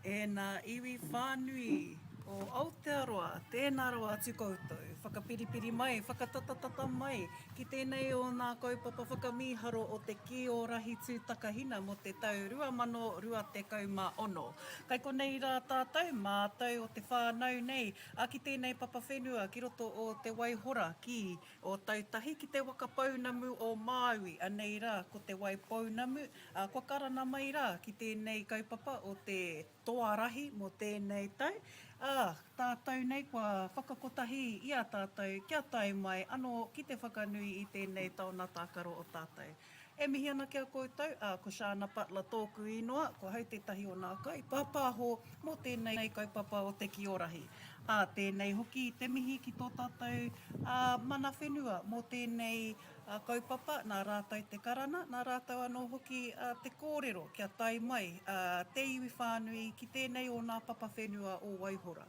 E nā iwi whānui o Aotearoa, tēnā roa atu koutou. Whakapiripiri mai, whakatatatata mai, ki tēnei o nā kaupapa whakamiharo o te ki o rahi tūtakahina mo te tau 2020. Kai konei rā tātou, mātou o te whānau nei, a ki tēnei papa whenua ki roto o te waihora ki o tautahi ki te waka paunamu o MΑORI. Anei rā, ko te wai paunamu, kua karana mai rā ki tēnei kaupapa o te Toarahi mo tēnei tau. Tātou nei kua whakakotahi ia tātou kia tai mai anō ki te whakanui i tēnei tauna tākaro o tātou. E mihi ana kia koutou, ko Shana Patla tōku inoa, ko hau tētahi o nā kai pāpāho mo tēnei kaupapa o te kiorahi. Tēnei hoki te mihi ki tō tātou mana whenua mo tēnei kaupapa, nā rātou te karana, nā rātou anō hoki te kōrero kia tai mai, te iwi whānui ki tēnei o nā papa whenua o Waihora.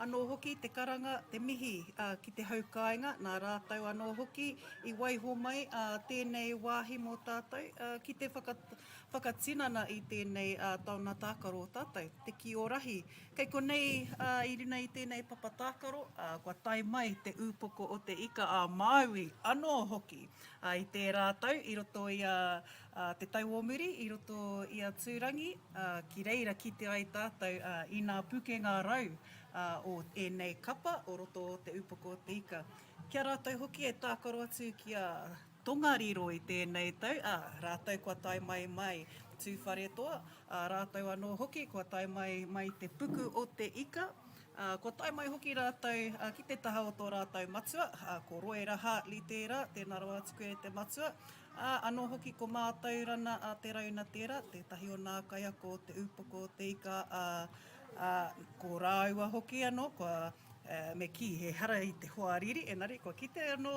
Anō hoki te karanga, te mihi ki te haukainga, nā rātou anō hoki i waiho mai tēnei wāhi mō tātou, ki te whakatinana i tēnei tauna tākaro o tātou, te kiorahi. Kei konei i rina i tēnei papa tākaro, kua tai mai te ūpoko o te ika a MΑORI, anō hoki. I te rātou, i roto i te tauomuri, i roto i a tūrangi, ki reira ki te ai tātou i nā pukenga rau o enei kapa, o roto o te upoko o te ika. Kia rātou hoki e tākaro atu ki a tongariro i tēnei tau, rātou kua tai mai tūwhare toa, rātou anō hoki kua tai mai te puku o te ika, kua tai mai hoki rātou ki te taha o tō rātou matua, ko roe raha li tērā, tēnā roa atu koe te matua, anō hoki ko mātou rana te rauna tērā, tētahi o nā kaiako o te upoko o te ika, ko rāua hoki anō, me ki he hara i te hoariri, enari, ko kite anō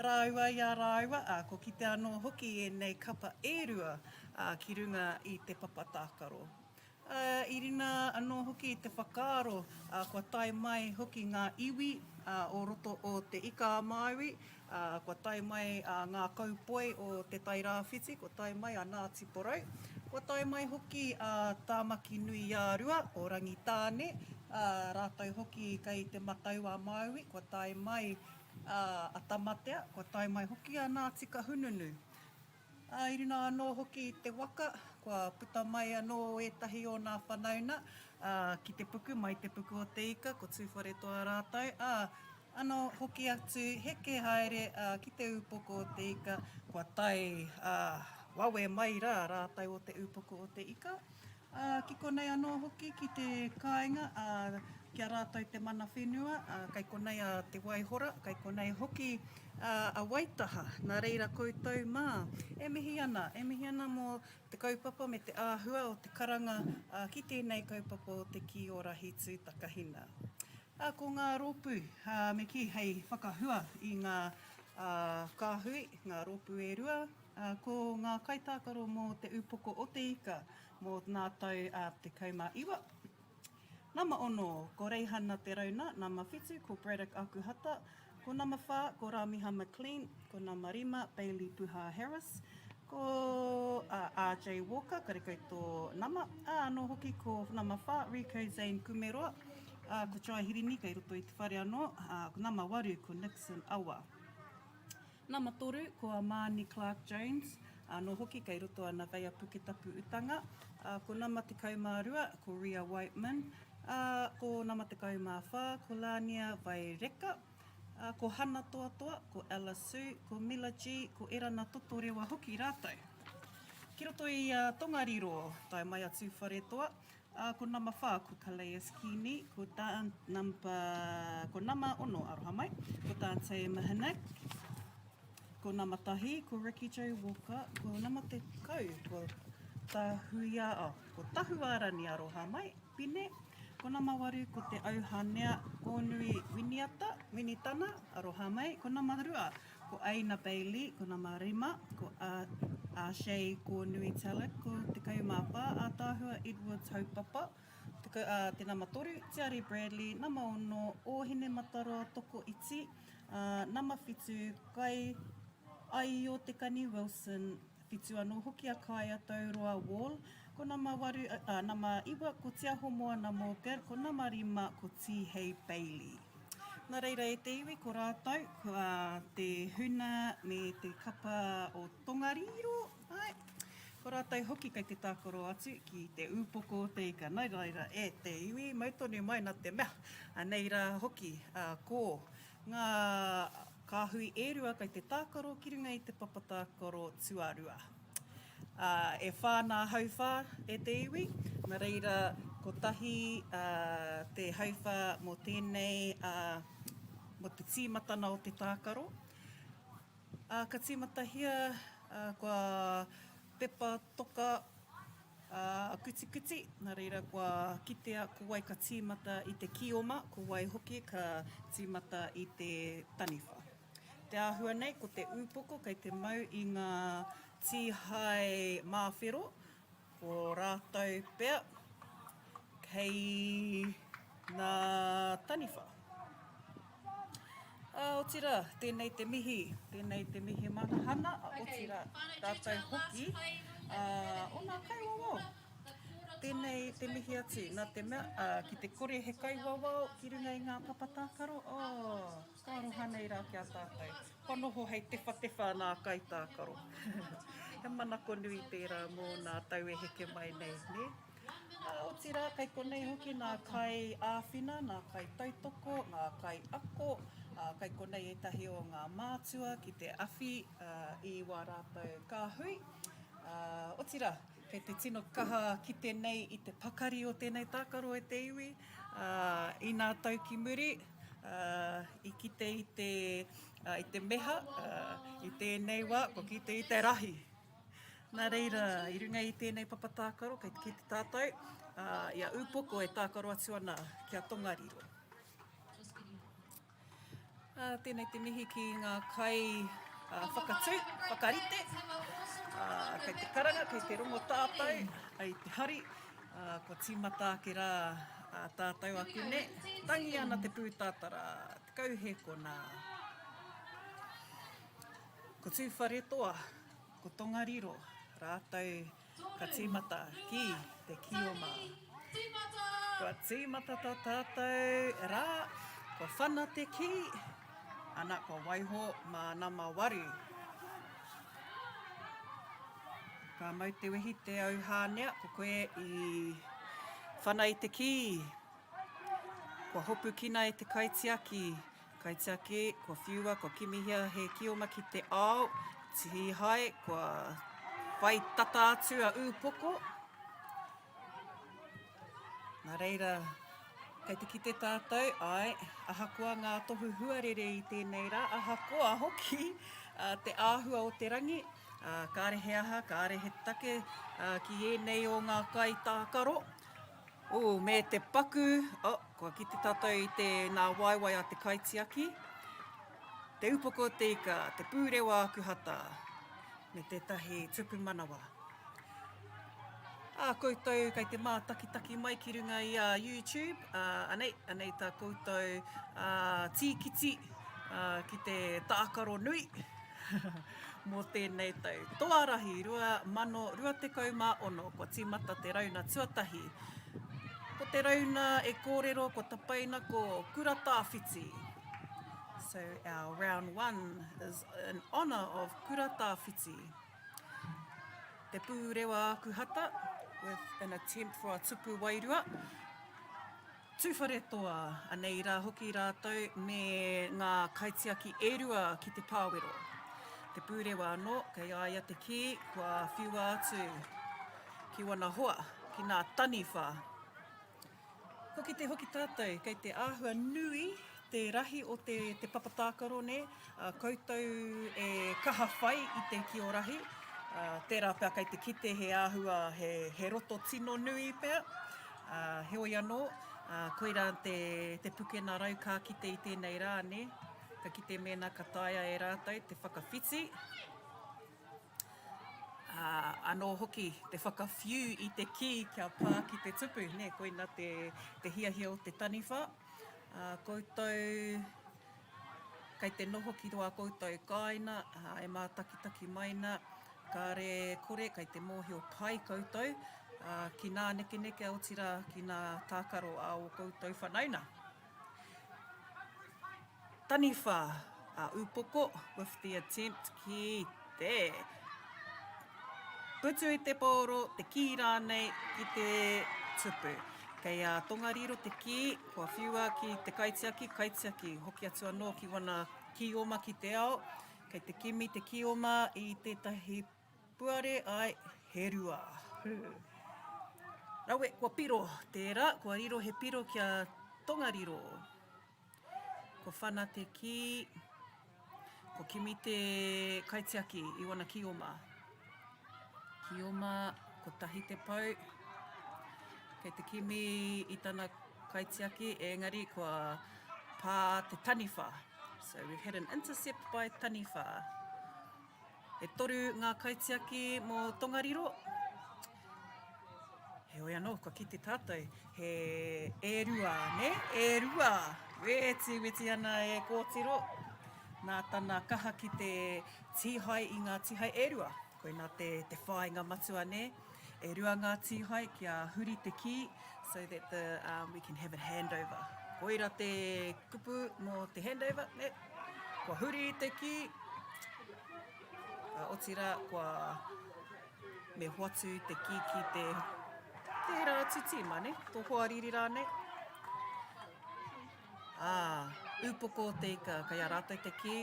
rāua i a rāua, ko kite anō hoki e nei kapa ērua ki runga i te papa tākaro. I rina anō hoki i te whakaaro, kua tai mai hoki ngā iwi o roto o te ika a MAORI, kua tai mai ngā kaupoi o te tai rāwhiti, kua tai mai a Ngāti Porou, kua tai mai hoki tāmaki nui a rua o Rangitāne, rātou hoki kei te matau a MAORI, kua tai mai a Tamatea, kua tai mai hoki a Ngāti Kahununu. I rina anō hoki i te waka, kua puta mai anō etahi o nā whanauna, ki te puku, mai te puku o te ika, ko tūwhare toa rātou. Anō hoki atu heke haere ki te upoko o te ika, kua tai wawe mai rātou o te upoko o te ika. Ki konei anō hoki ki te kāinga, kia rātou te mana whenua, kai konei a te waihora, kai konei hoki a waitaha, nā reira koutou mā. E mihi ana mō te kaupapa me te āhua o te karanga ki tēnei kaupapa o te ki o rahi tūtakahina. Ko ngā rōpū, me ki hei whakahua i ngā kāhui, ngā rōpū e rua, ko ngā kaitākaro mō te upoko o te ika, mō nā tau te kaumā iwa. Nama ono, ko Reihana te rauna, nama whitu, ko Braddock Akuhata, ko nama whā, ko Ramiha McLean, ko nama rima, Bailey Puha Harris, ko RJ Walker, kareko i tō nama, anō hoki ko nama whā, Rico Zane Kumeroa, ko Chai Hirini, kei roto i te whare anō, ko nama waru, ko Nixon Awa. Nama toru, ko Amani Clark Jones, anō hoki kei roto ana Veia Puketapu Utanga, ko nama te kaumārua, ko Ria Whiteman, ko nama te kaumāwhā, ko Lania Vaireka, ko Hana Toatoa, ko Ella Sue, ko Mila G, ko Erana Totorewa hoki rātou. Ki roto i Tongariro, tai mai atu whare toa, ko nama whā, ko Calais Kini, ko nama ono aroha mai, ko Dante Mahanak, ko nama tahi, ko Ricky J. Walker, ko nama te kau, ko Tahuarani aroha mai, Pine, ko nama waru, ko te Auhanea, ko nui Winitana, aroha mai, ko nama rua, ko Aina Bailey, ko nama rima, ko Shay, ko nui Talek, ko te kaumāwhā, a tāhua Edwards Haupapa, te nama toru, Tiari Bradley, nama ono, Ohine Mataroa Toko Iti, nama whitu, kai Ai o te kani Wilson, whitu anō hoki a kai Aotearoa wall, ko nama waru, nama iwa ko te aho moa na Morgan, ko nama rima ko T.H. Bailey. Nā reira e te iwi ko rātou, ko te huna me te kapa o Tongariro, ai. Ko rātou hoki kei te tākaro atu ki te upoko o te ika. Nā reira e te iwi, mautonu mai nā te mea. Nei rā hoki, ko ngā kāhui e rua kei te tākaro, ki runga i te papatākaro tuarua. E whānā hauwhā e te iwi, nā reira ko tahi te hauwhā mō tēnei, mo te tīmatana o te tākaro. Ka tīmatahia kua pepa toka kuti, nā reira kua kitea ko wai ka tīmata i te kioma, ko wai hoki ka tīmata i te taniwha. Te āhua nei, ko te upoko, kei te mau i ngā tīhai māwhero, ko rātou pea, kei ngā taniwha. O tira, tēnei te mihi manahana, o tira rātou hoki, o nā kai wawao. Tēnei te mihi atu, nā te mea, ki te kore he kai wawao, ki runga i ngā papatākaro, ka aroha nei rā kia tātou. Whanoho hei tewa nā kai tākaro. He manako nui pērā mō nā tau e heke mai nei, ne? O tira, kei konei hoki nā kai āwhina, nā kai tautoko, ngā kai ako, kei konei etahi o ngā mātua ki te awhi i wā rātou kāhui. O tira, kei te tino kaha ki tēnei i te pakari o tēnei tākaro e te iwi, i nā tau ki muri, i kite i te meha, i tēnei wā, ko kite i te rahi. Nā reira, i runga i tēnei papatākaro, kei te tātou, ia upoko e tākaro atu ana kia Tongariro. Tēnei te mihi ki ngā kai whakarite, kei te karanga, kei te rongo tātou, ai te hari, ko tīmata ki rā tātou aku ne, tangi ana te pūtātara, te kauhe kona. Ko tūwharetoa, ko Tongariro, rātou ka tīmata ki te kioma. Kua tīmata tā tātou rā, kua whana te ki, ana kua waiho mā nā MΑORI. Ka mau te wehi te au hānea, ko koe i whana i te ki. Kua hopu kina i te kaitiaki, kua whiua, kua kimihia he kioma ki te ao, tihi hai, kua whai tata atu a upoko. Nā reira, kei te kite tātou, ai, ahakoa ngā tohu huarere i tēnei rā, ahakoa hoki te āhua o te rangi, kārehe aha, kārehe take, ki ēnei o ngā kai tākaro. Me te paku, kua kite tātou i te nā waiwai a te kaitiaki. Te upoko o te ika, te pūrewa akuhata, me tētahi tupu manawa. Koutou, kei te mā taki mai ki runga i YouTube, anei tā koutou tīkiti ki te tākaro nui. Mō tēnei tau. Toarahi, 2026, kua tīmata te rauna tuatahi. Ko te rauna e kōrero, ko tapaina, ko kuratāwhiti. So our round 1 is in honour of kuratāwhiti. Te pūrewa akuhata, with an attempt for a tupu wairua. Tūwharetoa, anei rā hoki rātou me ngā kaitiaki e rua ki te pāwero. Te pūrewa anō, kei aia te ki, kua whiua atu ki wana hoa, ki ngā taniwha. Ko ki te hoki tātou, kei te āhua nui, te rahi o te papatākaro ne, koutou e kaha whai i te kiorahi. Tērā pēr kei te kite he āhua he roto tino nui pēr. Heoi anō, koira te pukena rau ka kite i tēnei rā ne. Ka kite mēnā ka tāia e rātou, te whakawhiti. Anō hoki, te whakawhiu i te ki kia pā ki te tupu, ne, koina te hiahia o te taniwha. Koutou Kei te noho ki roa koutou kāina, e mā takitaki maina, ka re kore kei te mōhio pai koutou, ki nā nekeneke Aotearoa, ki nā tākaro a o koutou whanauna. Taniwha, upoko, with the attempt ki te putu i te pōro, te ki rānei ki te tupu. Kei a tongariro te ki, kua whiua ki te kaitiaki, hoki atu anō ki wana kioma ki te ao, kei te kimi te kioma i tētahi puare, ai, he rua. Rawe, kua piro tērā, kua riro he piro kia tongariro. Ko whana te ki, ko kimi te kaitiaki i wana kioma. Kioma, ko tahi te pau, kei te kimi i tana kaitiaki, engari kua pā te taniwha. So we've had an intercept by taniwha. E toru ngā kaitiaki mō tongariro. He oi anō, kua ki te tātou. He e rua, ne? E rua! Weti ana e kōtiro. Nā tana kaha ki te tihai i ngā tihai e rua. Koina te whāinga matua, ne? E rua ngā tihai kia huri te ki, so that we can have a handover. Koira te kupu mō te handover, ne? Kua huri te ki, Aotearoa, kua me hoatu te ki ki te rā titima, ne? Tō hoariri rāne. Upoko te ika, kai a rātou te ki.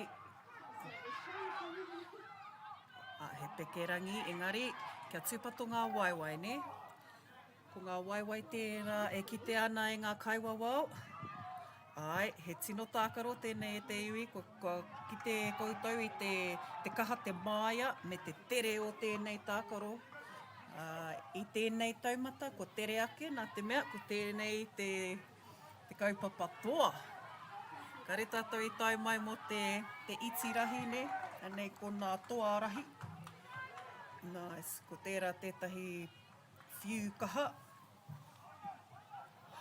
He pekerangi, engari, kia tūpato ngā waiwai, ne? Ko ngā waiwai tērā e kite ana e ngā kaiwawao. Ai, he tino tākaro tēnei e te iwi, ko kite koutou i te kaha te māia me te tere o tēnei tākaro. I tēnei taumata, ko tere ake, nā te mea, ko tēnei te kaupapa toa. Ka re tātou i tai mai mo te iti rahi, ne? Anei ko nā Toarahi. Nice. Ko tērā tētahi whiu kaha.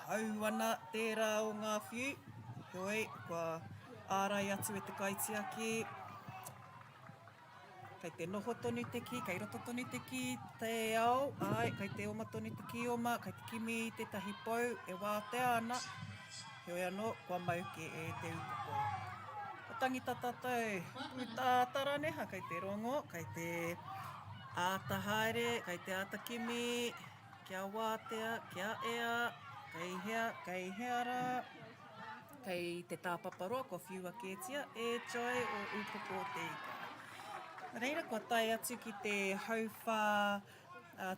Hau ana tērā o ngā whiu. Hoi, kua ārai atu e te kaitiaki. Kei te noho tonu te ki, kei roto tonu te ki te ao. Ai, kei te oma tonu te kioma, kei te kimi i tētahi pou, e wātea ana. Hoi anō, kua mauke e te upoko. Ko tangita tātou, pūtātara neha, kei te rongo, kei te āta haere, kei te āta kimi, kia wātea, kia ea, kei heara, kei te tāpaparoa, ko whiua kētia, e joy o upoko te ika. Reira, kua tai atu ki te hauwhā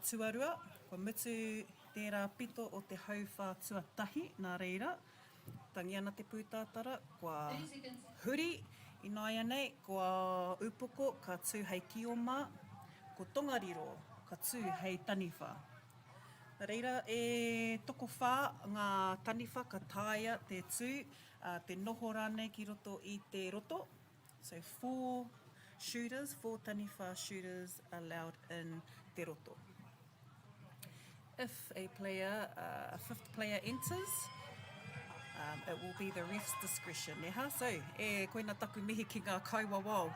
tuarua, kua mutu tērā pito o te hauwhā tuatahi, nā reira. Tangi ana te pūtātara, kua huri, i nāia nei, kua upoko, ka tū hei kioma, ko tongariro, ka tū hei taniwha. Reira, e toko whā ngā taniwha ka tāia te tū, te noho rānei ki roto i te roto. So 4 taniwha shooters allowed in te roto. If a fifth player enters, it will be the ref's discretion. Neha, so, koina taku mihi ki ngā kaiwawao.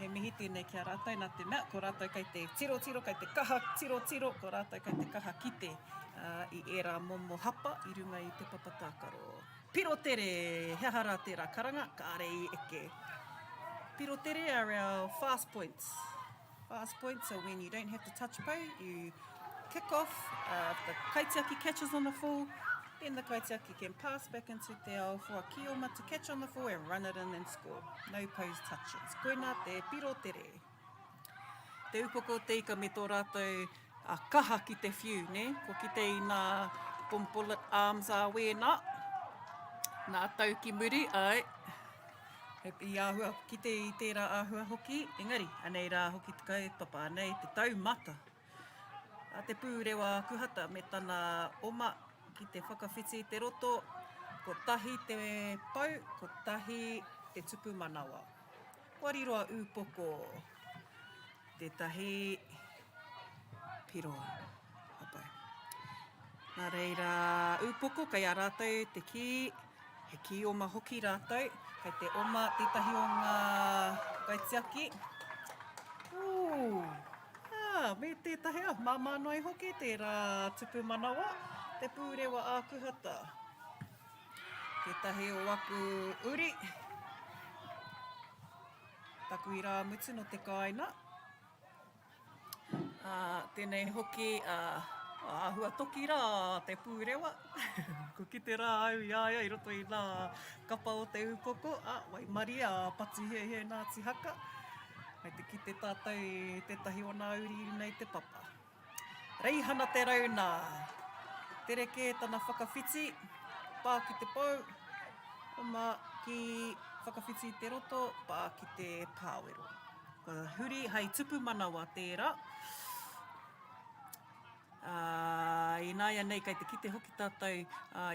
He mihi tēnei kia rātou nā te mea, ko rātou kei te tiro, kei te kaha tiro, ko rātou kei te kaha kite i ērā momo hapa i runga i te papatākaro. Piro tere, he hara tērā karanga, ka are i eke. Piro tere are our fast points. Fast points, so when you don't have to touch pau, you kick off. If the kaitiaki catches on the full, then the kaitiaki can pass back into te ao whua kioma to catch on the full and run it in and score. No pose touches. Koina te piro tere. Te upoko te ika me tō rātou kaha ki te whiu, ne? Ko ki te i nā bullet arms a wēnā. Nā tau ki muri, ai. I āhua, ki te i tērā āhua hoki, engari, anei rā hoki te kaupapa, anei te taumata. Te pūrewa kuhata me tana oma, ki te whakawhiti i te roto, ko tahi te pau, ko tahi te tupu manawa. Kua riroa upoko, tētahi piro hapai. Nā reira upoko, kei a rātou te ki, He kioma hoki rātou, kei te oma tētahi o ngā kaitiaki. Me tētahi māmānoi hoki, tērā tupu manawa, te pūrewa ākuhata. Tētahi o aku uri. Taku I rā mutu no te kāina. Tēnei hoki, āhua toki rā te pūrewa. Ko ki te rā au I āia, I roto I nā kapa o te upoko. Wai Maria, pati he Ngāti haka. Hei te ki te tātou tētahi o nā uri nei te papa. Reihana te rauna. Tereke tana whakawhiti, pā ki te pau. Oma ki whakawhiti te roto, pā ki te pāwero. Ka huri hei tupu manawa tērā. I nāia nei, kei te kite hoki tātou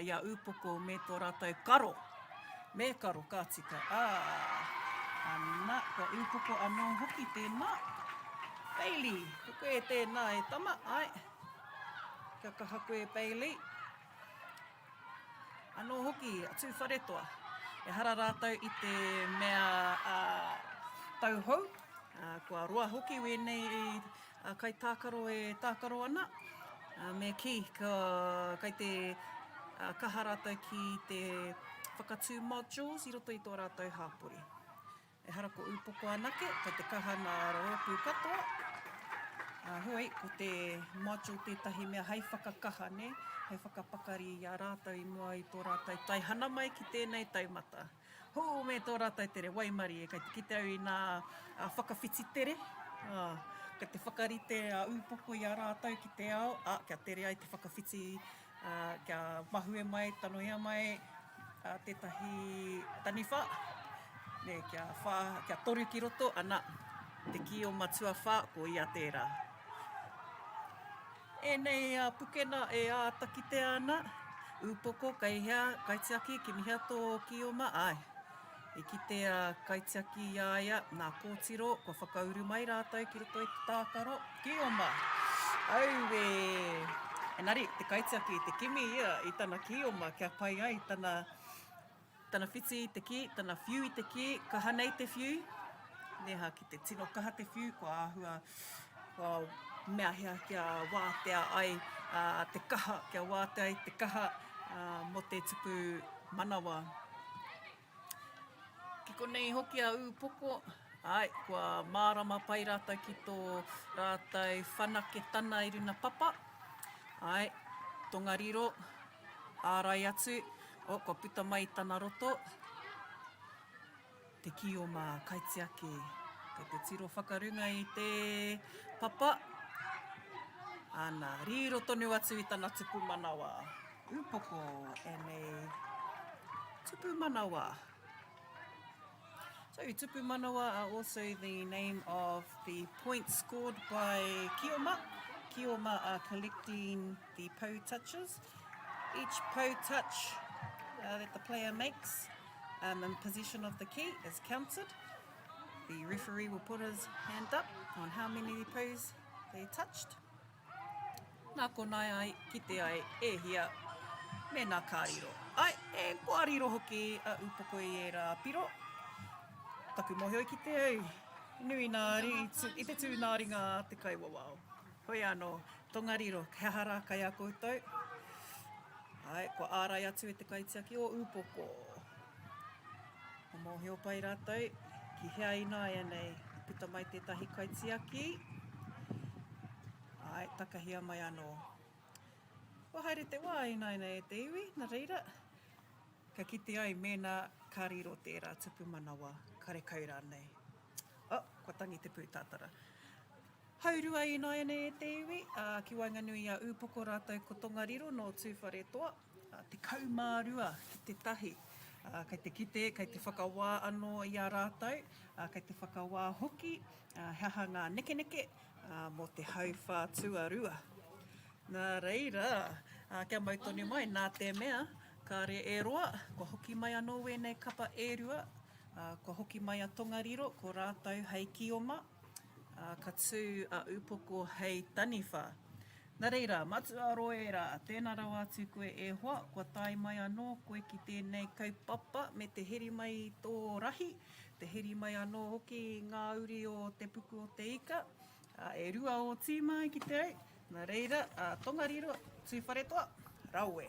ia upoko me tō rātou karo. Me karo kātika. Ana, ka upoko anō hoki tēnā. Bailey, ko koe tēnā e tama, ai. Kia kaha koe Bailey. Anō hoki, atu wharetoa. E hara rātou I te mea tauhou. Kua roa hoki wenei kai tākaro e tākaro ana. Me ki, kei te kaha rātou ki te whakatū modules I roto I tō rātou hāpori. E hara ko upoko anake, kei te kaha nā rōpū katoa. Hoi, ko te module tētahi mea hei whakakaha, ne? Hei whakapakari I a rātou I mua I tō rātou tai hana mai ki tēnei taumata. Me tō rātou tere, Waimari, kei te kite au I nā whakawhiti tere. Kei te whakarite upoko I a rātou ki te ao. Kia tere ai te whakawhiti, kia mahue mai, tanoia mai, tētahi taniwha. Ne, kia toru ki roto, ana, te ki o matua wha, ko ia tērā. E nei pukena e ātaki te ana, upoko, kai hea, kaitiaki, ki mihea tō ki o ma, ai. I ki te kaitiaki I aia, nā kōtiro, ko whakauru mai rātou ki roto I te tākaro, ki o ma. Engari, te kaitiaki, te kimi ia, I tana ki o ma, kia pai ai, tana whiti I te ki, tana whiu I te ki, kaha nei te whiu. Neha ki te tino kaha te whiu, ko āhua, ko mea hea kia wātea ai te kaha, kia wātea ai te kaha mo te tupu manawa. Ki konei hoki a upoko, ai, kua mārama pai rātou ki tō rātou whanake tana I runa papa. Ai, tongariro, ārai atu, kua puta mai I tana roto. Te ki o mā kaitiaki, kei te tiro whakarunga I te papa. Ana, riro tonu atu I tana tupu manawa. Upoko, e nei tupu manawa. So, tupu manawa are also the name of the points scored by kioma. Kioma are collecting the pou touches. Each pou touch that the player makes in possession of the key is counted. The referee will put his hand up on how many pous they touched. Nā konai ai, ki te ai, e hia, me nā kāriro. Ai, e kōriro hoki a upoko I e rā piro. Taku mohoi ki te au. Nui nāri, I te tū nāri ngā te kaiwawao. Hoi anō, tongariro, kia hara kai a koutou. Ai, kua ārai atu e te kaitiaki o upoko. O mōhio pai rātou, ki hea ina e nei, puta mai tētahi kaitiaki. Ai, takahia mai anō. Kua haere te wā ina e te iwi, nā reira. Ka kite ai mēnā kāriro tērā tupu manawa, kare kaurā nei. Kua tangi te pūtātara. Haurua ina e te iwi, ki wainganui a upoko rātou ko tongariro no tūwharetoa. Te kaumārua ki te tahi. Kei te kite, kei te whakawā anō I a rātou, kei te whakawā hoki, haha ngā nekeneke, mo te hauwhā tuarua. Nā reira, kia mautoni mai, nā te mea, ka re e roa, ko hoki mai anō wēnei kapa e rua, ko hoki mai a tongariro, ko rātou hei kioma, ka tū a upoko hei taniwha. Nā reira, MāORI rā, tēnā rau atu koe e hoa, kua tai mai anō koe ki tēnei kaupapa me te heri mai i tō rahi, te heri mai anō hoki i ngā uri o te puku o te ika, e rua o tīmai ki te au. Nā reira, tongariro, tūwharetoa, raue.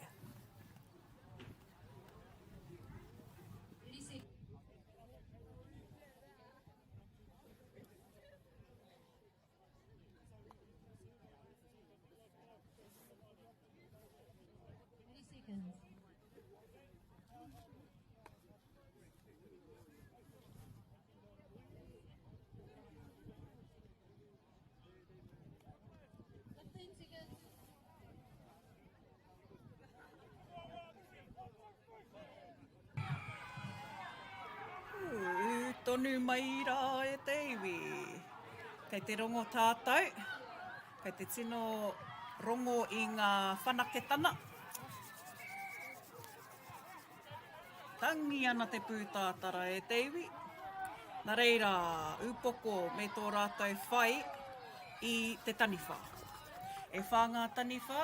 Tonu mai rā e te iwi. Kei te rongo tātou, kei te tino rongo i ngā whanaketana. Tangi ana te pūtātara e te iwi. Nā reira, upoko me tō rātou whai i te taniwha. E whā ngā taniwha,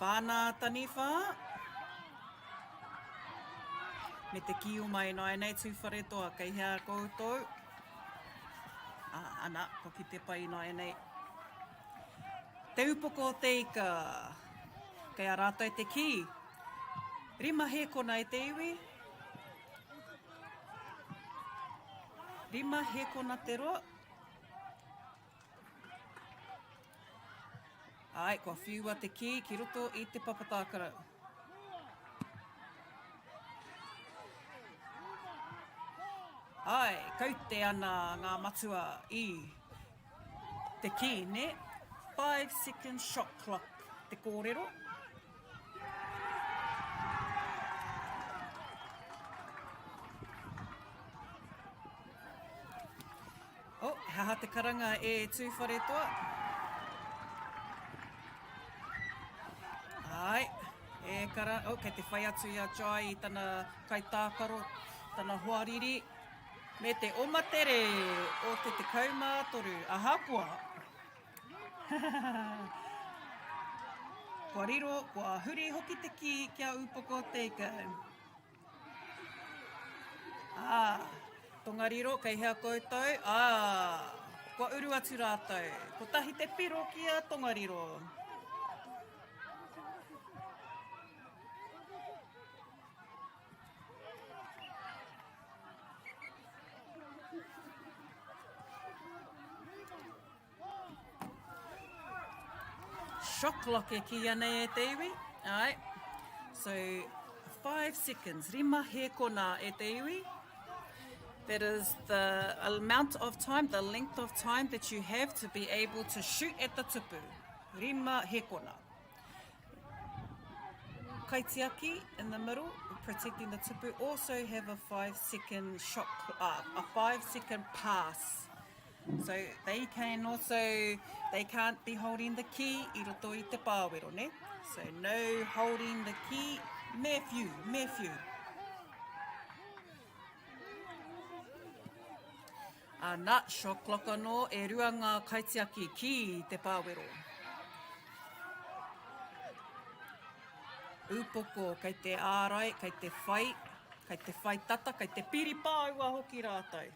whānā taniwha, me te ki o mai nai nei tūwharetoa kei hea koutou. Ana, ko ki te pai nai nei. Te upoko o te ika, kei a rātou te ki. Rima he kona e te iwi. Rima he kona te roa. Ai, kua whiua te ki roto i te papatākara. Ai, kaute ana ngā matua i te ki, ne? 5-second shot clock, te kōrero. Haha te karanga e tūwharetoa. Ai, kei te whai atu ia Jai i tana kaitākaro, tana hoariri. Me te omatere o te kaumātoru, ahakoa. Kua riro, kua huri hoki te ki kia upoko te ikau. Tongariro, kei hea koutou. Kua uru atu rātou. Ko tahi te piro kia tongariro. Shot clock e ki ana e te iwi. Ai. So, 5 seconds. Rima he kona e te iwi. That is the amount of time, the length of time that you have to be able to shoot at the tupu. Rima he kona. Kaitiaki in the middle, protecting the tupu, also have a 5-second shot, a 5-second pass. So they can't be holding the ki I roto I te pāwero, ne? So no holding the ki, me few. Ana, shot clock anō, e rua ngā kaitiaki ki te pāwero. Upoko, kei te ārai, kei te whai tata, kei te piri pāua hoki rātou.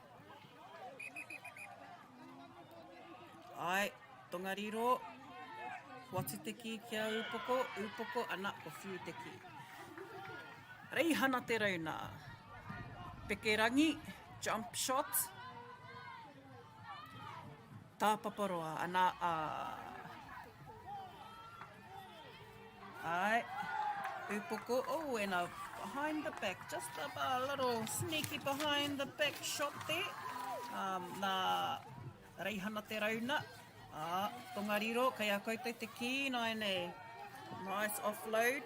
Ai, tongariro, watu te ki kia upoko, ana, ko whiu te ki. Reihana te rauna. Pekerangi, jump shot. Tāpaparoa, ana, Ai, upoko, and a behind the back, just a little sneaky behind the back shot there. Nā reihana te rauna. Tongariro, kei a koutou te ki, nai nei. Nice offload.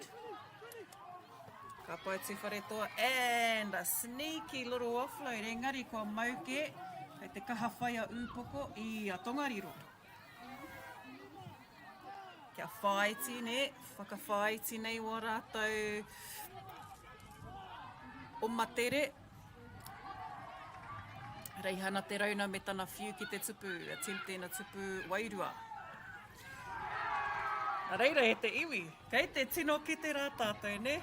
Ka pai tūwharetoa. And a sneaky little offload. Engari, kua mauke. Kei te kaha whai a upoko I a tongariro. Kia whaiti, ne? Whakawhaiti nei wā rātou o matere. Reihana te rauna me tana whiu ki te tupu, a tēna tupu wairua. A reira e te iwi. Kei te tino ki te rā tātou, ne?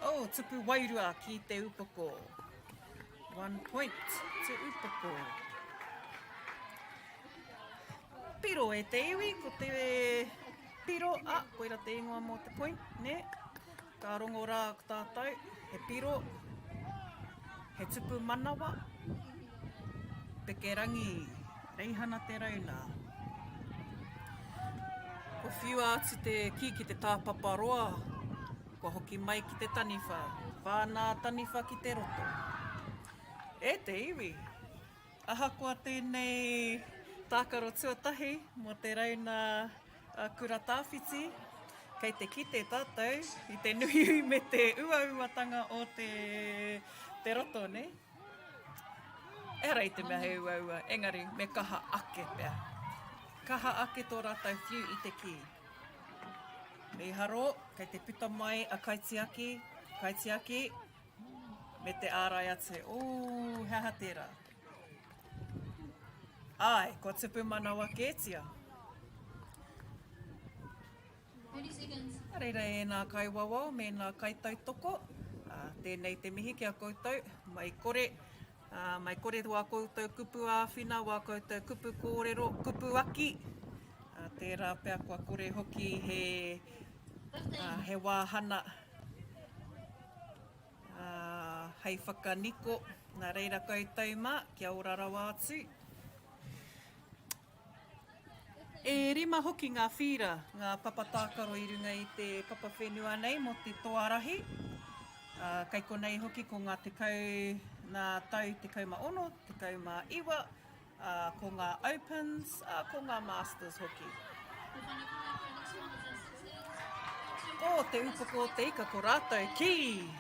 Oh, tupu wairua ki te upoko. 1 point te upoko. Piro e te iwi, ko te piro. Koira te ingoa mō te point, ne? Ka rongo rā ko tātou. He piro. He tupu manawa. Peke rangi. Reihana te rauna. Ko whiu atu te ki ki te tāpaparoa. Ko hoki mai ki te taniwha. Whānā taniwha ki te roto. E te iwi. Ahakoa tēnei tākaro tuatahi mo te rauna kura tāwhiti. Kei te kite tātou i te nui me te ua-uatanga o te roto, ne? E rei te mea he ua-ua. Engari, me kaha ake pia. Kaha ake tō rātou whiu i te ki. Mei haro, kei te puta mai a kaitiaki, me te ārai atu. Hea ha tērā. Ai, ko tupu manawa kētia. 30 seconds. Reira e nā kai wawao me nā kai tautoko. Tēnei te mihi ki a koutou. Mai kore wā koutou kupu āwhina, wā koutou kupu kōrero, kupu aki. Tērā pia kua kore hoki he wāhana hei whakaniko. Nā reira koutou mā, kia ora rawa atu. E rima hoki ngā whira, ngā papatākaro i runga i te papawhenua nei mo te Toarahi. Kei konei hoki ko ngā ngā tau tekau ma ono, tekau ma iwa, ko ngā Opens, ko ngā Masters hoki. Ko te upoko te ika ko rātou ki!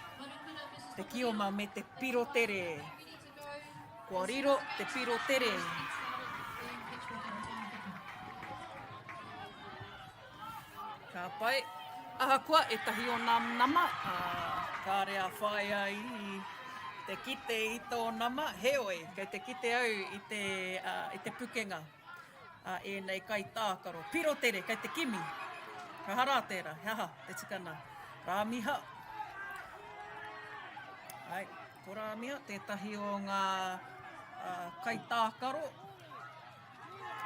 Te kioma me te piro tere. Kua riro te piro tere. Ka pai. Ahakoa e tahi o nā nama. Ka rea whaia i te kite i tō nama. Heoi, kei te kite au i te pukenga. E nei kai tākaro. Piro tere, kei te kimi. Ka hara tērā, heha, te tikana. Rāmiha. Ai, ko rāmiha, tētahi o ngā kai tākaro.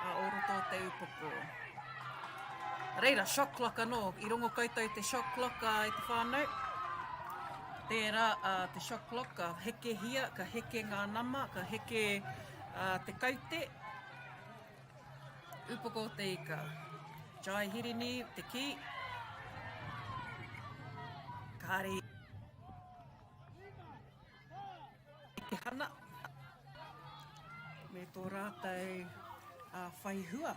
O roto te upoko. Reira, shot clock anō. I rongo koutou te shot clock i te whānau. Tērā, te shot clock, ka heke hia, ka heke ngā nama, ka heke te kaute. Upoko te ika. Jai hirini, te ki. Kāre. Te hana. Me tō rātou whaihua.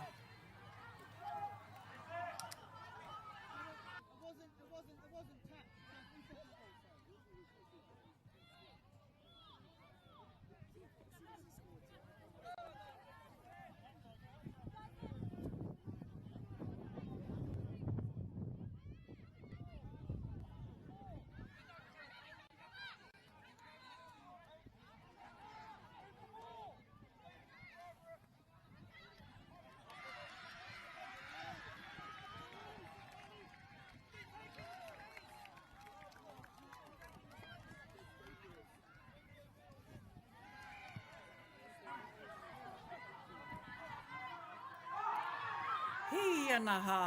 Hi ana hā.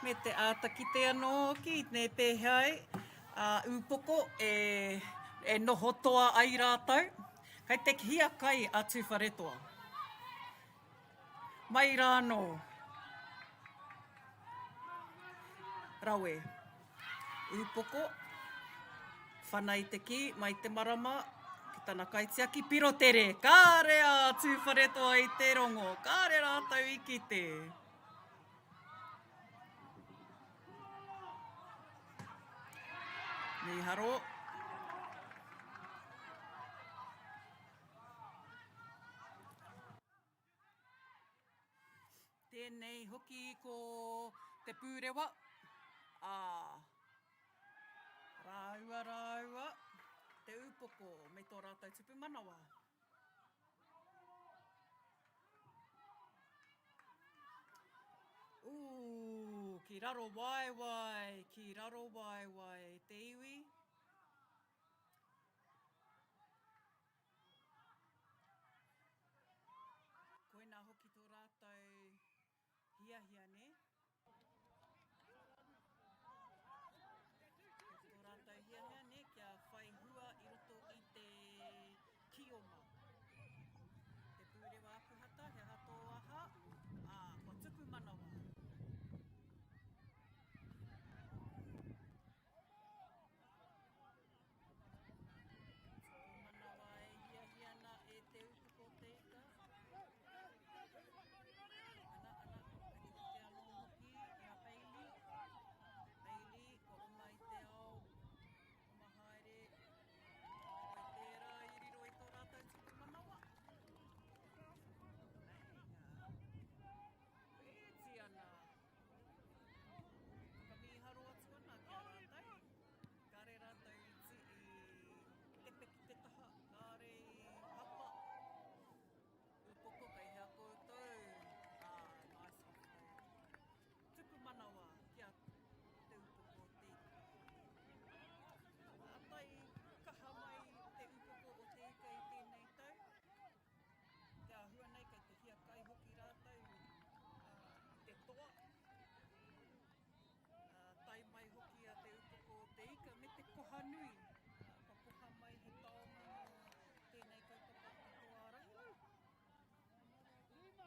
Me te ātakite anō ki ne pēhai. Upoko e noho toa ai rātou. Kei te hia kai atu wharetoa. Mai rāno. Rawe. Upoko. Whanai te ki, mai te marama. Ki tana kaitiaki piro tere. Kāre atu wharetoa i te rongo. Kāre rātou i ki te. Ni haro. Tēnei hoki ko te pūrewa. Rāua. Te upoko me tō rātou tupu manawa. raro waiwai, ki raro waiwai, te iwi. Koe nā hoki tō rātou hia ne. Tō rātou hia ne kia whai hua i roto i te kioma. Te pūrewa apuhata, he hato aha, ko tupu manawa. Tupu manawa e hia na e te upuko te ika. Ana, kati te anō hoki, ia Bailey. Bailey, ko uma i te ao, uma haere. Koe tērā, i riro i tō rātou tupu manawa. Eti ana. Whakamiharo atu ana kia rātou. Kāre rātou iti i tepe ki te taha. Kāre hapa. Upoko kai hea koutou. Nice hapa. Tupu manawa kia te upoko te ika. Atai kaha mai te upoko o te ika i tēnei tau. Te ahua nei kei te hia kai hoki rātou te toa. Tai mai hoki a te upoko o te ika me te koha nui. Ka koha mai he taonga no tēnei kaupapa o te Toarahi. Nice.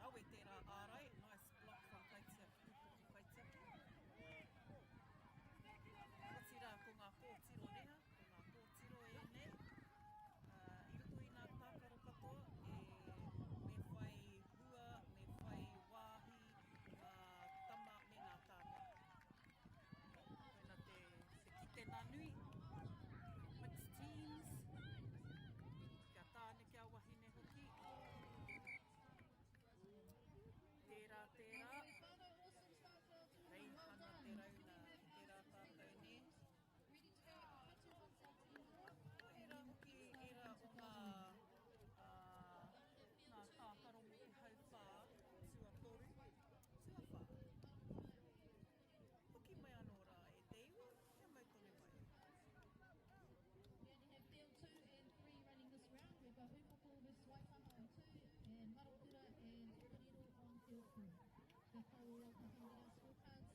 Awe tērā ārai. Nice block from Kaitiaki. Upoko Kaitiaki. Koti rā ko ngā kōtiro reha. Ko ngā kōtiro e nei. I roto i nā tākaro katoa, me whai hua, me whai wāhi, tama me ngā tāna. Koina te kite nā nui, mixed teams, kia tāne kia wahine hoki. Tērā. Reihana te rauna ki tērā tātou ne. Era hoki era o ngā tākaro mo te hauwhā, tua toru, tua whā. Hoki mai anō rā e te iwa, kia mai tone mai. We only have field 2 and 3 running this round. We've got Upoko versus Waipapa on 2 and Marokura and Tokoriro on field 3. The whole welcome to our scorecards.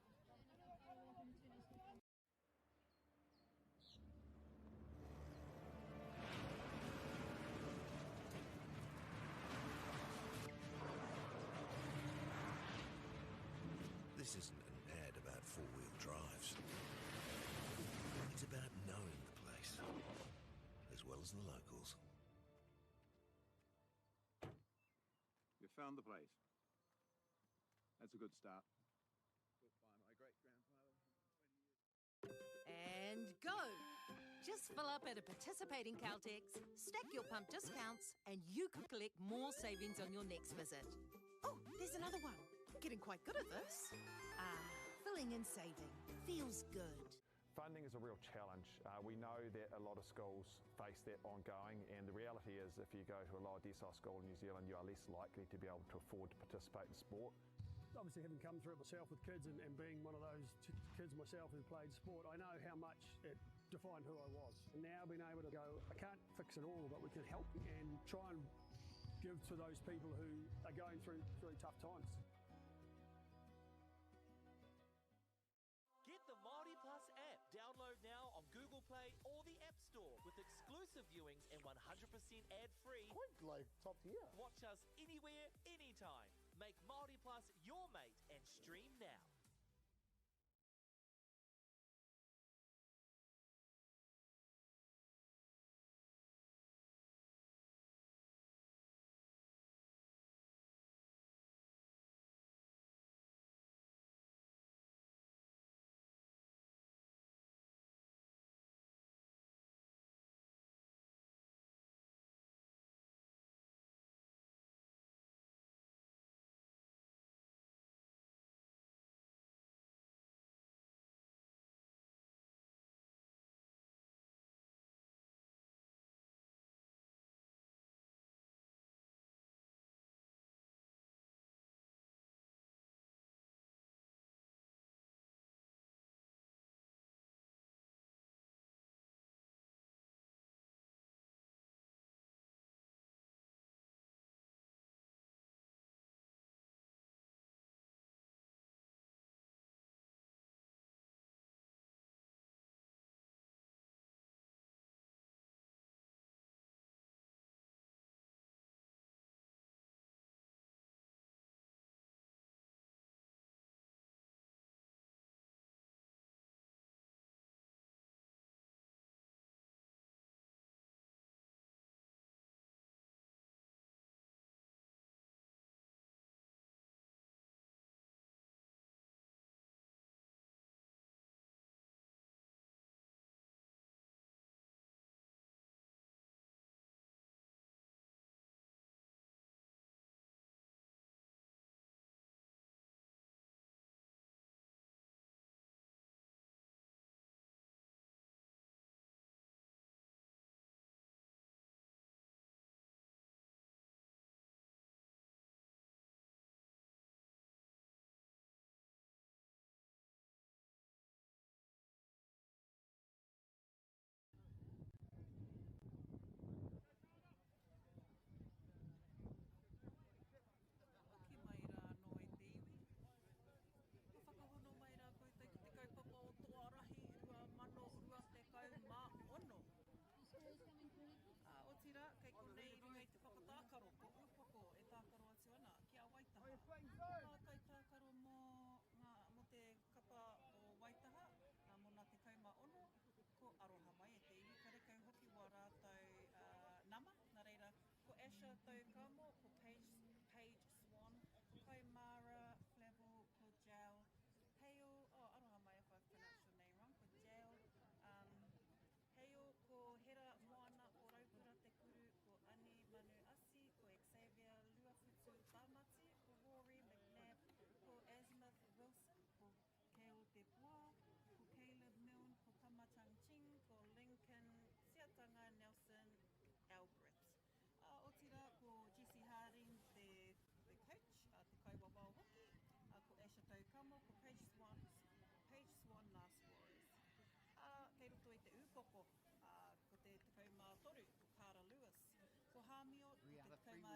And another welcome to our scorecards. This isn't an ad about four-wheel drives. It's about knowing the place, as well as the locals. You found the place. That's a good start. Built by my great-grandfather 20 years. And go! Just fill up at a participating Caltex, stack your pump discounts, and you could collect more savings on your next visit. Oh, there's another one. Getting quite good at this. Filling and saving. Feels good. Funding is a real challenge. We know that a lot of schools face that ongoing, and the reality is if you go to a lower decile school in New Zealand, you are less likely to be able to afford to participate in sport. Obviously, having come through it myself with kids and being one of those kids myself who played sport, I know how much it defined who I was. And now being able to go, I can't fix it all, but we can help and try and give to those people who are going through really tough times. Get the MāORI Plus app. Download now on Google Play or the App Store with exclusive viewings and 100% ad-free. Quite like top tier. Watch us anywhere, anytime. Make MāORI Plus your mate and stream now.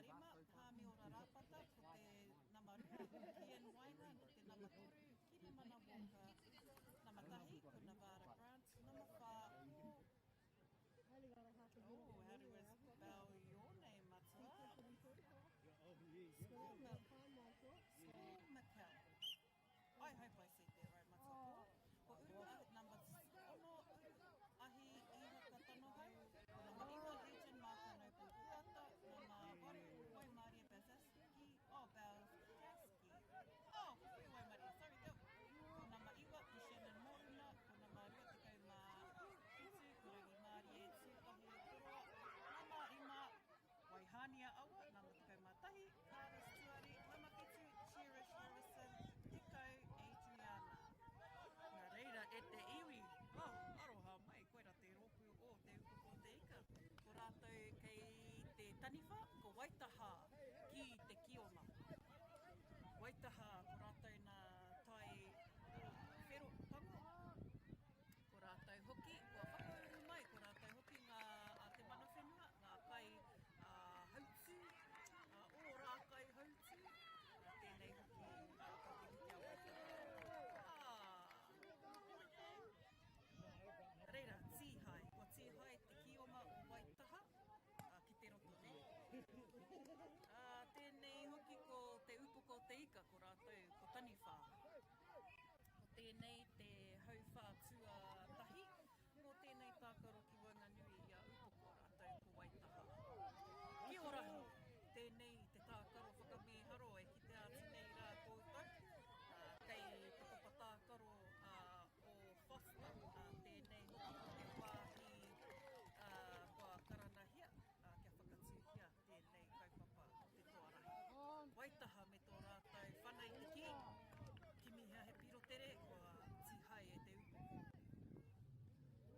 rima, hāmi ora rāpata, ko te nama rua, Kian Waina, no te nama toru, kiri mana woka, nama tahi, ko Navara Grant, nama whā, I only got a half a oh, minute. how do we spell your name, Matua? Small Michael. Small Macau. I hope I said that right, Matua. Ko uru ahi number ono uru ahi iha ka tanohau, ko nama iwa Legion Mākano Pupuata, nama waru Wai Maria Bazaski, oh Bazaski, oh Hui Wai Maria, sorry, ko nama iwa Shannon Moruna, ko nama rua tekau mā Kitu, ko rangi Mārie Toarahi Aotearoa, nama ima Waihania Awa, nama tekau mā tahi, Kāras Tuari, nama Kitu, Cherish Harrison, tekau Adriana. Nā reira, e te iwi, aroha mai, koera te roku o te upuko te ika. Ko rātou kei te taniwha, ko Waitaha ki te kioma. Waitaha, ko rātou nā tai whero tango. Ko rātou hoki, kua whakauru mai, ko rātou hoki ngā te mana whenua, ngā kai hautū, o rā kai hautū, tēnei hoki ka te hoki a Waitaha. Reira, tihai. Ko tihai te kioma o Waitaha, ki te roto nei. Tēnei hoki ko te upuko te ika, ko rātou, ko taniwha. Ko tēnei te hauwha tua tahi, ko tēnei tākaro ki Wainganui i a upuko rātou ko Waitaha. Ki o rahi, tēnei te tākaro whakamiharo e ki te ati nei rā koutou. Kei te papa tākaro o Foster, tēnei hoki ko te wāhi kua karanahia, kia whakatūhia tēnei kaupapa o te Toarahi. Waitaha me tō rātou whanai te ki, ki miha he piro tere, kua tihai e te upoko.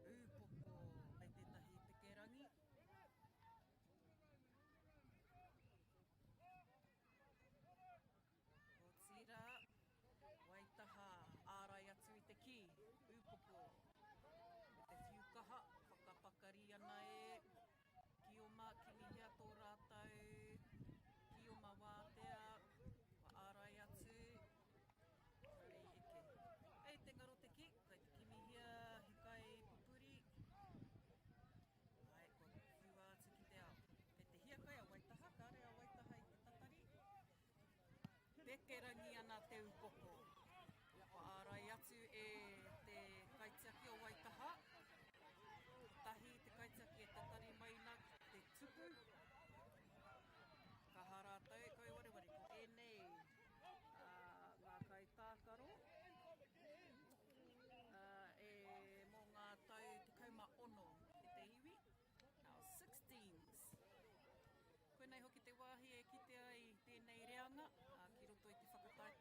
Upoko me tētahi pekerangi. Ko tira, Waitaha, ārai atu i te ki, upoko, me te whiukaha, whakapakari ana e, kioma ki mihia tō rātou, kioma wātea, wa ārai atu, rei eke. Hei, te ngaro te ki, kai te ki mihia, hikai pupuri, ai, ko whiua atu ki te ao. Kei te hiakai a Waitaha, kāre a Waitaha i te tatari, pekerangi ana te upoko. Wa ārai atu e te kaitiaki o Waitaha. Tahi te kaitiaki e tatari maina te tupu. Ka rātou, koe wareware, ko ēnei ngā kai tākaro. Mō ngā tau te kauma ono e te iwi. Now 16s. Koenei hoki te wāhi e kitea i tēnei reanga, ki roto i te whakataetae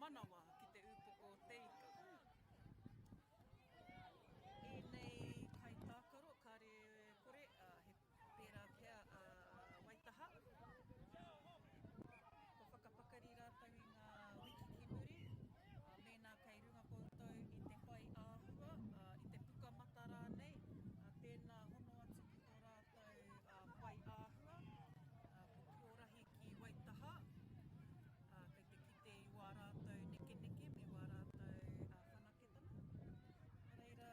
manawa ki te upoko teika. I nei kai tākaro, kare kore, he pērā pēr Waitaha. Ko whakapakari rātau i ngā wiki ki muri, mēnā kei runga koutou i te pai āhua, i te puka mata rānei, tēnā hono atu ki tō rātau pai āhua, ko Toarahi ki Waitaha, kei te kite i wā rātau neke me wā rātau whanaketanga. Reira,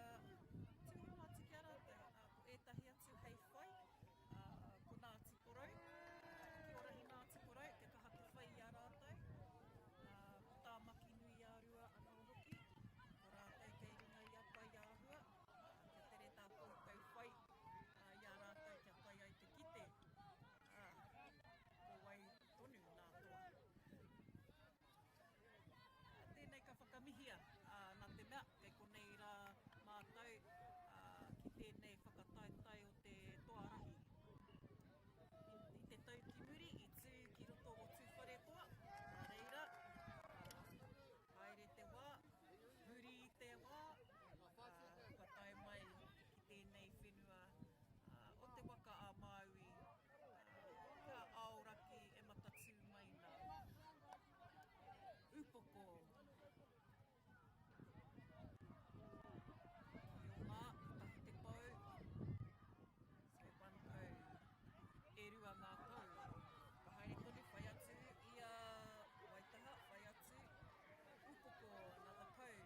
tūhono atu kia rātou, ko ētahi atu hei whai, ko Ngāti Porou, kia ora hi Ngāti Porou, ke kaha ke whai i a rātou, ko tā maki nui a rua anō hoki, ko rātou kei runga i a pai āhua, kia tere tā koutou whai i a rātou kia pai ai te kite, ko wai tonu nā toa. Tēnei ka whakamihia, nā te mea, kei konei rā mātou ki tēnei whakataitai o te Toarahi. I te tau ki muri, i tū ki roto o tūwhare toa, reira, haere te wā, huri i te wā, ka tai mai ki tēnei whenua o te waka a Māui, ka aoraki e matatū mai nā upoko. Ki o ngā, tahi te pau, so one pau, e rua ngā pau. Ka haere tonu whai atu i a Waitaha, whai atu, upoko, another pau.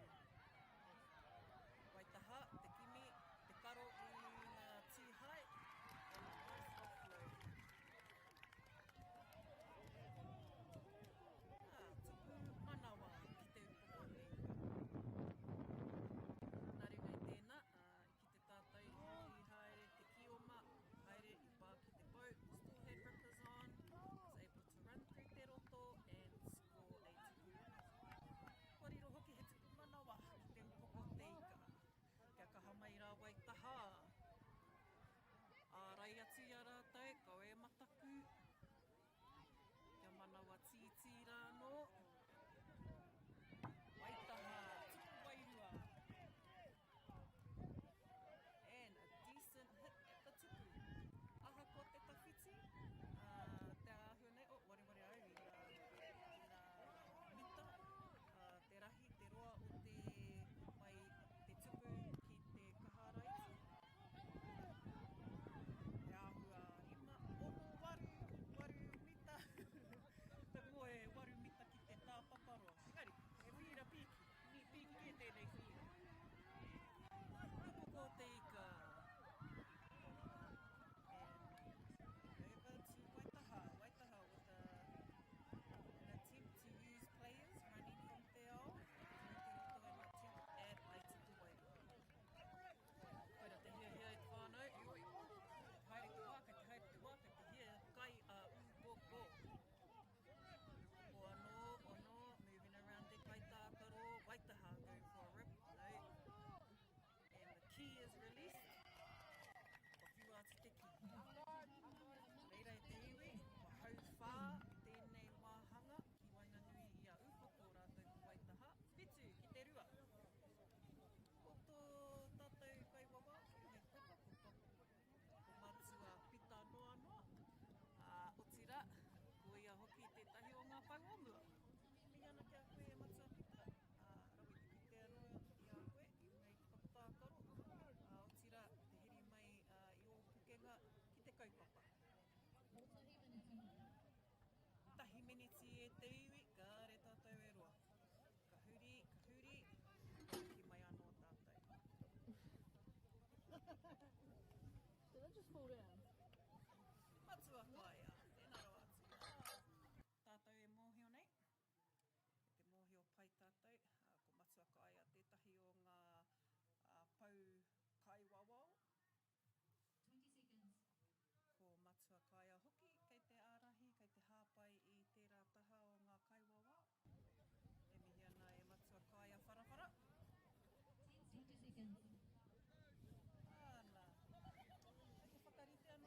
Waitaha, te kimi, te karo i ngā tīhai, and nice offload. Tupu manawa ki te upoko teika. Nā runga i tēnā, ki te tātai i haere te kioma, haere i pā ki te boat, still had rippers on, was able to run through te roto and score a tupu. Koriro hoki he tupu manawa ki te upoko teika. Kia kaha mai rā Waitaha. Ārai atu i a rātou, kau e mataku. Kia manawa tītī rāno. Waitaha, tupu wairua. And a decent hit at the tupu. Aha ko te tawhiti, te āhua nei, ware au i ngā mita, te rahi, te roa o te mai, te tupu ki te kaharaiti. Te āhua waru mita, te moe 8 mita ki te tāpaparoa. Engari, e whira piki e tēnei whira. Upoko te ika. Over to Waitaha with an attempt to use players running from te ao. Te roto and attempt at ai tupu wairua. Koira te hea i te whānau. Haere te wā, kei te hea, kai a upoko. Upoko anō, moving around te kai tākaro. Waitaha going for a rip, no. And the key is released. Ka whiua atu te ki. Reira e te iwi, wa hau whā, tēnei wāhanga, ki Wainganui i a upoko rātou ko Waitaha. Whitu, ki te rua. Ko tō tātou kai wawa, me papa, ko matua pita noa. O tira, ko ia hoki tētahi o ngā pauamua. Mi ana kia koe e matua pita, rawi te kite anō i a koe, i runga i te whakatākaro. O tira, te hiri mai i o pukenga ki te kaupapa. Tahi miniti e te iwi, ka re tātou e roa. Ka huri, ki mai anō tātou. Did I just fall down? Matua kāia, tēnā roa atu. Tātou e mōhio nei. E te mōhio pai tātou. Ko matua kāia tētahi o ngā pau kaiwawao. 20 seconds. Ko matua kāia hoki, kei te ārahi, kei te hāpai i tērā taha o ngā kaiwawao. E mihi ana e matua kāia wharawhara. 20 seconds. Āna. E te whakarite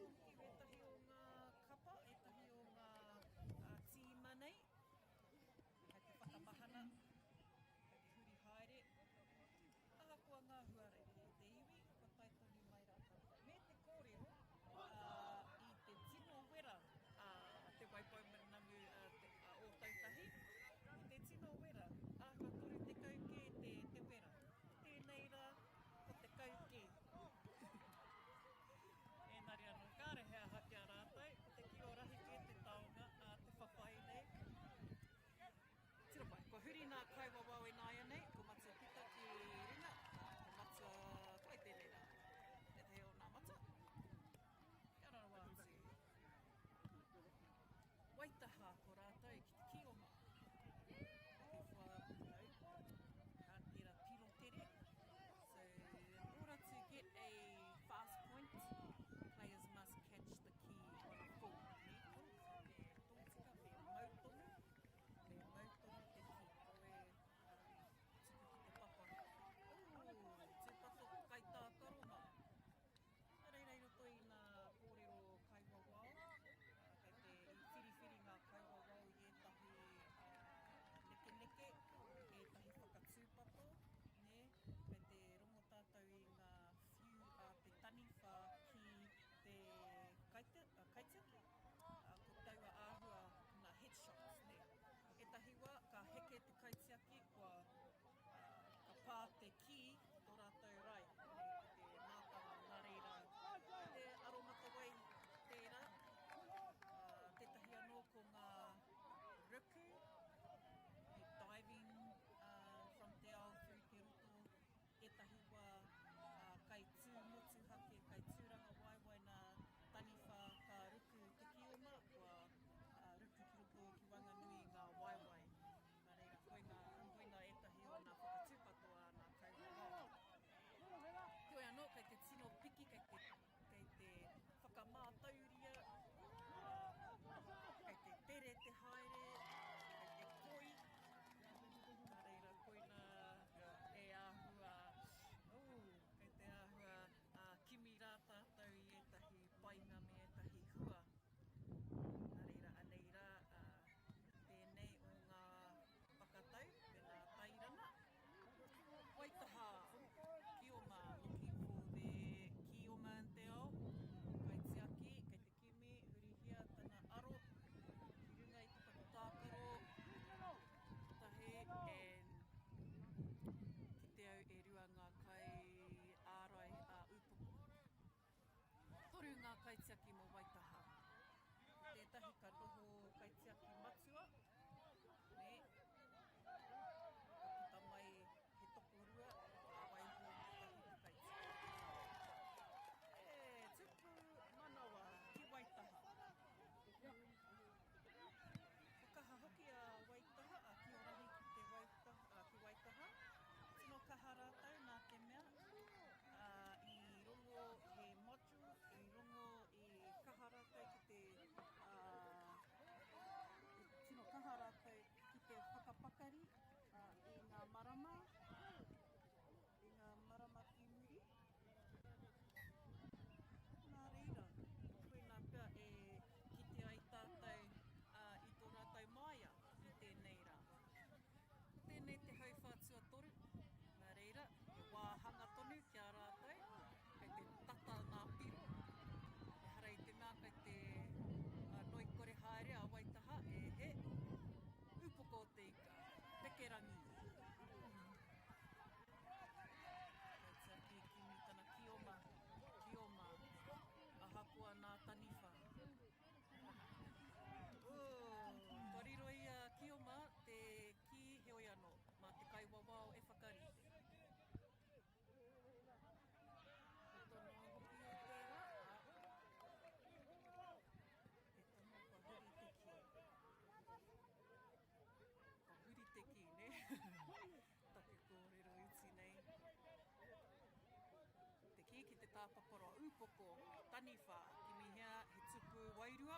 upoko, taniwha, ki mihea he tupu wairua,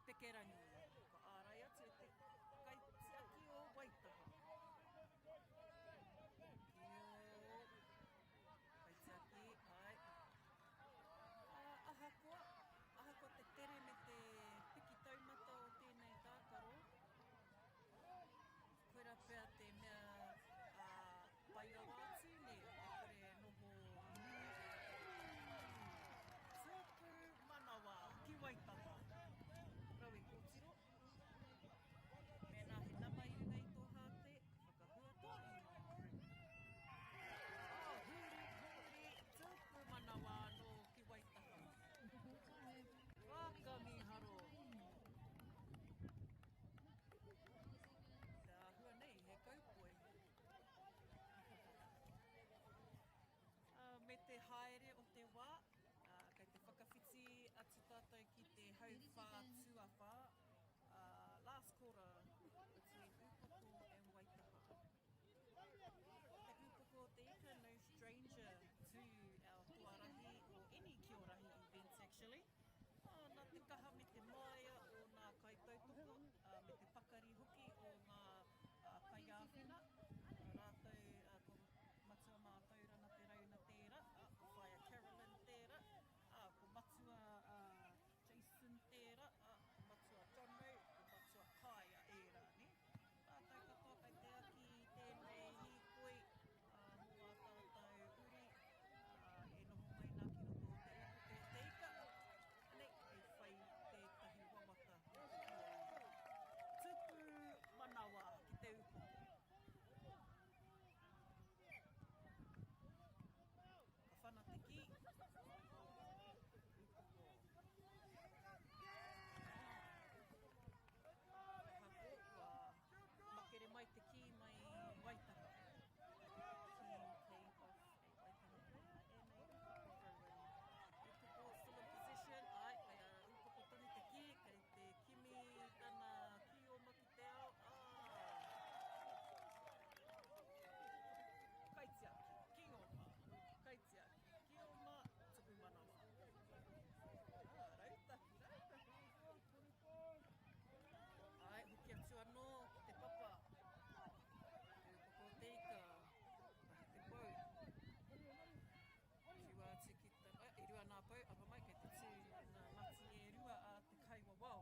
pekerangi. Ko ārai atu e te kaitiaki o Waitaha. Kia kaitiaki, ai. Ahakoa te tere me te piki taumata o tēnei tākaro. Koera pēr te mea pairawa atu, ne, e kore noho tupu manawa ki Waitaha. Rawe kōtiro. Mēnā he nama i runga i tō hāte, whakahuato i. Huri, tupu manawa no ki Waitaha. Whakamiharo. Te āhua nei, he kaupoi. Me te haere o te wā, kei te whakawhiti atu tātou ki te hauwhā tuawha, last quarter between Upoko and Waitaha. Te Upoko te ika, no stranger to our Toarahi or any Kiorahi events actually. Nā te kaha me te maia o ngā kaitautoko, me te pakari hoki o ngā kaiāwhina. Rātou ko matua mā taurana te rauna tērā, ko whaia Carolyn tērā, ko matua Jason tērā, ko matua Jono, ko matua Kaia ērā, ne? Rātou katoa kai te aki tēnei hīkoi, mō a tātou uri, e noho mai nā ki roto o te upoko o te ika. Nei, e whai tētahi wawata o te Kiorahi. Tupu manawa ki te upoko. Ka whana te ki. Upoko. Hako, kua makere mai te ki mai Waitaha. Team came off a Waitaha player and a Upoko throw-in. Upoko still in position. Ai, kei Upoko tonu te ki, kei te kimi tana kioma ki te ao. Kaitiaki, kioma, kaitiaki, kioma, tupu manawa. Rautaki. Ai, hoki atu anō ki te papa. Te Upoko o te ika, pahi te pau. Whiua atu ki ta... e rua nā pau, apa mai kei te tū nā mati e rua a te kaiwa wau.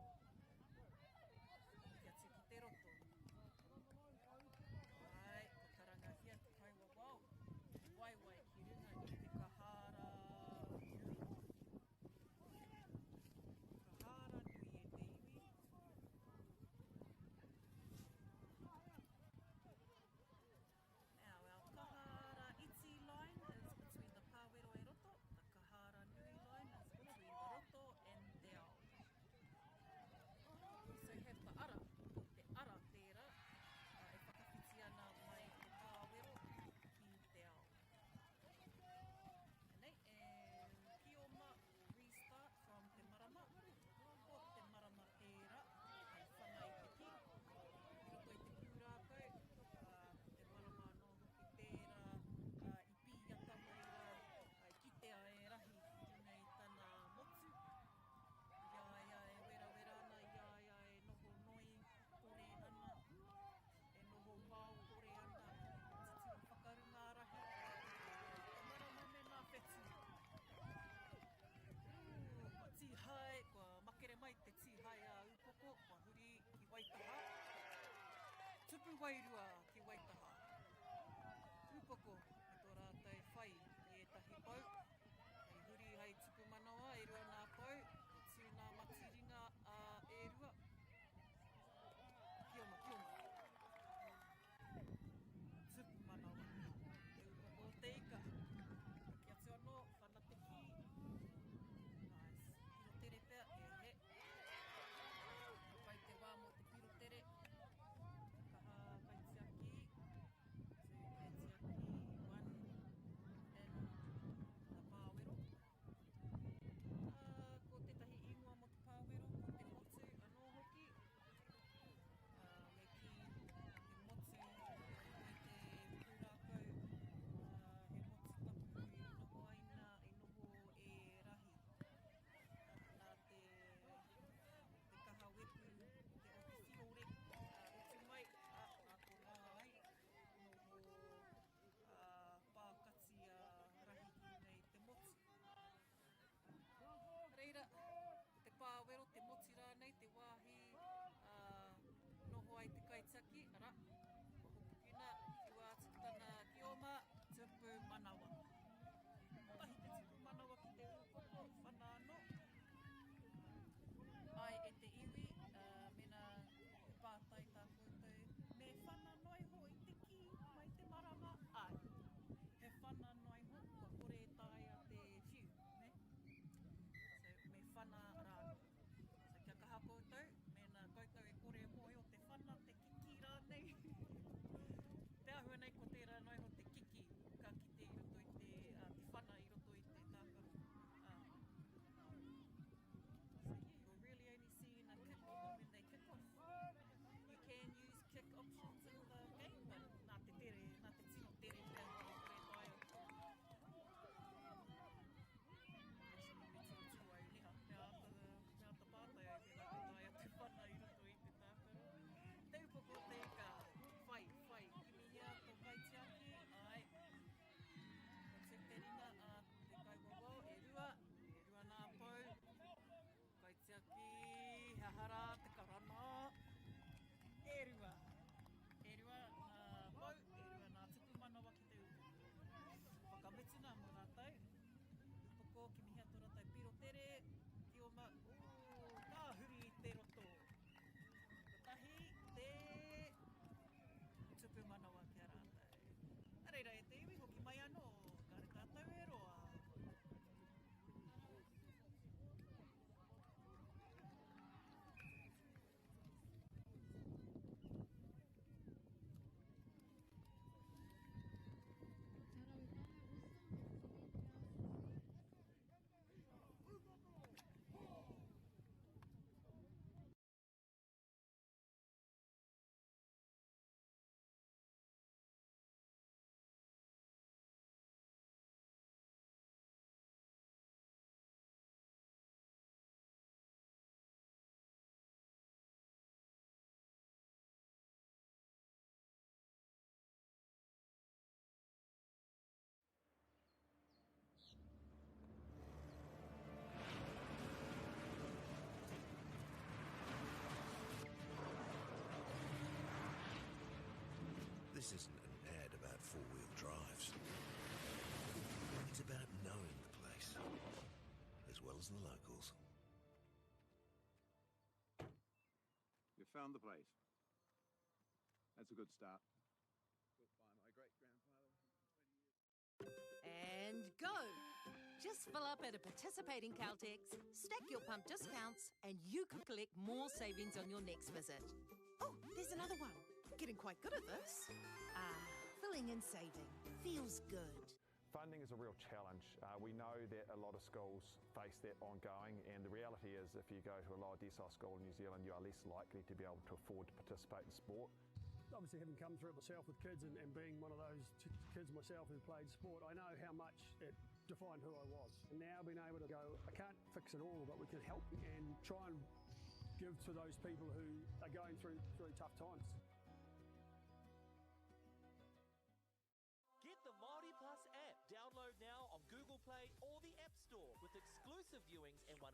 Hoki atu ki te roto. Ai, ko tarangahia te kaiwa wau. Waiwai ki runga i te kahara nui. Kahara nui e te iwi. Now, our kahara iti line is between the pāwero e roto. The kahara nui line is between the roto and te ao. We also have the ara. Te ara tērā. E whakawhiti ana mai te pāwero ki te ao. Nei, and kioma will restart from te marama. Ko te marama tērā. Hei whana i te ki. Roto i te pūrākau. Te marama no hoki tērā. I pīata mai rā. Kitea e rahi i runga i tana motu. Iaia e wera ana. Iaia e noho noi kore ana. E noho mau kore ana. Titira whakarunga rahi. Ka marama me nā whetū. Kua tīhai, kua makere mai te tīhai a Upoko, kua huri ki Waitaha. Tupu wairua ki Waitaha. Upoko, me tō rātou whai i etahi pau. Hei huri hei tupu manawa, e rua nā pau. E tū nā matiringa e rua. Kioma, kioma. Tupu manawa. Te Upoko o te ika. Ki atu anō, whana te ki. Nice. Piro tere pēr, e he. Pai te wā mo te piro tere. Kaha kaitiaki. Tū kaitiaki This isn't an ad about four-wheel drives. It's about knowing the place, as well as the locals. You found the place. That's a good start. Built by my great-grandfather 20 years. And go! Just fill up at a participating Caltex, stack your pump discounts, and you could collect more savings on your next visit. Oh, there's another one. Getting quite good at this. Filling and saving. Feels good. Funding is a real challenge. We know that a lot of schools face that ongoing, and the reality is if you go to a lower decile school in New Zealand, you are less likely to be able to afford to participate in sport. Obviously, having come through it myself with kids and being one of those kids myself who played sport, I know how much it defined who I was. And now being able to go, I can't fix it all, but we can help and try and give to those people who are going through tough times. Get the MāORI Plus app. Download now on Google Play or the App Store with exclusive viewings and 100%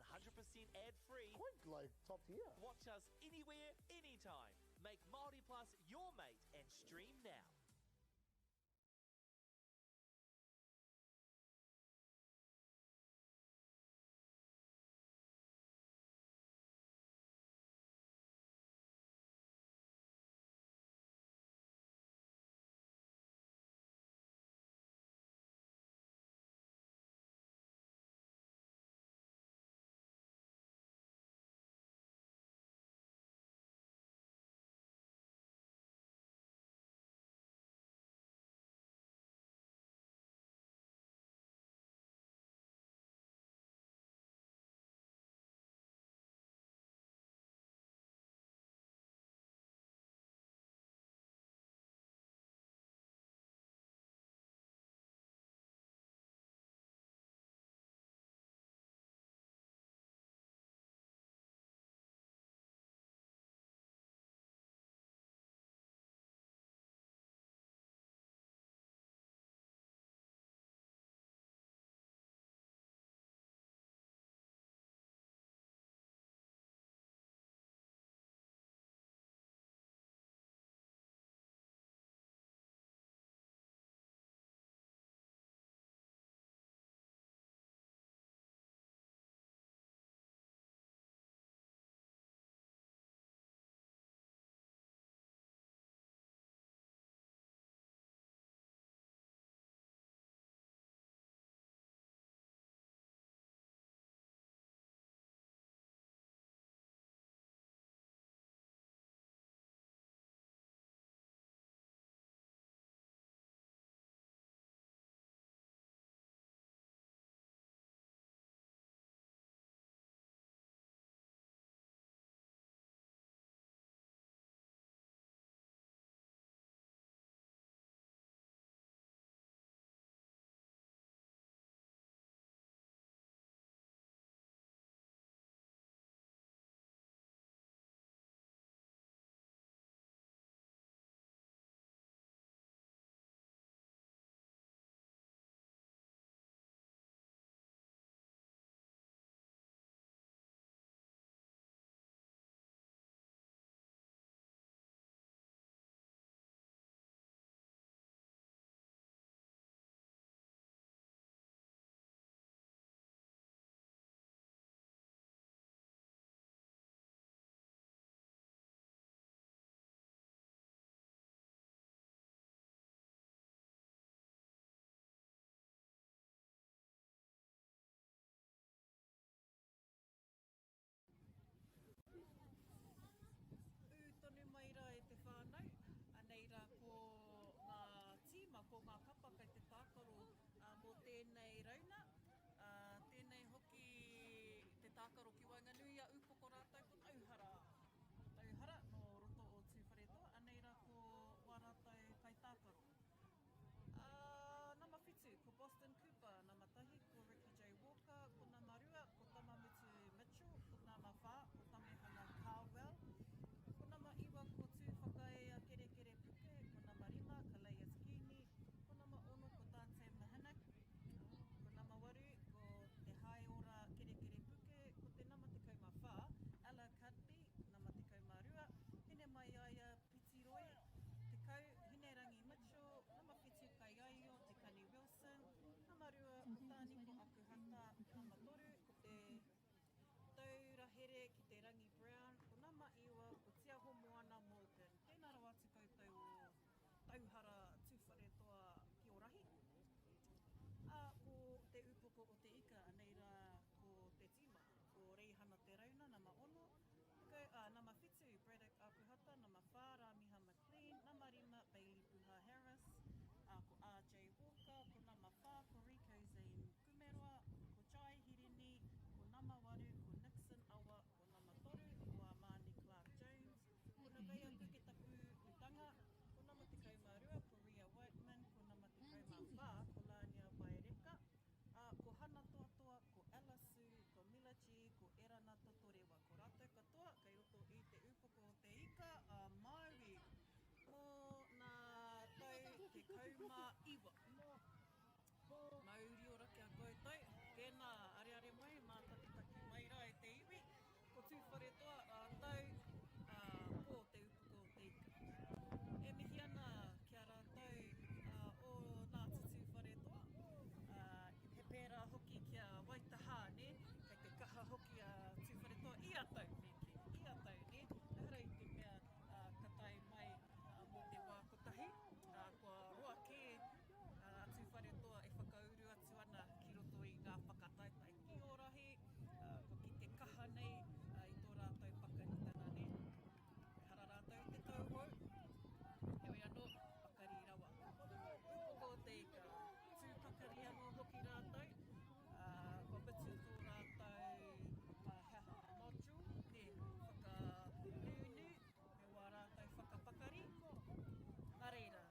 ad-free. Quite like top tier. Watch us anywhere, anytime. Make MāORI Plus your mate and stream now. tūwhare toa rātou ko te upuko te ika. E mihi ana kia rātou o nā tutu whare toa. He pērā hoki kia waitaha, ne? Kei te kaha hoki a tūwhare toa i atau, ne ke. I atau, ne? Ehara i te mea katai mai mō te wā kotahi. Kua roa kē tūwhare toa e whakauru atu ana ki roto i ngā whakataitai ki o rahi. Ko ki te kaha nei i tō rātou pakaritanga, ne? Hara rātou te tauhou. Heoi anō, pakari rawa. Upoko te ika, tūpakari anō hoki rātou. Kua mitu tō rātou module, ne, whakanunu, me wā rātou whakapakari. Nā reira,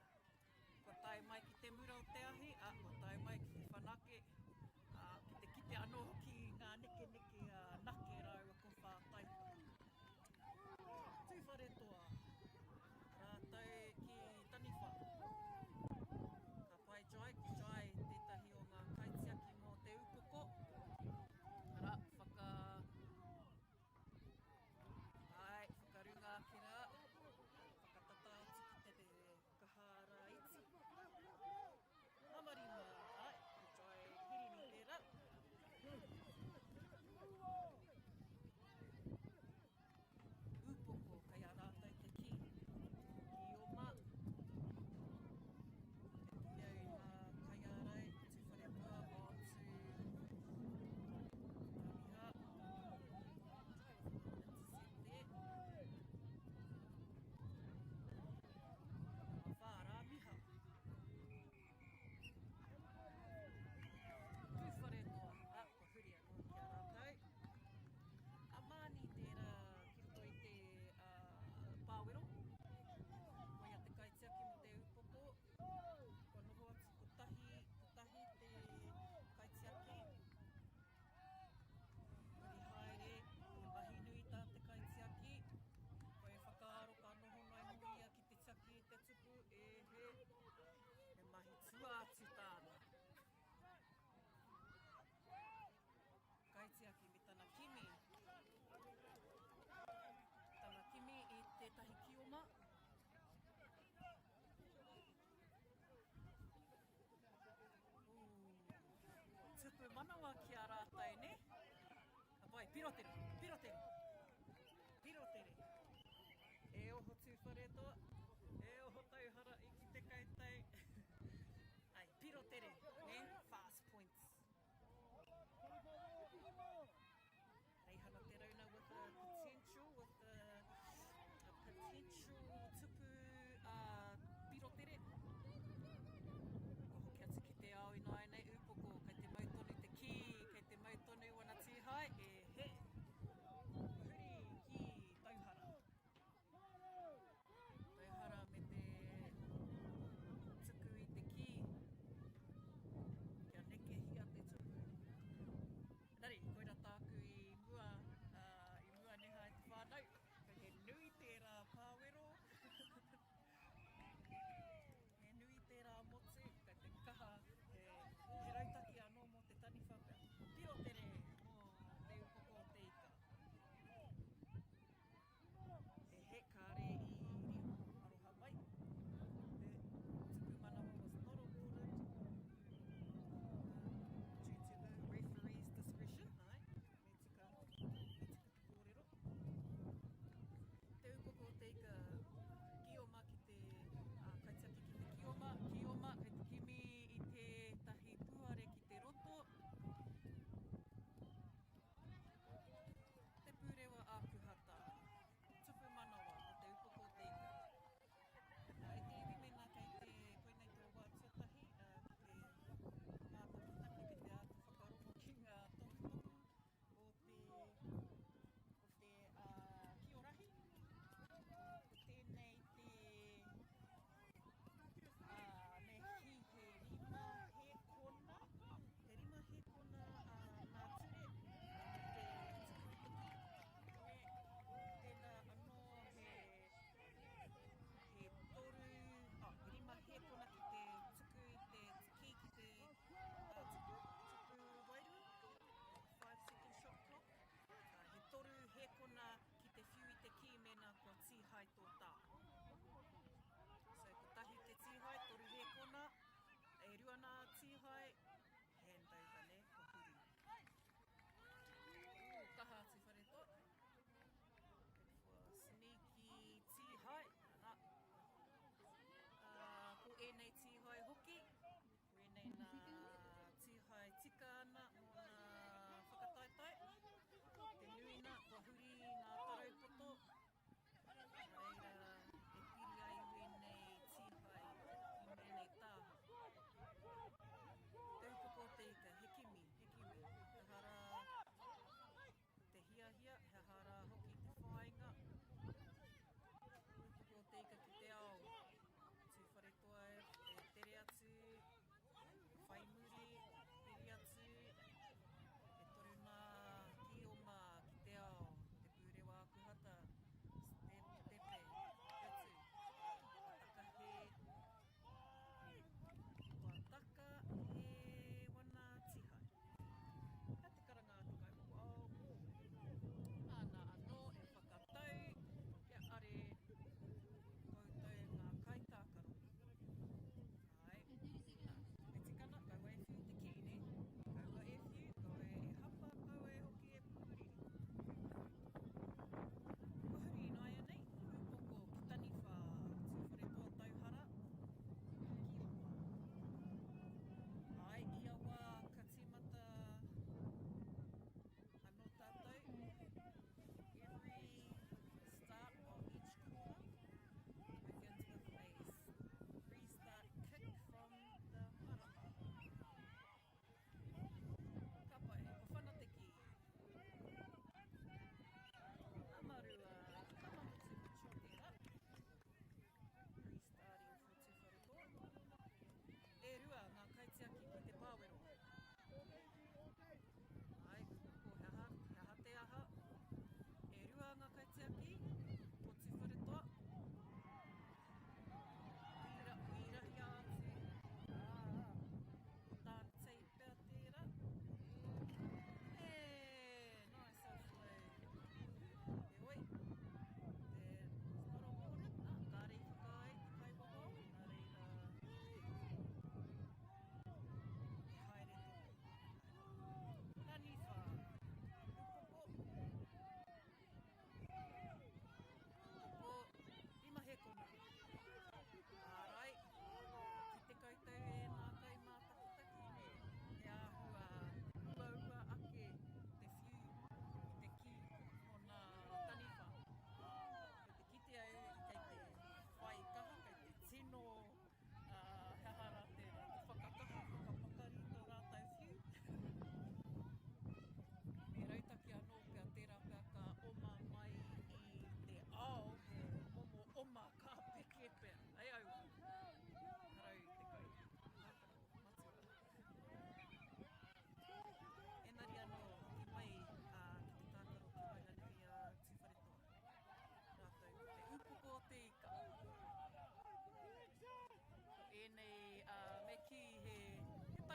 kua tae mai ki te mura o te ahi, kua tae mai ki te whanake, ki te kite anō ki ngā neke nake rau a ko whātaipa. Tūwhare toa, rātou ki Taniwha. Ka pai jai ki jai tētahi o ngā kaitiaki mō te upoko. Ara, whakarunga ki rā. Whakatata atu ki te kahara iti. Amarima, ai, ki jai hirini tērā. Upoko, kai a rātou te ki. Ki oma. E piau ngā kai ārai, tūwhare toa, onto Ramiha. Ramiha. Tūwhare toa, kua huri anō ki a rātou. Māni tērā ki roto i te pāwero. Koia te kaitiaki mo te upoko. Kua noho atu ko tahi te kaitiaki. Huri haere, he mahi nui tā te kaitiaki. Koe whakaaro ka noho mai moia ki te taki e te tupu, he mahi tua atu tāna. Kaitiaki me tana kimi. Tana kimi i tētahi kioma. Tupu manawa ki a rātai, ne? Apai, pirotere, pirotere. Pirotere. E oho tūwhare toa. E oho tauhara i ki te kaitai. Ai, pirotere, ne? Fast points. Reihana te rauna with a potential tupu pirotere. Ko hoki atu ki te ao ina nei upoko, kei te mautonu te ki, kei te mautonu wana tūhai, he. Huri ki tauhara. Tauhara me te tuku i te ki.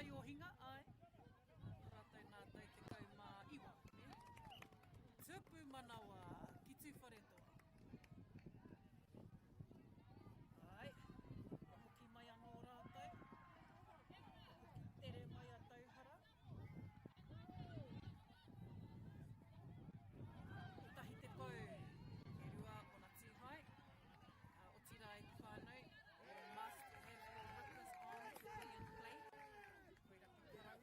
tai o hinga, ai. Rātou nā tau te kau mā iwa, ne? Tūpū manawa, ki tū whareto. Ai, hoki mai anō rātou. Hoki tere mai a tauhara. Tahi te pau, e rua o na tūhai. O tira i te whānau, you must have your rippers on to be in play. Koe raki kara.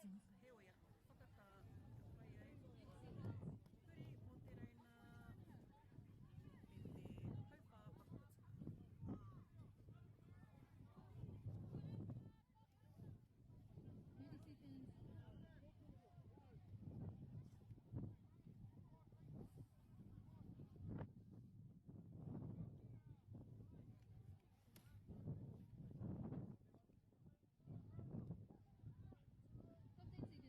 seconds. Heoia, whakata, whai ai. Huri mō te reina e te haupapa. 30 seconds. Fifteen seconds.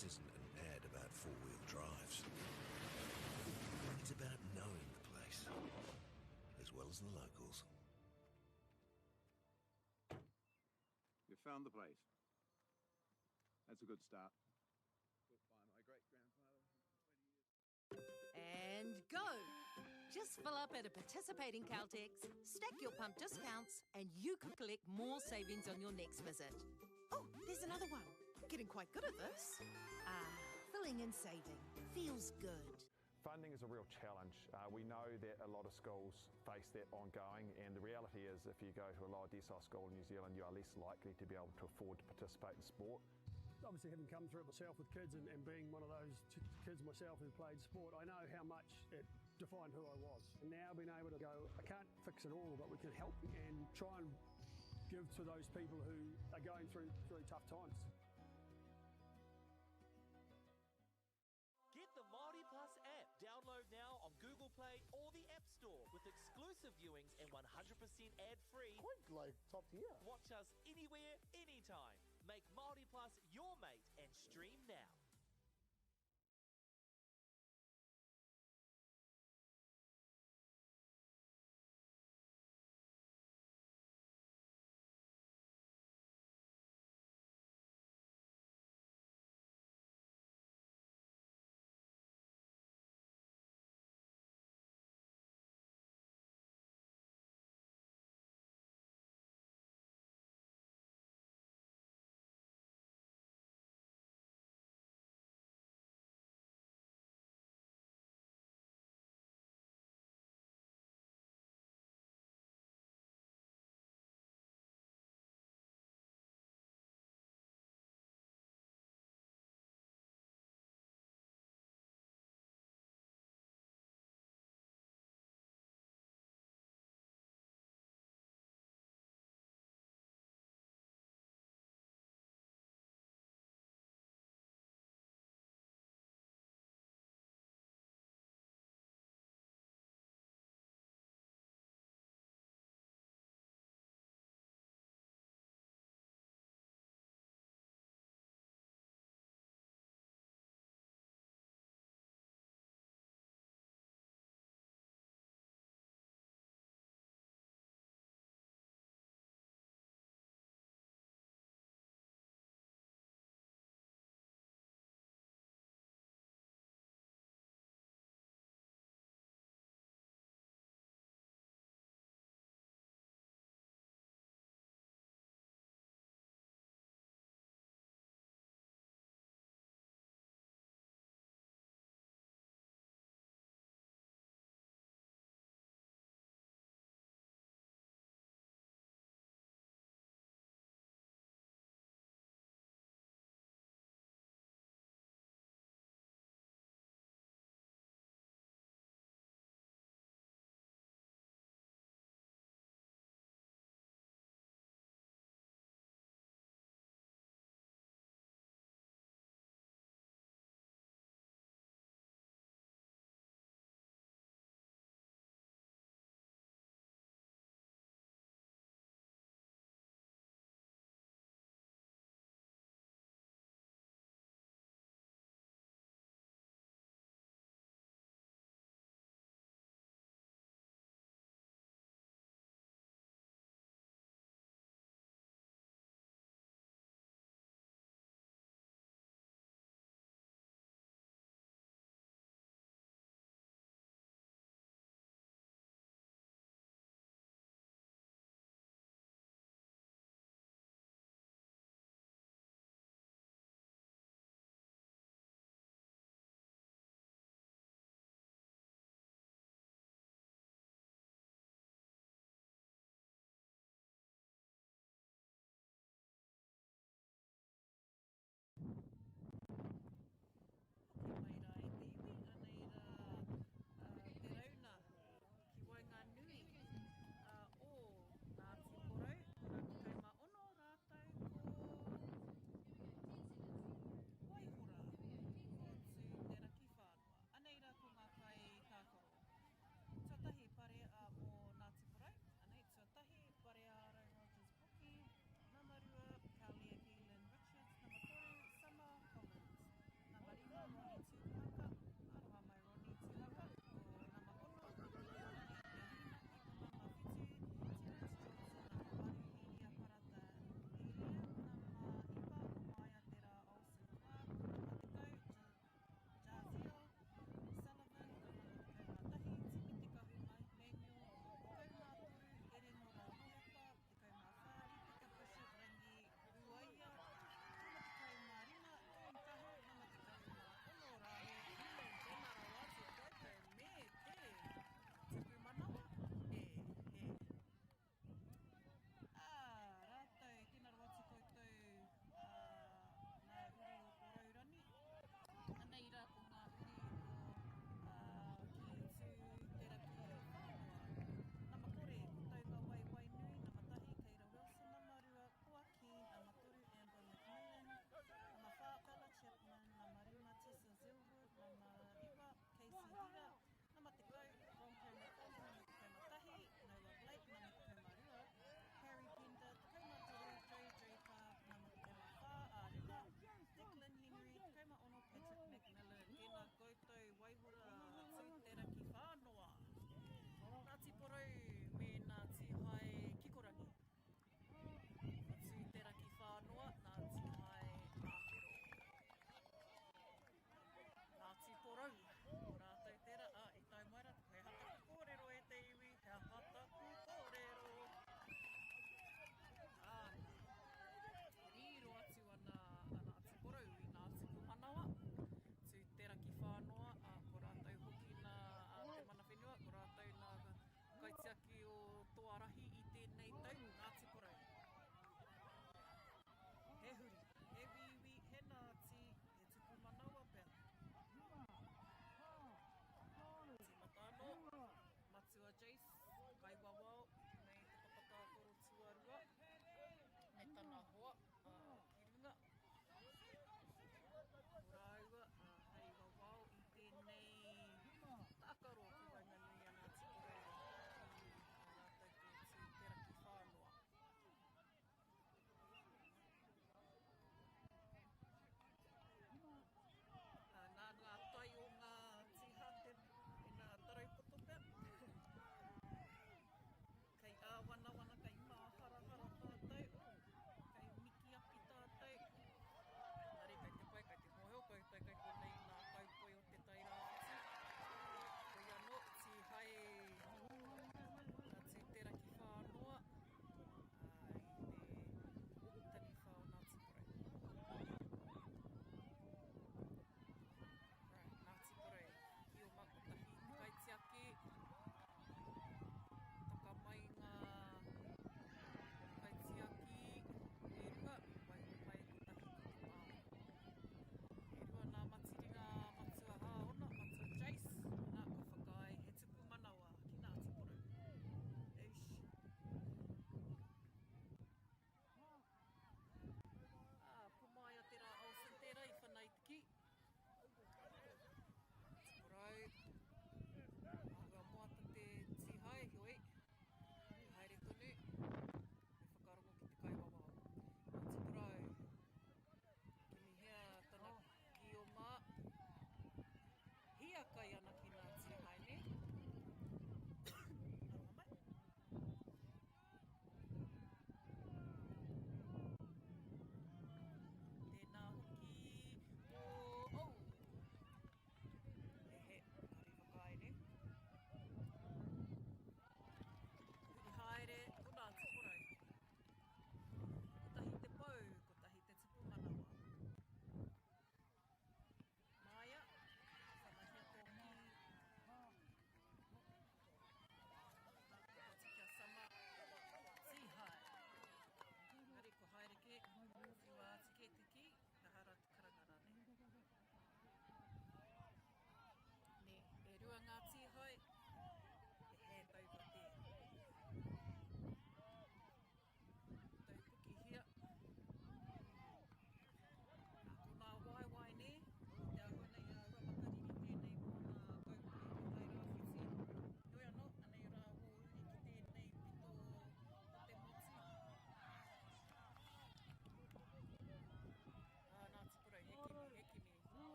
This isn't an ad about four-wheel drives. It's about knowing the place, as well as the locals. You found the place. That's a good start. Built by my great-grandfather 20 years. And go! Just fill up at a participating Caltex, stack your pump discounts, and you could collect more savings on your next visit. Oh, there's another one. Getting quite good at this. Filling and saving. Feels good. Funding is a real challenge. We know that a lot of schools face that ongoing, and the reality is if you go to a lower decile school in New Zealand, you are less likely to be able to afford to participate in sport. Obviously, having come through it myself with kids and being one of those kids myself who played sport, I know how much it defined who I was. And now being able to go, I can't fix it all, but we can help and try and give to those people who are going through tough times. Get the MāORI Plus app. Download now on Google Play or the App Store with exclusive viewings and 100% ad-free. Quite like top tier. Watch us anywhere, anytime. Make MāORI Plus your mate and stream now.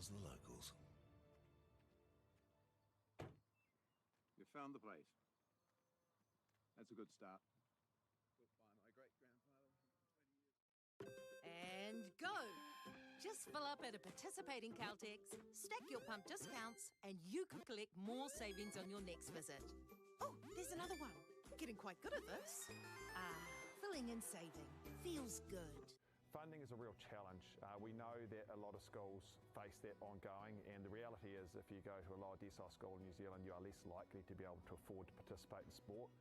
as the locals. You found the place. That's a good start. Built by my great-grandfather 20 years. And go! Just fill up at a participating Caltex, stack your pump discounts, and you could collect more savings on your next visit. Oh, there's another one. Getting quite good at this. Filling and saving. Feels good. Funding is a real challenge. We know that a lot of schools face that ongoing, and the reality is if you go to a lower decile school in New Zealand, you are less likely to be able to afford to participate in sport.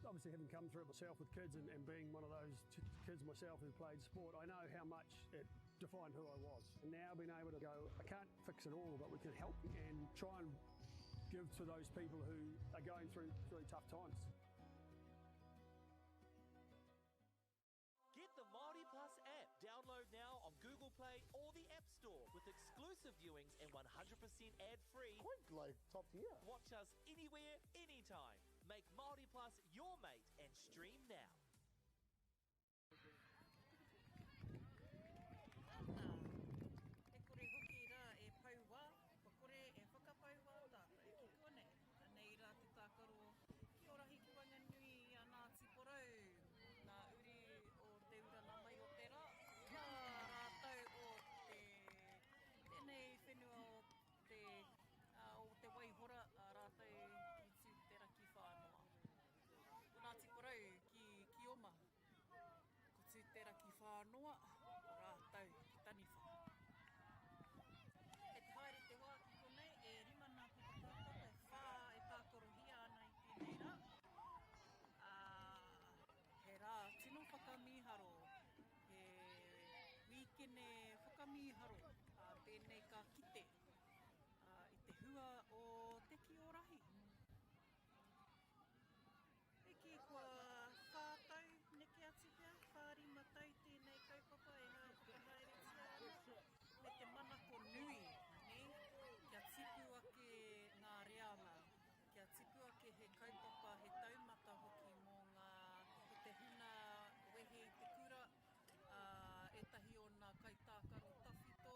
Obviously, having come through it myself with kids and being one of those kids myself who played sport, I know how much it defined who I was. And now being able to go, I can't fix it all, but we can help and try and give to those people who are going through really tough times. Get the MāORI Plus app. Download now on Google Play or the App Store with exclusive viewings and 100% ad-free. Quite like top tier. Watch us anywhere, anytime. Make MāORI Plus your mate and stream now. E kore hoki rā e pauwā, ko kore e whakapauwā tātai ki kone. Nei rā te tākaro, ki orahi ki Wanganui a Ngāti Porou, nā uri o te urana mai o te rā. Nā rātau o tēnei whenua o te waihora a rātau ki tū te raki whānoa. O Ngāti Porou ki oma, ko tū te raki whānoa, o rātau ki taniwha. E te haere te wā ki konei, e rima nā pupapapa, e whā e tākorohia ana i tēnei rā. He rā tino whakamiharo, he wīkene whakamiharo, tēnei ka kite, i te hua o te Toarahi. Eki kua whātau neke atu pia, whārima tau tēnei kaupapa e whakahaeretia ana. Me te manako nui, ne? Kia tipu ake ngā reanga, kia tipu ake he kaupapa, he taumata hoki mō te huna wehe i te kura, etahi o ngā kaitākaro tawhito,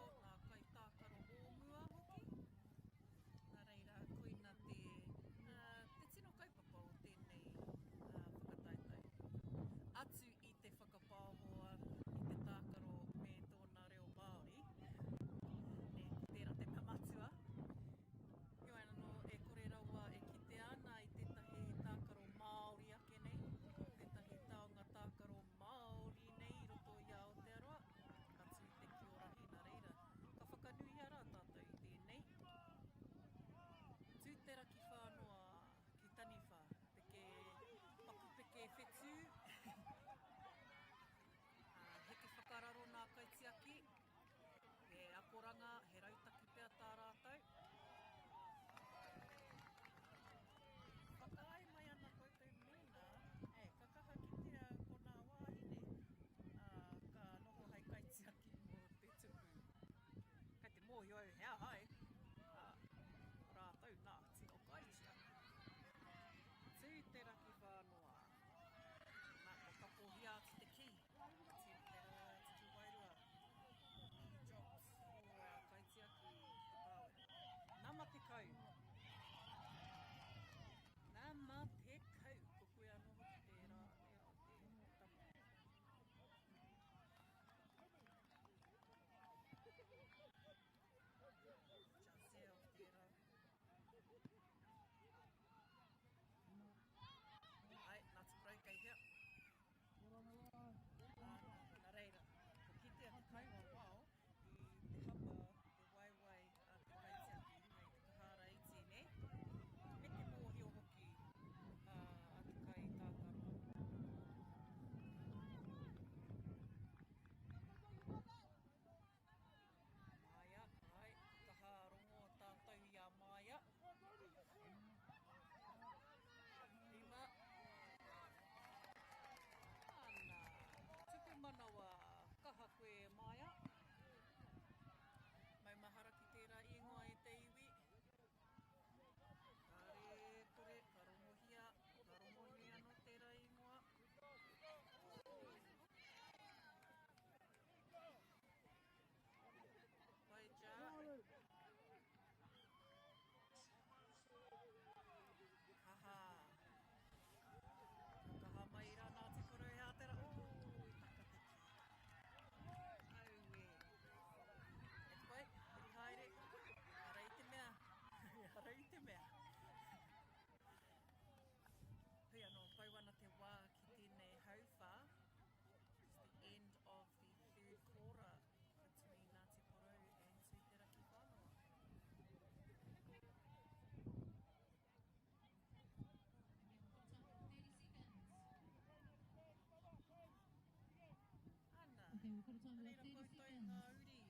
We've got a time of Reira 30 koutou seconds. ngā uri,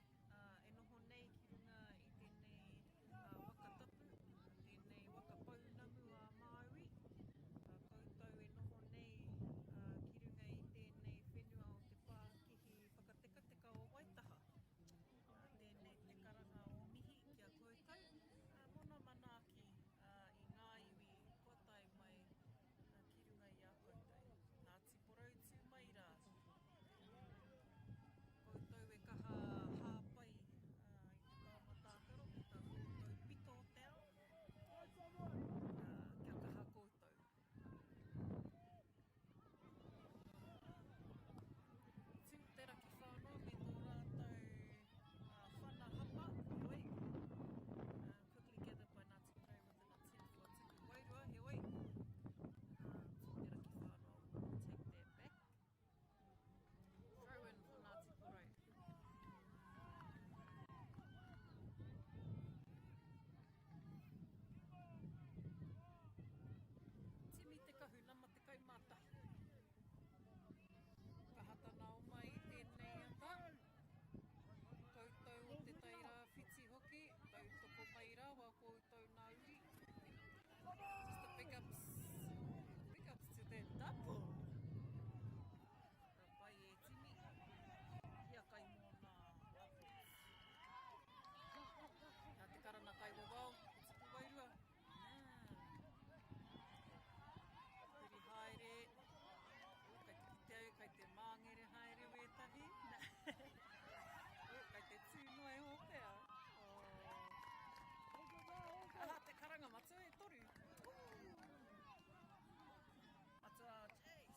e noho nei ki runga i tēnei wakatapu, tēnei wakapaunamu a MāORI. Koutou e noho nei ki runga i tēnei whenua o te Pākihi whakatekateka o Waitaha. Tēnei te karanga o mihi kia koutou. Mona manaaki i ngā iwi kua tai mai ki runga i a koutou. Ngāti porou tū mai rā. Koutou e kaha hāpai i te tāmatākaro, ka koutou pito te ao. Kia kaha koutou. Tū te raki whānau me tō rātou whanahapa, heoi. Quickly gathered by Ngāti Porou within a 10 tuku wairua, heoi. Tū te raki whānau, we'll take that back. Throw in for Ngāti Porou. Timi te kahu, nama te kaumātahi. Ka hata nao mai i tēnei ata. Koutou o te taira whiti hoki, tautoko mai rā wā koutou ngā uri. Just a big ups to that double. Ka pai e timi, hia kai mō nā doubles. Kia te karana kai wawao, te tuku wairua. Huri haere, kai te kiteu, kai te māngere haere wētahi. Kai te tūnoe ho pēr. Aha, te karanga matua e toru. Matua, Jay.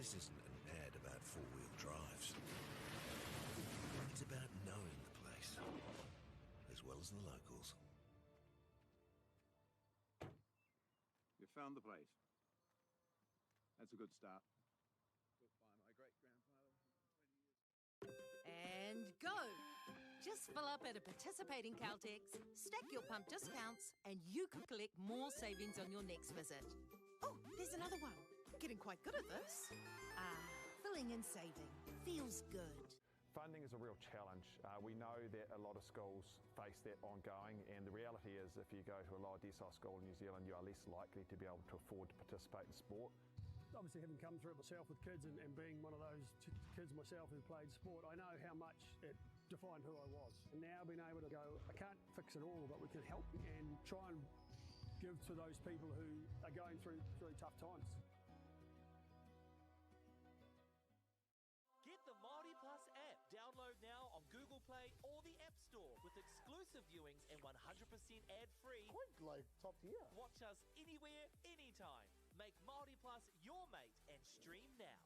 This isn't an ad about four-wheel drives. It's about knowing the place, as well as the locals. You found the place. That's a good start. Built by my great-grandfather 20 years. And go! Just fill up at a participating Caltex, stack your pump discounts, and you could collect more savings on your next visit. Oh, there's another one. Getting quite good at this. Filling and saving. Feels good. Funding is a real challenge. We know that a lot of schools face that ongoing, and the reality is if you go to a lower decile school in New Zealand, you are less likely to be able to afford to participate in sport. Obviously, having come through it myself with kids and being one of those kids myself who played sport, I know how much it defined who I was. And now being able to go, I can't fix it all, but we can help and try and give to those people who are going through tough times. Get the MāORI Plus app. Download now on Google Play or the App Store with exclusive viewings and 100% ad-free. Quite like top tier. Watch us anywhere, anytime. Make MāORI Plus your mate and stream now.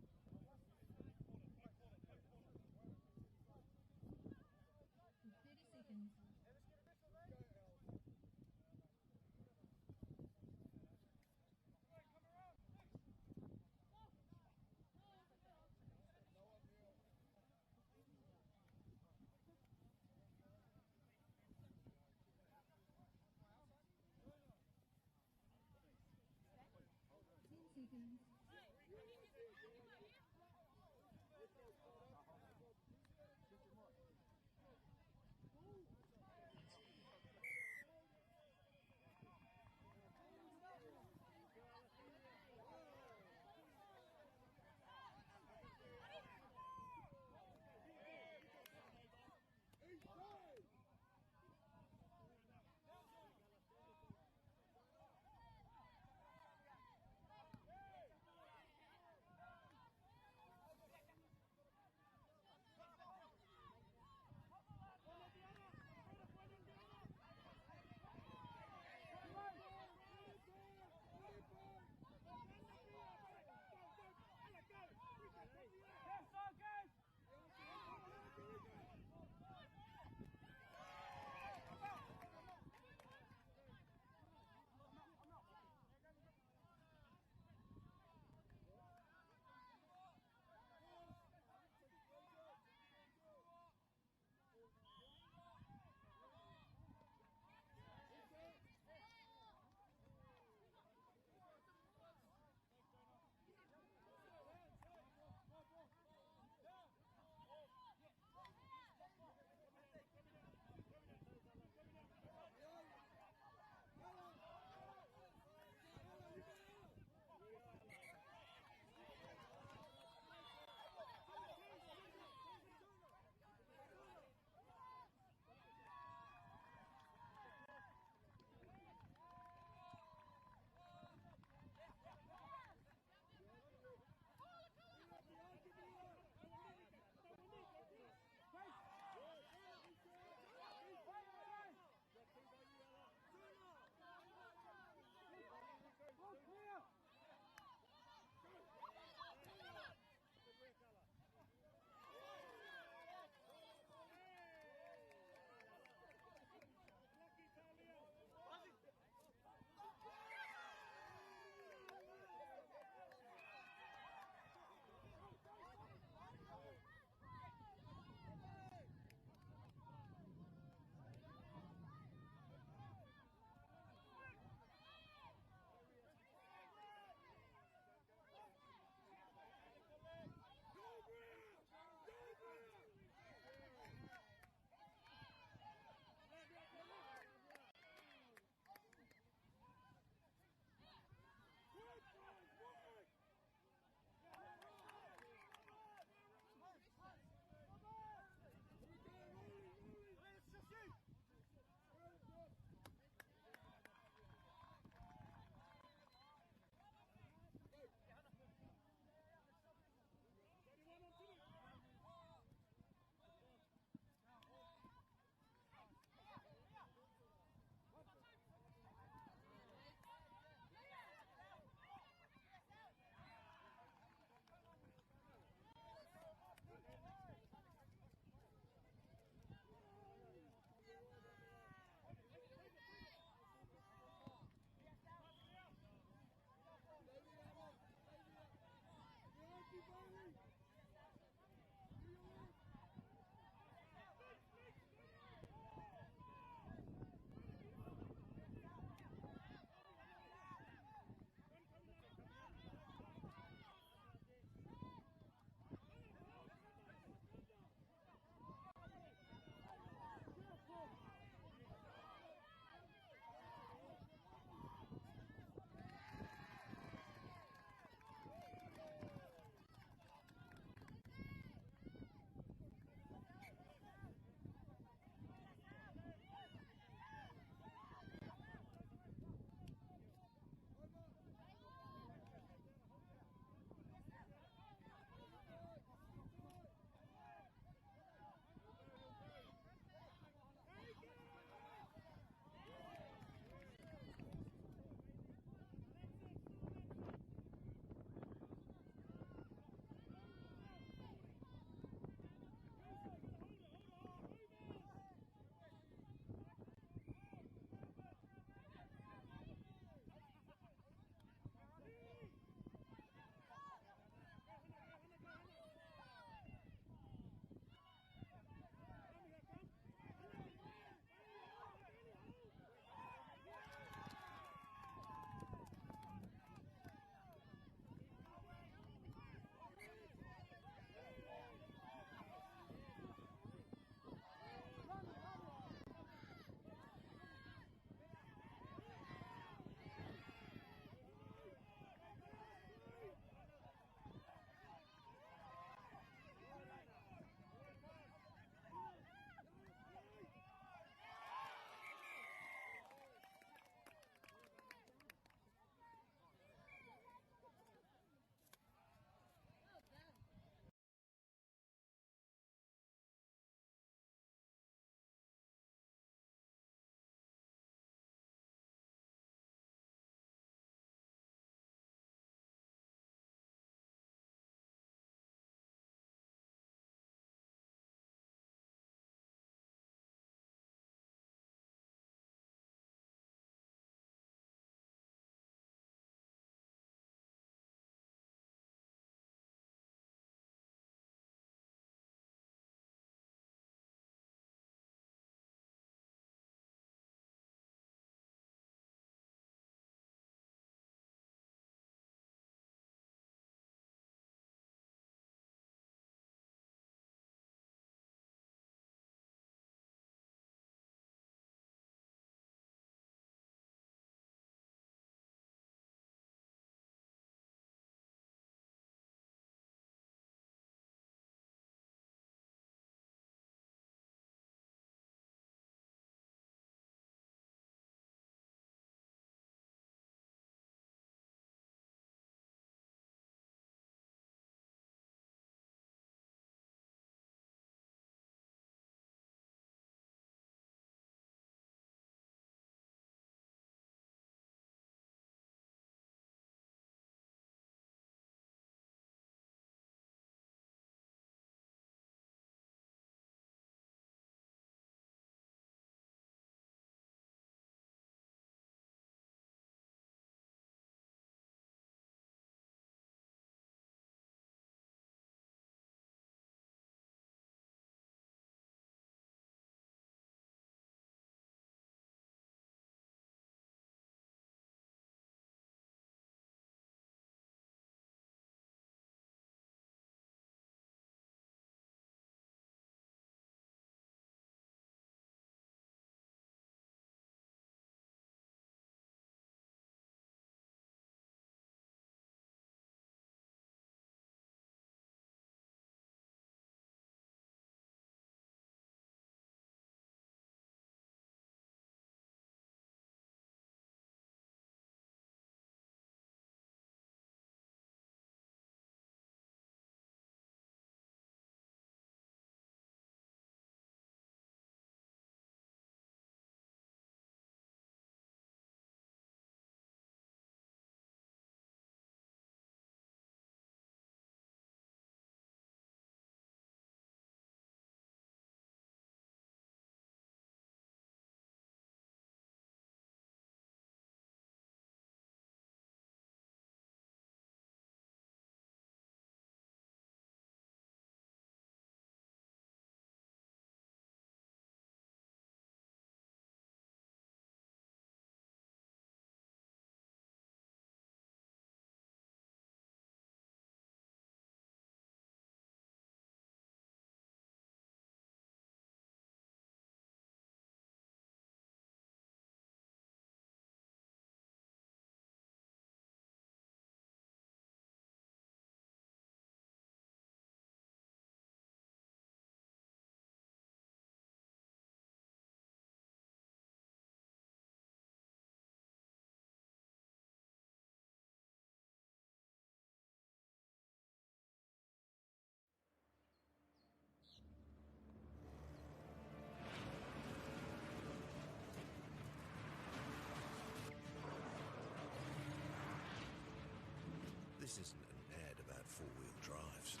This isn't an ad about four-wheel drives.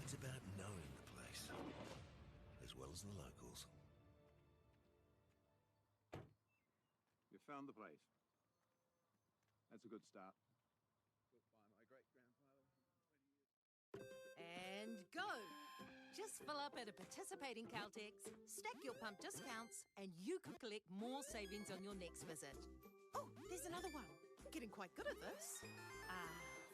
It's about knowing the place, as well as the locals. You found the place. That's a good start. Built by my great-grandfather 20 years. And go! Just fill up at a participating Caltex, stack your pump discounts, and you could collect more savings on your next visit. Oh, there's another one. Getting quite good at this.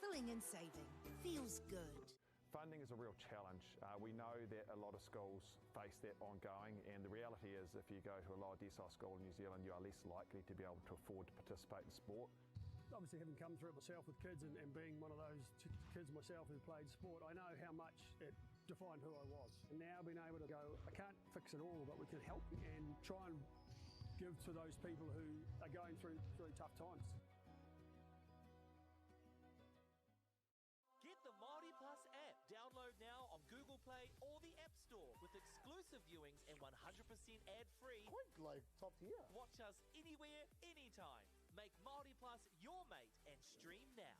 Filling and saving. Feels good. Funding is a real challenge. We know that a lot of schools face that ongoing, and the reality is if you go to a lower decile school in New Zealand, you are less likely to be able to afford to participate in sport. Obviously, having come through it myself with kids and being one of those kids myself who played sport, I know how much it defined who I was. And now being able to go, I can't fix it all, but we can help and try and give to those people who are going through tough times. Get the MāORI Plus app. Download now on Google Play or the App Store with exclusive viewings and 100% ad-free. Quite like top tier. Watch us anywhere, anytime. Make MāORI Plus your mate and stream now.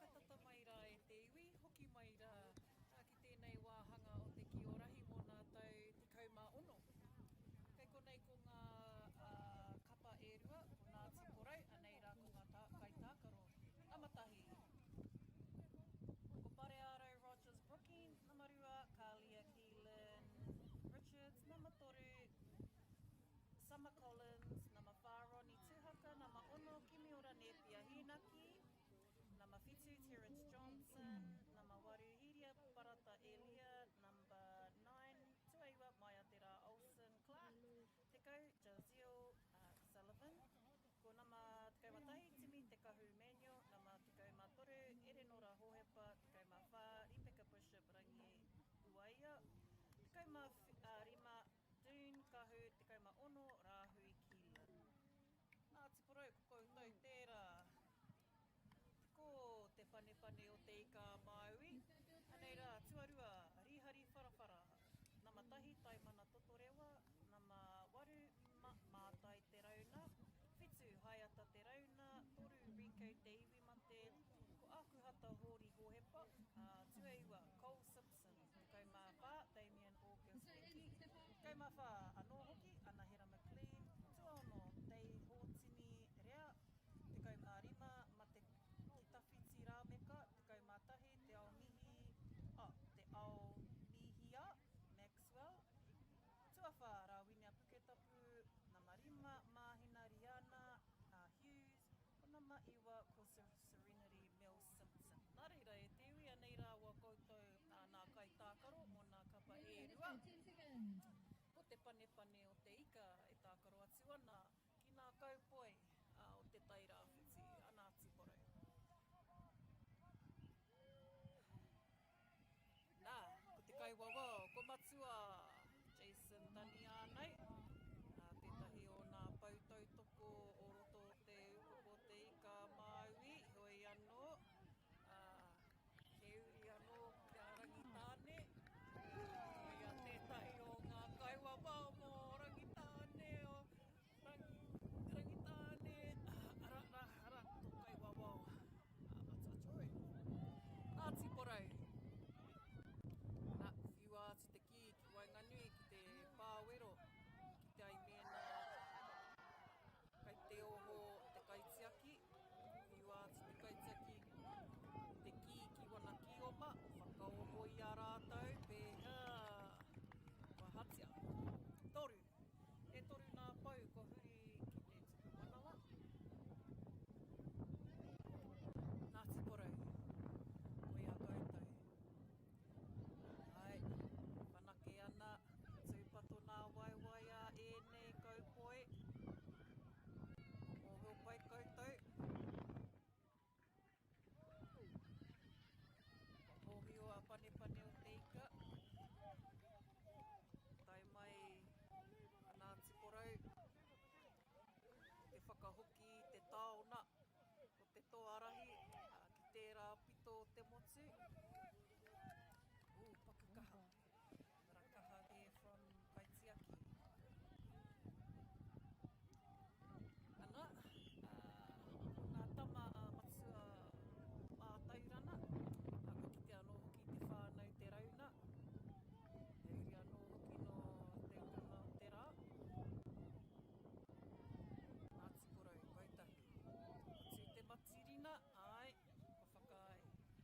Whakatata mai rā e te iwi, hoki mai rā ki tēnei wāhanga o te kiorahi mō nā tau 16. Kei konei ko ngā kapa e rua, ko ngā tiporau, anei rā ko ngā kai tākaro. Amatahi. Ko Parearo Rogers Brooking, Namarua, Kalia Keelan, Richards, Namatoru, Summer Collins, Nama Whāroni Tūhaka, Nama Ono, Kimiora Nepia Hinaki, Nama Whitu Terence Johnson, Nama Waru Hiria Parata Elia, number 9, Tuaiwa Maiatera Olsen Clark, Tekau Jazeel Sullivan, ko Nama Tekau Matahi Timi Tekahu Menyo, Nama Tekau Matoru, Erenora Hohepa, Tekau Mawha, Rebecca Bishop Rangi Uaia, Tekau Rima Dune Kahu, Tekau Ono, Rahui Keelan. Nā tiporau ko koutou tērā. Ko te panepane o te ika MāORI. Anei rā, tuarua, rihari wharawhara. Nama tahi taimana totorewa, nama waru mātai te rauna, whitu haiata te rauna, toru Rico Davey mate, ko akuhata hori hohepa, tuaiwa Cole Simpson, tekau mā whā Damien August Eki, tekau mā whā anō hoki, Anahera McLean, tuaono Dei Hōtini Rea, tekau mā rima ma te kitawhiti rāmeka, tekau mā tahi te ao mihia, Maxwell, tuawha Rawina Puketapu, nama rima Mahina Riana, Hughes, ko nama iwa ko Serenity Mel Simpson. Nā reira e te iwi, anei rā wa koutou nā kai tākaro mō nā kapa e rua. Ko te panepane o te ika e tākaro atu ana, ki nā kaupoi o te tairāwhiti, anā tiporau. Nā, ko te kaiwawa, ko matua Jason Tanianei, tētahi o nā pautautoko o roto o te upo te ika MāORI, hoi anō, he uri anō kia rangitāne, hoi a tētahi o ngā kaiwawa mō rangitāne o rangitāne waka hoki te taona o te Toarahi, ki tērā pito o te motu. Pakukaha. Rakaha there from Kaitiaki. Ana, nā tama matua mātaurana, ko ki te anō hoki te whānau te rauna. Heuri anō hoki no te urunga o te rā. Ngāti porou, koitahi. Atu te matirina, ai, ko whakai.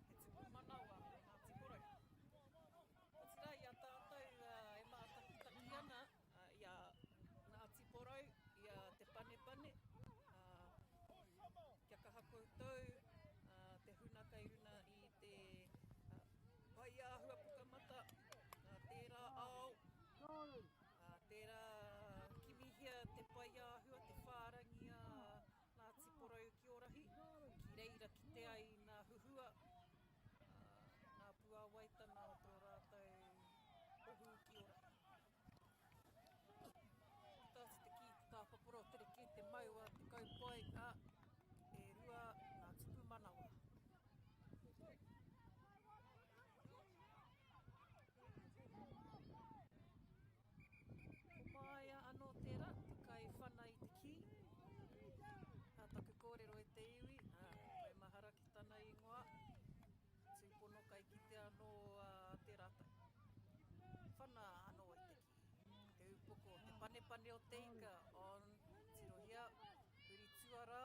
He tuku manawa, Ngāti porou. Tira, ia tātou e mātakitaki ana, ia Ngāti porou, ia te panepane. Kia kaha koutou, te huna kai runa i te pai āhua pukamata, tērā ao, tērā kimihia te pai āhua, te whārangi a Ngāti porou ki orahi, ki reira ki te ai nā huhua, nā pua waitana o tō rātou ohu ki orahi. Tāti te ki te kāpapura o tere ke te maua, te kaupai, e rua nā tupu manawa. Ko māia anō tērā, te kai whana i te ki. Taku kōrero e te iwi, kai mahara ki tāna ingoa. Tūpono kai ki te anō te rātou. Whana anō i te ki. Te upoko, te panepane o te ika, on tirohia, huri tuara.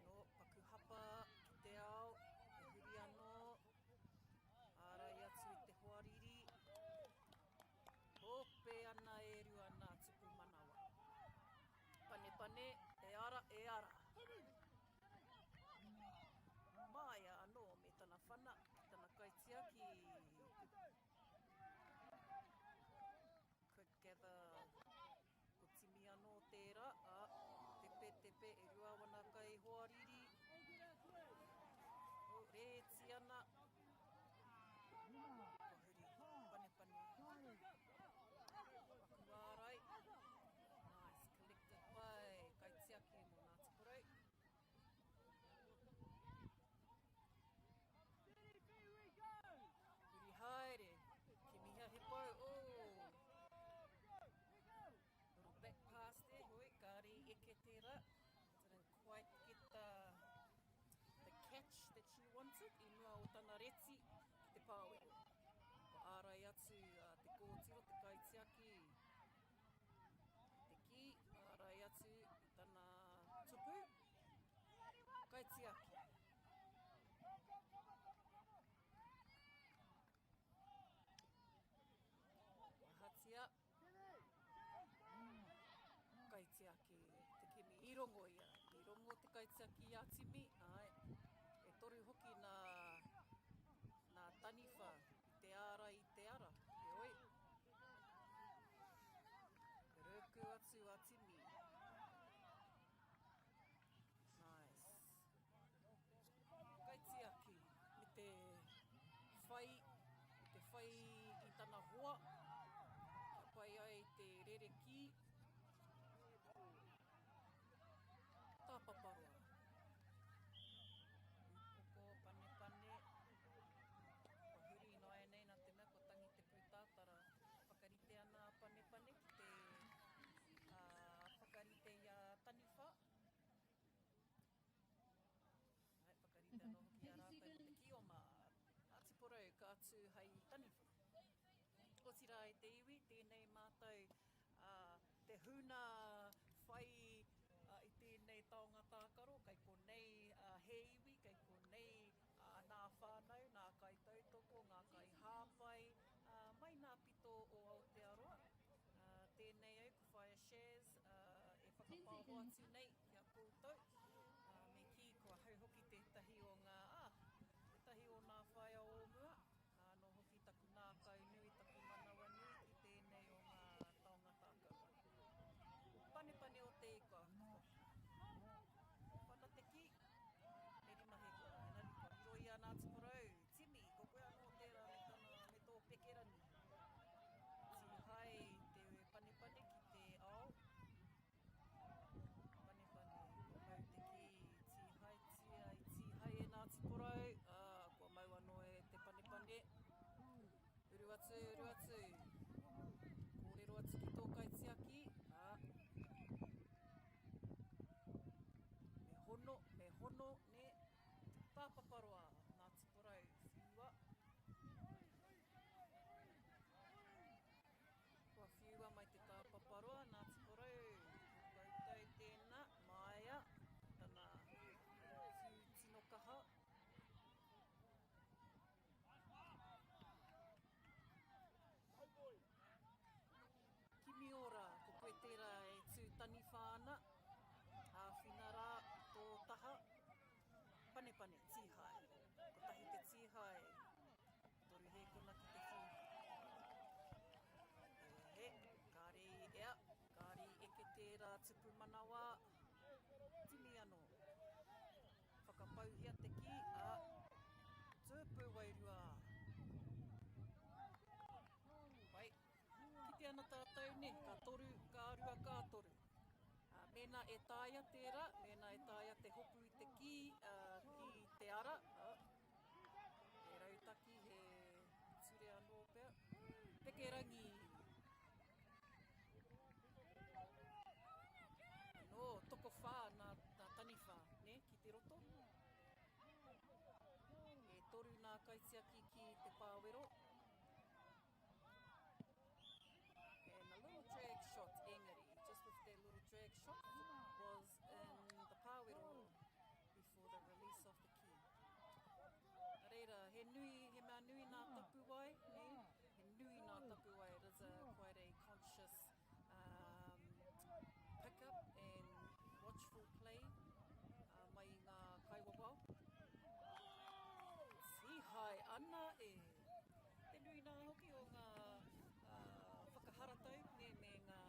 No, paku hapa ki te ao, e huri anō. Ārai atu i te hoariri. Hope ana e rua nā tupu manawa. Panepane, e ara, e ara. Māia anō me tana whana, tana kaitiaki. Could gather ko timi anō tērā, tepe, e rua wana kai hoariri. O, rēti ana. Kohuri, panepane. Paku ārai. Nice, collected pai, kaitiaki mo Ngāti porou. Huri haere, ki miha he pau, little back pass there, hoi, kāre eke tērā. Didn't quite get the catch that she wanted, I mua o tana reti ki te pāwero. Ko ārai atu te kōtiro, te kaitiaki, te ki, ārai atu i tana tupu, kaitiaki. Mahatia. Kaitiaki, te kimi, i rongo ia. I rongo te kaitiaki i Atimi, ai. E toru hoki nā taniwha, i te ara i te ara, e oi. E rauku atu Atimi. Nice. Kaitiaki, me te whai i tana hoa. Kia pai ai te rereki. Tāpaparoa. Upoko, panepane. Wahuri no ai nei nā te mea, ko tangi te pūtātara. Whakarite ana panepane ki te whakarite i a taniwha. Ai, whakarite anō hoki a rātou te ki o mā. Ngāti porou, ka atu hei taniwha. Ko tira e te iwi, tēnei mātou te huna whai i tēnei taonga tākaro, kai konei he iwi, kai konei nā whānau, nā kai tautoko, ngā kai hāpai, mai nā pito o Aotearoa. Tēnei au, ko whaia shares, e whakapāho atu nei kia koutou. Me ki, kua hau hoki tētahi o ngā, tētahi o nā whaia o mua, no hoki taku nā kau nui, taku manawa nui, ki tēnei o ngā taonga tākaro. e tāia tērā, mēnā e tāia te hopu i te ki te ara. E rautaki he ture anō pēr. Peke rangi. Anō, toko whā nā tani whā, ne, ki te roto. E toru nā kaitiaki ki te pāwero. And a little drag shot, engari, just with their little drag shot, was in the pāwero before the release of the key. Nā reira, he mea nui nā tapu wai, ne? He nui nā tapu wai. It is quite a conscious pick up and watchful play mai ngā kaiwawao. Sihai ana e. Te nui nā hoki o ngā whakaharatau me ngā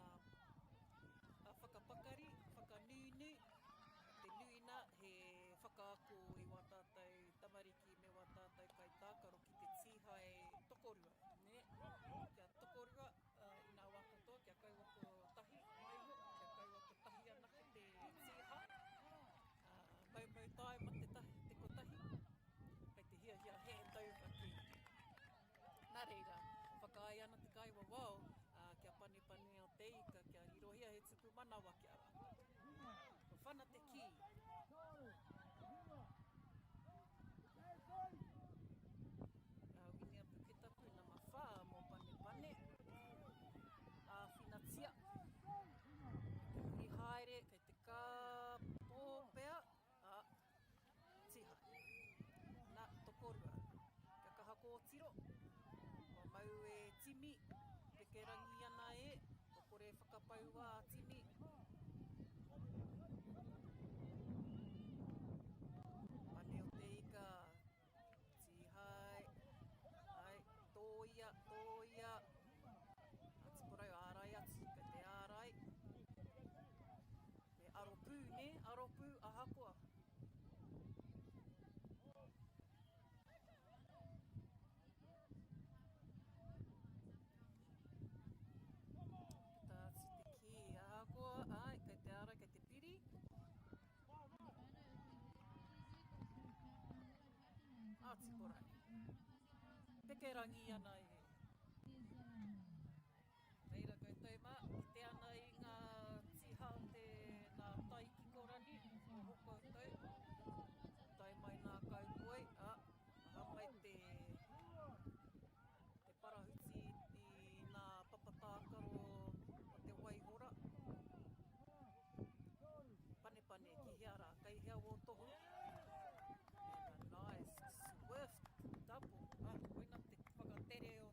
whakapakari, whakanunu. Te nuina he whakaako i wā tātou tamariki me wā tātou kai tākaro ki te tīhai tokorua. Ne? Kia tokorua i ngā wā katoa, kia kauwako tahi maiho, kia kauwako tahi anake te tīha. Maumau tai ma te kotahi. Kei te hia he tauka ki. Nā reira, whakaai ana te kaiwa wao, kia panipani o te ika, kia rirohia he tuku manawa ki awa. Ko whana te ki. Wingia puketapu na mawha mō panipane. Whinatia. Kei haere, kei te kā pōpea. Tiha. Nā tokorua. Kia kaha kōtiro. Wa mau e timi. Peke rangi ana e. Kokore whakapau wā timi. Pane o te ika. Tihai. Ai, tōia, tōia. Atiporau ārai atu. Kei te ārai. Me aropu, ne? Aropu, ahakoa. Tāti te ki, ahakoa. Ai, kei te ārai, kei te piri. Atiporau. Peke rangi ana e. Reira koutou mā, ki te ana i ngā tiha o nā tai kikorani, o hokoutou. Tai mai nā kaupoi, aha mai te parahuti i nā papatākaro o te waihora. Panepane, ki hiara, kei hea wō tohu. And a nice, swift double. Koina te whakatere o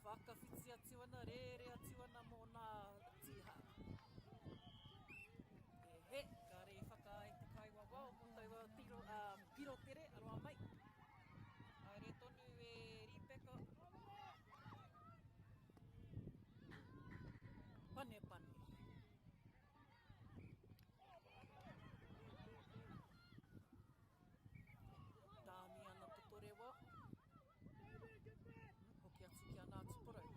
whakawhiti atu ana, rere atu ana mō nā tiha. E he, ka re whakaai te kaiwa wao mō taua piro tere, aroa mai. Ai re tonu e ripeka. Pane pane. Tāmi ana totorewa. Hoki atu ki a Ngāti Porou.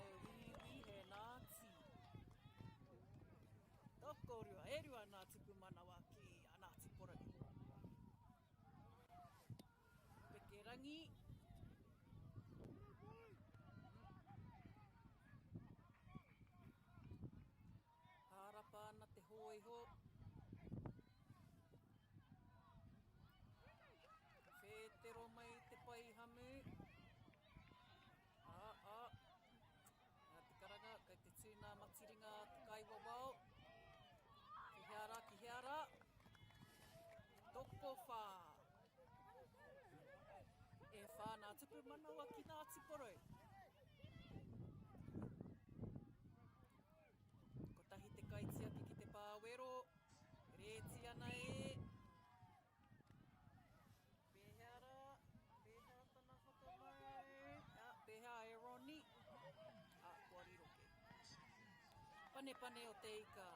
E wiwi he Ngāti. Toko rua, e rua nā tuku manawa ki a Ngāti Porou. Peke rangi. Harapa ana te hoiho. Whētero mai te pai hamu. Nā te karanga, kei te tūnā matiringa te kaiwa wao. Ki heara. Toko whā. E whā nā tupu manawa ki Ngāti Porou. Ko tahi te kaitiaki ki te pāwero. Rēti ana e. Pēheara. Pēhea tana whakamau. Pēhea e Roni. Kua riroke. Pane pane o te ika.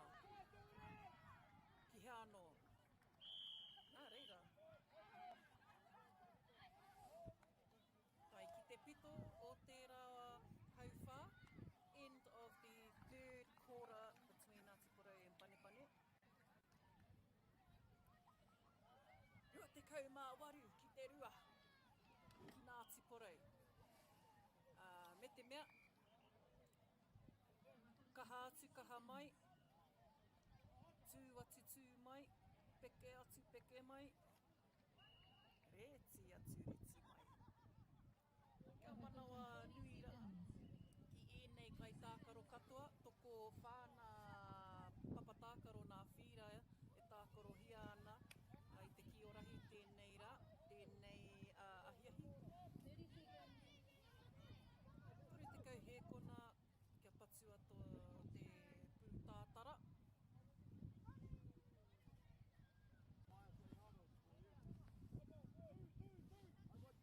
Ki he anō. Nā reira. Tai ki te pito o te rā hauwha. End of the third quarter between Ngāti Porou and Pane Pane. Rua te kaumāwaru ki te rua. Ki Ngāti Porou. Me te mea. Kaha atu kaha mai. Tū atu tū mai. Peke atu peke mai. Reti atu reti mai. Kia manawa nui rā. Ki ēnei kai tākaro katoa. Toko whāna papatākaro nā whira e tākaro hia ana. Ai te kiorahi tēnei rā. Tēnei ahiahi. Tore te kau hēkona kia patu ato te pūtātara.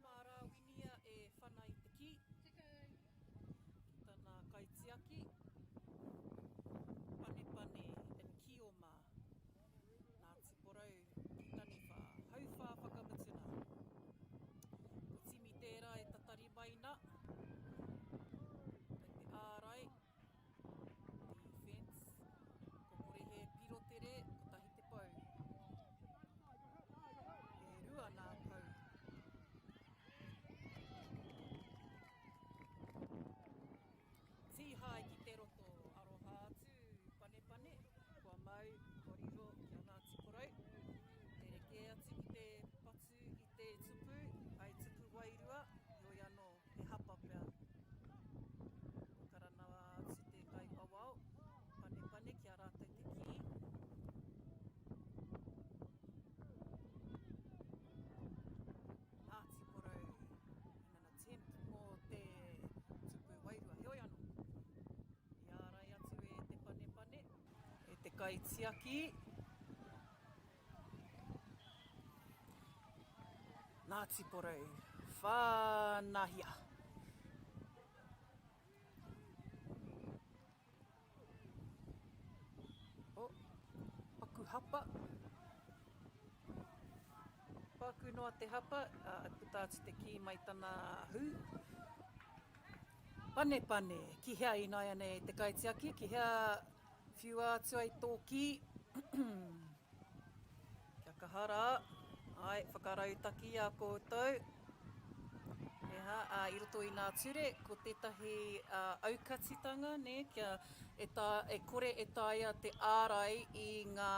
Mārawinia e whanai te ki. Ki tana kaitiaki. Pane pane in Kioma. Ngāti Porou ki tani wha. Hauwha whakamutuna. Ko timi tērā e tatari maina. Kei te ārai. Defence. Ko morehe piro tere. Ko tahi te pau. E rua nā pau. Tihai ki te roto. Aroha atu. Pane pane. Kua mau. Kua riro ki a Ngāti Porou. Te reke atu ki te patu i te tupu. Ai tupu wairua. Ioi anō. E hapa pia. Karanawa atu te kaiwa wao. Pane pane ki a rātou te ki. Ngāti Porou. Inana temp mō te tupu wairua. Heoi anō. I ārai atu e te pane pane. E te kaitiaki. Ngāti Porou. Whānahia. Paku hapa. Paku noa te hapa. Puta atu te ki mai tana hu. Pane pane. Ki hea inai ane te kaitiaki. Ki hea whiua atu ai tō ki. Kia kahara. Ai, whakarautaki a koutou. Eha, i roto i nā ture, ko tētahi aukatitanga, ne, kia e kore e taia te ārai i ngā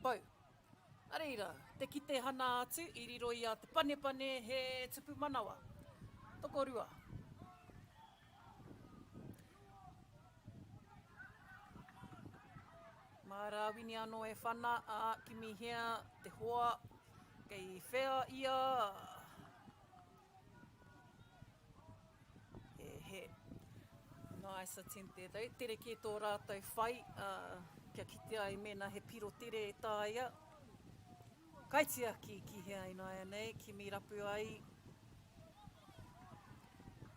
pau. Areira, te kite hana atu, i riro i a te pane pane he tupu manawa. Toko rua. Mārawini anō e whana, ki mihea, te hoa, kei whea ia. Nice attended. Tere ki tō rātou whai, kia kite ai mena he piro tere e tāia. Kaitia ki hea ina nei, ki mi rapu ai.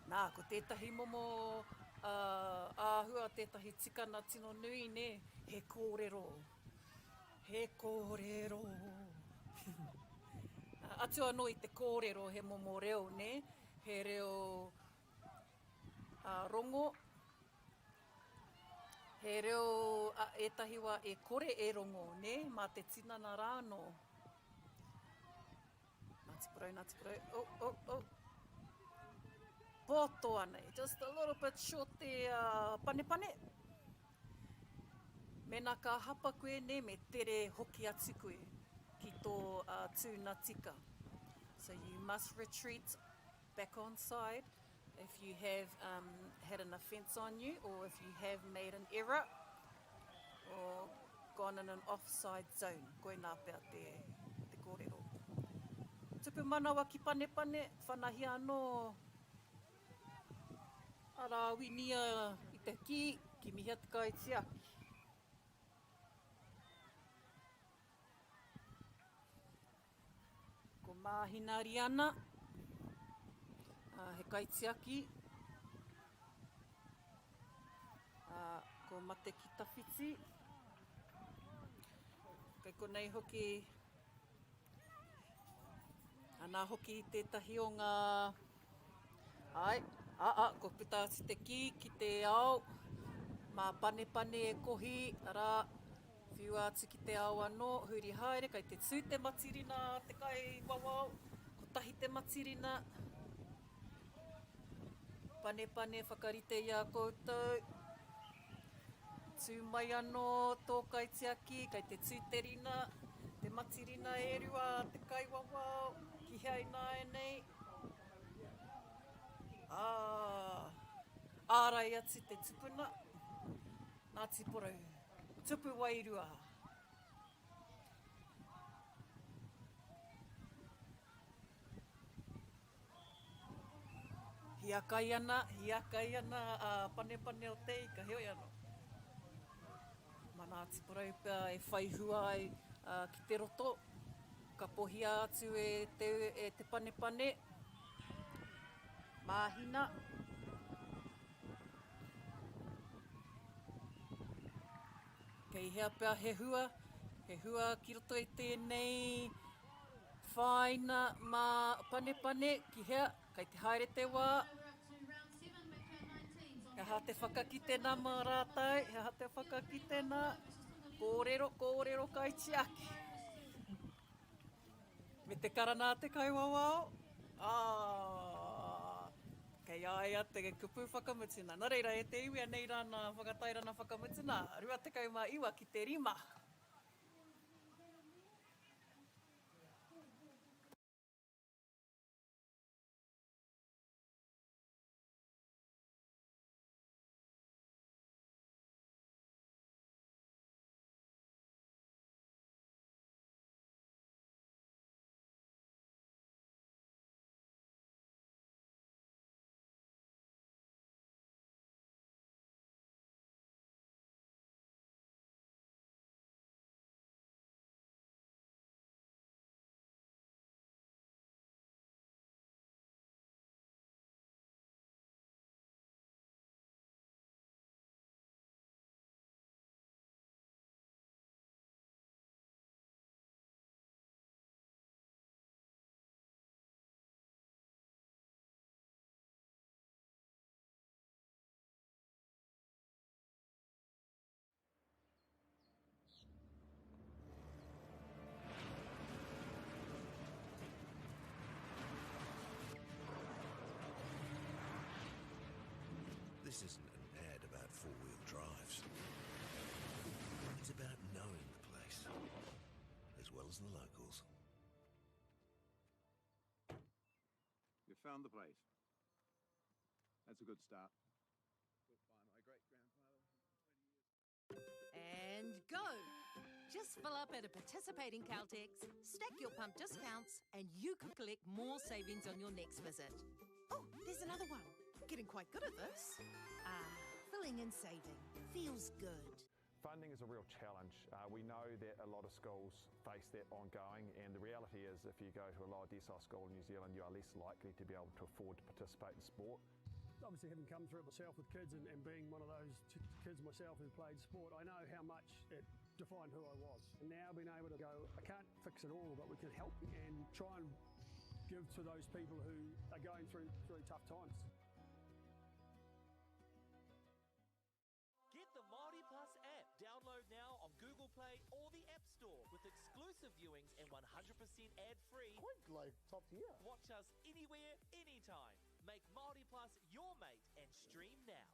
Nā, ko tētahi momo āhua, tētahi tikana tino nui, ne, he kōrero. He kōrero. Atu anō i te kōrero he momo reo, ne? He reo rongo. He reo ētahi wā e kore e rongo, ne? Mā te tinana rāno. Nāti parau. Poto anei, just a little bit short there, pane. Mena ka hapa koe ne me tere hoki atu koe ki tō tūna tika. So you must retreat back on side if you have had an offence on you, or if you have made an error or gone in an offside zone. Koe nā pēr te kōrero. Tupu manawa ki pane, whanahi anō. Ara winia i te ki miha te kaitiaki. Ko māhinari ana, he kaitiaki. Ko mate ki tawhiti. Kei konei hoki, ana hoki i tētahi o ngā... Ai, ko puta atu te ki te ao. Mā pane e kohi, ara, whiu atu ki te ao anō, huri haere, kei te tū te matirina, te kai wawao, ko tahi te matirina. Pane, whakarite i a koutou. Tū mai anō tō kaitiaki, kei te tū te rina, te matirina e rua, te kai wawao, ki hei nāe nei. Ārai atu te tupuna, Ngāti Porou, tupu wairua. Hiakai ana, pane o te ika, heoi anō. Mana Ngāti Porou pia e whaihua ai ki te roto, ka pohia atu e te pane. Māhina. Kei hea pia he hua ki roto i tēnei whāina mā pane ki hea, kei te haere te wā. He ha te whakakitena mā rātai, he ha te whakakitena, kōrero kaitiaki. Me te karana te kai wawao. Kei ai ate ke kupu whakamutina. Nā reira, e te iwi nei rāna whakatairana whakamutina. Rua te kai mā iwa ki te rima. This isn't an ad about four-wheel drives. It's about knowing the place, as well as the locals. You found the place. That's a good start. Built by my great-grandfather. And go! Just fill up at a participating Caltex, stack your pump discounts, and you could collect more savings on your next visit. Oh, there's another one. Getting quite good at this. filling and saving. Feels good. Funding is a real challenge. We know that a lot of schools face that ongoing, and the reality is if you go to a lower decile school in New Zealand, you are less likely to be able to afford to participate in sport. Obviously, having come through it myself with kids and being one of those kids myself who played sport, I know how much it defined who I was. And now being able to go, I can't fix it all, but we can help and try and give to those people who are going through tough times. Get the MāORI Plus app. Download now on Google Play or the App Store with exclusive viewings and 100% ad-free. Quite like top tier. Watch us anywhere, anytime. Make MāORI Plus your mate and stream now.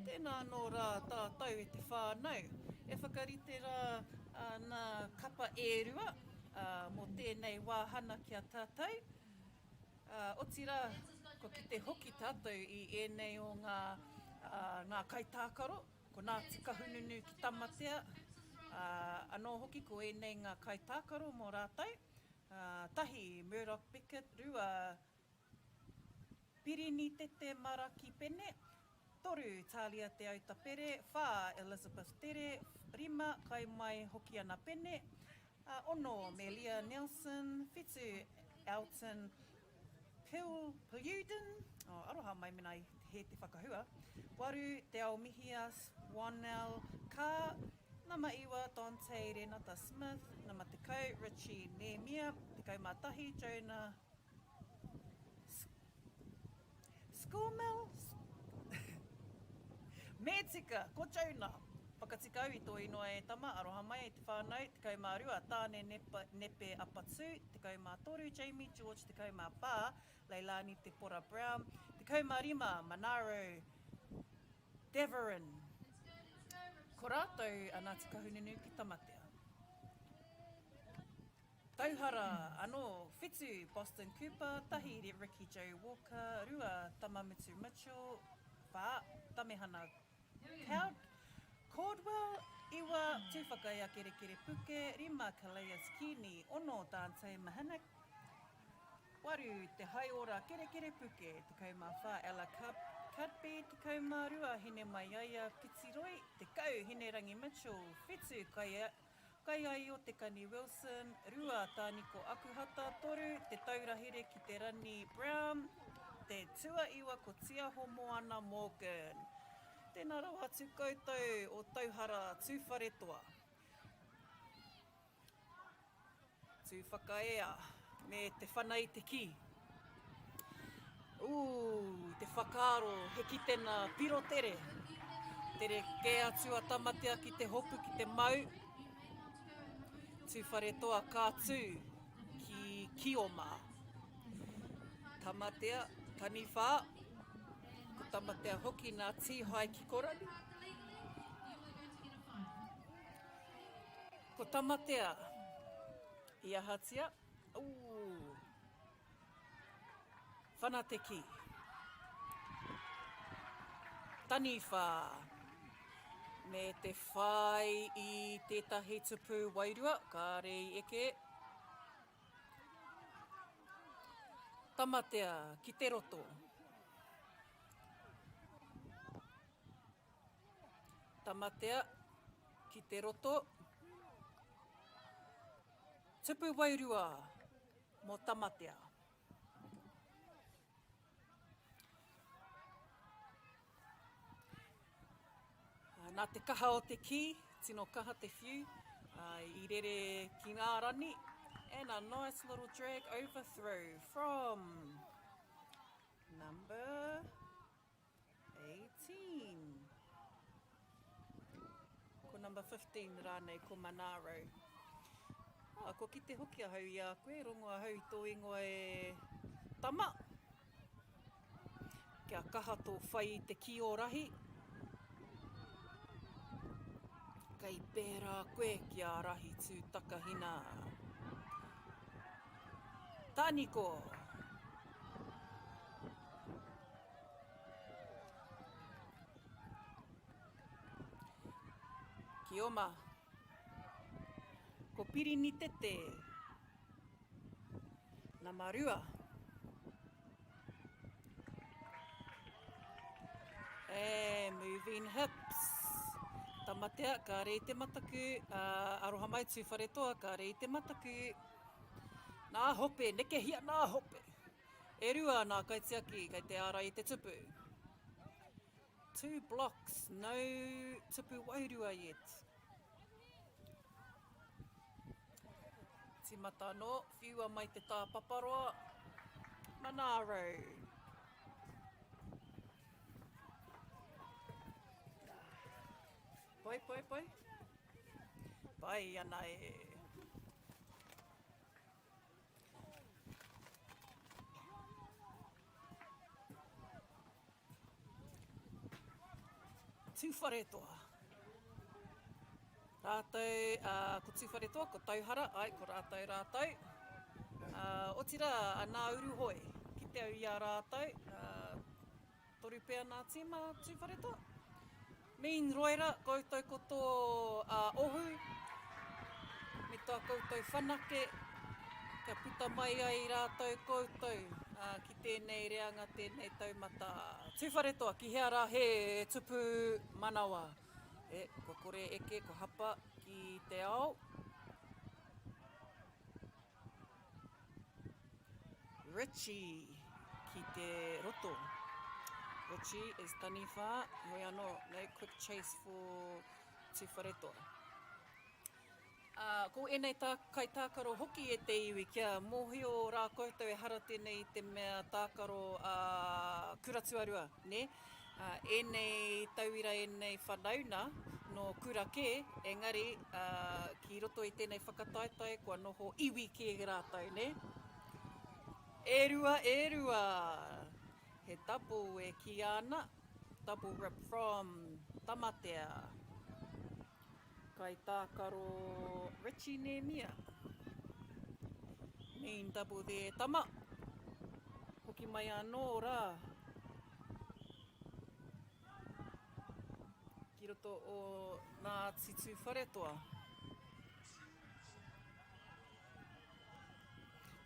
Tēnā nō rā tātou e te whānau. E whakarite rā nā kapa e rua mō tēnei wāhana kia tātou. Oti rā, ko ki te hoki tātou i ēnei o ngā kaitākaro, ko nā tika hununu ki tamatea. Anō hoki ko ēnei ngā kaitākaro mō rātou. Tahi, Murdoch Beckett, rua, Pirini Tete Maraki Pene, toru Talia Te Auta Pere, whā Elizabeth Tere, rima kai mai hoki ana pene, ono Melia Nelson, whitu Elton Piluden, aroha mai mena he te whakahua, waru Te Ao Mihias, Wanel Ka, nama iwa Dante Renata Smith, nama te kau Richie Nehemia, te kau mātahi Jonah Schoolmill, Mētika, ko Jonah, whakatikau I tō inoa e tama, aroha mai e te whānau, te kau mā rua, tāne nepe apatsu, te kau mā toru, Jamie George, te kau mā pā, Leilani te Pora Brown, te kau mā rima, Manaro Deverin. Ko rātou anā te kahununu ki tamatea. Tauhara anō whetū Boston Cooper, tahi re Ricky Joe Walker, rua Tamamutu Mitchell, wha Tamehana Cowd, Caldwell, iwa tūwhakaia kere kere puke, rima Calais Kini, ono Dante Mahanak, waru te haiora kere kere puke, te kauma wha Ella Cadby, te kauma rua hine mai aia Pitiroi, te kau hine rangi Mitchell, whetū kai ai o te kani Wilson, rua tāniko Akuhata toru, te taurahere ki te rani Brown, te tua iwa ko Tiaho Moana Morgan. Tēnā rau atu koutou o Tauhara tūwharetoa. Tūwhakaea me te whanai te ki. Te whakaaro he ki tēnā piro tere. Tere ke atua tamatea ki te hopu ki te mau. Tūwharetoa kātū ki Kioma. Tamatea, taniwha, ko tamatea hoki nā tīhai ki korani. Ko tamatea, ia hatia, whana te ki. Taniwha. Me te whai i tētahi tupu wairua, ka rei eke. Tamatea, ki te roto. Tamatea, ki te roto. Tupu wairua, mo tamatea. Nā te kaha o te ki, tino kaha te whiu, I rere ki ngā rani, and a nice little drag overthrow from number 18. Ko number 15 rānei, ko Manaro. Ko ki te hoki ahau i a koe, rongo ahau I tō ingoa e tama. Kia kaha tō whai I te ki o rahi. Kei pērā koe ki a rahi tū takahina. Tāniko. Ki oma. Ko pirini tete. Nā marua. Moving hips. Tamatea, ka rei te mataku, aroha mai tūwharetoa, ka rei te mataku. Nā hope, neke hia nā hope. E rua nā kaitiaki, kei te ara I te tupu. 2 blocks, no tupu wairua yet. Timata no, whiua mai te tā paparoa. Manaro. Pai. Pai ana e. Tūwharetoa. Rātou, ko tūwharetoa, ko tauhara, ko rātou. O tira, nā uru hoi, ki te au I a rātou. Toru pēr nā tīma tūwharetoa. Min roira, koutou ko tō ohu, me tā koutou whanake, ka puta mai ai rātou koutou, ki tēnei reanga, tēnei taumata. Tūwharetoa, ki hea rā he tupu manawa. Ko kore eke, ko hapa ki te ao. Richie, ki te roto. Richie is taniwha, hoi anō, no quick chase for tūwharetoa. Ko enei kai tākaro hoki e te iwi kia mōhio rā koutou e hara tēnei I te mea tākaro kuratuarua, ne? Enei tauira enei whanauna no kurake, engari ki roto I tēnei whakataetai, kua noho iwi ki rātou, ne? E rua, he tapu e ki ana, double rip from tamatea. Kai tākaro Richie ne mia. Main double there, tama. Hoki mai anō rā. Ki roto o nā titu wharetoa.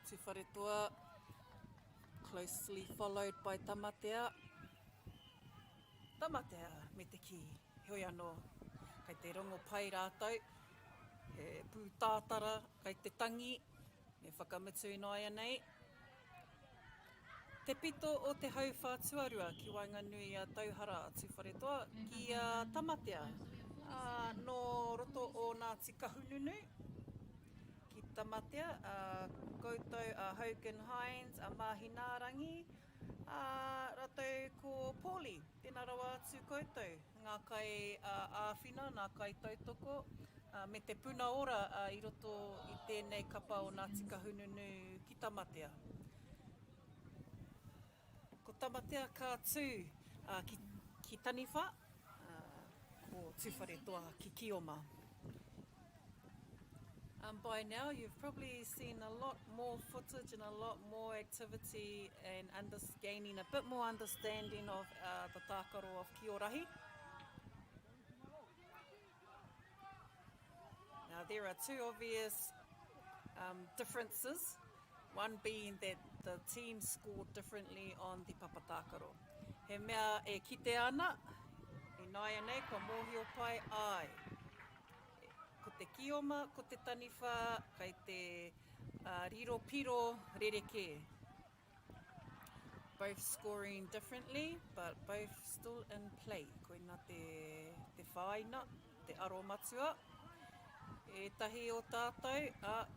Titu wharetoa, closely followed by tamatea. Tamatea me te ki, hoi anō. Kei te rongo pai rātou, he pūtātara, kei te tangi, me whakamutu inoia nei. Te pito o te hau whātuarua ki Wainganui a Tauhara atu wharetoa ki a tamatea. No roto o nā tika hununu ki tamatea, koutou a Hogan Hines, a Mahinarangi, ratou ko Pōli, tēnā rawa atu koutou. Ngā kai āwhina, ngā kai tautoko, me te puna ora i roto i tēnei kapa o nā tika hununu ki tamatea. Ko tamatea ka tū ki taniwha, ko tūwharetoa ki kioma. By now you've probably seen a lot more footage and a lot more activity and gaining a bit more understanding of the tākaro of Toarahi. Now there are two obvious differences. One being that the team scored differently on the papatākaro. He mea e kite ana, i nāia nei, kua mōhio pai ai. Ko te kioma, ko te taniwha, kei te riro piro rereke. Both scoring differently, but both still in play. Koina te whaina, te aro matua. E tahi o tātou,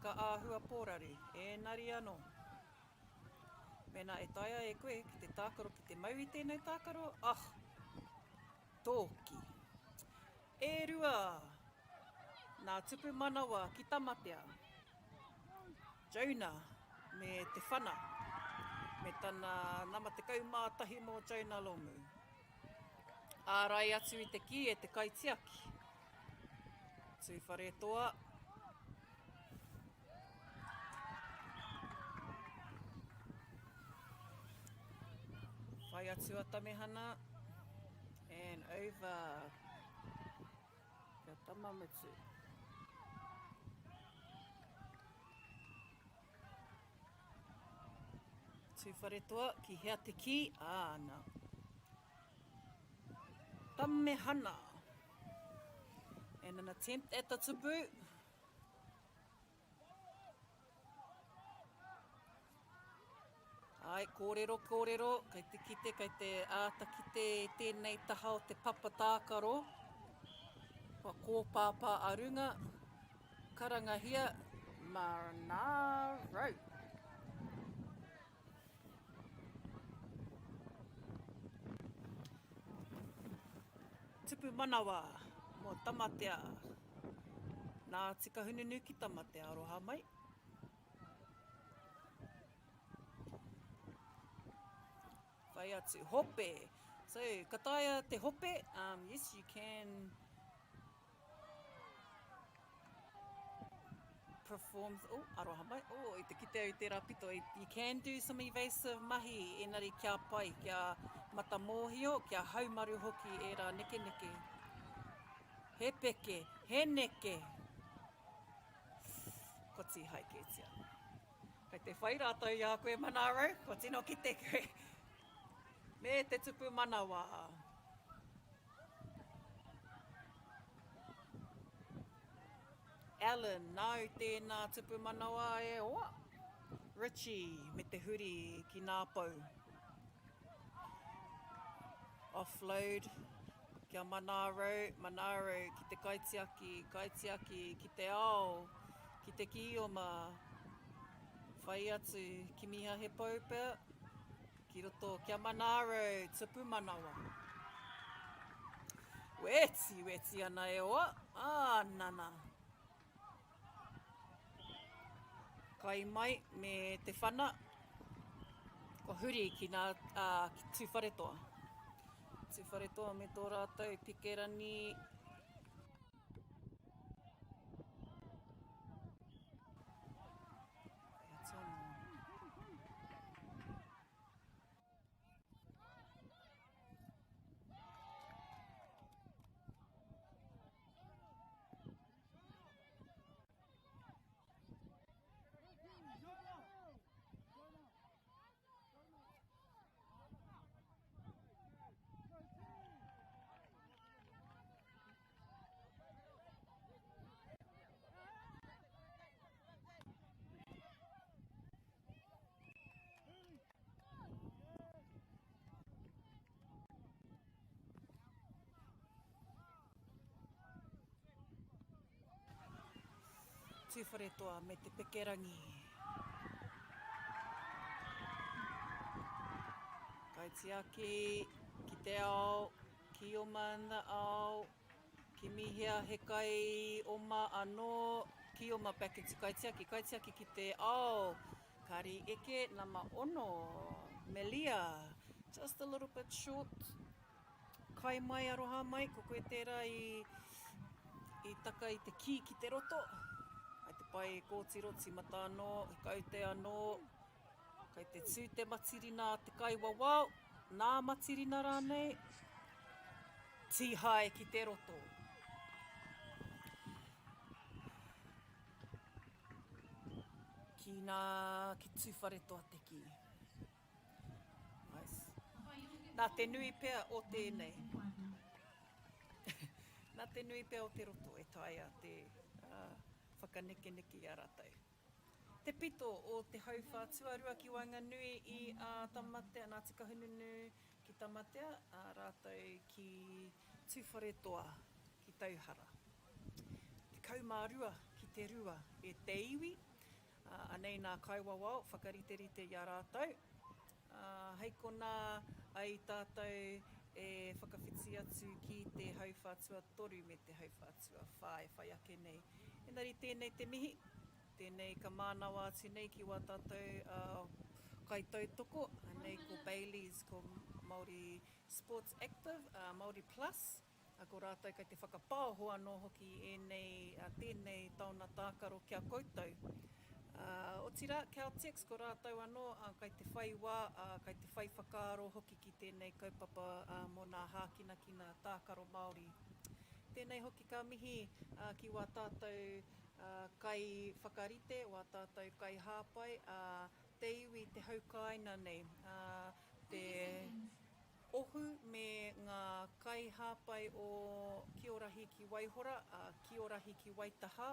ka āhua pōraru, e nari anō. Mena e taia e koe ki te tākaro, ki te mau i tēnei tākaro, tōki. E rua, nā tupu manawa ki tamatea. Jonah, me te whana, me tana nama te kaumātahi mō Jonah Lomu. Ārai atu i te ki e te kaitiaki. Tūwharetoa. Whai atu a tamehana. And over. Kia tamamutu. Tūwharetoa ki hea te ki. Āna. Tamehana. And an attempt at the tupu. Ai, kōrero, kōrero, kei te ātakite tēnei taha o te papatākaro. Kua kōpāpā arunga, karangahia, Marnaro. Tupu manawa. Mō tamatea, nā tika hununu ki tamatea, aroha mai. Whai atu, hope. So, ka taia te hope, yes you can perform, aroha mai, i te kite au te rapito, you can do some evasive mahi, enari kia pai, kia mata mōhio, kia haumaru hoki e rā neke neke. He peke, he neke. Ko ti hai ke tia. Kei te whai rātou i a koe manaro, ko tino ki te koe. Me te tupu manawa. Alan, nau tēnā tupu manawa e oa. Richie, me te huri ki nā pau. Offload. Kia Manaro, Manaro, ki te kaitiaki, kaitiaki, ki te ao, ki te kioma. Whai atu, ki miha he paupea, ki roto, kia Manaro, tupu manawa. Weti, weti ana e oa, nana. Kai mai me te whana, ko huri ki nā ki tūwharetoa. Te whare toa me tō rātou pikerani. Ia tonu. Te whare toa me te pekerangi. Kai te ake, ki te ao, ki o mana ao, ki mihia he kai o ma anō, ki o ma package kai te ake ki te ao. Kari eke na MΑORI, Melia, just a little bit short. Kai mai aroha mai, ko koe tērā i taka i te ki te roto. Ai te pai kōtiroti mata anō, he kaute anō, kai te tū te matirina te kai wawao, nā matirina rānei, tīhae ki te roto. Ki tū whare toa te ki. Nice. Nā te nui pea o tēnei. Nā te nui pea o te roto e taia te whakaneke-neke a rātou. Te pito o te hauwhātua rua ki Wainganui i Tamatea, nā tika hununu ki Tamatea, rātou ki tūwhare toa ki Tauhara. Te kaumārua ki te rua e te iwi, anei nā kaiwawao, whakariterite i a rātou. Hei kona ai tātou e whakawhiti atu ki te hauwhātua toru me te hauwhātua whai ake nei. Engari tēnei te mihi, tēnei ka mānawa atu nei ki wā tātou kai tautoko, nei ko Bailey's, ko Māori Sports Active, Māori Plus, ko rātou kai te whakapāho anō hoki tēnei tauna tākaro kia koutou. O tira, Caltex, ko rātou anō, kai te whai wā, kai te whai whakaaro hoki ki tēnei kaupapa mō nā hākinakina tākaro Māori. Tēnei hoki ka mihi ki wā tātou kai whakarite, wā tātou kai hāpai, te iwi te haukaina nei, te ohu me ngā kai hāpai o Kiorahi ki Waihora, Kiorahi ki Waitaha,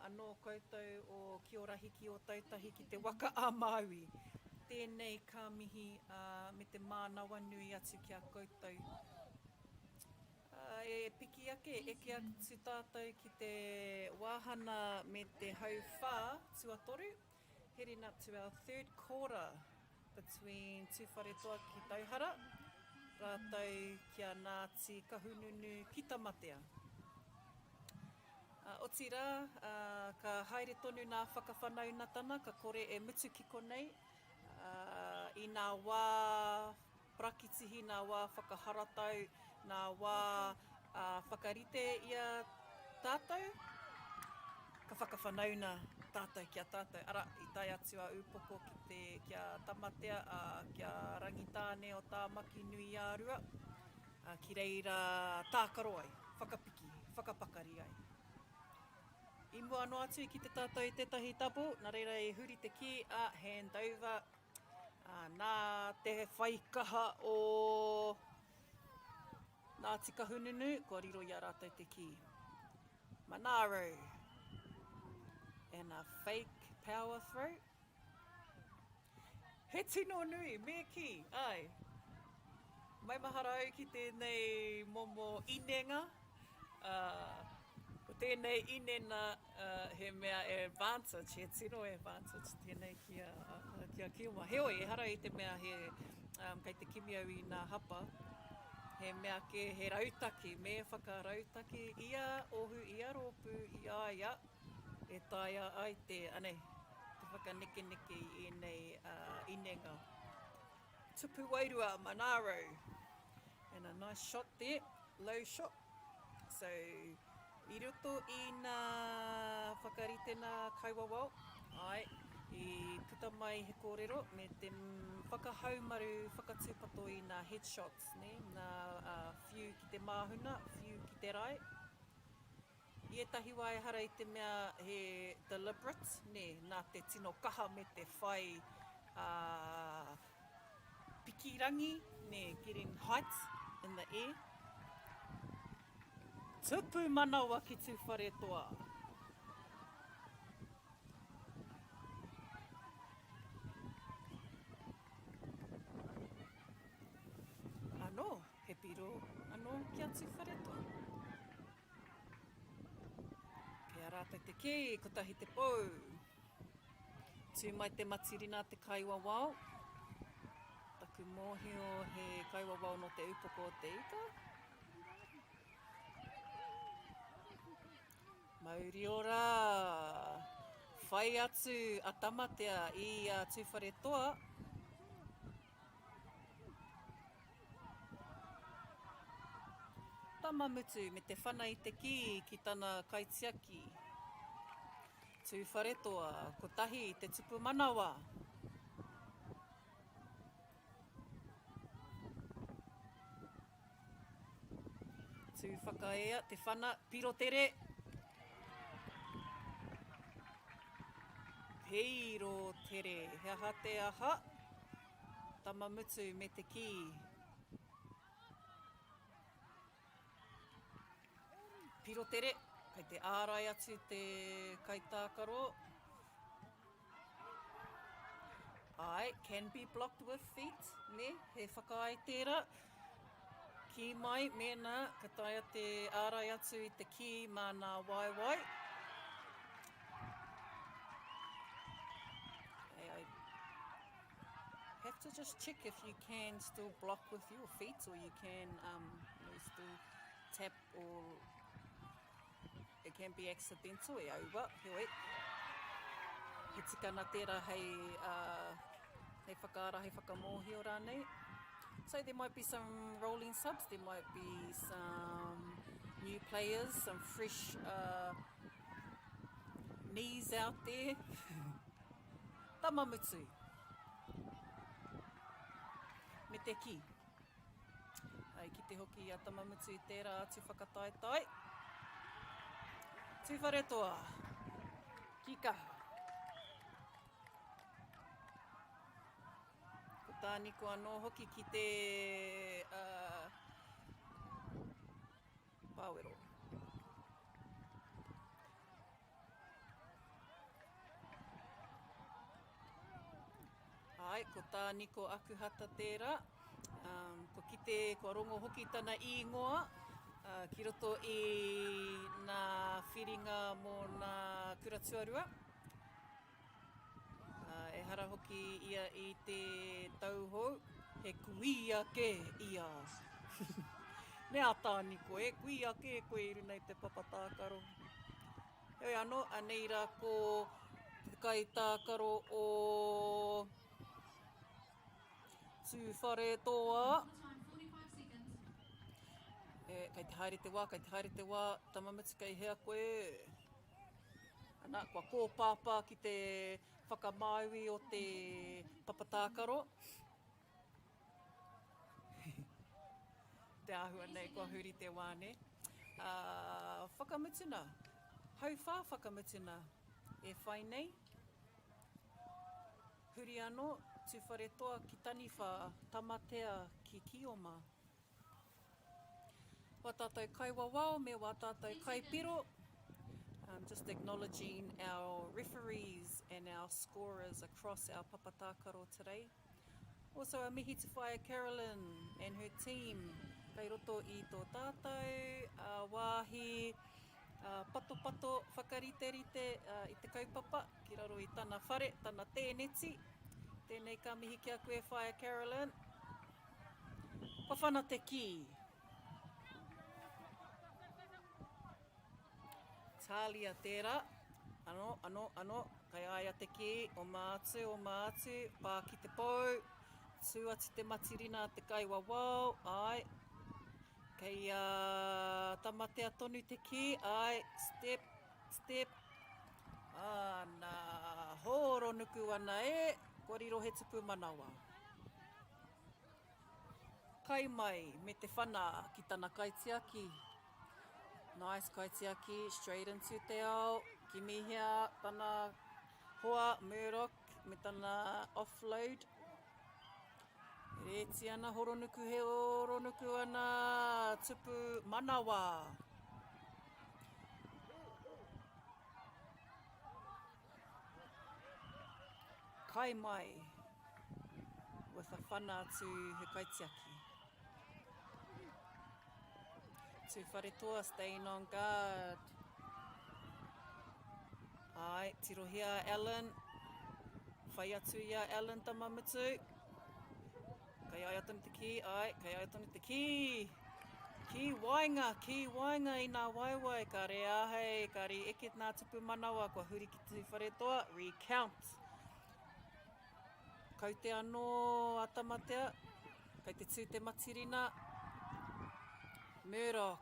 anō koutou o Kiorahi ki o Tautahi ki te waka a Māui. Tēnei ka mihi me te mānawa nui atu ki a koutou. E piki ake, eke atu tātou ki te wāhana me te hauwhā tuatoru, heading up to our third quarter between Tūwharetoa ki Tauhara, rātou kia Ngāti Kahununu ki Tamatea. O tira, ka haere tonu nā whakawhanaunatana, ka kore e mutu kiko nei, i nā wā prakitihi, nā wā whakaharatau, nā wā whakarite ia tātou, ka whakawhanauna tātou kia tātou. Ara, i tai atu a upoko kia Tamatea, kia Rangitāne o tā maki nui ārua, ki reira tākaro ai, whakapiki, whakapakari ai. I mua anō atu ki te tātou i tētahi tapu, nā reira e huri te ki a hand over, nā te whaikaha o Ngāti Kahununu, kua riro i a rātou te ki. Manaro, and a fake power throw. He tino nui, me ki, ai. Mai mahara au ki tēnei momo inenga. Ko tēnei inena he mea advantage, he tino advantage tēnei kia kiuma. Heoi, e hara i te mea he kei te kimi au i ngā hapa. He mea ke he rautaki, me whakarautaki, ia ohu, ia rōpū, ia, e taia ai te whakaneke-neke i nei inenga. Tupu wairua, Manaro. And a nice shot there, low shot. So, I roto I ngā whakarite nā kaiwawao, ai, I puta mai he kōrero me te whakahaumaru, whakatūpato I ngā headshots, ne? Nā few ki te māhuna, few ki te rai. I etahi wai hara I te mea he deliberate, ne? Nā te tino kaha me te whai pikirangi, ne? Getting heights in the air. Tupu manawa ki tū whare toa. Anō, he piro, anō kia tū whare toa. Kia rātai te kē, kotahi te pou. Tū mai te matirina te kaiwawao. Taku mōhio he kaiwawao no te upoko o te ika. Mauri ora, whai atu a tamatea I tūwhare toa. Tamamutu me te whana I te ki tana kaitiaki. Tūwhare toa, kotahi te tupu manawa. Tū whakaea te whana piro tere. Piro tere, he aha te aha. Tamamutu me te ki. Piro tere, kai te ārai atu te kaitākaro. Ai, can be blocked with feet, ne? He whakaai tērā. Ki mai, mena, ka taia te ārai atu I te ki mā nā waiwai. Have to just check if you can still block with your feet or you can still tap or it can be accidental e aua, heoi. He tikana tērā hei whakaara, hei whakamōhio rānei. So there might be some rolling subs, there might be some new players, some fresh knees out there. Tamamutu. Me te ki. Ai, ki te hoki a tamamutu I tērā atu whakataetai. Tūwhare toa. Ki kaha. Ko tāniko anō hoki ki te pāwero. Ai, ko tāniko akuhata tērā. Ko kite, ko rongo hoki tana ingoa. Ki roto I nā whiringa mō nā kuratuarua. E hara hoki ia I te tauhou. He kuia ke ia. Nea tāniko e, kuia ke koe I runa I te papatākaro. Hei anō, anei rā ko te kaitākaro o tūwhare toa. Kei te haere te wā, tamamutu kei hea koe. Ana, kua kōpāpā ki te whakamāui o te papatākaro. Te āhua nei, kua huri te wāne. Whakamutuna. Hauwhā whakamutuna. E whai nei. Huri anō, tūwhare toa ki taniwha, tamatea ki kioma. Wā tātou kaiwawao me wā tātou kaipiro. Just acknowledging our referees and our scorers across our papatākaro today. Also a mihi te whaia Carolyn and her team. Kei roto I tō tātou, wāhi, pato whakarite-rite I te kaupapa, ki raro I tana whare, tana tēneti. Tēnei ka mihi kia koe whaia Carolyn. Pawhana te ki. Tālia tērā. Ano, kai aia te ki, o mātu, pā ki te pou, tū atu te matirina te kaiwawao, ai, Kei tamatea tonu te ki, ai, step, step. Nā hōro nuku ana e, koriro he tupu manawa. Kai mai me te whana ki tana kaitiaki. Nice kaitiaki, straight into te ao. Ki mihia, tana hoa, murok, me tana offload. Reti ana, horonuku he horonuku ana, tupu manawa. Kai mai, with a whana to he kaitiaki. Tu whare toa, staying on guard. Ai, tirohia Alan. Whai atu ia Alan tamamutu. Kai ai atonu te ki, ai, kai ai atonu te ki. Ki wainga i nā waiwai. Ka re ahei, ka re eke nā tupu manawa. Kua huri ki tu whare toa, recount. Kau te anō atamatea. Kei te tū te matirina. Murdoch.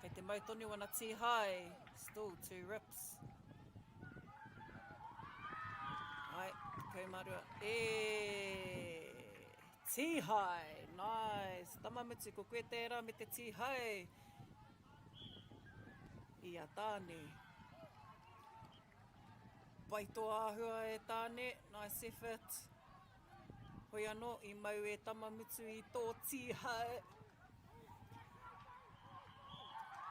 Kei te mautonu ana tihai. Still 2 rips. Ai, kaumarua. Tihai. Nice. Tamamutu, ko koe tērā me te tihai. Ia tāne. Paitoa ahua e tāne. Nice effort. Hoi anō, i mau e tamamutu i tō tihai.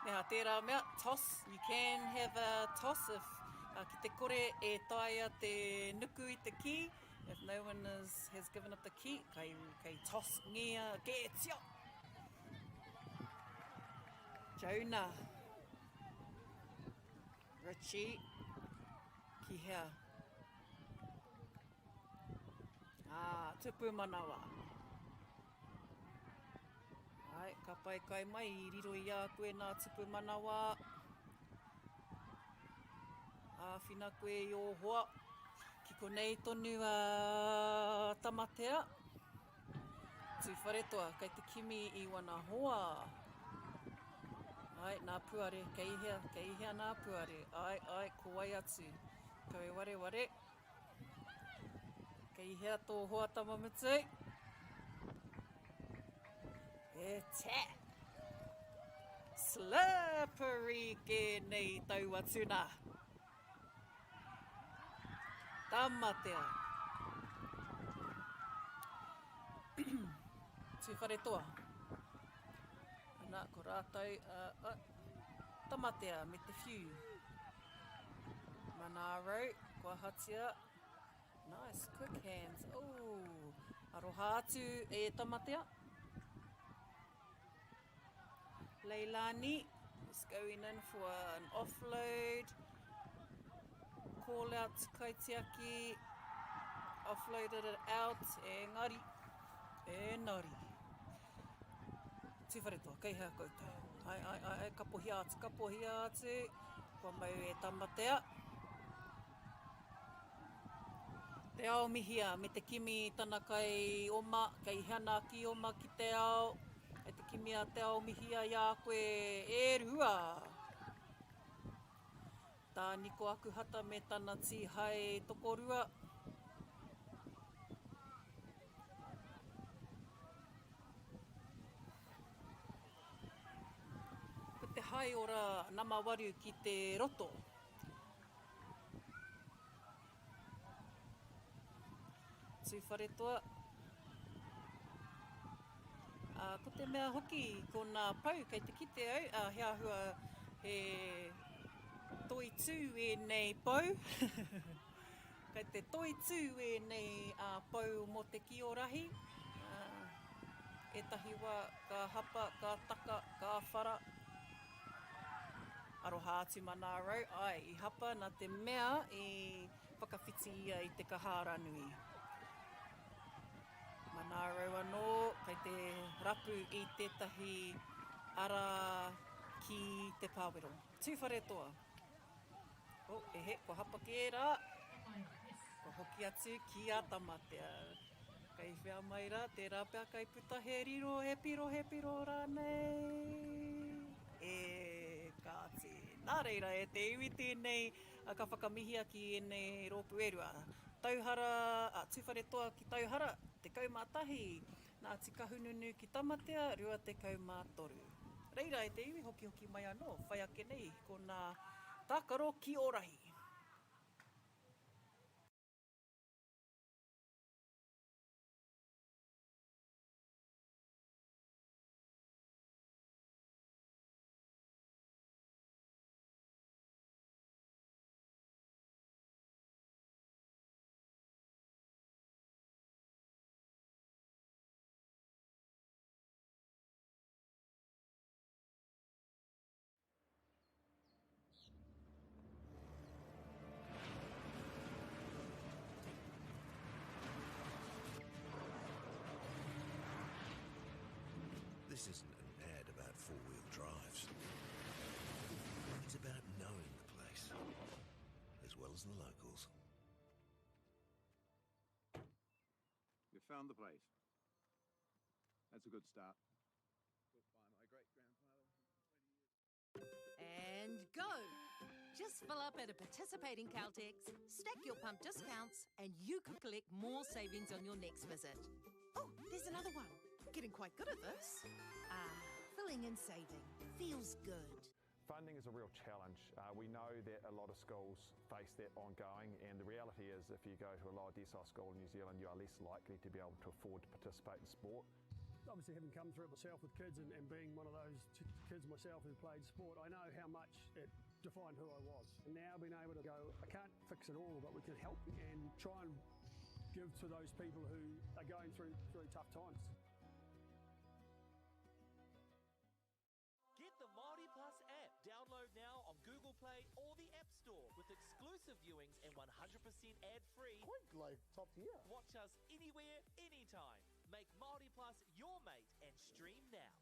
Neha, tērā mea, toss. You can have a toss if ki te kore e taia te nuku i te ki. If no one has given up the ki, kei toss ngia, ke tia. Jonah. Richie. Ki hea. Tupu manawa. Ai, ka pai kai mai, i riro i a koe nā tupu manawa. Whina koe i o hoa. Ki konei tonu tamatea. Tu whare toa, kei te kimi i wana hoa. Ai, nā puare, kei hea nā puare. Ai, ko wai atu. Kau e ware. Kei hea tō hoa tamamutu. E te. Slippery ke nei tau atuna. Tamatea. Tu whare toa. Ana, ko rātou. Tamatea me te whiu. Manaro, kua hatia. Nice, quick hands. Aroha atu e tamatea. Leilani is going in for an offload. Call out to kaitiaki. Offloaded it out. Engari. Tu whare toa, kei hea koutou. Ai, kapohia atu. Kua mau e tamatea. Te ao mihia me te kimi tana kai oma, kei hana ki oma ki te ao. E te kimi a te ao mihia ia koe e rua. Tā niko aku hata me tana tihai tokorua. Ko te hai ora namawaru ki te roto. Tu whare toa. Ko te mea hoki ko nā pau kei te kite au, hea hua he toi tū e nei pau. Kei te toi tū e nei pau mo te kiorahi. Etahi wā ka hapa, ka taka, ka whara. Aroha atu manārau, ai, i hapa nā te mea i whakawhiti ia i te kaharanui. Manārau anō, kei te rapu i tētahi ara ki te pāwero. Tu whare toa. Kua hapa ki e rā. Kua hoki atu ki a tamatea. Kei whia mai rā, te rāpea kai puta he riro, he piro rānei. E kāti. Nā reira, e te iwi tēnei ka whakamihi ki nei rōpu erua. Tauhara, tūwhare toa ki tauhara, te kaumātahi. Nā tika hununu ki tamatea, rua te kaumātoru. Reira, e te iwi hoki mai anō, whai ake nei, ko nā tākaro ki orahi. This isn't an ad about four-wheel drives. It's about knowing the place, as well as the locals. You found the place. That's a good start. Built by my great-grandfather 20 years. And go! Just fill up at a participating Caltex, stack your pump discounts, and you could collect more savings on your next visit. Oh, there's another one. Getting quite good at this. Filling and saving. Feels good. Funding is a real challenge. We know that a lot of schools face that ongoing, and the reality is if you go to a lower decile school in New Zealand, you are less likely to be able to afford to participate in sport. Obviously, having come through it myself with kids and being one of those kids myself who played sport, I know how much it defined who I was. And now being able to go, I can't fix it all, but we can help and try and give to those people who are going through tough times. Get the MāORI Plus app. Download now on Google Play or the App Store with exclusive viewings and 100% ad-free. Quite like top tier. Watch us anywhere, anytime. Make MāORI Plus your mate and stream now.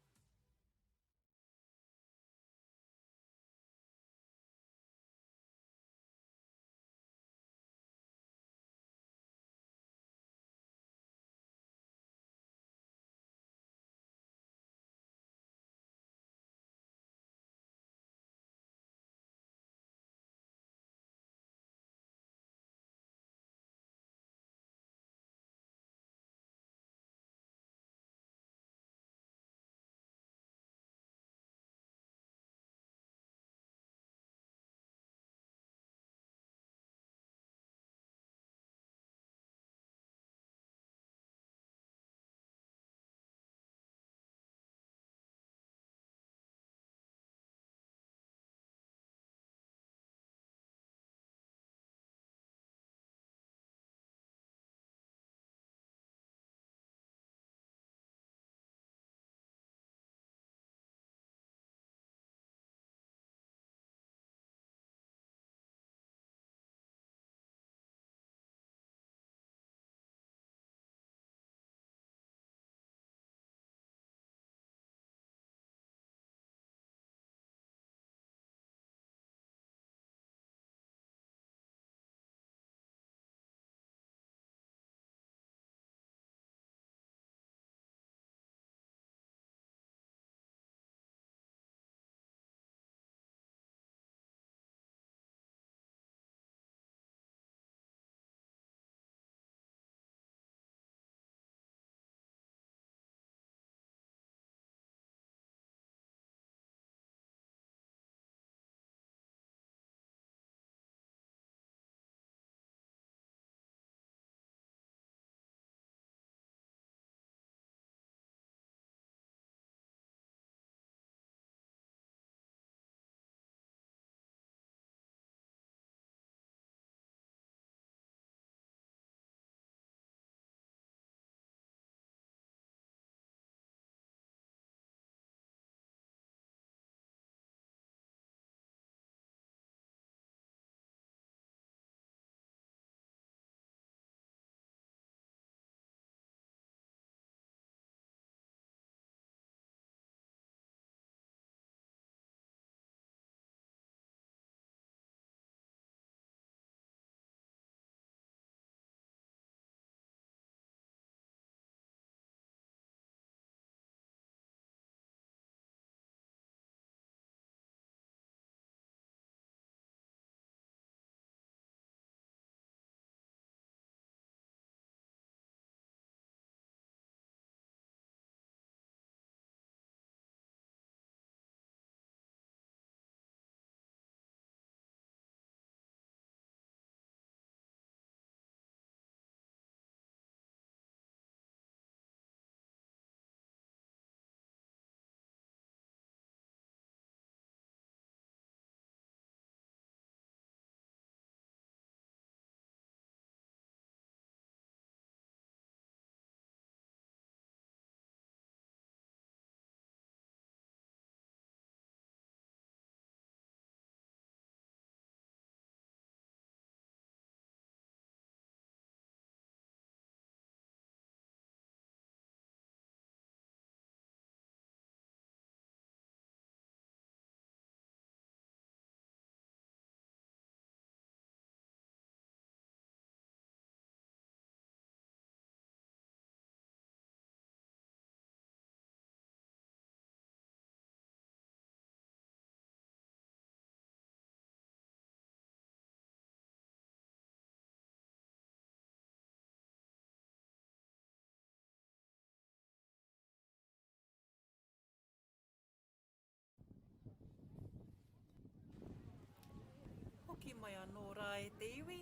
e te iwi.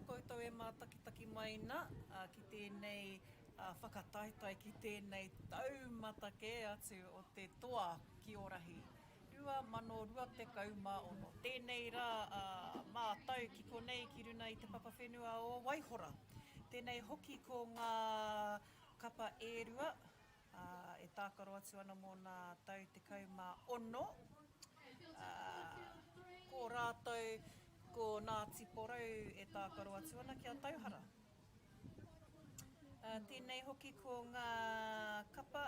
Koutou e mātakitaki mai na ki tēnei whakataitai ki tēnei taumatake atu o te toa ki Orahi. 2026. Tēnei rā mātau ki konei ki runa i te papawhenua o Waihora. Tēnei hoki ko ngā kapa ērua, e tākaro atu ana mō nā tau 16. Ko rātou ko Ngāti Porou e tākaro atu ana kia tauhara. Tēnei hoki ko ngā kapa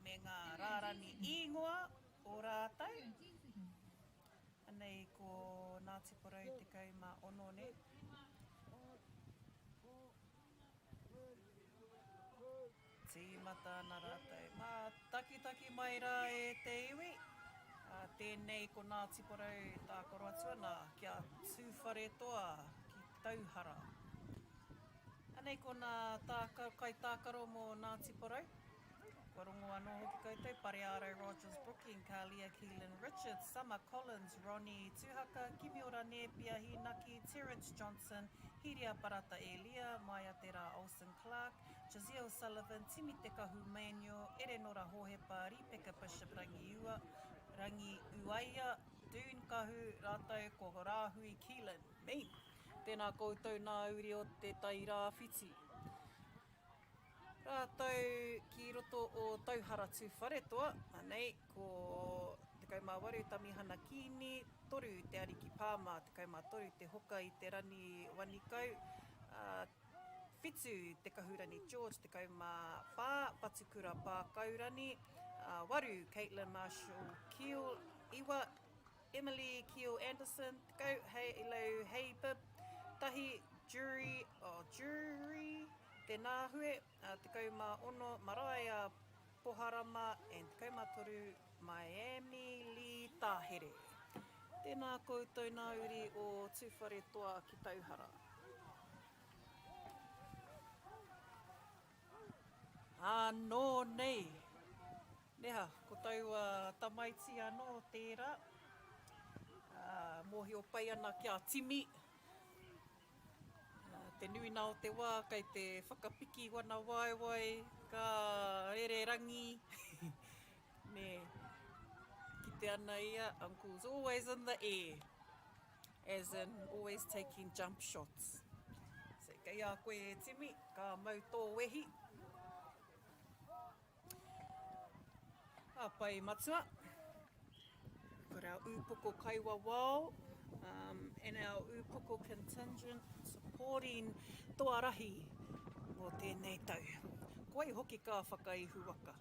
me ngā rārani ingoa o rātou. Anei ko Ngāti Porou 16 ne. Tīmata ana rātou. Mā taki mai rā e te iwi. Tēnei ko Ngāti Porou tākaro atu ana kia tūwhare toa ki tauhara. Anei ko nā kai tākaro mō Ngāti Porou. Kua rongo anō hoki koutou, Parearo Rogers Brooking, Kalia Keelan Richards, Summer Collins, Ronnie Tuhaka, Kimiora Nepia Hinaki, Terence Johnson, Hiria Parata Elia, Maia Tera Olsen Clark, Jaziel Sullivan, Timi Te Kahu Manuel, Erenora Hohepa, Ripeka Bishop Rangi Uaia, Dune Kahu, rātou ko Rahui Keelan. Me, tēnā koutou nā uri o te tai rāwhiti. Rātou ki roto o tauhara tūwharetoa, anei ko 18 Tamihana Kini, 3 te Ariki Pāma, 13 te Hoka i te rani Wanikau, 7 te Kahurani George, 14 Patukura Pākaurani, 8 Caitlin Marshall Keel, Iwa Emily Keel Anderson, 10 Halo Heibib, tahi Jury, te Nāhue, 16 Maraia Poharama, and 13 Miami Lee Tāhere. Tēnā koutou nā uri o tūwharetoa ki tauhara. Anō nei. Neha, ko tau tamaiti anō tērā. Mōhi o pai ana kia timi. Te nui nā o te wā, kei te whakapiki wana waiwai, ka ere rangi. Ne, ki te ana ia, Uncle's always in the air. As in, always taking jump shots. So, kei a koe e timi, ka mau tō wehi. Pai matua. Got our upoko kaiwa wao, and our upoko contingent supporting Toarahi mō tēnei tau. Koei hoki ka whakaihu waka.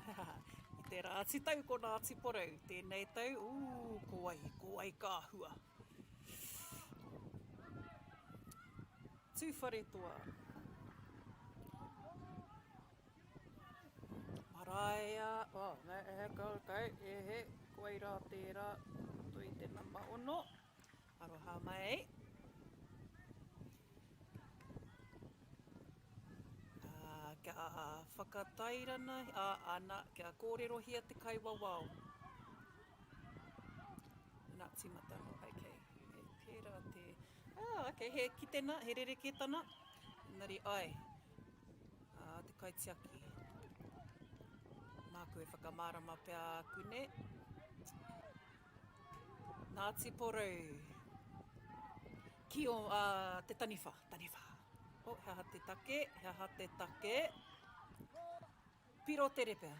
I te rāti tau ko Ngāti Porou, tēnei tau, koei ka hua. Tūwharetoa. Maraia, koei rā tērā, tui te nama ono. Aroha mai. Kia whakatairana, ana, kia kōrerohia te kaiwa wao. Nā tīmata no, okay. He tērā te... okay, he kitena, he rereketana. Nari ai, te kaitiaki. Mā koe whakamārama pia kune. Ngāti Porou. Ki o te taniwha. Hea te take. Piro tere pia.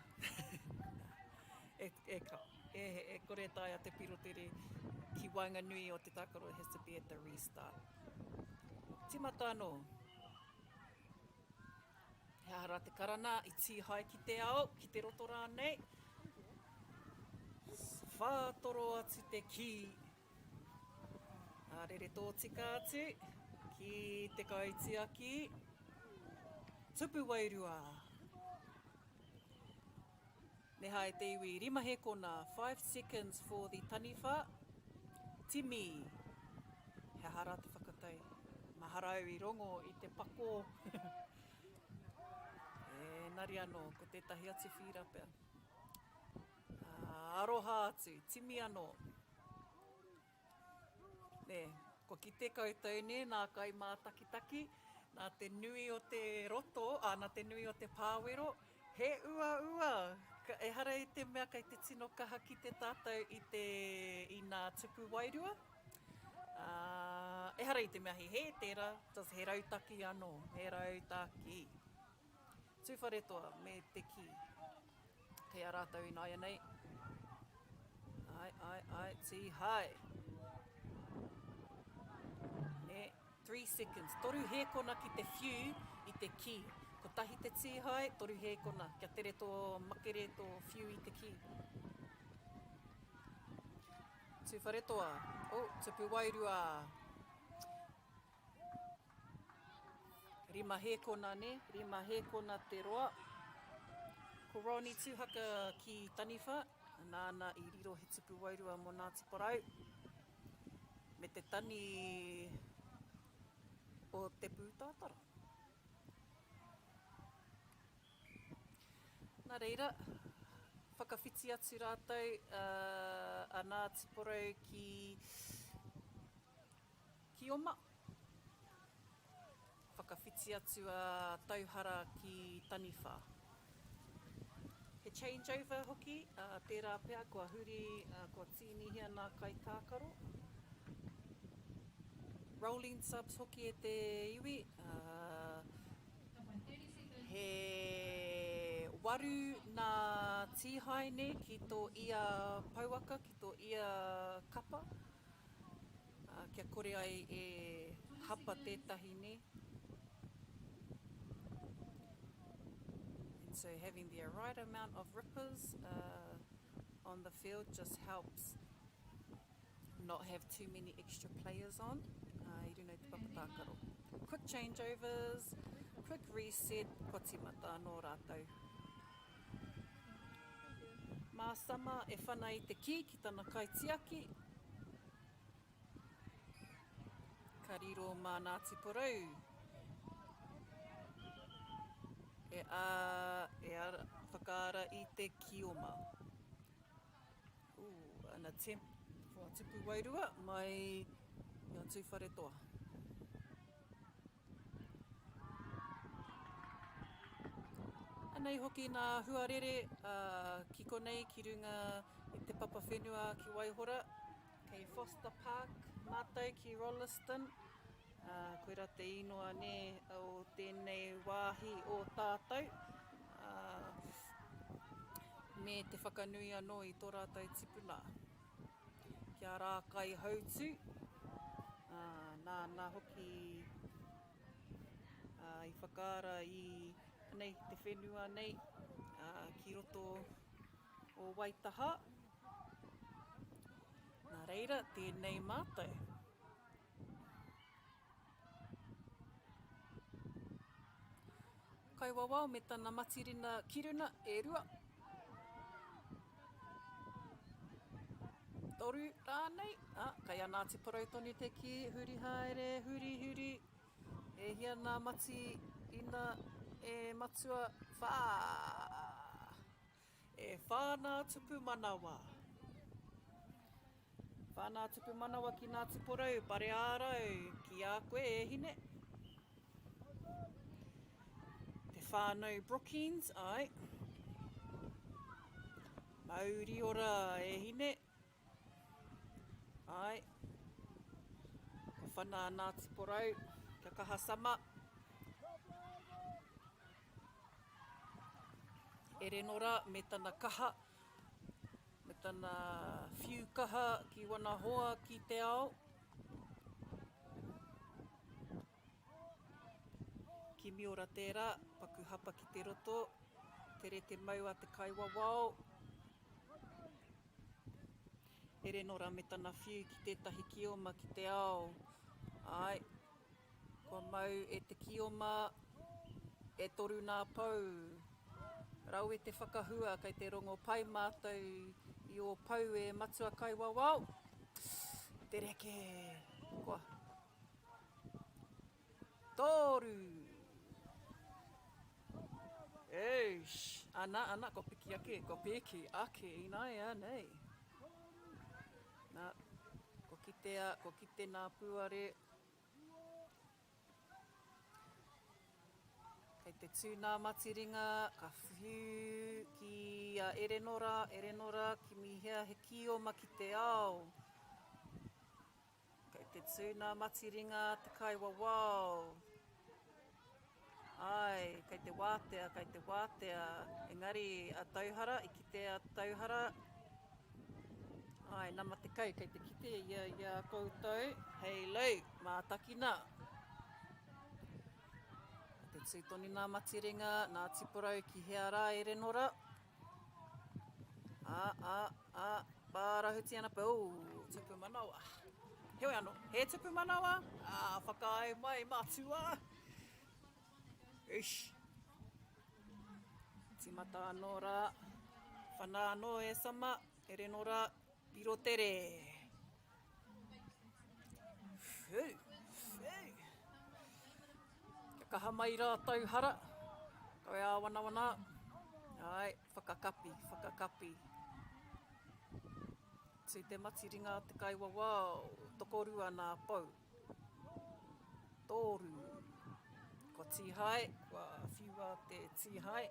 E kore taia te piro tere ki Wainganui o te takaro, it has to be at the restart. Tīmata anō. Hea hara te karana, i tīhai ki te ao, ki te roto rānei. Whātoro atu te ki. Rere tō tika atu, ki te kaitiaki. Tupu wairua. Neha e te iwi, rimahe kona, 5 seconds for the taniwha. Timi. Hea hara te whakatau. Maharau i rongo i te pako. Nari anō, ko tētahi atu whira pia. Aroha atu, timi anō. Ne, Ko ki te koutou ne, nā kai mā takitaki, nā te nui o te roto, nā te nui o te pāwero, he ua. E hara i te mea kai te tino kaha ki te tātou i nā tupu wairua. E hara i te mea he tērā, just he rautaki anō, he rautaki. Tūwharetoa me te ki. Kei a rātou ināia nei. Ai, tī hai. Ne, 3 seconds. Toru hēkona ki te whiu i te ki. Ko tahi te tī hai, toru hēkona. Kia tere tō makere tō whiu i te ki. Tūwharetoa. Tupu wairua. Rima hēkona ne, rima hēkona te roa. Ko Ronnie tūhaka ki Taniwha, nāna i riro he tupu wairua mō Ngāti Porou. Me te tani o te pūtātara. Nā reira, whakawhiti atu rātou a Ngāti Porou ki Oma. Whakawhiti atu a Tauhara ki Taniwha. He changeover hoki, tērā pēr, kua huri, kua tīnihia nā kai tākaro. Rolling subs hoki e te iwi. He waru nā tīhai ne ki tō ia pauaka, ki tō ia kapa. Kia kore ai e hapa tētahi ne. And so having the right amount of rippers on the field just helps not have too many extra players on. I runau te papatākaro. Quick changeovers, quick reset, ko tīmata anō rātou. Mā sama e whana i te ki tana kaitiaki. Ka riro mā Ngāti Porou. E ara whakaara i te kioma. An attempt for tupu wairua mai i a tūwharetoa. Anei hoki nā huarere kiko nei ki runga i te papa whenua ki Waihora, kei Foster Park, mātou ki Rolleston. Koira te inoa ne o tēnei wāhi o tātou. Me te whakanui anō i tō rātou tipuna. Kia rā kai hautu. Nā hoki i whakaara i nei te whenua nei ki roto o Waitaha. Nā reira, tēnei mātou. Kai wawao me tana matirina kiruna e rua. Toru rānei. Kai a Ngāti Porou tonu te ki, huri haere, huri. E hia nā mati ina e matua whā. E whānā tupu manawa. Whānā tupu manawa ki Ngāti Porou, pare ārau, ki a koe e hine. Te whānau Brookings, ai. Māori ora e hine. Ai. Ko whana Ngāti Porou, kia kaha sama. Ere nora me tana kaha, me tana whiu kaha ki wana hoa ki te ao. Ki miora tērā, paku hapa ki te roto, tere te mau a te kaiwawao. Ere nora me tana whiu ki tētahi kioma ki te ao. Ai, kua mau e te kioma, e toru nā pau. Rau e te whakahua kai te rongo pai mātou i o pau e matua kaiwawao. Te reke, kua. Toru! Eish! Ana, ko piki ake, ko piki ake, inaia nei. Nā, ko ki ko kite nā puare. Kei te tūnā matiringa, ka whiu ki Erenora, ki mihia he kioma ki te ao. Kei te tūnā matiringa, te kaiwawao. Ai, kei te wātea. Engari, a tauhara, I kite a tauhara. Ai, nama te kau, kei te kite ia koutou. Hei lau, mā takina. Te tūtoni nā matiringa, nā tiporau ki Heara Erenora. Pārahuti ana pa, tupu manawa. Heoi anō, he tupu manawa? Whakaai mai, mātua. Ish. Timata anō rā, whana anō e sama, Erenora, piro tere. Whew. Ka kaha mai rā tauhara, koe a wana. Ai, whakakapi. Tū te matiringa te kaiwawao, tokorua nā pau. Tōru. Ko tihai, kua whiua te tihai.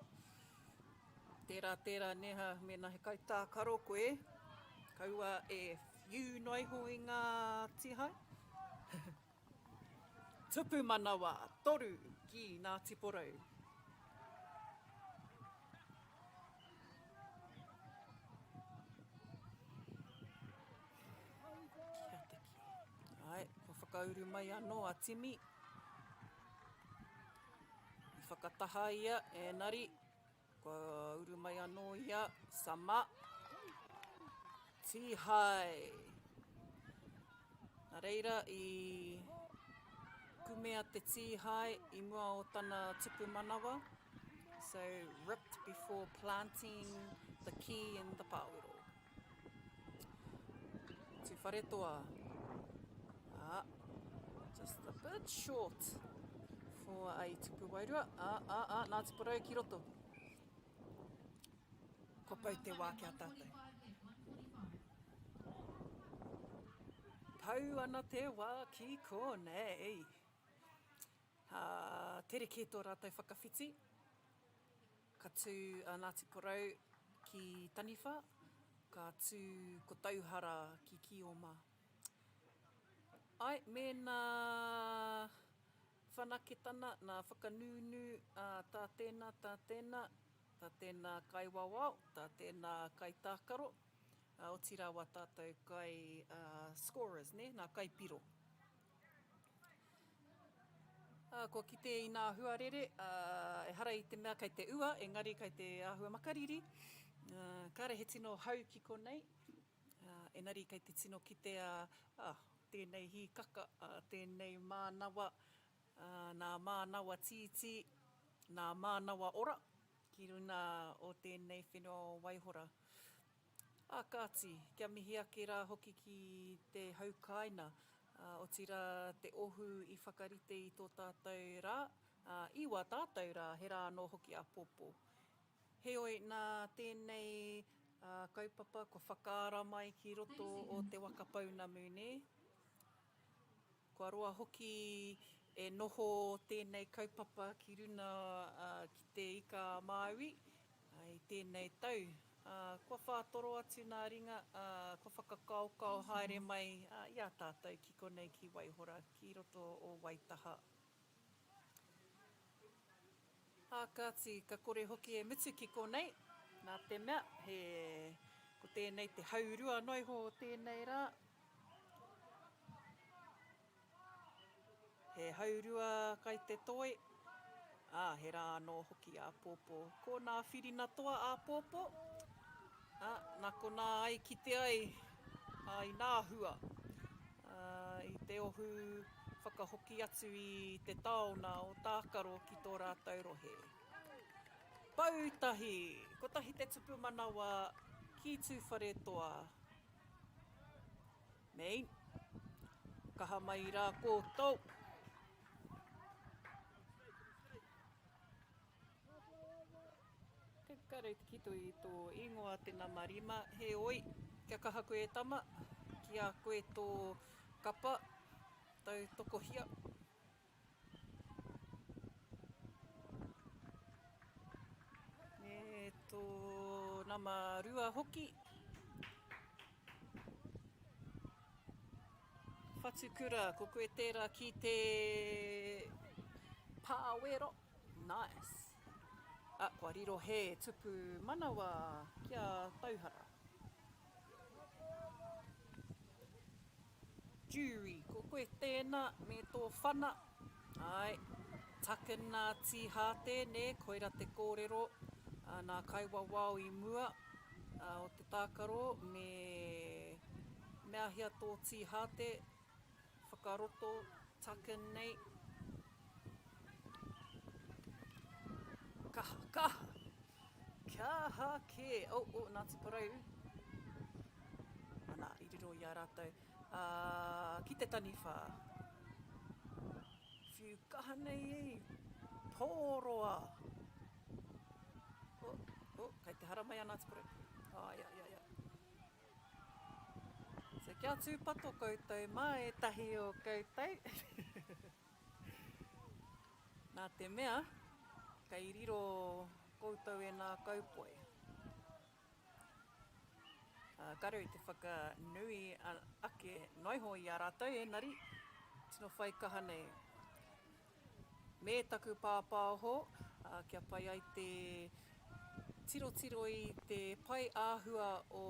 Tērā neha mena he kautākaro koe. Kaua e whiu noiho I ngā tihai. Tupu manawa, toru ki ngā tiporau. Kia teki. Ai, ko whakauru mai anō a Timi. I whakataha ia, Nari. Ko uru mai anō ia, Sama. Tihai. Nā reira, I kumea te tihai, I mua o tana tupu manawa. So, ripped before planting the key in the pāoro. Tū whare toa. Just a bit short for a tupu wairua. Nā tiporau ki roto. Ko pau te wā kia tātou. Pau ana te wā ki konei. Tere kē tō rātou whakawhiti. Ka tū Ngā Tiporau ki Taniwha. Ka tū ko Tauhara ki Kioma. Ai, mēnā whanaketana, nā whakanūnū, tā tēnā. Tā tēnā kaiwawao, tā tēnā kaitākaro. O tira wa tātou kai scorers, ne? Nā kaipiro. Ko kite I nā huarere, e hara I te mea kei te ua, engari kei te āhua makariri. Kāre he tino hau ki konei. Engari kei te tino kite tēnei hīkaka, tēnei mānawa, nā mānawa titi, nā mānawa ora, ki runa o tēnei whenua waihora. Kāti, kia mihi ake rā hoki ki te haukaina, o tira te ohu I whakarite I tō tātou rā, iwa tātou rā, he rā anō hoki a pōpō. Heoi nā tēnei kaupapa, ko whakaara mai ki roto o te waka paunamu, ne? Kua roa hoki e noho tēnei kaupapa ki runa ki te ika MΑORI, I tēnei tau. Kua whātoro atu nā ringa, kua whakakaukau haere mai ia tātou ki konei ki Waihora, ki roto o Waitaha. Kāti, ka kore hoki e mutu ki konei, nā te mea, ko tēnei te haurua noiho o tēnei rā. He haurua kai te toi, he rā anō hoki a pōpō. Ko nā whirina toa a pōpō, nako nā ai ki te ai, I nā hua. I te ohu whakahoki atu I te taona o tākaro ki tō rātou rohe. Pautahi, ko tahi te tupu manawa ki tū whare toa. Mei, kaha mai rā kōtou. Kare te kito I tō ingoa tēnā marima, he oi, kia kaha koe tama, kia koe tō kapa, tau tokohia. E tō nama rua hoki. Whatukura, ko koe tērā ki te pāwero. Nice. Kua riro he tupu manawa kia tauhara. Jury, ko koe tēnā me tō whana. Ai, takina ti hāte ne, koira te kōrero. Nā kaiwawao I mua o te tākaro me meahia tō ti hāte. Whakaroto, takin nei. Kaha, kaha. Kaha ke. Ngāti Porou. Ana, I riro I a rātou. Ki te taniwha. Whiu kaha nei pōroa. Kei te hara mai a Ngāti Porou. Ia. So kia tūpato koutou, mai tahi o koutou. Nā te mea, kei riro koutou e nā kaupoi. Karu I te whakanui ake noiho I a rātou, nari, tino whai kaha nei. Me taku pāpāho, kia pai ai te tiro I te pai āhua o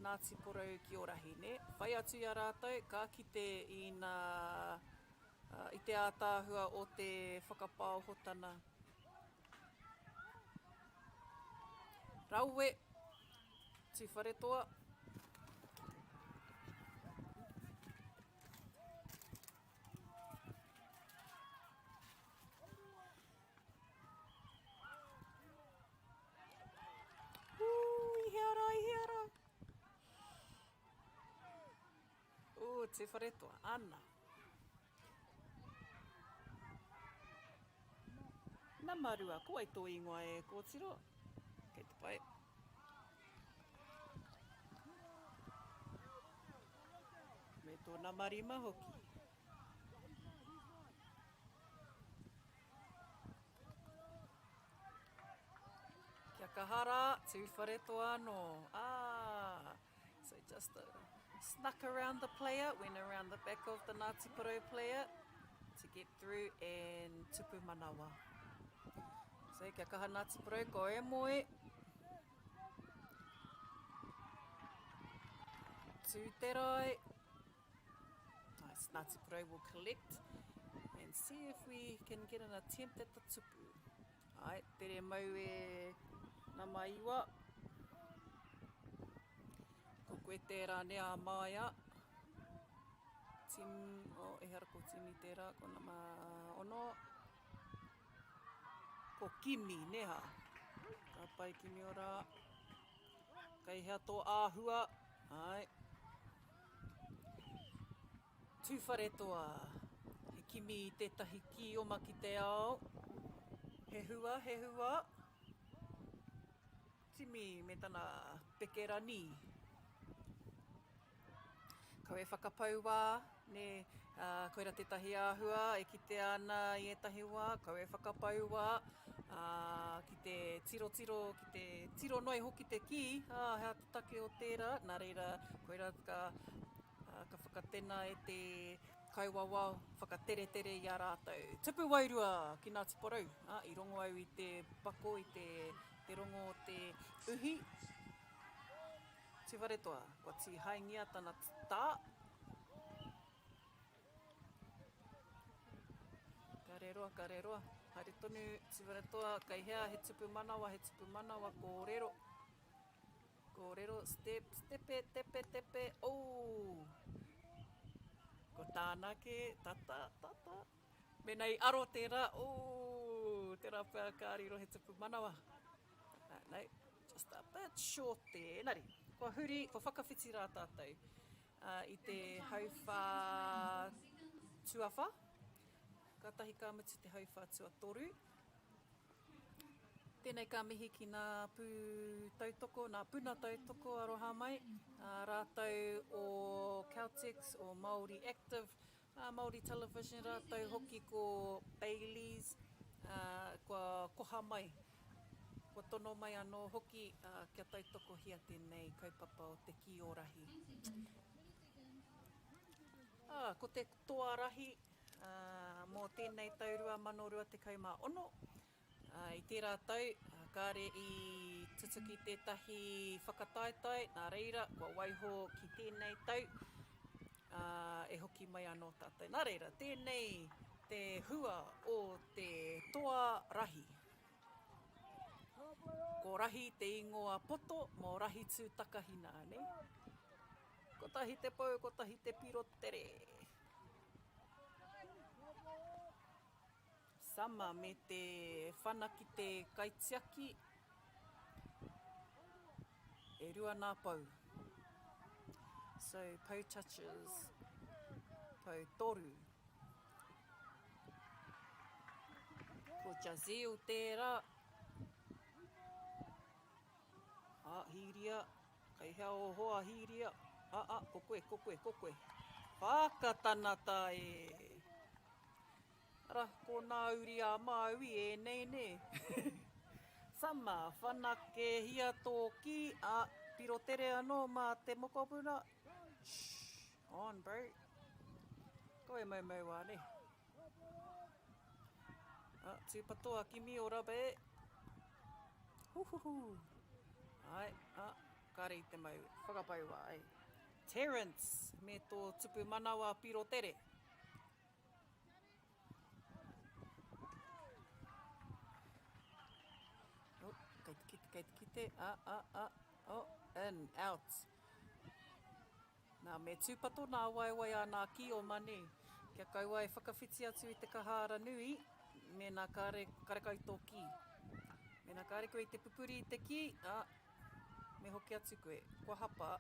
Ngāti Porou ki Orahi, ne? Whai atu I a rātou, ka kite I te ātāhua o te whakapāohotana. Raue, tūwharetoa. Ihiara. Tūwharetoa, ana. Nā marua, ko ai tō ingoa e kōtiro. Kei te pai. Me tōna marima hoki. Kia kahara, tūwharetoa anō. So just snuck around the player, went around the back of the Ngāti Porou player to get through and tupu manawa. So kia kaha Ngāti Porou, ko e moe. Tūterai. Nice, Ngāti Porou will collect and see if we can get an attempt at the tupu. Ai, tere mau e nā maiwa. Ko koe tērā nea māia. E hara ko timi tērā, ko nā ono. Ko Kimi, neha. Ka pai Kimi ora. Kei hea tō āhua. Ai. Tūwharetoa. He Kimi I tētahi ki oma ki te ao. He hua. Timi me tana pekerani. Kau e whakapau wā, ne, koira tētahi āhua, e kite ana I etahi wā, kau e whakapau wā, ki te tiro, ki te tiro noi hoki te ki, hea te take o tērā, nā reira, koira ka whakatena e te kaiwawa, whakatere I a rātou. Tupu wairua ki Ngāti Porou, I rongo au I te pako, I te rongo o te uhi. Tūwharetoa, kua tī haingia tana tā. Ka reroa. Haere tonu, tūwharetoa, kei hea, he tupu manawa, kōrero. Kōrero, tepe. Ko tāna ke, tata. Menei aro tērā, tērā pēr kāriro he tupu manawa. Nei, just a bit short there, nari. Kua huri, ko whakawhiti rā tātou. I te hauwhā tuawha. Ka tahi ka mutu te hauwhā tuatoru. Tēnei ka mihi ki ngā pū tautoko, ngā puna tautoko aroha mai. Rātau o Celtics o Māori Active, Māori Television, rātau hoki ko Baileys, kua koha mai. Kua tono mai anō hoki kia tautoko hia tēnei kaupapa o te kiorahi. Ko te Toarahi, mō tēnei taurua manorua te kaumāono. I tērā tau, kāre i tutuki tētahi whakataetai, nā reira, kua waiho ki tēnei tau, e hoki mai anō tātou. Nā reira, tēnei te hua o te Toarahi. Ko rahi te ingoa poto, mō rahi tū takahina, ne? Ko tahi te pau, ko tahi te piro tere. Sama me te whana ki te kaitiaki, e rua nā pau. So, pau touches, pau toru. Ko Jazeel tērā. Hiria, kai hea o hoa hiria. Ko koe. Whakatanata e. Ara, ko nā uri a māui e nei ne. Sama, whanake hia tōki, piro tere anō mā te mokopuna. Shh, on bro. Koe mau wā ne. Tūpatoa ki mi o rabe. Huhuhu. Ai, kāre i te mau, whakapau wā, ai. Terence, me tō tupu manawa piro tere. Kei te kite, in, out. Nā, me tūpato nā waiwai a nā ki o mani. Kia kaua e whakawhiti atu i te kahara nui, me nā karekau tō ki. Me nā kāre koe i te pupuri i te ki, me hoki atu koe, kua hapa.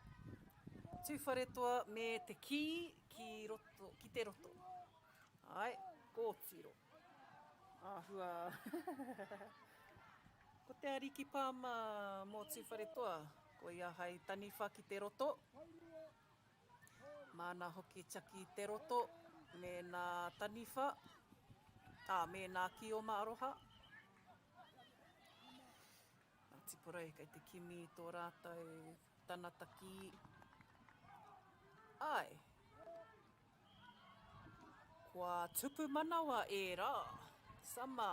Tūwharetoa me te ki te roto. Ai, kōtiro. Ahua. Ko te ariki pāma mō tūwharetoa, ko ia hai taniwha ki te roto. Māna hoki taki i te roto, me nā taniwha, me nā ki o maaroha. Tiporoi, kei te kimi tō rātou tanata ki. Ai, kua tupu manawa e rā. Sama,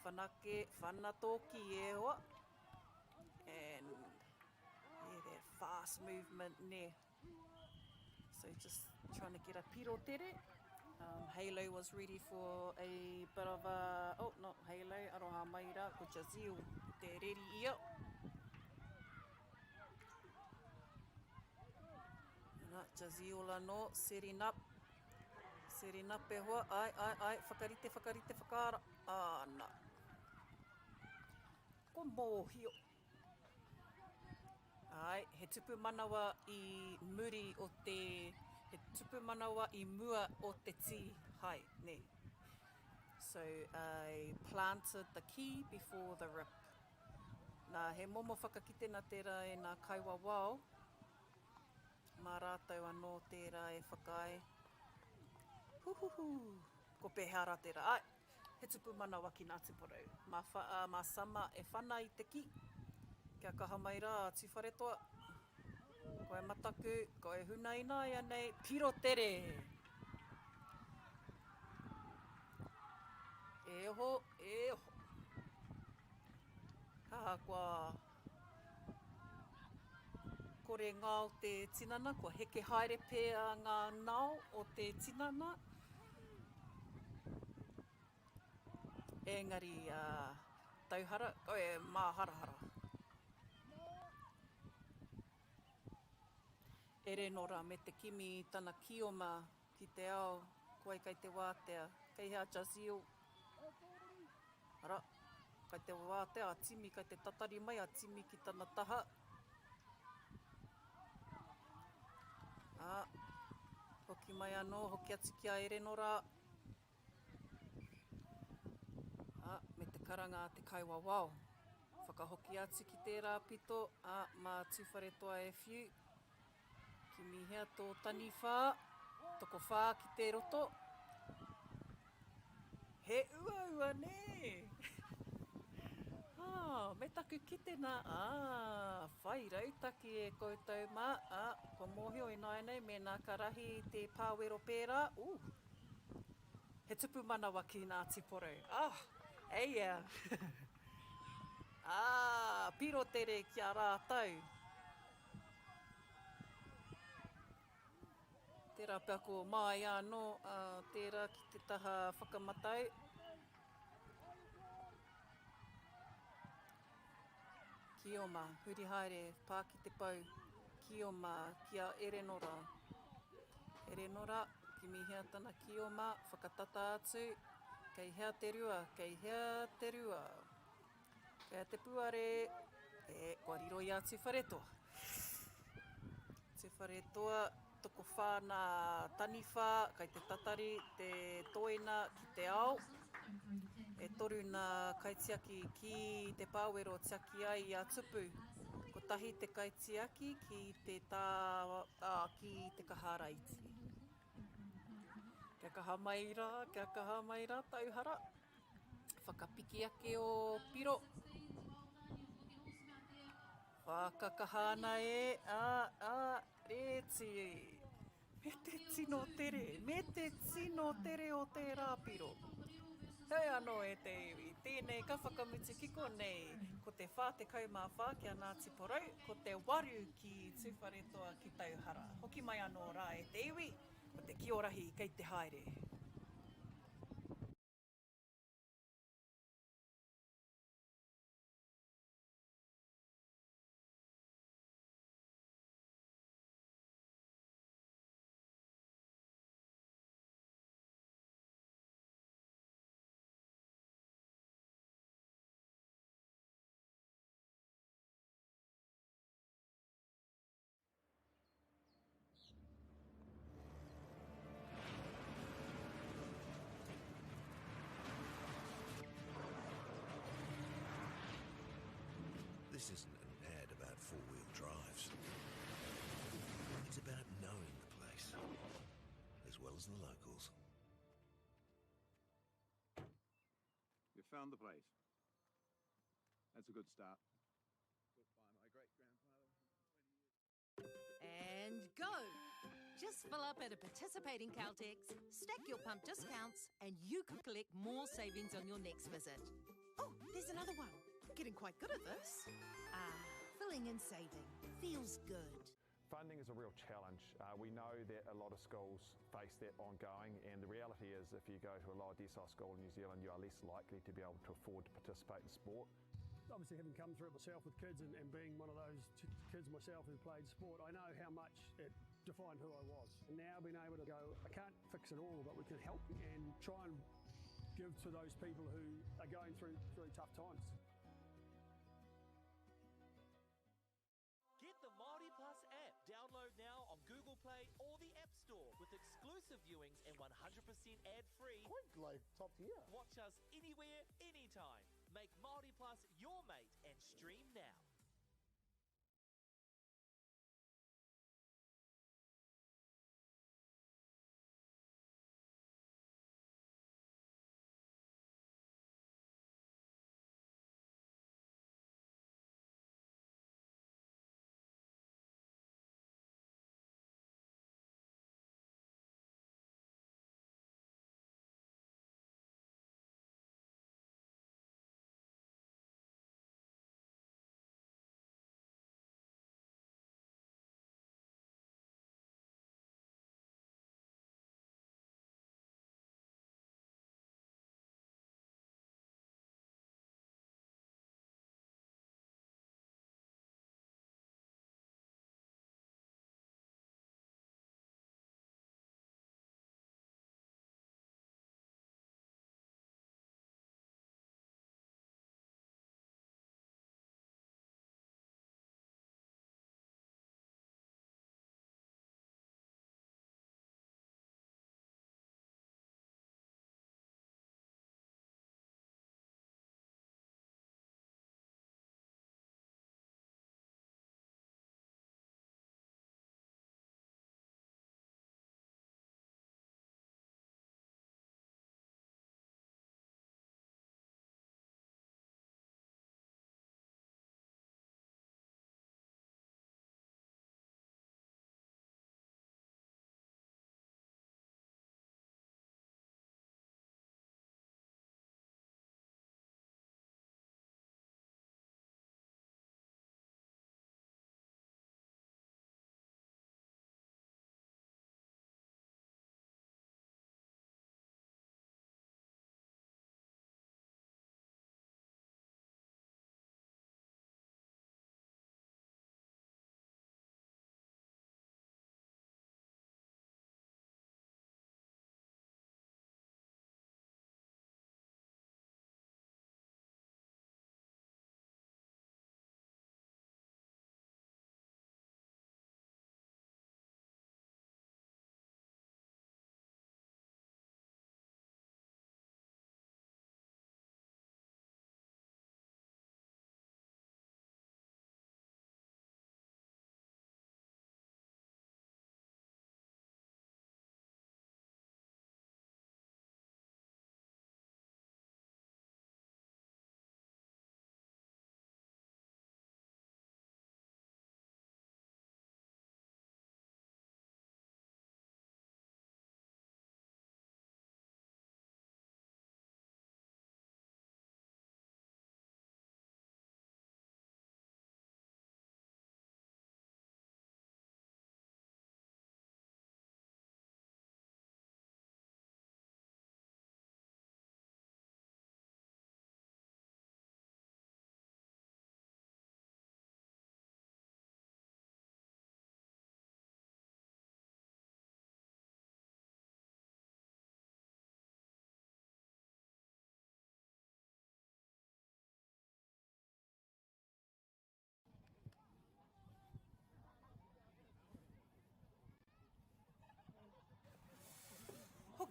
whanatoki e hoa. And, that fast movement ne. So just trying to get a piro tere. Halo was ready for a bit of a... Oh, not Halo, aroha mai rā, ko Jazeel, te reri ia. Jazeel anō, setting up e hoa, ai, whakarite, whakaara. Nā. Ko mōhio. Ai, he tupu manawa I muri o te... He tupu manawa I mua o te tī, hai, ne. So, I planted the key before the rip. Nā, he momo whakakite nā tērā e nā kaiwa wao. Mā rātou anō tērā e whakai. Huhuhu. Ko pēhea rā tērā. Ai, he tupu manawa ki nā tuporau. Mā sama e whana I te ki. Kia kaha mai rā, tūwharetoa. Koe mataku, koe hunaina ia nei, piro tere. E ho. Kua kore ngā o te tinana, kua heke haere pēa ngā ngāo o te tinana. Engari, tauhara, koe mā harahara. Ere nora me te kimi tana kioma ki te ao, koe kei te wātea, kei hea Jazeel. Ara, kei te wātea a timi, kei te tatari mai a timi ki tana taha. Hoki mai anō, hoki atu ki a ere nora. Me te karanga te kaiwa wao. Whakahoki atu ki tērā pito, mā tūwhare toa e whiu. Ki mihia tō tani whā, toko whā ki te roto. He ua ne! Me taku ki tēnā, whai rautaki e koutou mā, ko mōhio i nāi nei, me nā ka rahi i te pāwero pērā. He tupu manawa ki nā tiporo. Eia! Piro tere kia rātau. Tērā pia ko mai anō, tērā ki te taha whakamatau. Kioma, huri haere, pā ki te pau. Kioma, kia erenora. Erenora, ki mihia tana kioma, whakatata atu. Kei hea te rua, kei hea te rua. Kei te puare, kua riro i a tūwharetoa. Tūwharetoa, toko whāna tani whā, kai te tatari, te toina ki te ao. E toru nā kaitiaki ki te pāwero tiaki ai i a tupu. Ko tahi te kaitiaki ki te ki te kaharaiti. Kia kaha mai rā, tauhara. Whakapiki ake o piro. Whakakahana reti. Me te tino tere o te rāpiro. Hei anō e te iwi, tēnei ka whakamutu ki konei, ko te whā te kaumāwhā ki a Ngāti Porou, ko te waru ki Tūwharetoa ki Tauhara. Hoki mai anō rā e te iwi, ko te kiorahi kei te haere. This isn't an ad about four-wheel drives. It's about knowing the place, as well as the locals. You found the place. That's a good start. Built by my great-grandfather. And go! Just fill up at a participating Caltex, stack your pump discounts, and you could collect more savings on your next visit. Oh, there's another one. Getting quite good at this. Filling and saving. Feels good. Funding is a real challenge. We know that a lot of schools face that ongoing, and the reality is if you go to a lower decile school in New Zealand, you are less likely to be able to afford to participate in sport. Obviously, having come through it myself with kids and being one of those kids myself who played sport, I know how much it defined who I was. And now being able to go, I can't fix it all, but we can help and try and give to those people who are going through tough times. Get the MāORI Plus app. Download now on Google Play or the App Store with exclusive viewings and 100% ad-free. Quite like top tier. Watch us anywhere, anytime. Make MāORI Plus your mate and stream now.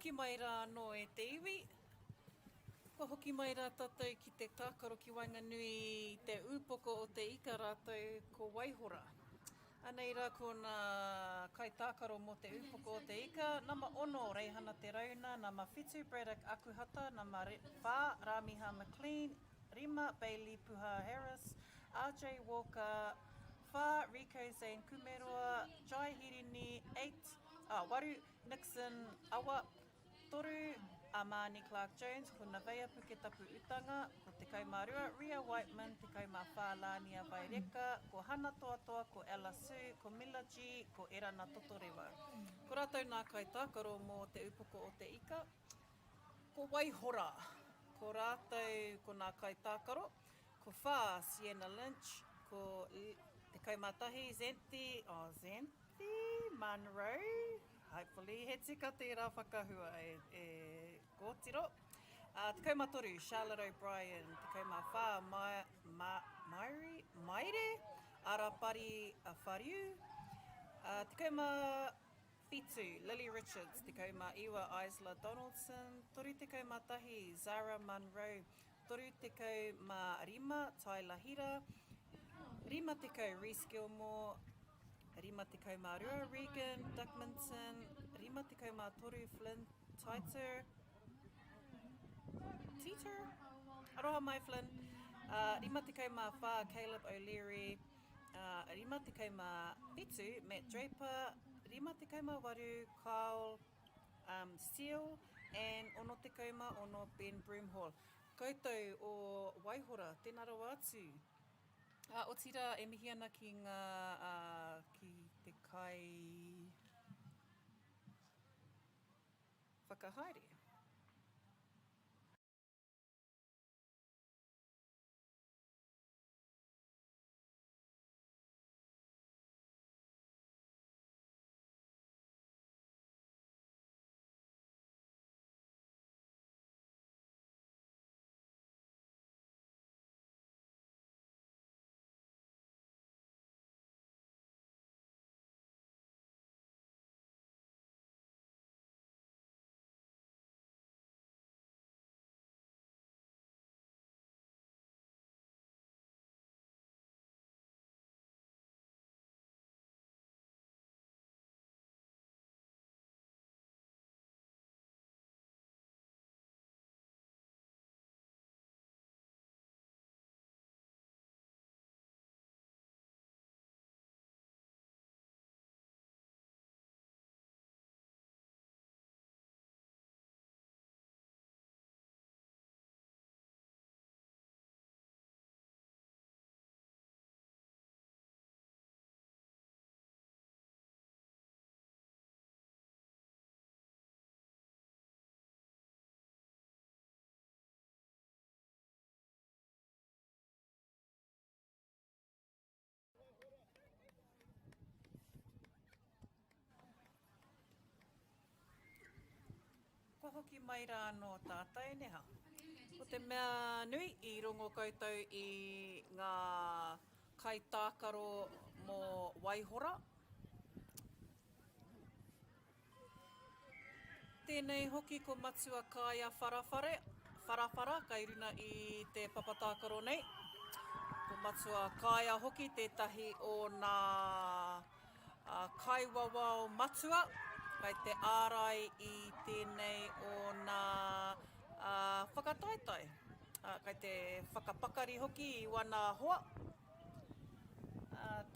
hoki mai rā no e te iwi. Ko hoki mai rā tātou ki te tākaro ki Wainganui i te ūpoko o te ika rātou ko Waihora. Anei rā ko nā kai tākaro mo te ūpoko o te ika. Nama 6, Reihana Te Rauna. Nama 7, Braddock Akuhata. Nama 4, Ramiha McLean. 5, Bailey Puha Harris. RJ Walker. 4, Rico Zane Kumeroa. Jai Hirini. 8, Nixon Awa. 3, Amani Clark Jones. Ko Navea Puketapu Utanga. Ko Te Kaimārua, Ria Whiteman. Te Kaimā Lania Vaireka. Ko Hana Toatoa. Ko Ella Sue. Ko Mila G. Ko Erana Totorewa. Ko rātou nā kai tākaro mō te upoko o te ika. Ko Waihora. Ko rātou ko nā kai tākaro. Ko whā, Sienna Lynch. Ko te kaimātahi, Zenti Monroe. Hopefully, he tika tērā whakahua e kōtiro. Te kaumatoru, Charlotte O'Brien. Te kaumawha, Maire, Arapari Whariu. Te kaumawhitu, Lily Richards. Te kaumaiwa, Isla Donaldson. Toru te kaumatahi, Zara Monroe. Toru te kaumārima, Tyler Hira. Rima te kau, Reese Gilmore. Rima te kaumārua, Regan Duckmanson. Rima te kaumātoru, Flynn Teeter. Aroha mai, Flynn. Rima te kaumawha, Caleb O'Leary. Rima te kaumawhitu, Matt Draper. Rima te kaumawaru, Kyle Steele. And ono te kaumaono, Ben Broomhall. Koutou o Waihora, tēnā rawa atu. O tira e mihi ana ki ngā, ki te kai whakahaere. Ko hoki mai rā no tātai neha. Ko te mea nui I rongo koutou I ngā kai tākaro mō Waihora. Tēnei hoki ko matua kāia wharawhara, kai runa I te papatākaro nei. Ko matua kāia hoki tētahi o nā kaiwawao matua. Kai te ārai I tēnei o nā whakataitai. Kai te whakapakari hoki I wana hoa.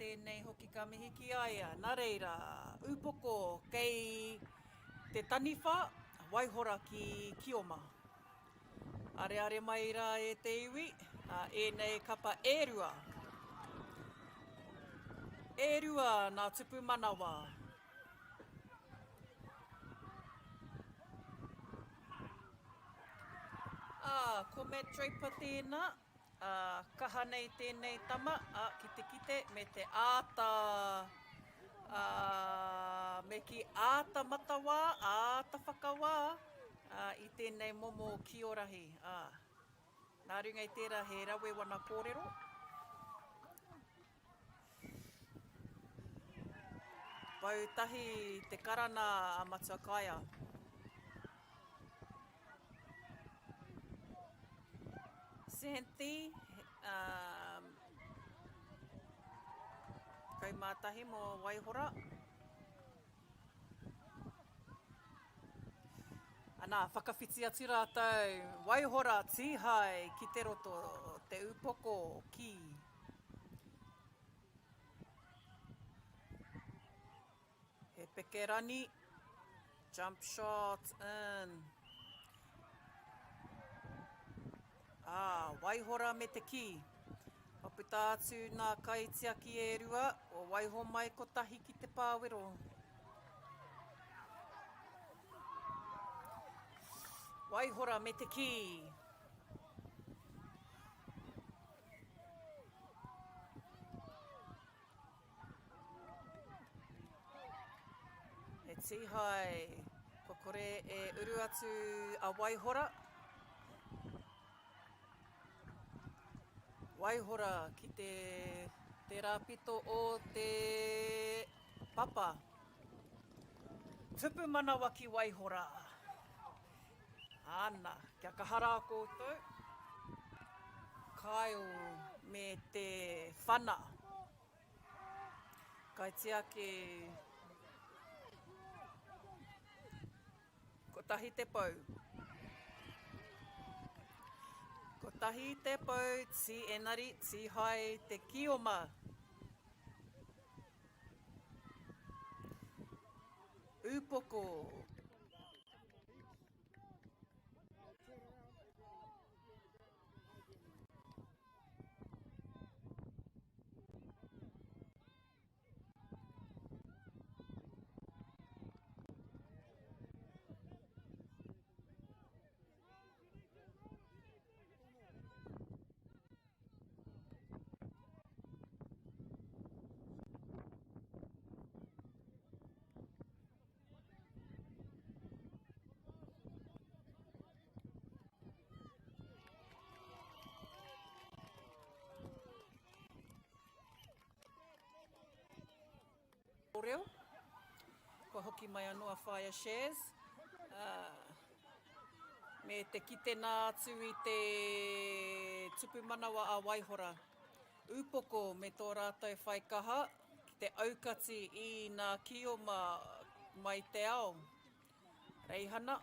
Tēnei hoki ka mihi ki aia. Nā reira, upoko kei te taniwha, Waihora ki Kioma. Are mai rā e te iwi, e kapa ērua. Ērua nā tupu manawa. Ko Matt Draper tēnā, kaha nei tēnei tama, kite me te āta, me ki āta matawā, āta whakawā, I tēnei momo kiorahi. Nā runga I tērā he rawe wana kōrero. Pau tahi te karana a matua kāia. Xanthi, kai mātahi mō Waihora. Anā, whakawhiti atu rātou, Waihora tīhai ki te roto, te upoko ki. He pekerani, jump shot in. Waihora me te ki. Paputa atu nā kaitiaki e rua, o waiho mai ko tahi ki te pāwero. Waihora me te ki. He tīhai, ko kore e uru atu a Waihora. Waihora ki te rāpito o te papa. Tupu manawa ki Waihora. Ana, kia kahara koutou. Kaio me te whana. Kai tiake ko tahi te pau. Ko tahi te pau, ti enari, ti hai te kioma. Upoko. Reo. Ko hoki mai anō a Fire Shares. Me te kite nā atu i te tupu manawa a Waihora. Upoko me tō rātou whaikaha ki te aukati i nā kioma mai te ao. Reihana.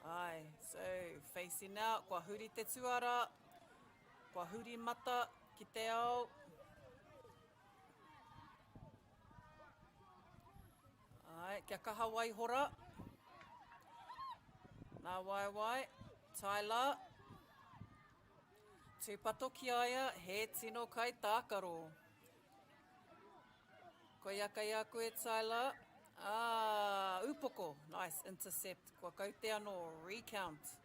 Ai, so facing out, kua huri te tuara, kua huri mata ki te ao. Ai, kia kaha Waihora. Nā waiwai, taila. Tūpato ki aia, he tino kai tākaro. Ko iaka ia koe taila. Upoko, nice, intercept. Kua kaute anō, recount.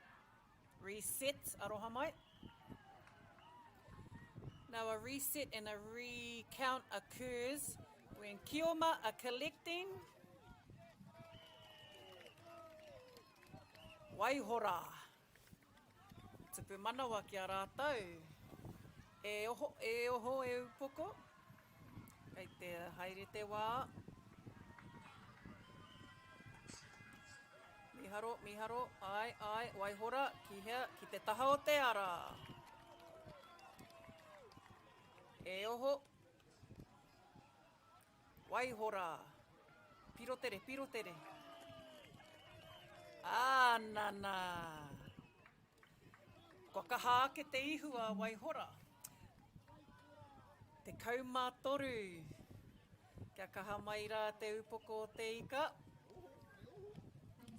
Reset, aroha mai. Now a reset and a recount occurs when kioma are collecting Waihora. Tupu manawa ki a rātou. E oho e upoko. Kei te haere te wā. Miharo, ai, Waihora, ki hea, ki te taha o te ara. E oho. Waihora. Pirotere. Nana. Kua kaha ake te ihu a Waihora. Te kaumātoru. Kia kaha mai rā te upoko o te ika.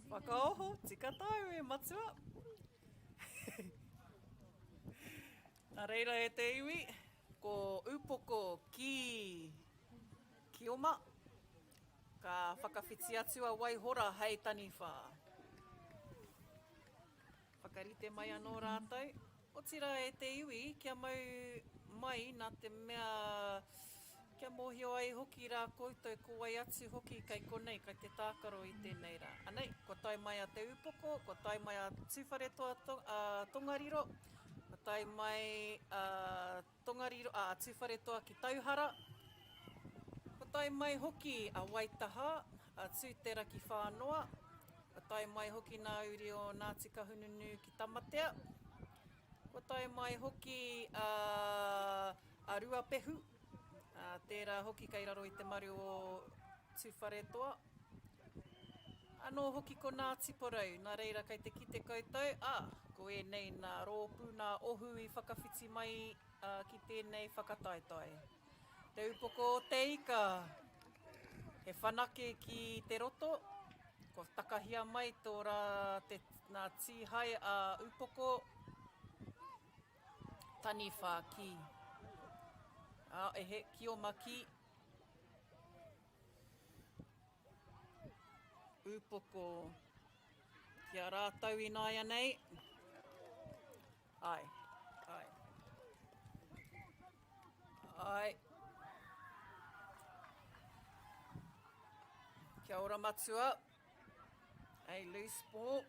Whakaoho, tika tau e matua. Nā reira e te iwi, ko upoko ki kioma. Ka whakawhiti atu a Waihora hei taniwha. Whakarite mai anō rātou. O tira e te iwi, kia mau mai nā te mea kia mōhio ai hoki rā koutou ko wai atu hoki kai konei, kai te tākaro i tēnei rā. Anei, ko tai mai a te upoko, ko tai mai a tūwhare toa tongariro, ko tai mai a tongariro, a tūwhare toa ki Tauhara, ko tai mai hoki a Waitaha, a tūtera ki whānoa, ko tai mai hoki nā uri o Ngāti Kahungunu ki Tamatea, Ko tai mai hoki a rua pehu. Tērā hoki kei raro i te mari o Tuwharetoa. Anō hoki ko nā tiporau, nā reira kei te kite koutou, ko e nei nā rōpū, nā ohu i whakawhiti mai ki tēnei whakataetai. Te upoko o te ika, he whanake ki te roto, ko takahia mai tō rā nā tīhai a upoko, tani whā ki. Ehe, ki o maki. Upoko, kia rātau i nāia nei. Ai. Kia ora matua. Loose ball.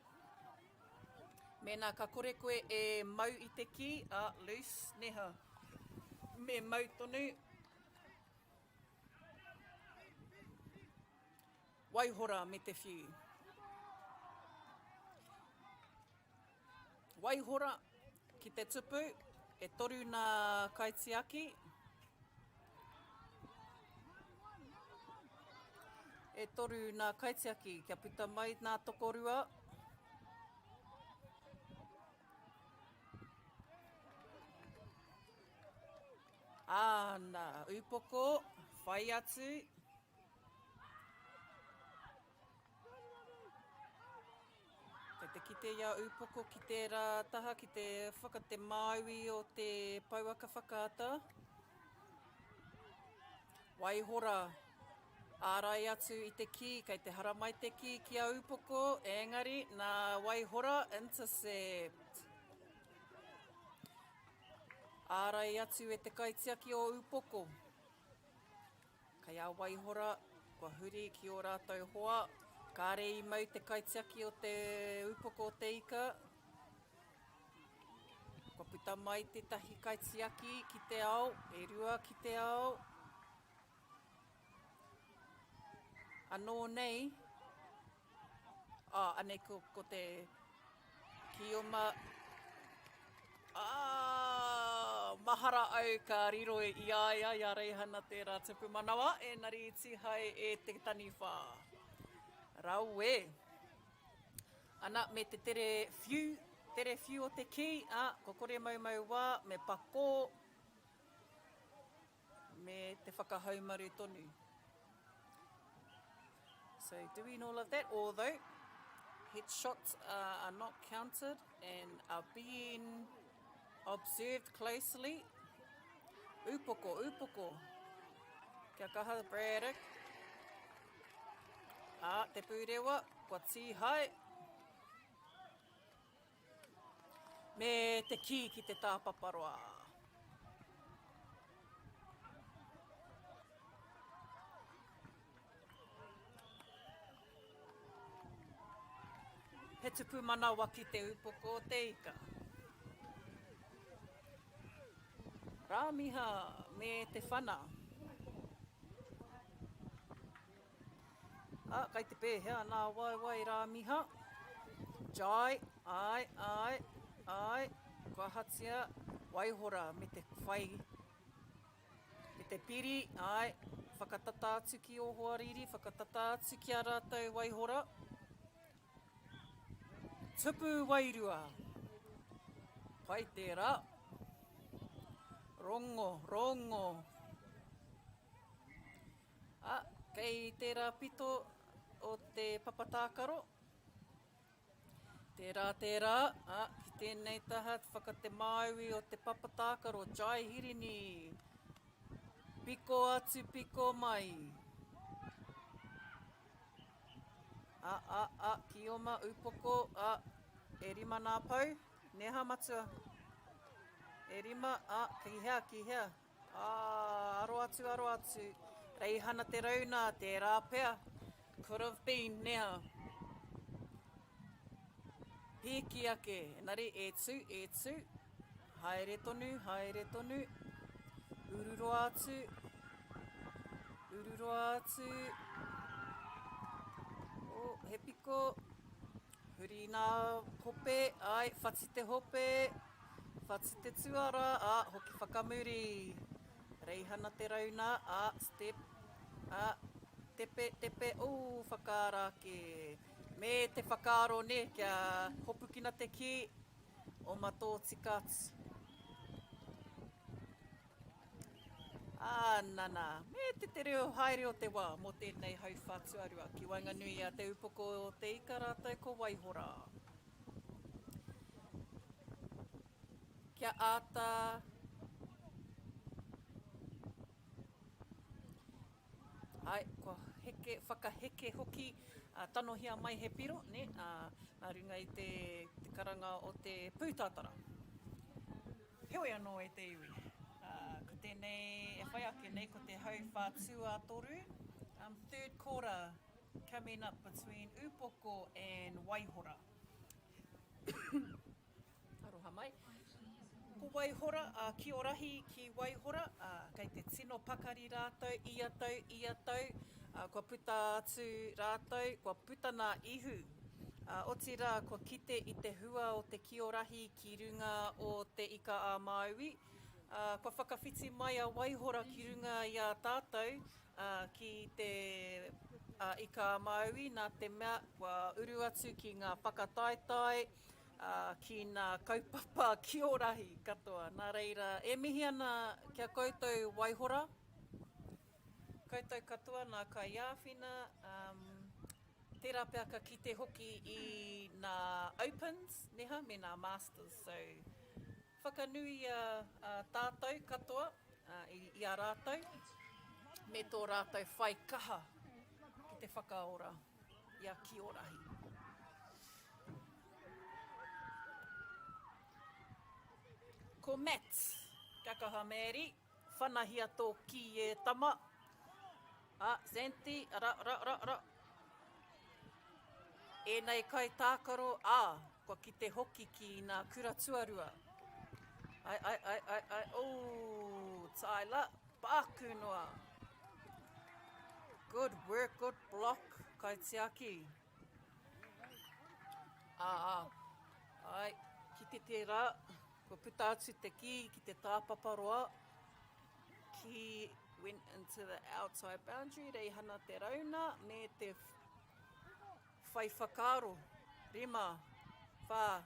Mēnā ka kore koe e mau i te ki, loose, neha. Me mau tonu. Waihora me te whiu. Waihora ki te tupu, e toru nā kaitiaki. E toru nā kaitiaki, kia puta mai nā tokorua. Nā upoko, whai atu. Te kite ia upoko ki te rā taha, ki te whakate māui o te pauaka whakaata. Waihora, ārai atu i te ki, kei te haramai te ki a upoko, engari, nā waihora, intercept. Ārai atu e te kaitiaki o upoko. Kei a waihora, kua huri ki o rātou hoa. Kāre i mau te kaitiaki o te upoko o te ika. Kua puta mai te tahi kaitiaki ki te ao, e rua ki te ao. Anō nei, anei ko te kioma. Mahara au ka riro i aia, ia reihana tērā tupu manawa, nari i tihai e te tani whā. Rau e. Ana me te tere whiu o te ki, ko kore mau wā, me pako, me te whakahaumaru tonu. So doing all of that, although headshots are not counted and are being observed closely. Upoko. Kia kaha, Braddock. Te pūrewa, kua tīhai. Me te ki te tāpaparoa. He tupu manawa ki te upoko o te ika. Rāmiha me te whana. Kei te pēhea, nā wai rāmiha. Jai, ai, kua hatia, waihora me te whai. Me te piri, ai, whakatata atu ki o hoariri, whakatata atu ki a rātou waihora. Tupu wairua. Pai tērā. Rongo. Kei tērā pito o te papatākaro. Tērā, ki tēnei taha, whakate māui o te papatākaro, Jai Hirini. Piko atu, piko mai. Kioma, upoko, e rima nā pau, neha matua. E rima, ki hea. Aro atu. Reihana te rauna, te rāpea. Could have been, neha. Pēki ake, nari e tū. Haere tonu. Ururo atu. He piko. Huri nā hope, ai, whati te hope. Whats te tuara, hoki whakamuri. Reihana te rauna, step, tepe, tepe, whakarake. Me te whakaro ne, kia hopukina te ki, o mato tikats. Nana, me te reo haere o te wā, mo tēnei hau whātuarua, ki Wainganui a te upoko o te ika rātou ko Waihora. Kia āta, ai, kua heke, whakaheke hoki, tanohia mai he piro, ne, nā runga i te karanga o te pūtātara. Heoi anō e te iwi. Ko tēnei, e whai ake nei, ko te hau whātua toru. Third quarter coming up between Upoko and Waihora. Aroha mai. Ko Waihora, ki orahi ki Waihora, kei te tino pakari rātou, ia tau, kua puta atu rātou, kua puta nā ihu. Oti rā, kua kite i te hua o te ki orahi ki runga o te ika a MΑORI. Kua whakawhiti mai a Waihora ki runga i a tātou, ki te ika a MΑORI, nā te mea kua uru atu ki ngā whakataetai, ki ngā kaupapa ki orahi katoa. Nā reira, e mihi ana kia koutou Waihora. Koutou katoa nā kai iāwhina, tērā pēr ka kite hoki i ngā Opens, neha, me ngā Masters. So, whakanui a tātou katoa, i a rātou, me tō rātou whai kaha ki te whakaora, i a ki orahi. Ko Matt, kia kaha mēri, whanahia tō ki e tama. Zanti, ra. E nei kai tākaro, kua ki te hoki ki ngā kura tuarua. Ai, Tyler, pāku noa. Good work, good block, kai te aki. Ai, ki te rā, kua puta atu te ki te tāpaparoa. Ki went into the outside boundary, reihana te rauna, me te whai whakaro, rima, whā.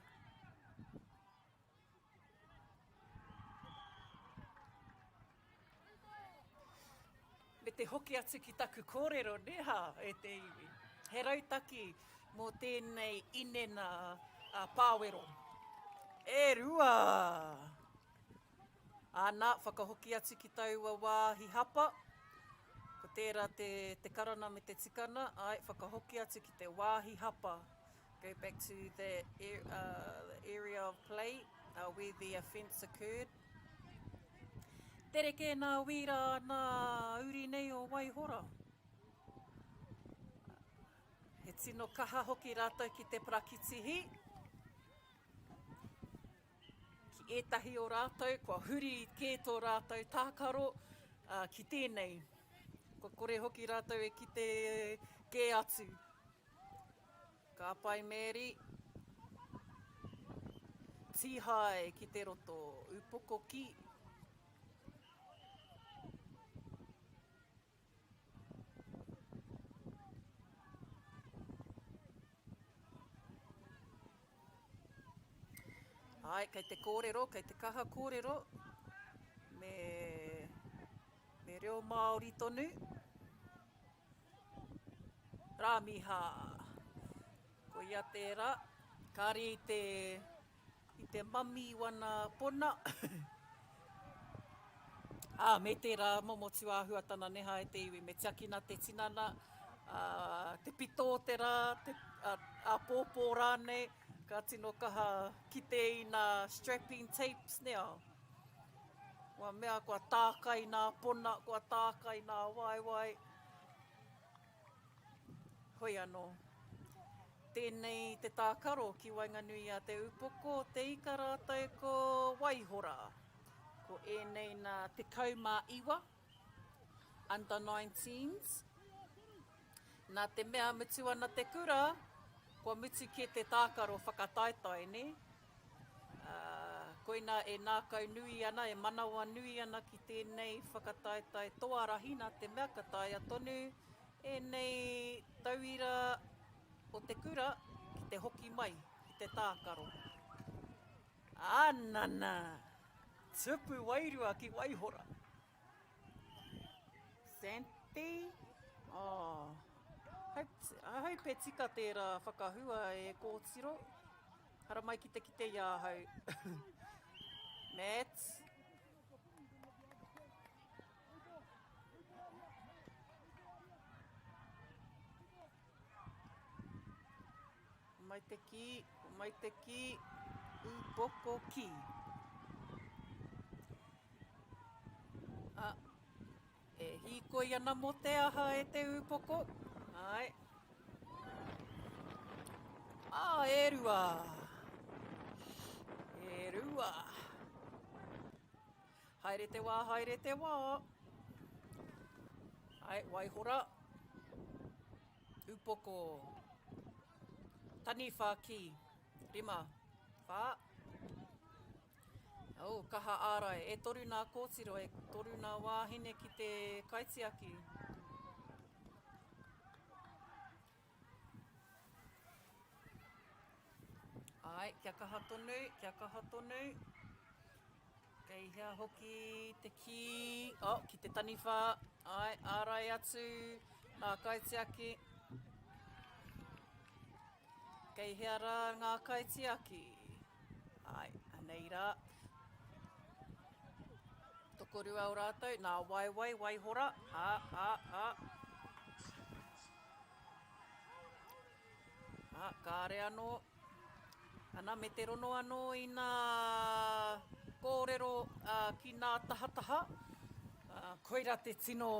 Me te hoki atu ki taku kōrero, neha, e te iwi. He rautaki mō tēnei inena pāwero. E rua! Nā, whakahoki atu ki taua wāhi hapa. Ko tērā te karana me te tikana, whakahoki atu ki te wāhi hapa. Go back to the area of play where the offence occurred. Tereke nā wira nā uri nei o Waihora. He tino kaha hoki rātou ki te prakitihi. Ki ētahi o rātou, kua huri kē tō rātou tākaro ki tēnei. Kua kore hoki rātou e ki te kē atu. Ka pai mēri. Tihai ki te roto, upoko ki. Ai, kei te kōrero, kei te kaha kōrero, me reo MΑORI tonu. Rāmiha, ko ia tērā, kāri i te mami wana pona. Me tērā momotu āhuatana neha e te iwi, me tiakina te tinana, te pito te rā, a pōpō rānei, ka tino kaha kite i nā strapping tapes nea. Wa mea kua tākai nā pona, kua tākai nā waiwai. Hoi anō. Tēnei te tākaro ki Wainganui a te upoko, te ika rātou ko Waihora. Ko ēnei nā te kaumā iwa, under 19s. Nā te mea mutu ana te kura, kua mutu ki te tākaro whakataetai, ne? Koina e nākau nui ana, e manawa nui ana ki tēnei whakataetai Toarahi nā te mea ka taia tonu, e nei tauira o te kura ki te hoki mai, ki te tākaro. Anana! Tupu wairua ki Waihora. Santi? Oh. I hope e tika tērā whakahua e kōtiro. Hara mai ki te iāhau. Matt? Mai te ki, upoko ki. E hīkoi ana mo te aha e te upoko. Ai. E rua. E rua. Haere te wā, haere te wā. Ai, Waihora. Upoko. Tani whā ki. Rima. Whā. Kaha ārai. E toru nā kōtiro, e toru nā wāhine ki te kaitiaki. Ai, kia kaha tonu, kia kaha tonu. Kei hea hoki te ki. Ki te taniwha. Ai, ārai atu. Nā kaitiaki. Kei hea rā ngā kaitiaki. Ai, anei rā. Tokorua o rātou. Nā waiwai, Waihora. Kāre anō. Ana me te rono anō i nā kōrero ki nā tahataha. Koira te tino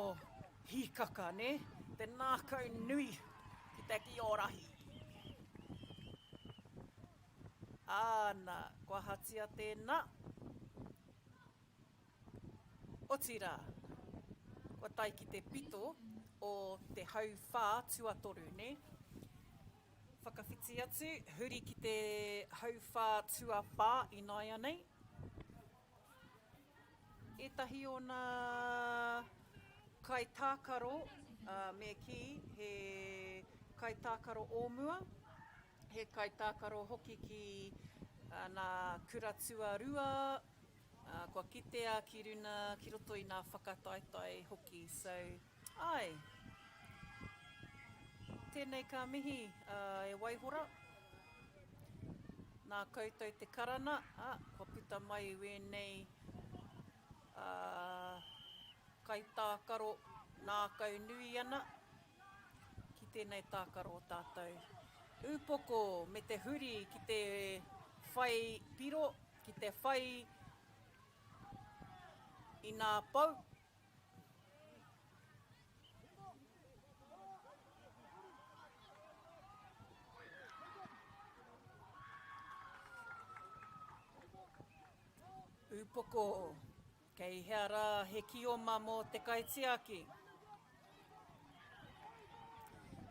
hīkaka, ne? Te nākau nui ki te ki ōrahi. Āna, kua hatia tēnā. Otira, kua tai ki te pito o te hau whā tuatoru, ne? Whakawhiti atu, huri ki te hau whā tuawhā i nāia nei. Etahi o nā kaitākaro me ki, he kaitākaro ōmua, he kaitākaro hoki ki nā kura tuarua, kua kitea ki runa, ki roto i nā whakataetai hoki. So, ai, tēnei ka mihi e Waihora. Nā koutou te karana, kua puta mai wēnei kaitākaro nākau nui ana, ki tēnei tākaro o tātou. Upoko me te huri ki te whai piro, ki te whai i nā pau. Upoko, kei hea rā he kioma mō te kaitiaki.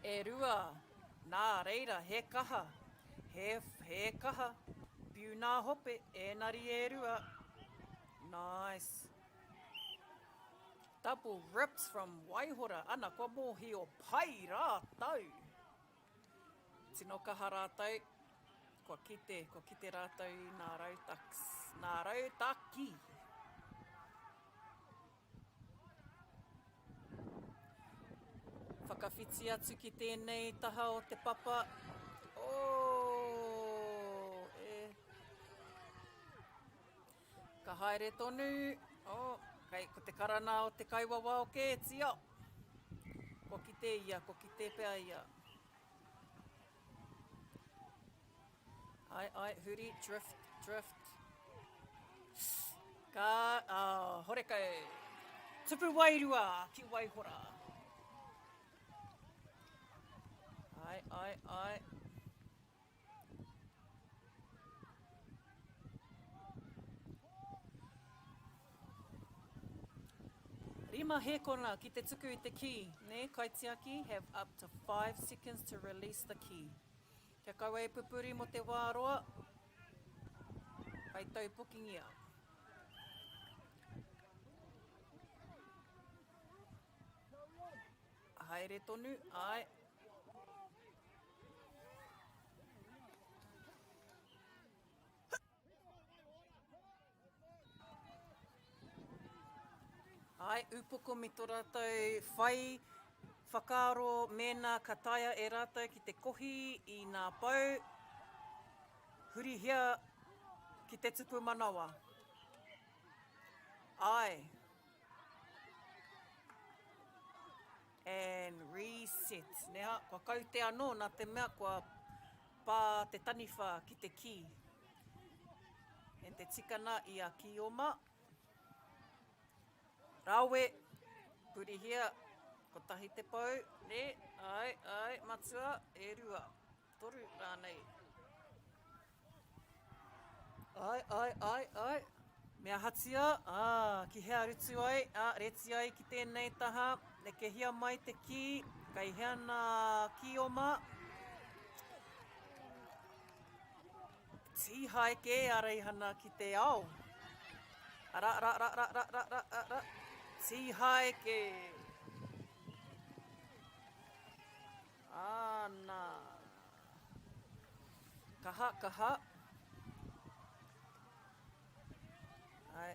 E rua, nā reira, he kaha, he kaha, piu nā hope, enari e rua. Nice. Double rips from Waihora, ana kua mōhi o pai rātau. Tino kaha rātau, kua kite rātau nā rautaki. Whakawhiti atu ki tēnei taha o te papa. Ka haere tonu. Kei, ko te karana o te kaiwawa o kētia. Ko kite ia, ko kite pea ia. Ai, huri, drift. Horekau. Tupu wairua ki Waihora. Ai. Rima hēkona ki te tuku I te ki, ne, kaitiaki, have up to 5 seconds to release the ki. Kia kaua e pupuri mo te wāroa. Kai tau pukingia. Haere tonu, ai. Ai, upoko me tō rātou whai, whakaaro mēnā ka taia e rātou ki te kohi i ngā pau, hurihia ki te tupu manawa. Ai. And reset. Neha, kua kau te anō nā te mea kua pā te taniwha ki te ki. And te tikana i a kioma. Rawe, purihia, ko tahi te pau, ne, ai, matua, e rua, toru, rānei. Ai, mea hatia, ki hea rutu ai, reti ai ki tēnei taha, ne ke hia mai te ki, kai hea nā kioma. Tihai ke areihana ki te ao. Ra. Tihai ke. Nā. Kaha. Ai.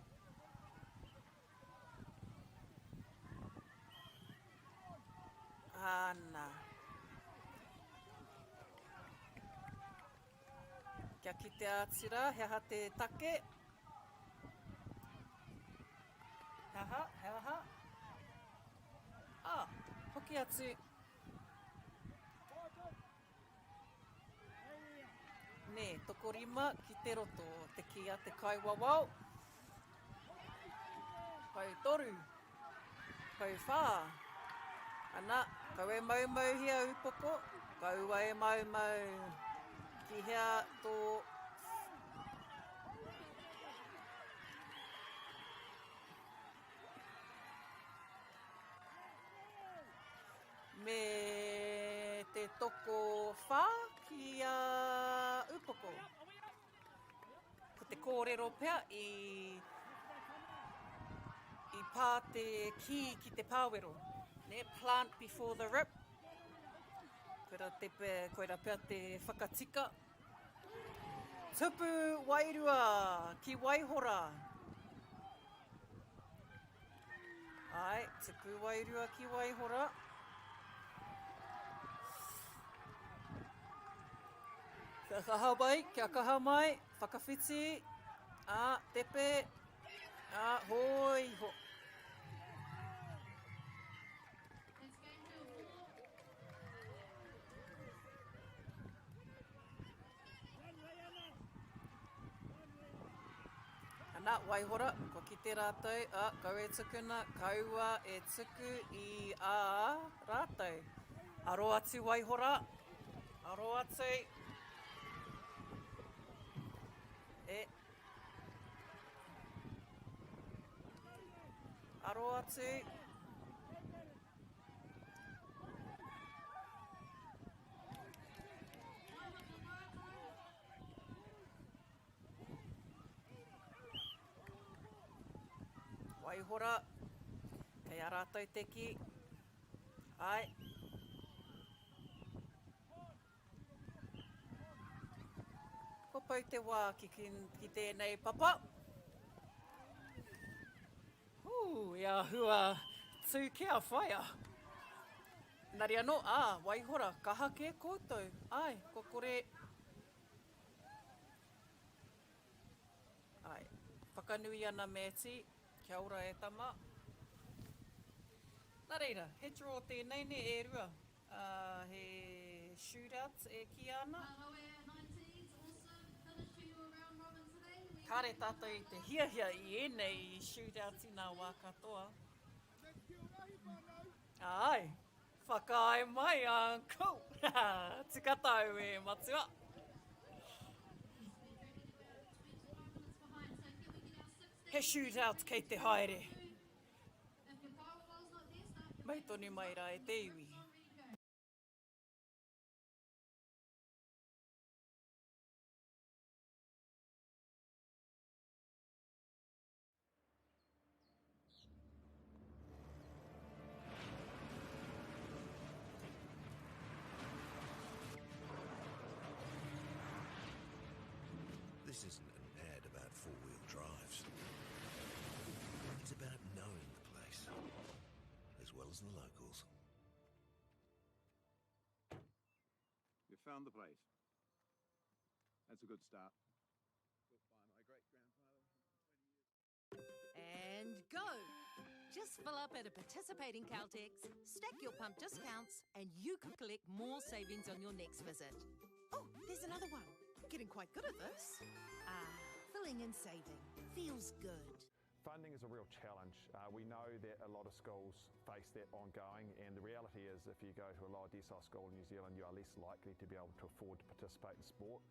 Nā. Kia ki te ātira, hea te take. Hea. Hoki atu. Ne, tokorima ki te roto, te ki a te kaiwawau. Kau toru. Kau whā. Ana, kau e mau hia upoko. Kau e mau ki hea tō me te toko whā ki a upoko. Ko te kōrero pea i pā te ki te pāwero. Ne, plant before the rip. Koera pea te whakatika. Tupu wairua ki waihora. Ai, tupu wairua ki waihora. Kia kaha mai, kia kaha mai, whakawhiti, tepe, hoi ho. It's game field 4. Ana, waihora, ko ki te rātou, kau e tukuna, kaua e tuku i a rātou. Aro atu waihora, aro atu. Aro atu. Waihora, kei a rātou te ki. Ai. Ko pau te wā ki tēnei papa. Ia hua tū kia whaia. Nari anō, waihora, kaha ke koutou. Ai, ko kore. Ai, whakanui ana mēti, kia ora e tama. Nā reira, he draw tēnei ne e rua. He shootout e ki ana. Kāre tātou i te hiahia i enei shootout i nā wā katoa. Ai, whakae mai, uncle. Tikatau e matua. He shootout kei te haere. Mai tonu mai rā e te iwi. This isn't an ad about four-wheel drives. It's about knowing the place, as well as the locals. You found the place. That's a good start. Built by my great-grandfather 120 years. And go! Just fill up at a participating Caltex, stack your pump discounts, and you could collect more savings on your next visit. Oh, there's another one. Getting quite good at this. Filling and saving. Feels good. Funding is a real challenge. We know that a lot of schools face that ongoing, and the reality is if you go to a lower decile school in New Zealand, you are less likely to be able to afford to participate in sport.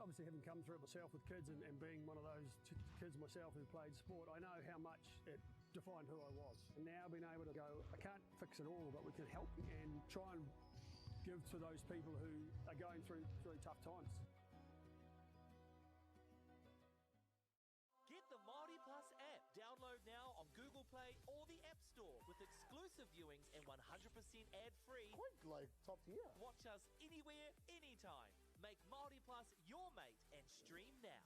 Obviously, having come through it myself with kids and being one of those kids myself who played sport, I know how much it defined who I was. And now being able to go, I can't fix it all, but we can help and try and give to those people who are going through tough times. Get the MāORI Plus app. Download now on Google Play or the App Store with exclusive viewings and 100% ad-free. Quite like top tier. Watch us anywhere, anytime. Make MāORI Plus your mate and stream now.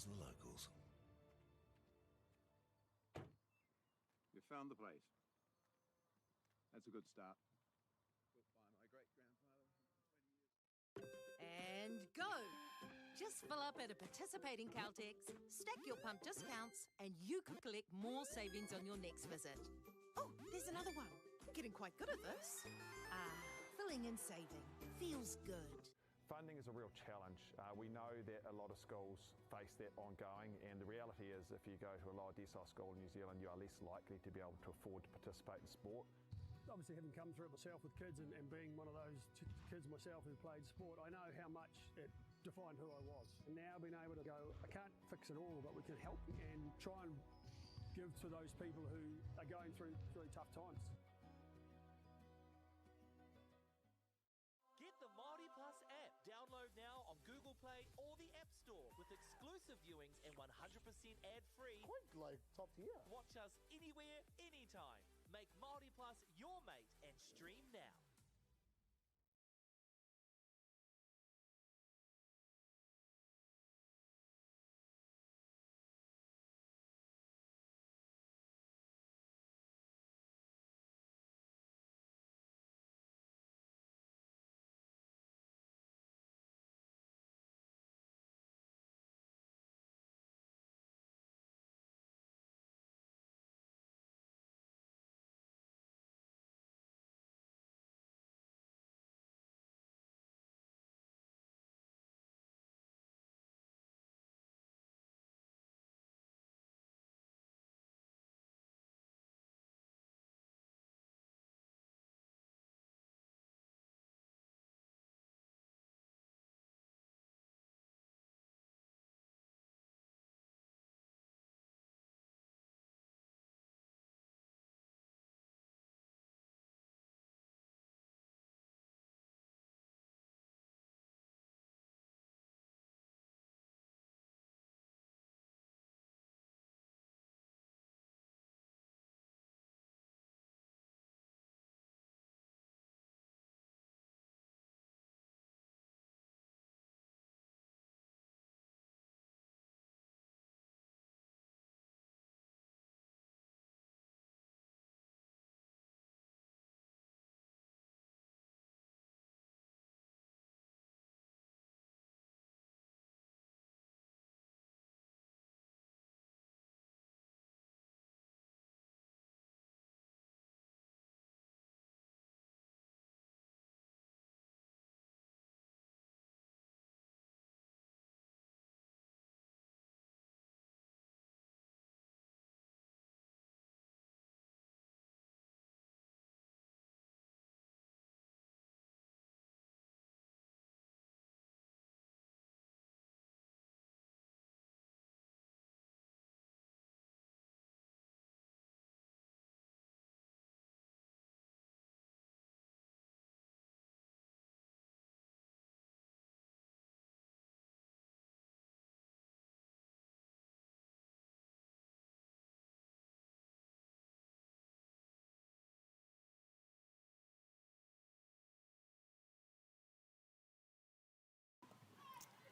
as the locals. You found the place. That's a good start. Built by my great-grandfather. And go! Just fill up at a participating Caltex, stack your pump discounts, and you could collect more savings on your next visit. Oh, there's another one. Getting quite good at this. Filling and saving. Feels good. Funding is a real challenge. We know that a lot of schools face that ongoing, and the reality is if you go to a lower decile school in New Zealand, you are less likely to be able to afford to participate in sport. Obviously, having come through it myself with kids and being one of those kids myself who played sport, I know how much it defined who I was. And now being able to go, I can't fix it all, but we can help and try and give to those people who are going through really tough times. Get the MāORI Plus app. Download now on Google Play or the App Store with exclusive viewings and 100% ad-free. Point like top tier. Watch us anywhere, anytime. Make MāORI Plus your mate and stream now.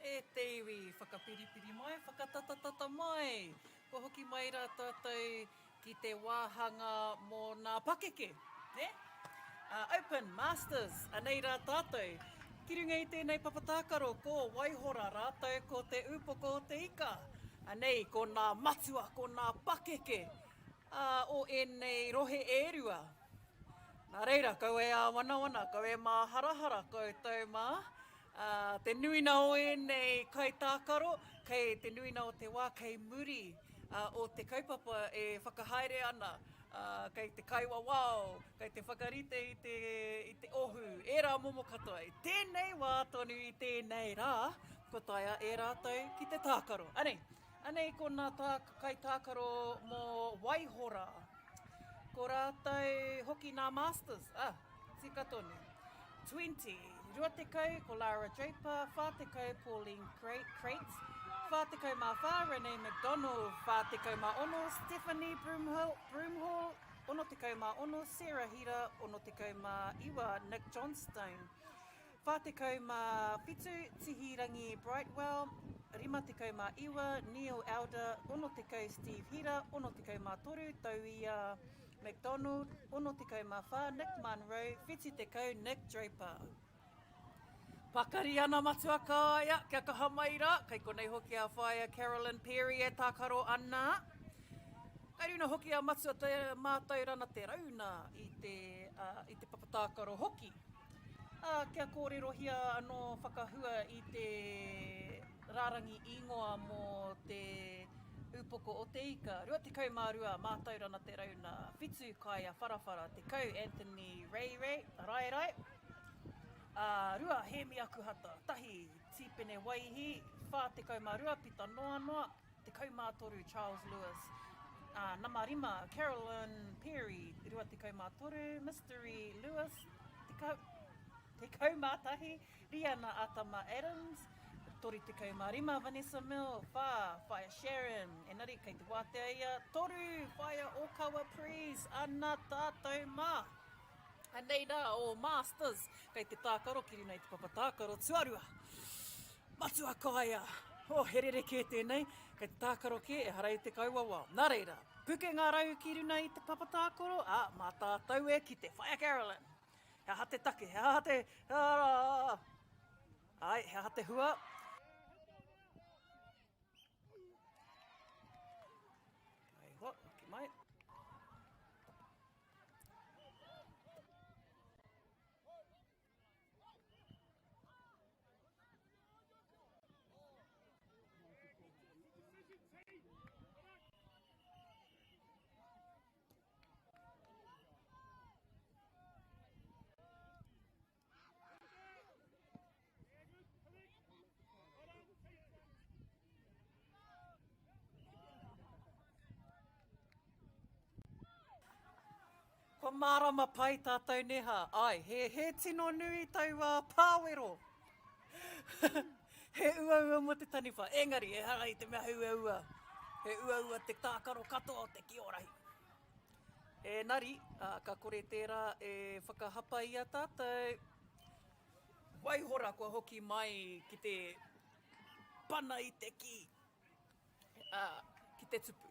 E te iwi, whakapiripiri mai, whakatatatata mai. Ko hoki mai rā tātou ki te wāhanga mō ngā pakeke, ne? Open, Masters, anei rā tātou. Ki runga i tēnei papatākaro, ko Waihora rātou, ko te upoko o te ika. Anei, ko ngā matua, ko ngā pakeke, o enei rohe ērua. Nā reira, kau e a wanawana, kau e mā harahara, koutou mā. Te nuina o nei kai tākaro, kei te nuina o te wā, kei muri o te kaupapa e whakahaere ana, kei te kaiwawao, kei te whakarite i te ohu, e rā momo katoa. Tēnei wā tonu i tēnei rā, ko taia e rātou ki te tākaro. Anei ko nā kai tākaro mō Waihora. Ko rātou hoki nā Masters, tika tonu. 20, Ruatekau, ko Lara Draper, Whātekau, Pauline Crates, Whātekau mā whā, Renee McDonald, Whātekau mā ono, Stephanie Broomhall, ono tekau mā ono, Sarah Hira, ono tekau mā iwa, Nick Johnstone, Whātekau mā whitu, Tihirangi Brightwell, rima tekau mā iwa, Neil Elder, ono tekau Steve Hira, ono tekau mā toru, tau i McDonald, ono tekau mā whā, Nick Munro, whiti tekau Nick Draper. Pakari ana matua ka ia, kia ka hamaira, kai konei hoki a whaia Carolyn Perry e tākaro ana. Kai runa hoki a matua te mātou rana te rauna i te papatākaro hoki. Kia kōrero hia anō whakahua i te rārangi ingoa mō te upoko o te ika. Rua te kaumārua mātou rana te rauna. Whitu Kaia Wharawhara, te kau Anthony Rai. Rua he mi aku hata. Tahi Tipene Waihi, whā te kaumārua Pita Noanoa, te kaumātoru Charles Lewis. Namarima Carolyn Perry, rua te kaumātoru Mystery Lewis, te kaumātahi Rihanna Atama Adams, tori te kaumārima Vanessa Mill, whāia Sharon, enari kei te wātea ia, toru whāia Okawa Prees, ana tātou mā. Anei rā o Masters, kei te tākaro, ki runa i te papatākaro, tuarua. Matua kaia, herere kē tēnei, kei te tākaro ke e harai te kauawa. Nā reira, puke ngā rau ki runa i te papatākaro, mā tātou e ki te whaia Carolyn. Hea hate take, hea hate, hea hate hua. Ai hoa, ki mai. Ko mārama pai tātou neha. He tino nui tau pāwero. He ua mo te taniwha. Engari, e harai te mea ua. He ua te tākaro katoa o te kiorahi. Nari, ka kore tērā e whakahapa ia tātou. Waihora kua hoki mai ki te pana i te ki. Ki te tupu.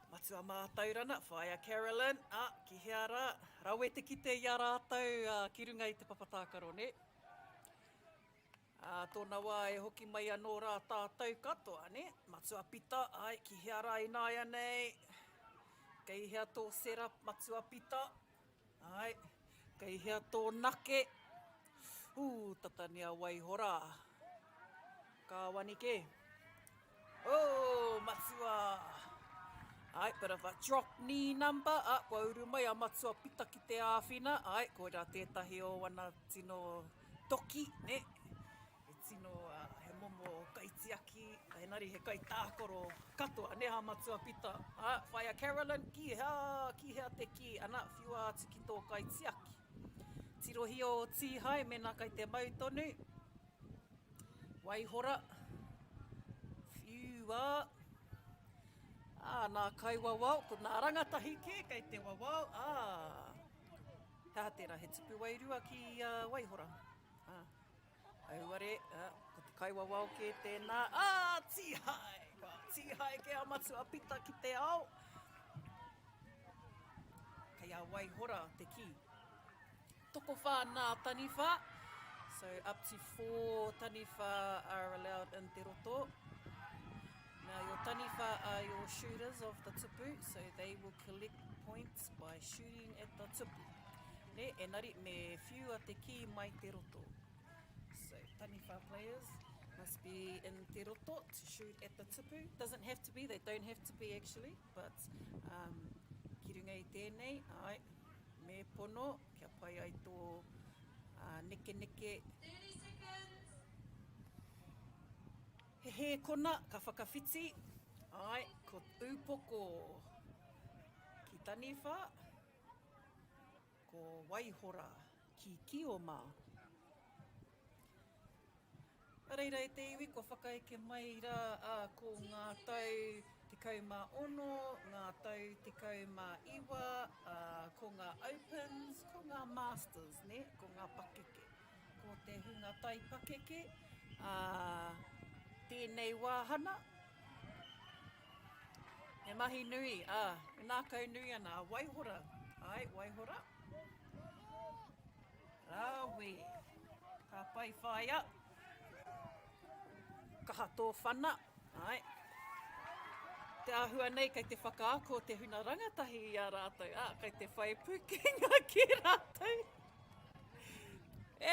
Matua mā taurana, whaia Carolyn, ki hea rā, rawe te kite ia rātou ki runga i te papatākaro, ne? Tōna wā e hoki mai anō rā tātou katoa, ne? Matua pita, ki hea rā inaia nei, kei hea tō serap, matua pita, kei hea tō nake, tatania waihora, ka wanike. Matua! Bit of a drop knee number. Kua uru mai a matua pita ki te āwhina. Ko rā tētahi o wana tino toki, ne? E tino he momo kaitiaki, enari he kai tākoro katoa, ne ha matua pita. Whaia Carolyn, ki hea te ki, ana whiua atu ki tō kaitiaki. Tirohi o tihai, mena kai te mautonu. Waihora. Whiua. Nā kai wawau, ko nā rangatahi kei te wawau. Hea tērā, he tupu wairua ki Waihora. Auare, ko te kai wawau ke tēnā. Tihai! Tihai ke a matua pita ki te ao. Kei a Waihora te ki. Toko whā nā taniwha. So up to 4 taniwha are allowed in te roto. Now your taniwha are your shooters of the tupu, so they will collect points by shooting at the tupu. Ne, enari me whiua te ki mai te roto. So taniwha players must be in te roto to shoot at the tupu. Doesn't have to be, they don't have to be actually, but ki runga i tēnei, me pono, kia pai ai tō neke. 30 seconds! He kona, ka whakawhiti, ko upoko ki taniwha, ko Waihora ki Kioma. Reira e te iwi, ko whakaeke mai rā ko ngā tau te kaumā ono, ngā tau te kaumā iwa, ko ngā opens, ko ngā masters, ne? Ko ngā pakeke. Ko te hunga tai pakeke, tēnei wāhana. He mahi nui, e nā kau nui ana, waihora. Ai, waihora. Rawe. Ka pai whaia. Kaha tō whana. Ai. Te āhua nei, kei te whakaako te huna rangatahi i a rātou. Kei te whai pukenga ki rātou.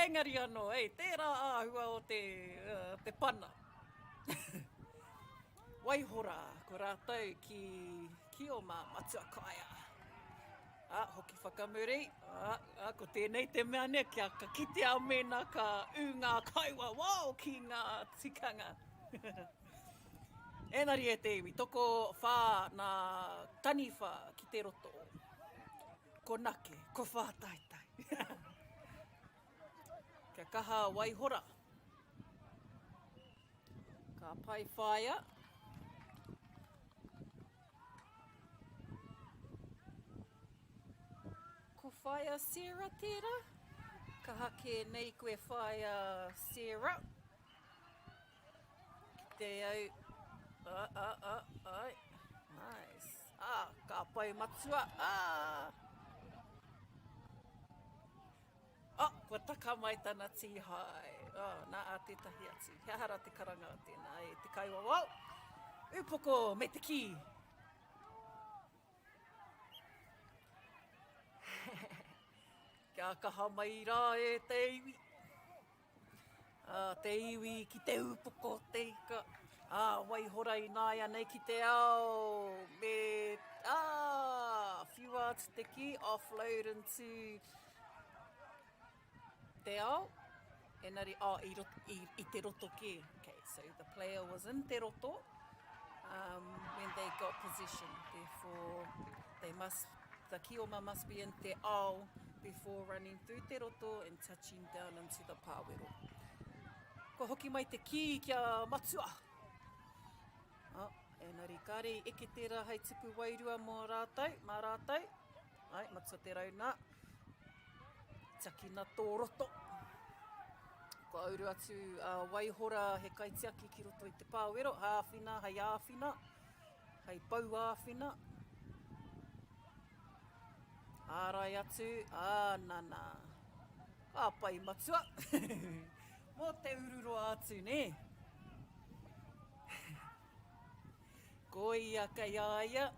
Engari anō, tērā āhua o te pana. Waihora, ko rātou ki o mā matua kaia. Hoki whakamuri, ko tēnei te mea ne, kia ka kite a mena ka ngā kaiwa, wao, ki ngā tikanga. Engari e te iwi, toko whā nā taniwha ki te roto. Ko nake, ko whātaitai. Kia kaha waihora. Ka pai whaia. Ko whaia Sarah tērā. Ka hake nei koe whaia Sarah. Ki te au. Ai. Nice. Ka pai matua. Kua taka mai tana tihai. Nā a tētahi atu. Kia hara te karanga o tēnā. Te kaiwa wau. Upoko me te ki. Kia kaha mai rā e te iwi. Te iwi ki te upoko te ika. Waihora i nāia nei ki te ao. Me, whiua atu te ki. Offload into te ao. Engari, i te roto ki. Okay, so the player was in te roto when they got possession. Therefore, the kioma must be in te ao before running through te roto and touching down into the pāwero. Ko hoki mai te ki kia matua. Engari, kāre, eke tērā hei tupu wairua mā rātou. Ai, matua te rauna. Tiaki nā tō roto. Ko auru atu waihora he kaitiaki ki roto i te pāwero. Hāwhina, hei āwhina. Hei pau āwhina. Ārai atu, nana. Ka pai matua. Mō te ururoa atu, ne? Ko ia kai aia.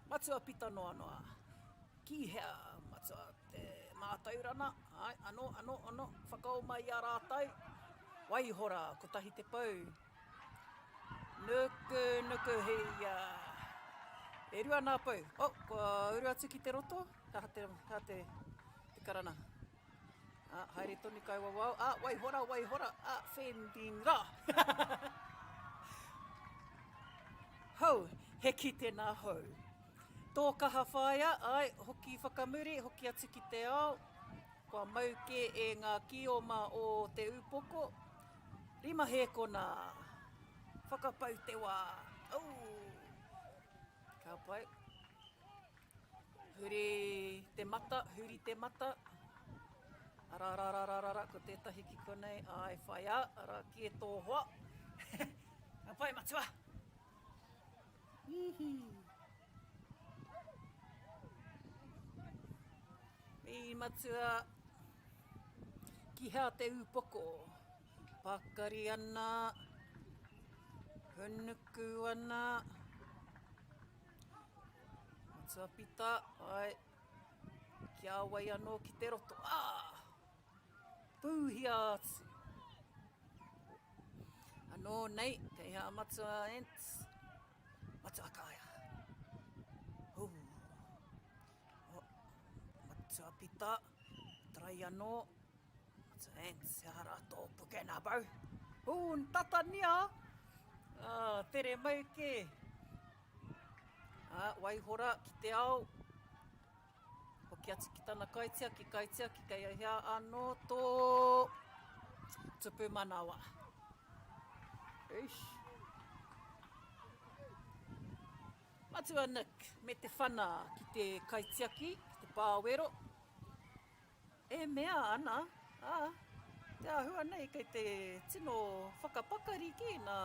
Matua pita noa noa. Ki hea matua te mātaurana. Ai, ano. Whakao mai a rātou. Waihora, ko tahi te pau. Nuku hei. E rua nā pau. Ko uru atu ki te roto. Ha te karana. Haere tonu kai wawau. Waihora. Whending rā. Hau, he ki tēnā hau. Tō kaha whaia, hoki whakamuri, hoki atu ki te ao. Kua mauke e ngā kioma o te upoko. Rima he kona. Whakapau te wā. Ka pai. Huri te mata. Ararararara, ko tētahi ki konei. Whaia, ara ki e tō hoa. Ka pai matua. I matua ki hea te upoko. Pakari ana. Hunuku ana. Matua pita. Ai. Kia wai anō ki te roto. Pūhia atu. Anō nei, kei hea matua ents. Matua kaya. Matua pita. Trai anō. Matua ents. Hea rātou pukena bau. Tatania. Tere mauke. Waihora ki te ao. Hoki atu ki tana kaitiaki, kei hea anō tō tupu manawa. Eish. Matua Nick, me te whana ki te kaitiaki, ki te pāwero. E mea ana, Te ahua nei kei te tino whakapakari ki nā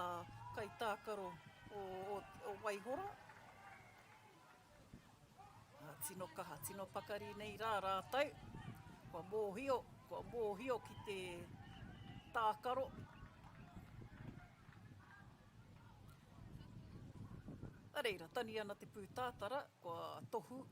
kai tākaro o Waihora. Tino kaha, tino pakari nei rā rātau. Kua mōhio ki te tākaro. Reira, tani ana te pūtātara, kua tohu.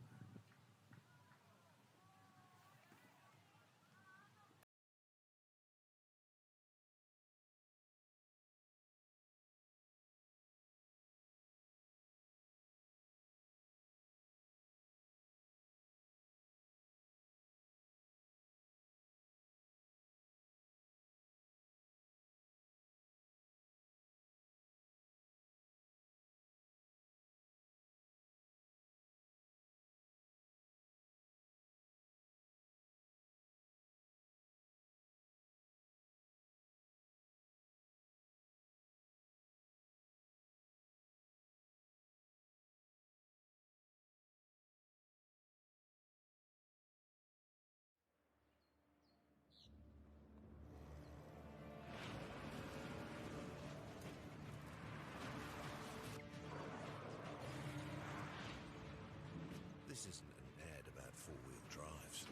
This isn't an ad about four-wheel drives.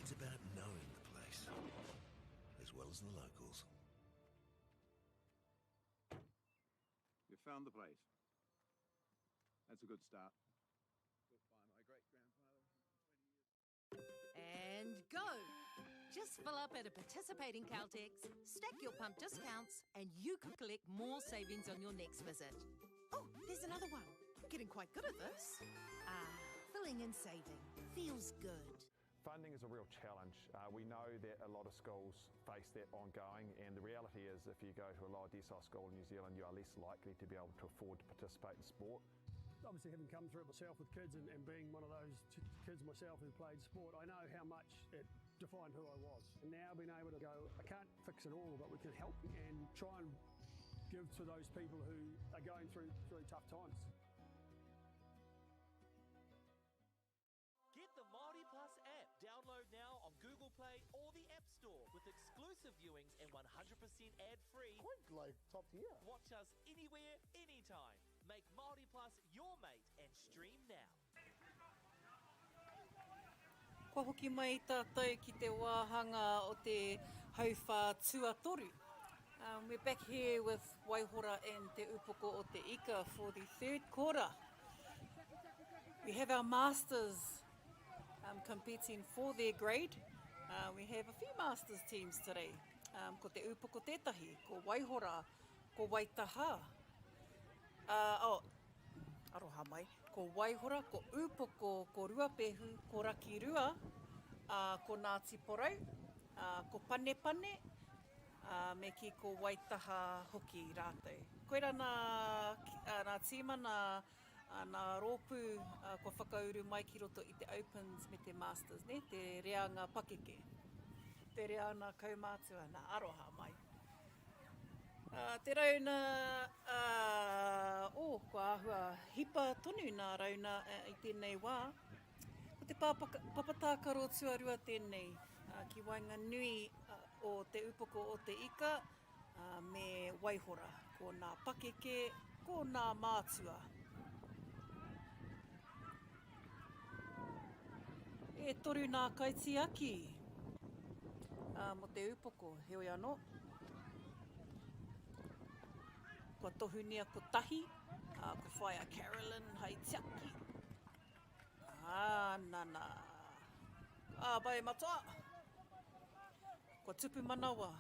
It's about knowing the place, as well as the locals. You found the place. That's a good start. Built by my great-grandfather 20 years. And go! Just fill up at a participating Caltex, stack your pump discounts, and you could collect more savings on your next visit. Oh, there's another one. Getting quite good at this. Filling and saving feels good. Funding is a real challenge. We know that a lot of schools face that ongoing, and the reality is if you go to a lower decile school in New Zealand, you are less likely to be able to afford to participate in sport. Obviously, having come through it myself with kids and being one of those kids myself who played sport, I know how much it defined who I was. And now being able to go, I can't fix it all, but we can help and try and give to those people who are going through tough times. Get the MāORI Plus app. Download now on Google Play or the App Store with exclusive viewings and 100% ad-free. Quite like top tier. Watch us anywhere, anytime. Make MāORI Plus your mate and stream now. Kua hoki mai tātou ki te wāhanga o te hauwha tuatoru. We're back here with Waihora and Te Upoko o Te Ika for the third quarter. We have our masters competing for their grade. We have a few masters teams today. Ko Te Upoko tētahi, ko Waihora, ko Waitaha. Aroha mai. Ko Waihora, ko Upoko, ko Ruapehu, ko Rakirua, ko Ngāti Porau, ko Panepane, me ki ko Waitaha hoki rātou. Koira nā tīmana, nā rōpū ko whakauru mai ki roto i te Opens me te Masters, ne? Te reanga pakeke. Te reanga kaumātua, nā aroha mai. Te rauna, ko āhua hipa tonu nā rauna i tēnei wā. Ko te papatākaro tuarua tēnei ki wainga nui o Te Upoko o Te Ika me Waihora. Ko nā pakeke, ko nā mātua. E toru nā kaitiaki mo Te Upoko, heoi anō. Kua tohunia ko tahi, ko whaia Carolyn hei tiaki. Nana. Bai matoa. Kua tupu manawa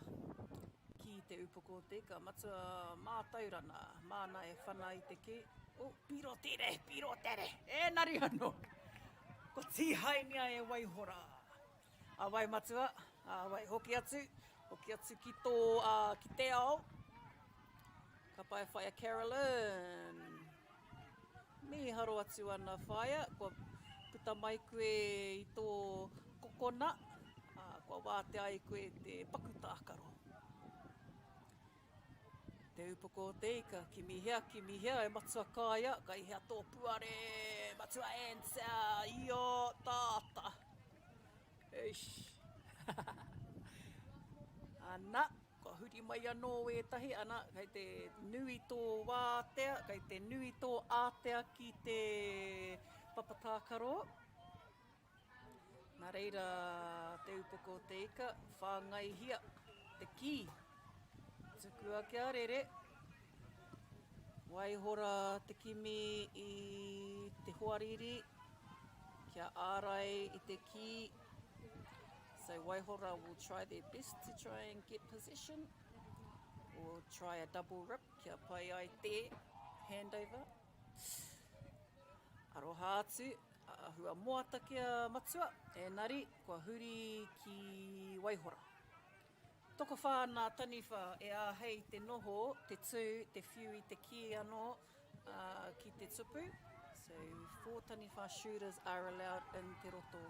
ki Te Upoko o Te Ika. Matua mātaurana, māna e whana i te ke. Piro tere, e nari anō. Ko tihainia e Waihora. Wai matua, wai hoki atu ki tō, ki te ao. Ka pai whaia Carolyn. Me haro atu ana whaia, kua puta mai koe i tō kokona, kua wāte ai koe te pakutākaro. Te Upoko o Te Ika, ki mihea, e matua kāia, ka ihea tō puare, matua answer, io, tāta. Eish. Ana, ko huri mai anō ētahi ana, kei te nui tō wātea, kei te nui tō ātea ki te papatākaro. Nā reira, te upoko o te ika, whāngai hia, te ki. Tuku ake arere. Waihora te kimi I te hoariri, kia ārai I te ki. So Waihora will try their best to try and get possession, or try a double rip, kia pai ai te handover. Aroha atu, hua moata kia matua, engari, kua huri ki Waihora. Toko whānā taniwha e āhei te noho, te tū, te whiu I te ki anō ki te tupu. So 4 taniwha shooters are allowed in te roto.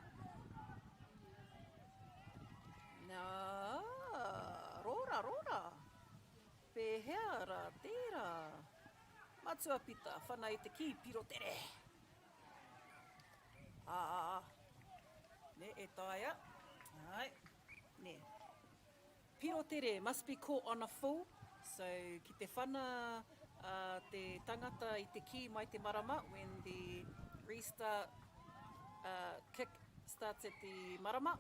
Nā, rora. Pēhea rā, tērā. Matua pita, whanai te ki, piro tere. Ne, e taia. Ai, ne. Piro tere must be caught on a full. So, ki te whana te tangata I te ki mai te marama, when the restart kick starts at the marama,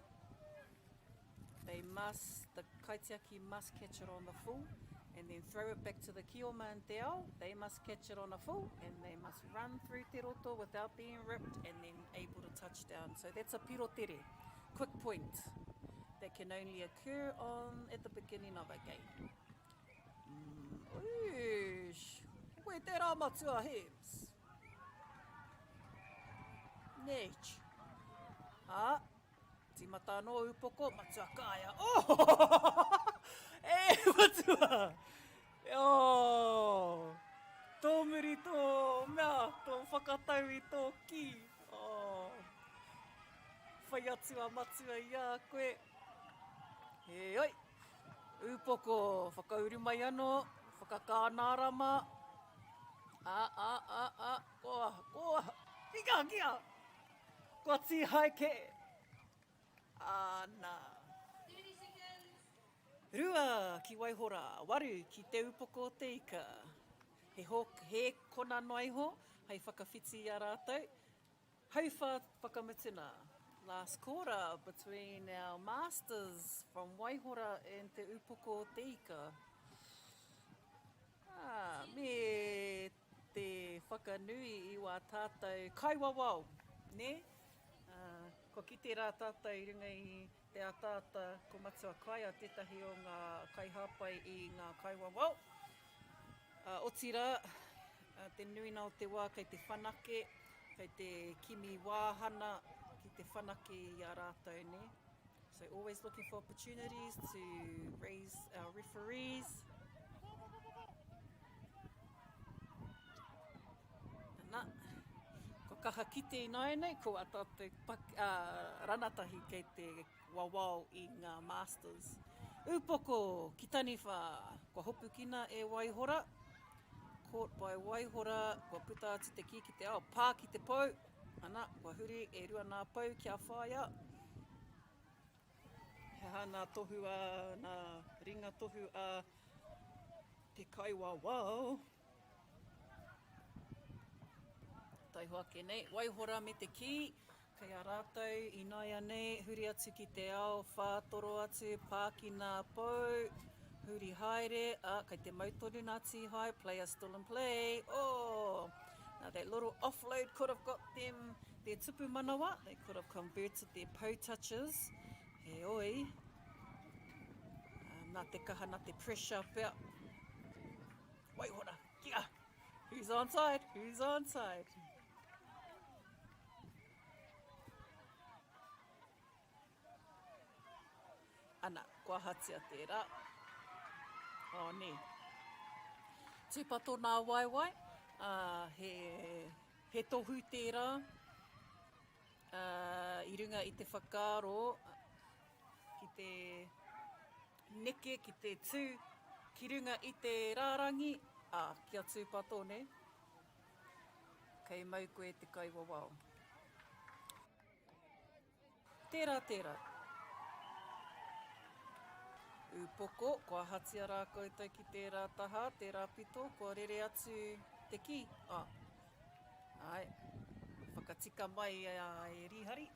the kaitiaki must catch it on the full, and then throw it back to the kioma and te ao. They must catch it on a full, and they must run through te roto without being ripped, and then able to touch down. So that's a piro tere, quick point, that can only occur at the beginning of a game. Oish, koe tērā matua hems. Nech. Timata no upoko, matua kaya. Oh! Matua! Oh! Tō muri tō mea, tō whakatau I tō ki. Oh! Whai atu a matua I a koe. He oi! Upoko, whakauru mai anō, whakakānārama. Koa, kia! Koa ti haike. Nā. 30 seconds. Rua ki Waihora, waru ki te upoko o te ika. He kona noiho, hei whakawhiti I a rātou. Hauwha whakamutuna. Last quarter between our masters from Waihora and te upoko o te ika. Me te whakanui I wā tātou kaiwawau, ne? Ko ki te rā tātou I runga I te ātāta ko matua kai a tētahi o ngā kaihāpai I ngā kaiwawau. Otira, te nuina o te wā kei te whanake, kei te kimi wāhana, ki te whanake I a rātou, ne? So always looking for opportunities to raise our referees. Nā, ko kaha kite I nai nei, ko tātou ranatahi kei te wawao I ngā masters. Upoko, ki taniwha, ko hopu kina e Waihora. Caught by Waihora, ko puta atu te ki te ao, pā ki te pou. Ana, ko huri e rua nā pou kia whāia. He hana tohu nā ringa tohu te kaiwawao. Tai hoake nei, Waihora me te ki, kei a rātou, I nai nei, huri atu ki te ao, whātoro atu, pāki nā pou, huri haere, kei te mautonu nā tihai, player still in play. Oh! Now that little offload could have got them their tupu manawa, they could have converted their pou touches. He oi. Nā te kaha, nā te pressure pia. Waihora, kia! Who's onside? Who's onside? Ana, kua hatia tērā. Oh, ne. Tūpato nā waiwai, he tohu tērā, I runga I te whakaaro, ki te neke, ki te tū, ki runga I te rārangi, kia tūpato, ne? Kei mau koe te kaiwawao. Tērā. Upoko, kua hatia rā koutou ki tērā taha, tērā pito, kua rere atu te ki. Ai, whakatika mai e rihari.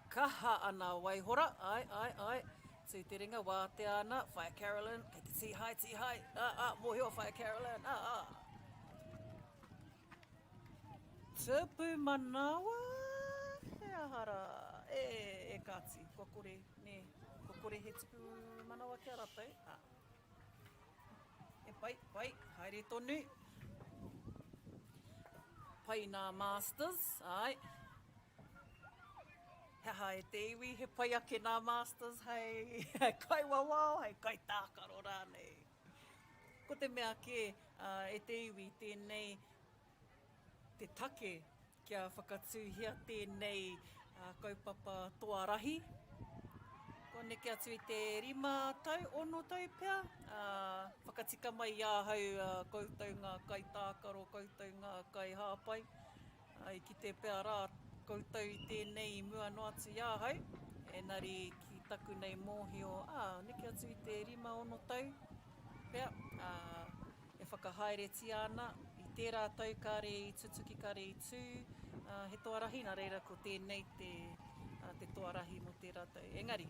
Kaha ana waihora, ai. Tū te ringa, wā te ana, whaia Carolyn, kei te tihai. Mōhio whaia Carolyn, Tupu manawa, he ahara, e kāti, kua kore, he tupu manawa kia rātou. E pai, haere tonu. Pai nā Masters, ai. Heha e te iwi, he pai ake nā Masters, hei kai wawao, hei kai tākaro rānei. Ko te mea ke, e te iwi tēnei, te take kia whakatūhia tēnei kaupapa Toarahi. Ko neke atu i te 5 tau, 6 tau pea. Whakatika mai iahau koutou ngā kai tākaro, koutou ngā kai hāpai. Ki te pea rā, koutou i tēnei mua no atu iahau. Engari ki taku nei mōhio, neke atu i te 5-6 tau pea. E whakahaereti ana. Tērā tau kāre I tutuki kāre I tū, he toarahi, nā reira ko tēnei te toarahi mo tērā tau. Engari,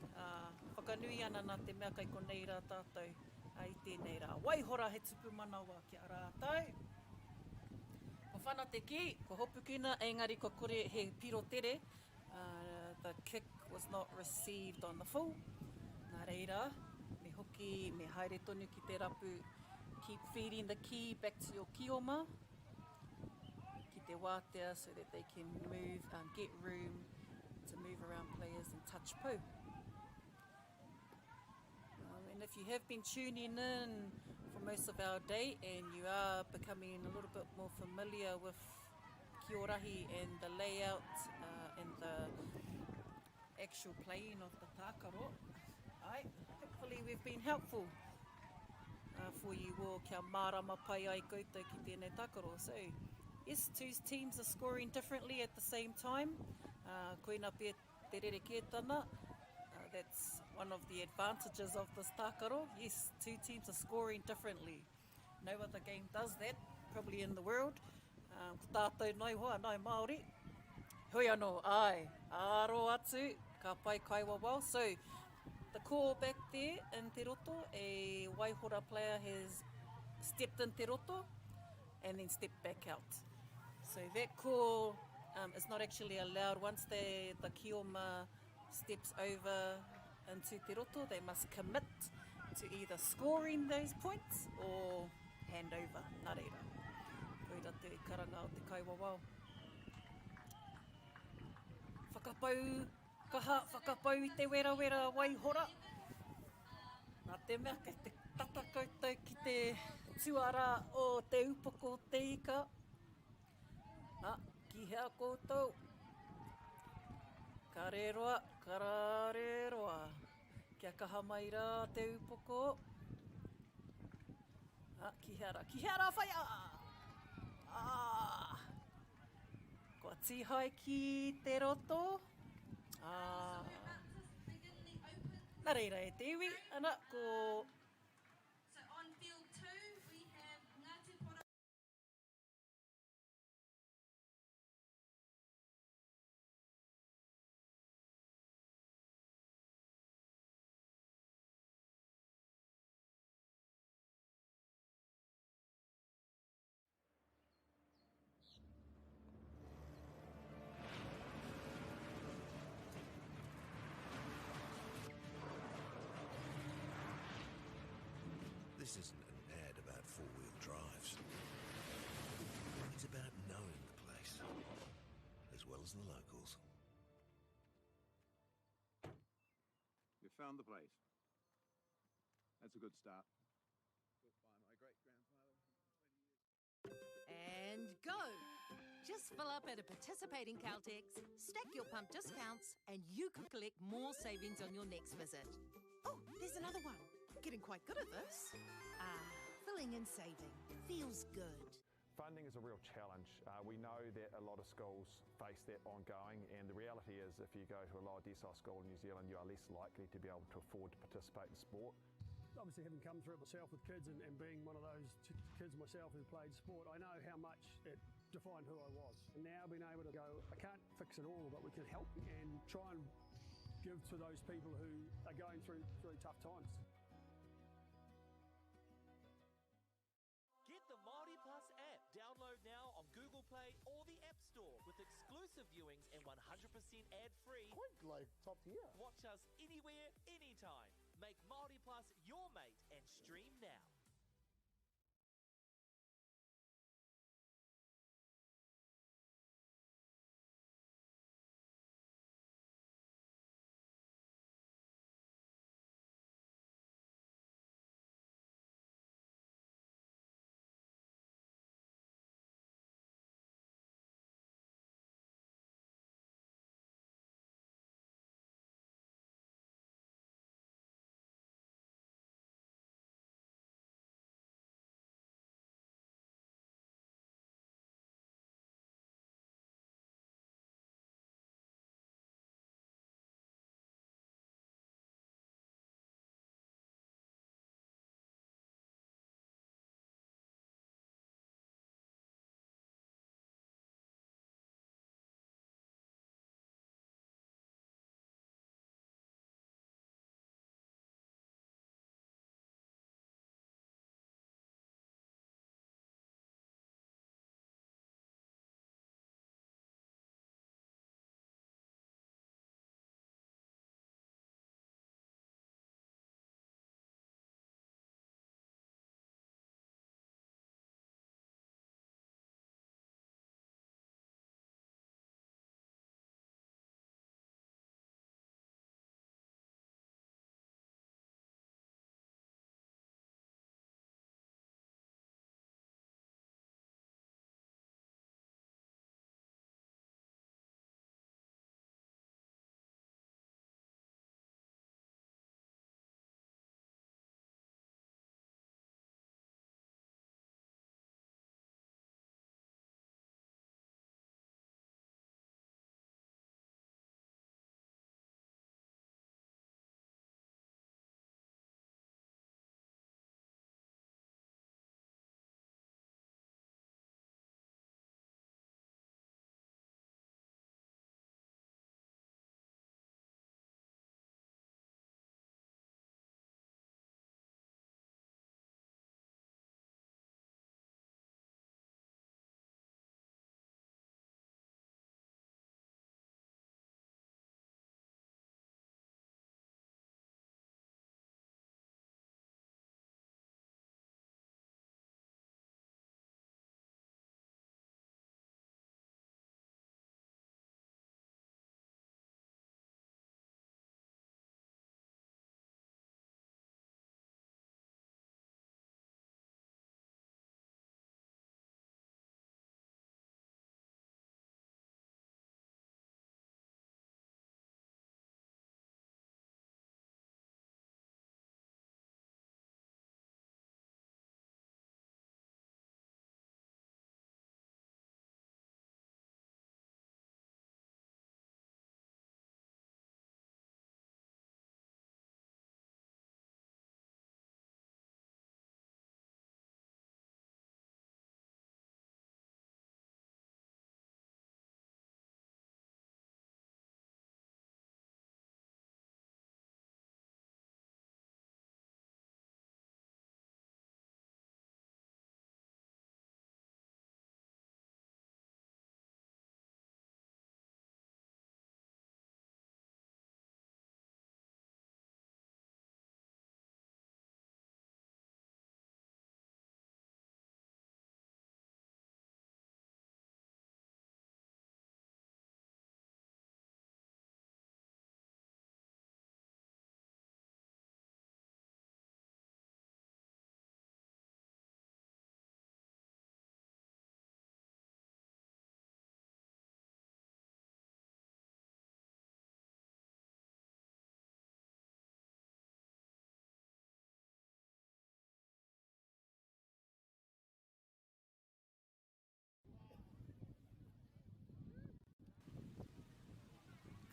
whakanui ana nā te mea kai ko nei rā tātou I tēnei rā. Waihora he tupu manawa kia rātou. Ko whana te ki, ko hopukina, engari ko kore he piro tere. The kick was not received on the full. Nā reira, me hoki, me haere tonu ki te rapu. Keep feeding the key back to your kioma, ki te wātea, so that they can move, get room to move around players and touch po. And if you have been tuning in for most of our day and you are becoming a little bit more familiar with Kiorahi and the layout and the actual playing of the tākaro, hopefully we've been helpful. For you all, kia mārama pai ai koutou ki tēnei tākaro. So, yes, two teams are scoring differently at the same time. Koina pia te rerekētana. That's one of the advantages of this tākaro. Yes, two teams are scoring differently. No other game does that, probably in the world. Ko tātou nai hoa, nai Māori. Hui anō, aro atu, ka pai kaiwa wau. So, the call back there in te roto, a Waihora player has stepped in te roto and then stepped back out. So that call is not actually allowed. Once the kioma steps over into te roto, they must commit to either scoring those points or hand over. Nā reira. Koira te karanga o te kaiwawao. Whakapau kaha, whakapau I te wera Waihora. Nā te mea, kei te tata koutou ki te tuara o te upoko o te ika. Ki hea koutou. Kareroa. Kia kaha mai rā te upoko. Ki hea rā whaia. Kua tihai ki te roto. Nā reira e te iwi, ana, ko... So on field 2, we have Ngāti Pora. This isn't an ad about four-wheel drives. It's about knowing the place, as well as the locals. You found the place. That's a good start. Built by my great-grandfather 20 years. And go! Just fill up at a participating Caltex, stack your pump discounts, and you could collect more savings on your next visit. Oh, there's another one. Getting quite good at this. Filling and saving feels good. Funding is a real challenge. We know that a lot of schools face that ongoing, and the reality is if you go to a lower decile school in New Zealand, you are less likely to be able to afford to participate in sport. Obviously, having come through it myself with kids and being one of those kids myself who played sport, I know how much it defined who I was. And now being able to go, I can't fix it all, but we can help and try and give to those people who are going through tough times. Get the MāORI Plus app. Download now on Google Play or the App Store with exclusive viewings and 100% ad-free. Quite like top tier. Watch us anywhere, anytime. Make MāORI Plus your mate and stream now.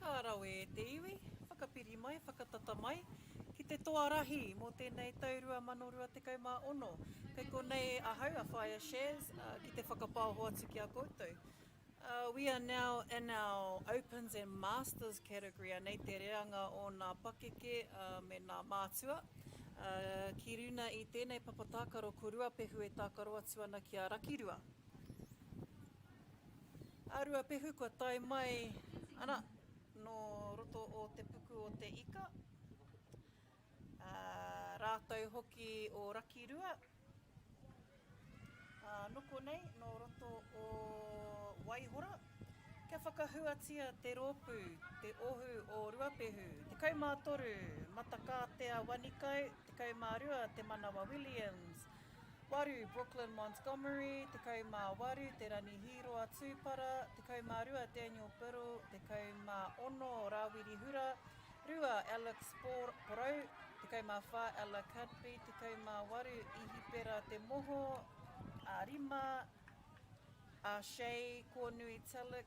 Whakaarawe e te iwi, whakapiri mai, whakatata mai, ki te Toarahi mō tēnei taurua manorua te kaumā ono. Kei konei ahau a whaia shares ki te whakapāho atu ki a koutou. We are now in our Opens and Masters category, nei te reanga o ngā pakeke me ngā mātua. Ki runa i tēnei papatākaro ko ruapehu e tākaro atu ana ki a rakirua. A ruapehu kua tai mai ana no roto o te puku o te ika. Rātou hoki o rakirua. Noko nei no roto o waihora. Kia whakahuatia te rōpū, te ohu o ruapehu, te kaumātoru, Matakātea Wanikai, te kaumārua, te Manawa Williams, waru Brooklyn Montgomery, te kaumāwaru, te Ranihiroa Tūpara, te kaumārua Daniel Biddle, te kaumā-ono Rawiri Hura, rua Alex Porau, te kaumā-whā Ella Cadby, te kaumā-waru Ihipera Te Moho, a Rima, a Shay, ko Nui Talik,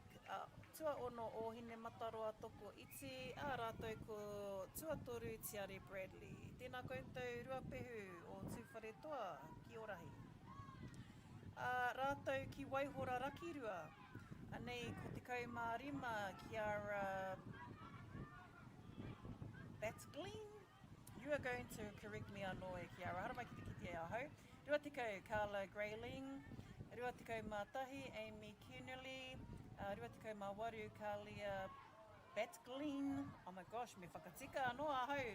tua ono o Hine Mataroa Toko Iti, a rātou ko tuatoru Tiare Bradley. Tēnā koutou ruapehu o Tūwharetoa, ki Orahi. Rātou ki Waihora Rakirua, anei ko te kaumā-rima Kiara Batgleen. You are going to correct me anō e Kiara, hara mai ki te kiti e ahau. Rua te kau Carla Grayling, rua te kaumātahi Amy Kennelly, rua te kaumāwaru Kalia Batgleen. Oh my gosh, me whakatika anō ahau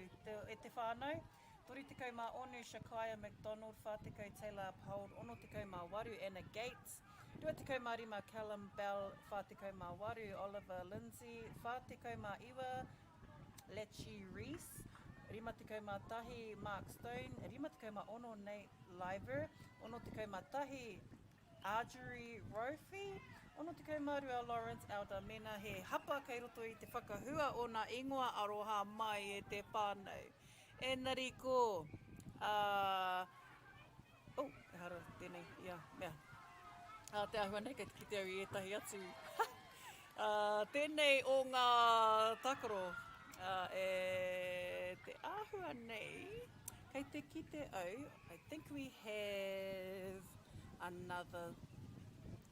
e te whānau. Tori te kaumā-onu Shakaya McDonald, whā te kau Taylor Uphold, ono te kaumā-waru Anna Gates, rua te kaumā-rima Callum Bell, whā te kaumā-waru Oliver Lindsay, whā te kaumā-iwa Lechi Reese, rima te kaumātahi Mark Stone, rima te kaumā-ono Nate Liver, ono te kaumātahi Argery Rofi, ono te kaumārua Lawrence Aldamena. He hapa kei roto i te whakahua o ngā ingoa aroha mai e te pānau. Engari ko, e hara tēnei, ia, mea. Te ahua nei, kei ki te au i etahi atu. Tēnei o ngā takaro, e te ahua nei, kei te ki te au, I think we have another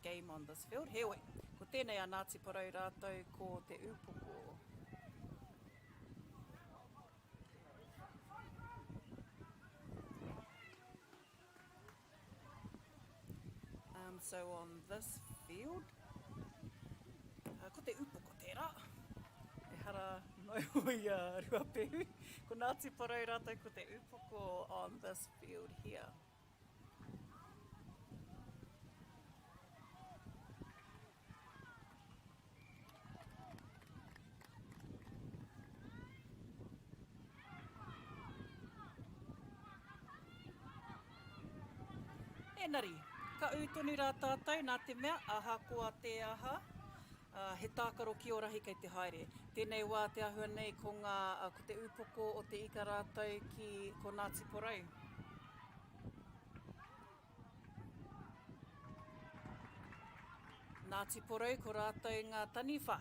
game on this field. Heoi, ko tēnei a Ngāti Porou rātou ko te upoko. So on this field, ko te upoko tērā. E hara noi hui ruapehu. Ko Ngāti Porou rātou ko te upoko on this field here. Engari, ka utoni rā tātou nā te mea, aha koa te aha, he tākaro ki Orahi kei te haere. Tēnei wā te ahua nei ko te upoko o te ika rātou ki ko Ngāti Porou. Ngāti Porou ko rātou ngā taniwha.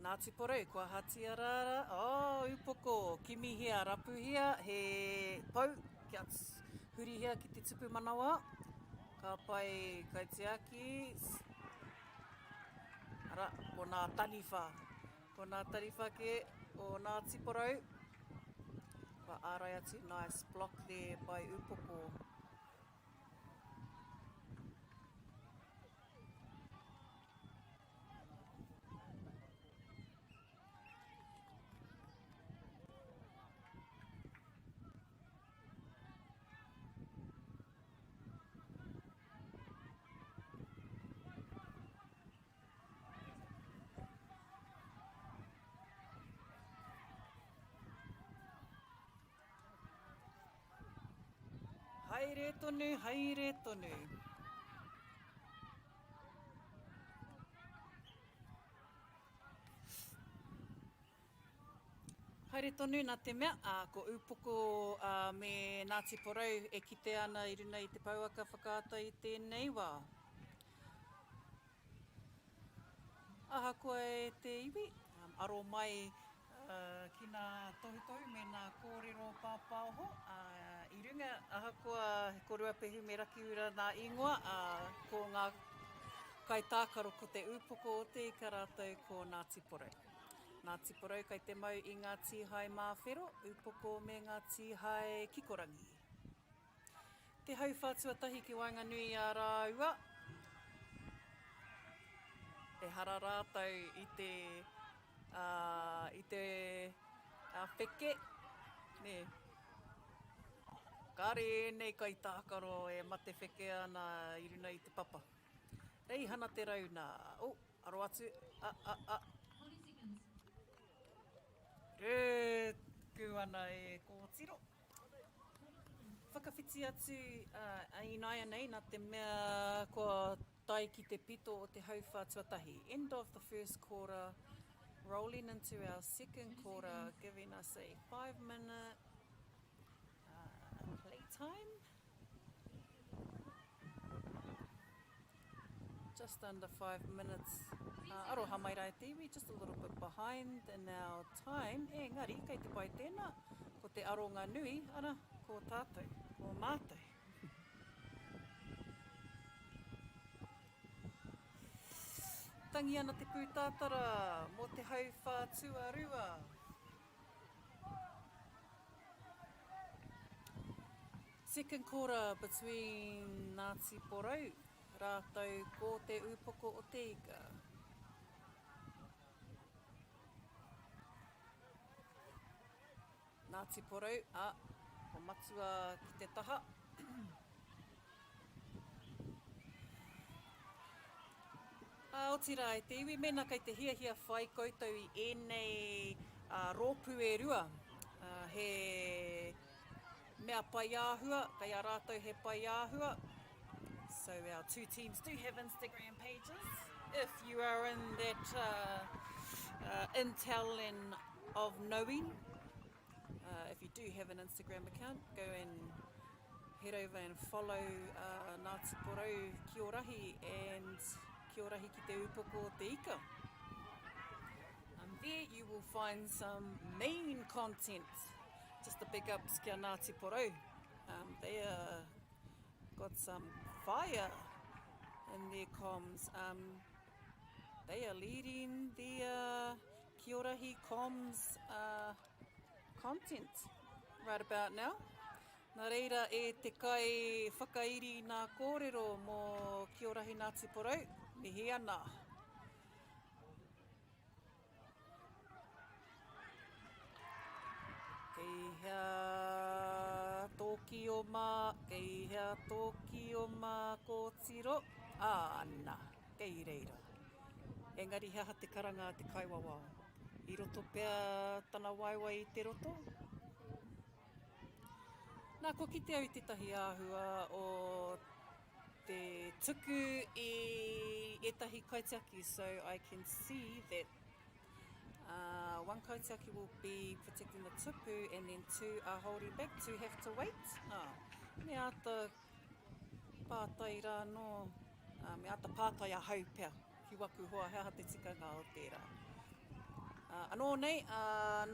Ngāti Porou, kua hatia rāra, upoko, kimihia, rapuhia, he pau, kia hurihia ki te tupu manawa, ka pai kai te aki, ara, ko ngā taniwha ke o Ngāti Porou, kua ārai atu, nice block there by upoko. Haere tonu, haere tonu. Haere tonu nā te mea, ko upoko me Ngāti Porou e kite ana I runa I te pauaka whakaata I tēnei wā. Aha koe e te iwi, aro mai ki nā tohutohu me nā kōrero pāpāoho. I runga, ahakoa he korua pehu me raki ura nā ingoa, ko ngā kaitākaro ko te upoko o te ika rātou ko Ngāti Porou. Ngāti Porou kai te mau I ngā tīhai mawhero, upoko me ngā tīhai kikorangi. Te hau whātuatahi ki Wainganui a Rāua, e hara rātou I te wheke, ne. Kāre nei kai tākaro e mate wheke ana I runa I te papa. Rei hana te rauna. Aro atu. 40 seconds. Rēku ana e kōtiro. Whakawhiti atu inaia nei nā te mea kua tai ki te pito o te hau whātuatahi. End of the first quarter, rolling into our second quarter, giving us a 5-minute playtime. Just under 5 minutes. Aroha mai rai te iwi, just a little bit behind in our time. Engari, kei te pai tēnā, ko te aronga nui, ana, ko tātou, ko mātou. Tangi ana te pūtātara mō te hau whātuarua. Second quarter between Ngāti Porou, rātou ko te upoko o te ika. Ngāti Porou, ko matua ki te taha. Aotearoa te iwi, mena kei te hiahia whai koutou I enei rōpū e rua. He mea pai āhua, kai a rātou he pai āhua. So our two teams do have Instagram pages. If you are in that intel and of knowing, if you do have an Instagram account, go and head over and follow Ngāti Porou ki Toarahi and ki Toarahi ki te upoko o te ika. There you will find some main content. Just a big ups kia Ngāti Porou. They got some fire in their comms. They are leading the ki Toarahi comms content right about now. Nā reira e te kai whakairi nā kōrero mō ki Toarahi Ngāti Porou, mihi ana. Kei hea tōki o mā kōtiro, āna, kei reira. Engari hea te karanga te kaiwawa. I roto pēr tana waiwai I te roto. Nā ko ki te au tetahi āhua o te tuku I etahi kaitiaki, so I can see that one kaitiaki will be protecting the tupu and then two are holding back, two have to wait. Me ata pātai rā no, me ata pātai a hau pēr, ki waku hoa hea te tikanga o tērā. Anō nei,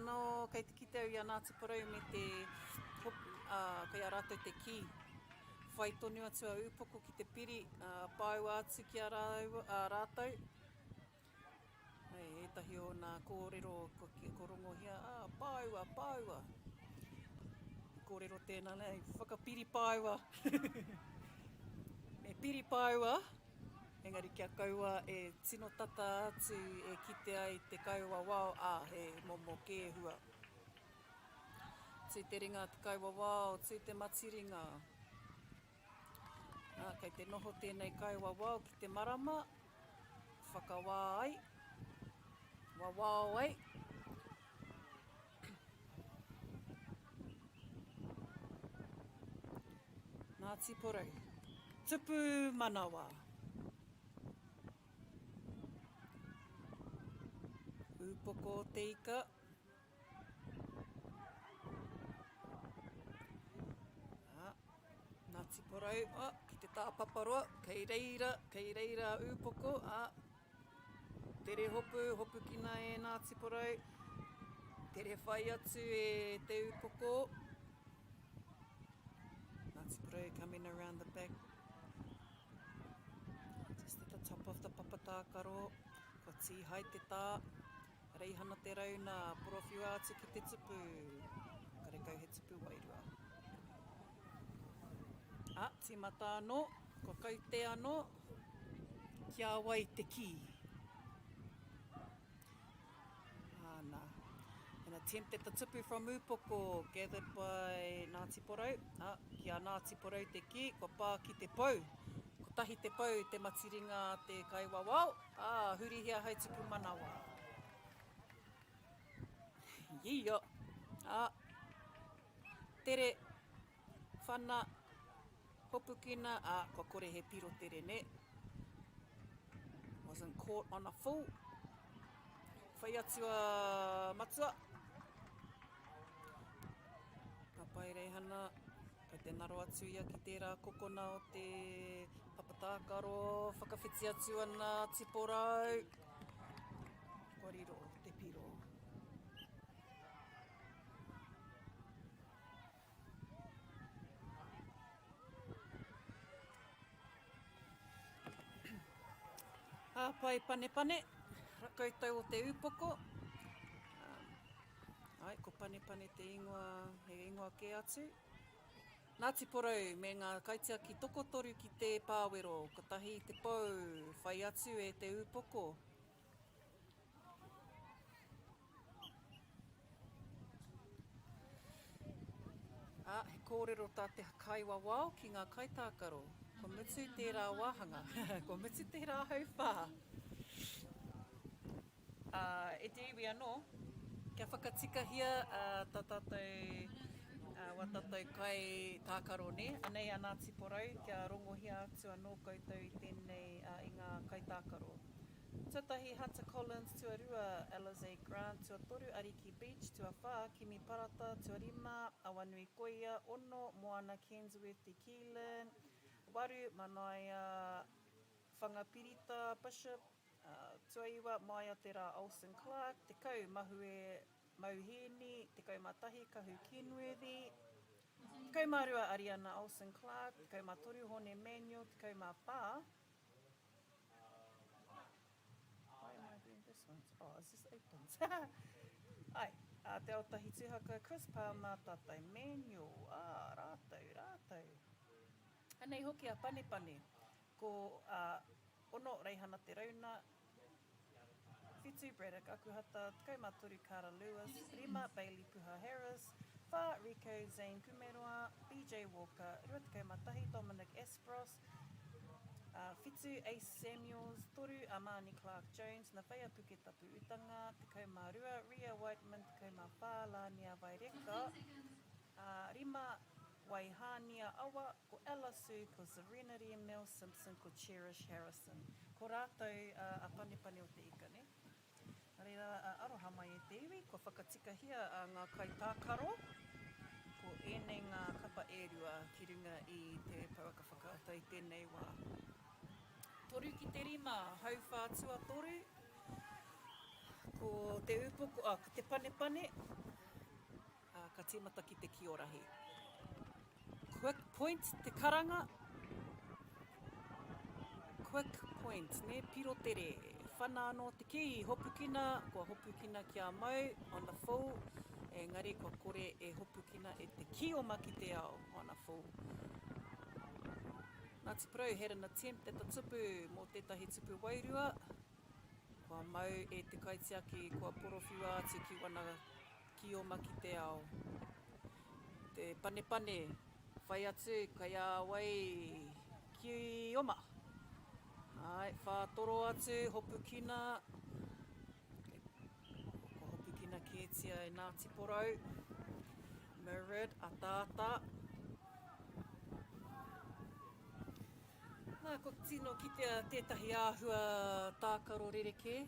no kei te kite au I a Ngāti Porou me te kei a rātou te ki. Whai tonu atu a upoko ki te piri, pāu atu ki a rātou. Etahi o nā kōrero ko rongo hea, pāua. Kōrero tēnā nei, whakapiri pāua. Me piri pāua, engari kia kaua e tino tata atu e kite ai te kaua wao, he momo kēhua. Tū te ringa te kaua wao, tū te matiringa. Kei te noho tēnei kaua wao ki te marama, whakawā ai, wawao ai. Ngāti Porou, tupu manawa. Upoko o te ika. porau, ki te tāpaparoa, kei reira upoko, tere hopu kina e Ngāti Porou, tere whai atu e te upoko. Ngāti Porou coming around the back. Just at the top of the papatākaro, ko tī hai te tā, reihana te rau nā porowhiu atu ki te tupu. Karekau he tupu wairua. Tīmata anō, ko kaute anō, kia wai te ki. Nā. An attempt at the tupu from upoko, gathered by Ngāti Porou. Kia Ngāti Porou te ki, ko pā ki te pou. Ko tahi te pou, te matiringa te kaiwawao. Hurihia hau tupu manawa. Ia. Tere, whana, hopukina, ko kore he piro tere ne. Wasn't caught on a full. Whai atu a matua. Ka pai reihana, kei te naro atu ia ki tērā kokona o te papatākaro, whakawhiti atu ana Te Porou. Koriro, te piro. Pai pane, rakoutou o te upoko. Ko pane te ingoa, he ingoa ke atu. Ngāti Porou, me ngā kaitiaki tokotoru ki te pāwero, ko tahi te pou, whai atu e te upoko. He kōrero tā te kaiwa wao ki ngā kaitākaro. Ko mutu tērā wāhanga, ko mutu tērā hauwhā. E te iwi anō, kia whakatikahia tā tātou watatou kai tākaro ne, anei a Ngāti Porou, kia rongohia atu anō koutou i tēnei i ngā kai tākaro. Tuatahi Hunter Collins, tuarua Alizé Grant, tuatoru Ariki Beach, tuawha Kimi Parata, tuarima Awanui Koia, ono Moana Kensworth i Keelan, waru Manaia Whangapirita Bishop, tuaiwa mai a te rā Olsen Clark, te kau Mahue Mauheni, te kau matahi Kahu Kenworthy, te kau marua Ariana Olsen Clark, te kau matoru Hone Manuel, te kau mā pā. Why am I doing this one? Is this opens? Ai, te aotahi tūhaka Chris pā mā tātai Manuel, rātou. Anei hoki a pane, ko ono reihana te rauna, Whitu Braddock Akuhata, te kau matoru Cara Lewis, rima Bailey Puha Harris, wha Rico Zane Kumeroa, BJ Walker, rua te kau matahi Dominic Espros, Whitu Ace Samuels, toru Amani Clark Jones, na whai apuke tapu utanga, te kau marua Ria Whiteman, te kau mā wha Lania Vaireka, rima Waihania Awa, ko Ella Sue, ko Serenity Mel Simpson, ko Cherish Harrison. Ko rātou a pane o te ika, ne? Reira, aroha mai e te iwi, ko whakatikahia ngā kai tākaro, ko ēnei ngā kapa ērua ki runga i te pauaka whakaata i tēnei wā. Toru ki te rima, hau whātua toru, ko te upoko, ko te pane, ka tīmata ki te kiorahi. Quick point, te karanga. Quick point, ne, piro tere. Whana anō te ki, hopukina, kua hopukina kia mau, on the full. Engari, kua kore e hopukina e te ki o maki te ao, on the full. Ngāti Porou had an attempt at the tupu, mō tētahi tupu wairua. Kua mau e te kaitiaki, kua porowhiua atu ki wana ki o maki te ao. Te pane, whai atu, kai a wai ki oma. Ai, whātoro atu, hopukina. Ko hopukina kētia e Ngāti Porou. Mirrored, a tāta. Nā, ko tino ki tētahi āhua tākaro rereke.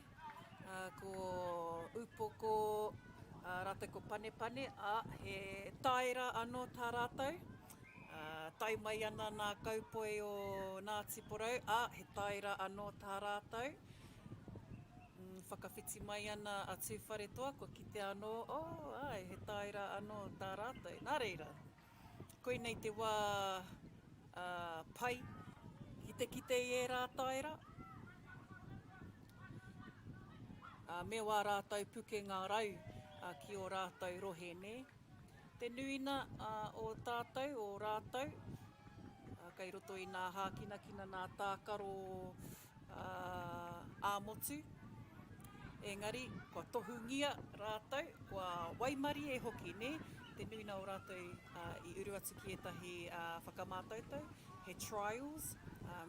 Ko upoko, rātou ko pane, he taira anō tā rātou. tai mai ana nā kaupoi o Ngāti Porou. He taira anō tā rātou. Whakawhiti mai ana a tūwhare toa, ko kite anō, ai, he taira anō tā rātou. Nā reira, koinei te wā pai, kite i e rā taira. Me wā rātou puke ngā rau ki o rātou rohe, ne? Te nuina o tātou, o rātou, kei roto i nā hākinakina nā tākaro āmotu. Engari, kua tohungia rātou, kua waimari e hoki, ne? Te nuina o rātou i uru atu ki etahi whakamātautau, he trials,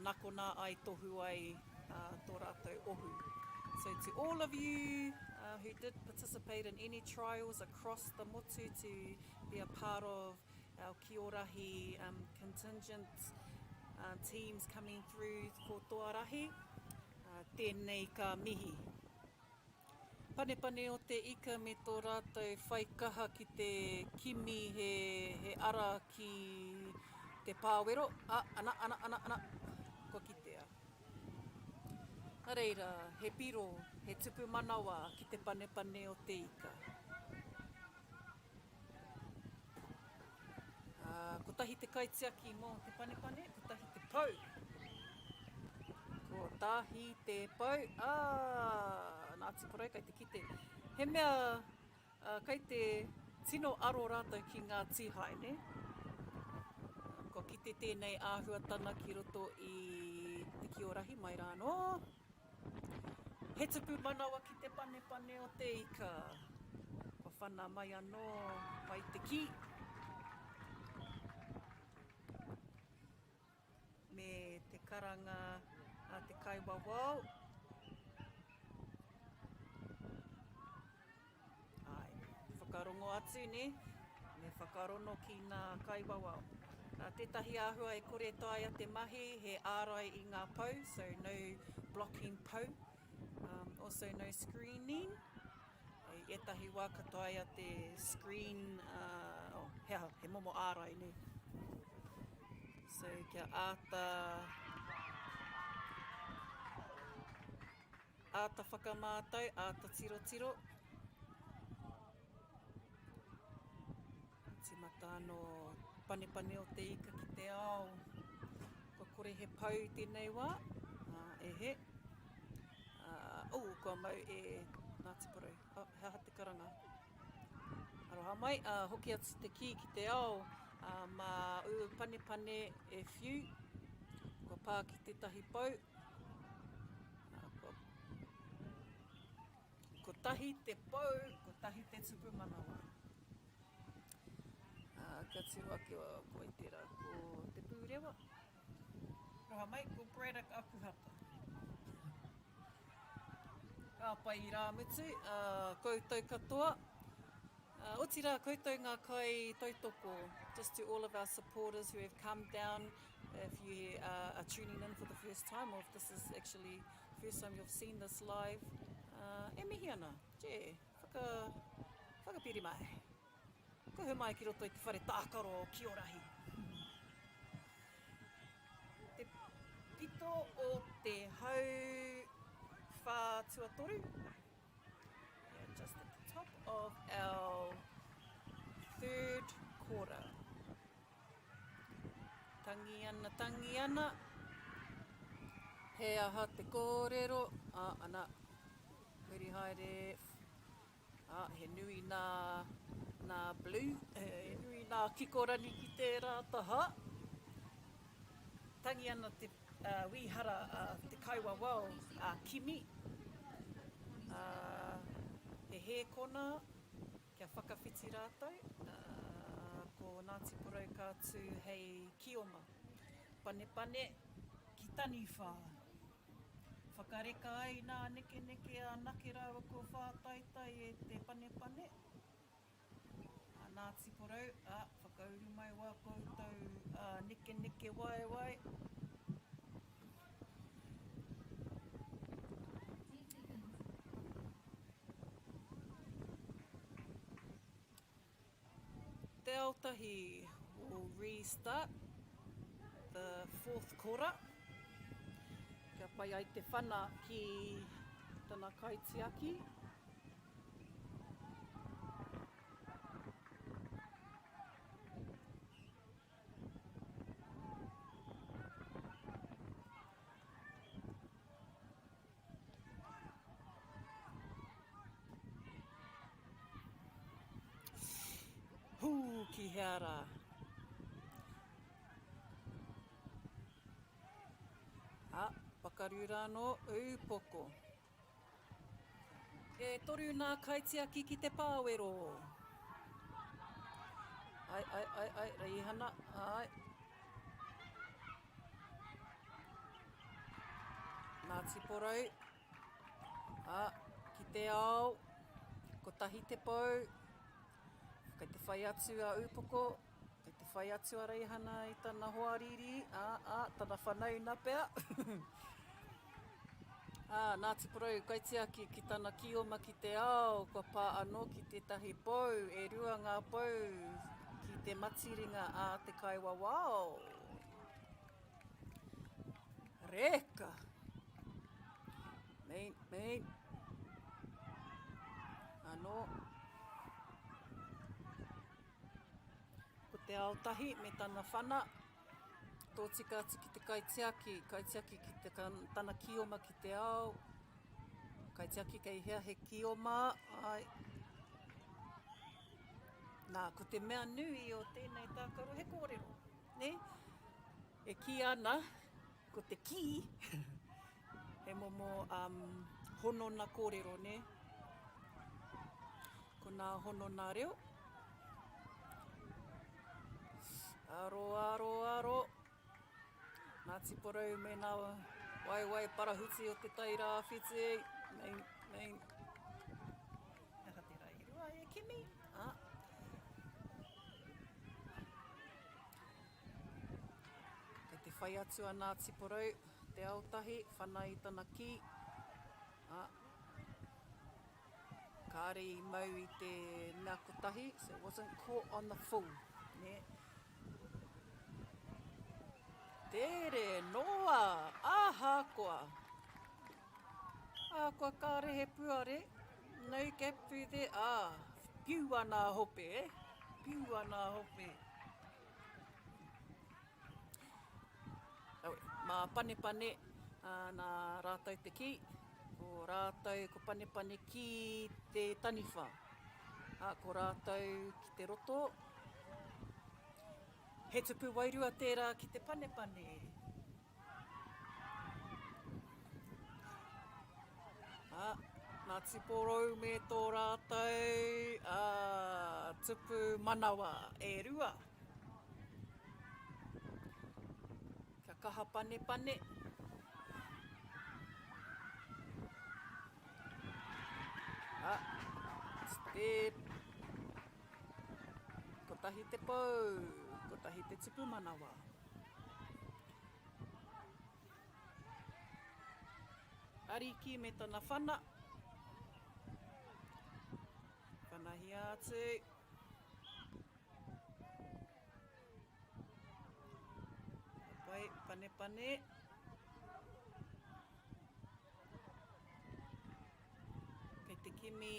nako nā ai tohu ai tō rātou ohu. So to all of you who did participate in any trials across the motu to be a part of our Toarahi contingent teams coming through for Toarahi, tēnei ka mihi. Panepane o te ika me tō rātou whaikaha ki te kimi he ara ki te pāwero. Ana, ko kitea. Nā reira, he piro, he tupu manawa ki te panepane o te ika. Ko tahi te kaitiaki mō te panepane, ko tahi te pau. Ko tahi te pau. Ngāti Porou, kei te kite. He mea, kei te tino aro rātou ki ngā tīhai, ne? Ko kite tēnei āhuatana ki roto i te Toarahi, mai rāno. He tupu manawa ki te panepane o te ika. Ko whana mai anō, mai te ki. Me te karanga a te kaiwawau. Whakarongo atu, ne? Me whakarono ki ngā kaiwawau. Tētahi āhua e kore taia te mahi, he ārai i ngā pau, so no blocking pau. Also no screening. Etahi wā ka taia te screen, he momo ārai, ne? So kia āta whakamātau, āta tiro. Timata anō panepane o te ika ki te ao. Ko kore he pau tēnei wā, he. Kua mau e Ngāti Porou. He aha te karanga. Aroha mai, hoki atu te ki te ao, mā panepane e whiu. Kua pā ki tētahi pau. Ko tahi te pau, ko tahi te tupu manawa. Kia tirua ki o koe tērā ko te pūrewa. Roha mai, ko Braddock Akuhata. Ka pai i rā mutu, koutou katoa. Oti rā koutou ngā kai tautoko. Just to all of our supporters who have come down, if you are tuning in for the first time, or if this is actually the first time you've seen this live, e mihi ana, whakapiri mai. Ko he mai ki roto i te whare tākaro o Toarahi. Te pito o te hau whā tuatoru. Just at the top of our third quarter. Tangi ana. He aha te kōrero. Ana. Huri haere. He nui nā blue. He nui nā kikorani ki te rātaha. Tangi ana te wihara, te kaiwawau, kimi. He kona, kia whakawhiti rātou. Ko Ngāti Porou kātū hei kioma. Panepane ki tani whā. Whakareka ai nā neke a nake rawa ko whātaitai e te panepane. Ngāti Porou, whakauru mai wā koutou neke wai. Te aotahi will restart. the fourth kora. Kia pai ai te whana ki tana kaitiaki. Hū ki heara. Pakarura no upoko. E toru nā kaitiaki ki te pāwero. Ai, reihana, ai. Ngāti porau. Ki te ao. Ko tahi te pau. Kei te whai atu a upoko. Kei te whai atu a reihana i tana hoariri. Tana whanau nā pea. Ngāti porau, kaitiaki ki tana kioma ki te ao. Ko pā anō ki te tahi pau. E rua ngā pau ki te matiringa a te kaiwawao. Reka. Main. Anō. Ko te ao tahi me tana whana. Tōtika atu ki te kaitiaki. Kaitiaki ki te tana kioma ki te ao. Kaitiaki kei hea he kioma. Ai. Ko te mea nui o tēnei tākaro he kōrero. Ne? E ki ana, ko te ki, he momo hono na kōrero, ne? Ko nā hono nā reo. Aro. Ngāti porau me nā wai parahuti o te taira whiti. Main. Naka te rairua e kimi. Kei te whai atu a Ngāti porau, te aotahi, whana i tana ki. Kāre i mau i te mea kotahi, so it wasn't caught on the full. Ne? Tere, noa, āhākoa. Ākoa kāre he puare. No gap through there. Piu ana hope, Piu ana hope. Mā pane, nā rātau te ki. Ko rātau ko pane ki te taniwha. Ko rātau ki te roto. He tupu wairua tērā ki te pane. Ngāti porou me tō rātau. Tupu manawa e rua. Kia kaha pane. Step. Ko tahi te pau. Ko tahi te tupu manawa. Ariki me tana whana. Whanahi atu. Pai, pane. Kei te kimi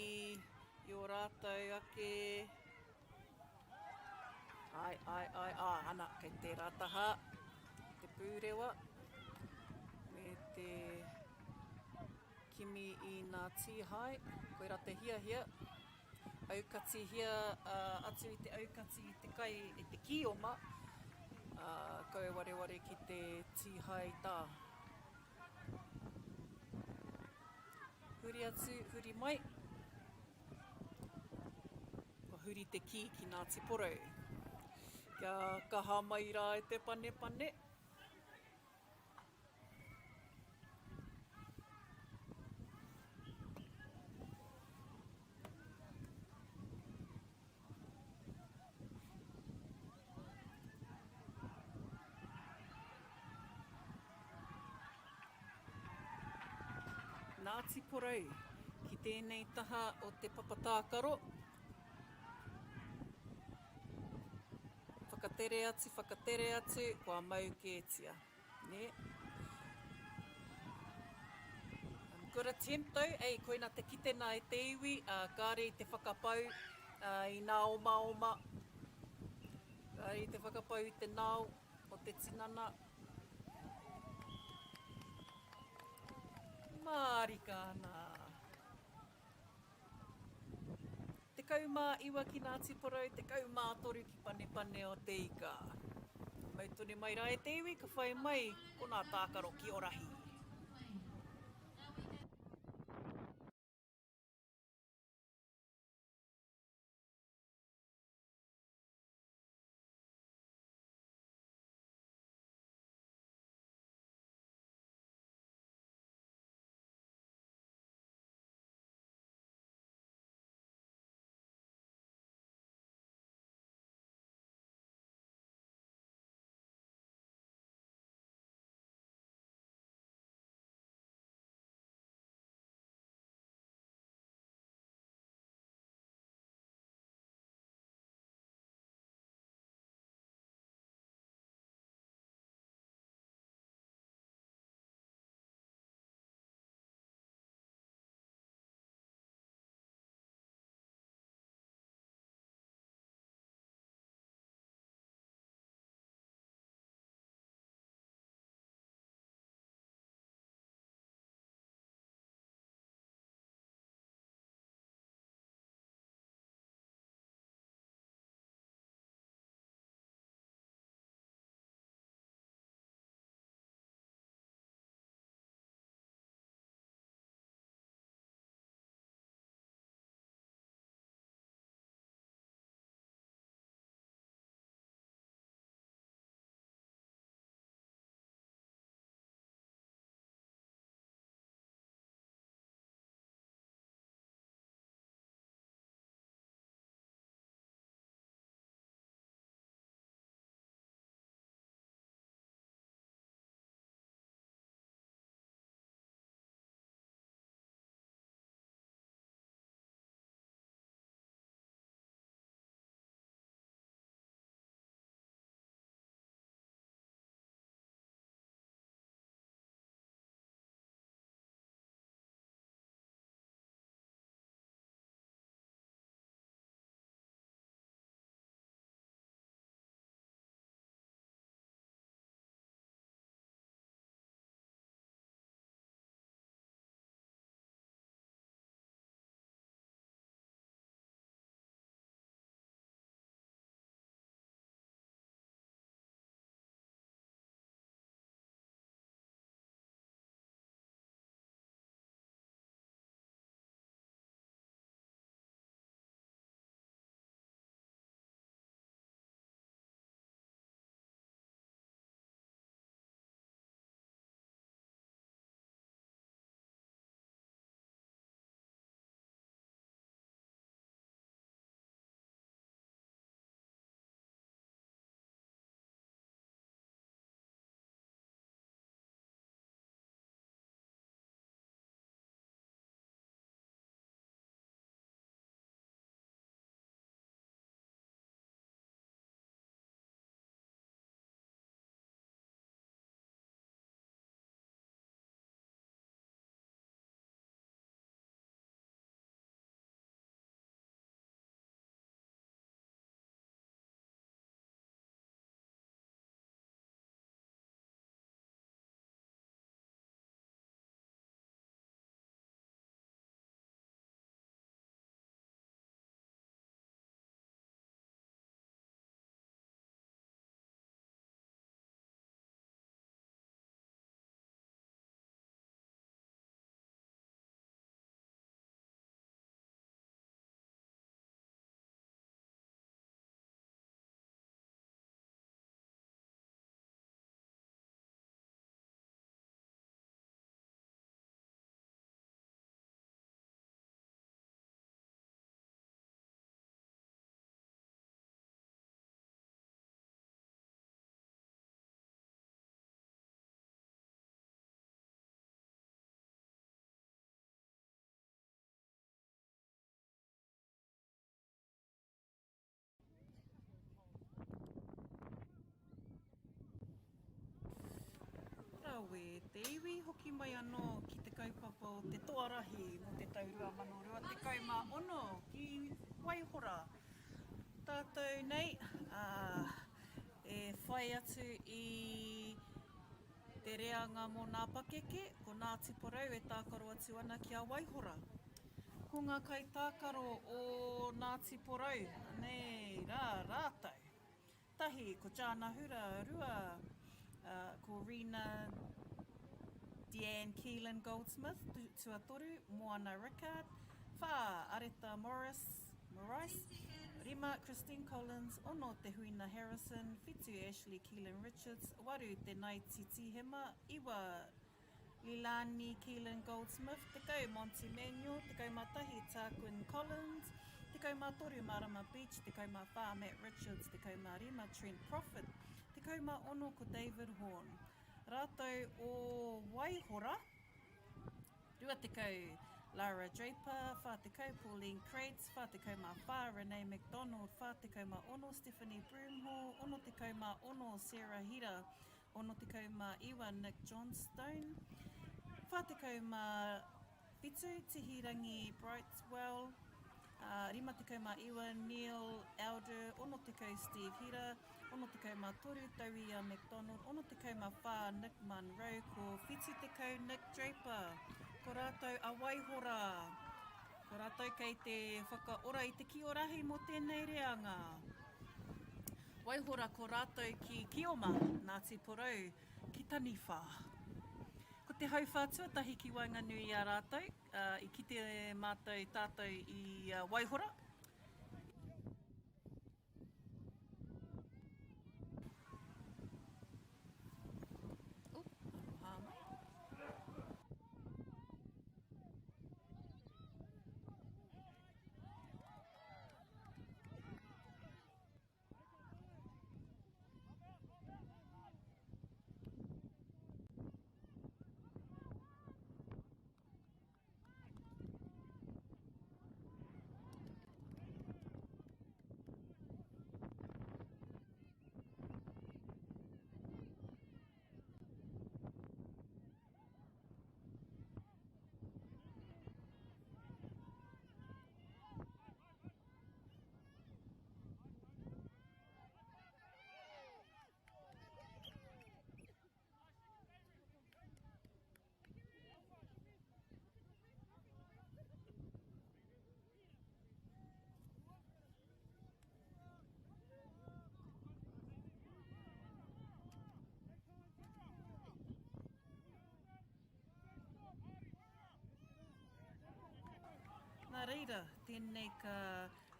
i o rātau ake. Ai, ana, kei te rātaha, te pūrewa, me te kimi i ngā tīhai, koe rā te hia, aukati hia, atu i te aukati i te kai, i te kioma, koe ware ki te tīhai tā. Huri atu, huri mai, ko huri te ki Ngāti porou. Kia kaha mai rā e te pane. Ngāti porou, ki tēnei taha o te papatākaro. whakatere atu, kua mau kētia. Ne? Good attempt though, koina te kite nā e te iwi, kāre i te whakapau i nā oma. Kāre i te whakapau i te nāo o te tinana. Māori kāna. Te kaumā iwa ki Ngāti Porou, te kaumā toru ki Panepane o te ika. Mautone mai rā e te iwi, ka whai mai, ko nā tākaro ki Orahi. koe te iwi hoki mai anō ki te kaupapa o te Toarahi mo te tau 2016 ki Waihora. Tātou nei, e whai atu i te reanga mō ngā pakeke, ko Ngāti Porou e tākaro atu ana ki a Waihora. Ko ngā kai tākaro o Ngāti Porou, nei rātou. Tahi, ko Jana Hura, rua, ko Rena Deanne Keelan Goldsmith, tuatoru, Moana Rickard, wha Areta Morris, rima Christine Collins, ono te Huina Harrison, whitu Ashley Keelan Richards, waru te Naiti Tihema, iwa Lilani Keelan Goldsmith, te kau Monty Manuel, te kau matahi Tarquin Collins, te kau toru Marama Beach, te kau wha Matt Richards, te kau rima Trent Prophet, te kau ono ko David Horn. Rātou o Waihora, rua te kau Lara Draper, wha te kau Pauline Crates, wha te kau wha Renee McDonald, wha te kau ono Stephanie Broomhall, ono te kau ono Sarah Hira, ono te kau iwa Nick Johnstone, wha te kau whitu Tihirangi Brightwell, rima te kau iwa Neil Elder, ono te kau Steve Hira, ono te kau toru Tauia McDonald, ono te kau wha Nick Munro, ko whitu te kau Nick Draper. Ko rātou a Waihora. Ko rātou kei te whakaora i te kiorahi mo tēnei reanga. Waihora ko rātou ki Kioma, Ngāti Porou, ki Taniwha. Ko te hauwha tuatahi ki Wainganui a rātou, i ki te mātou tātou i Waihora. Nā reira, tēnei ka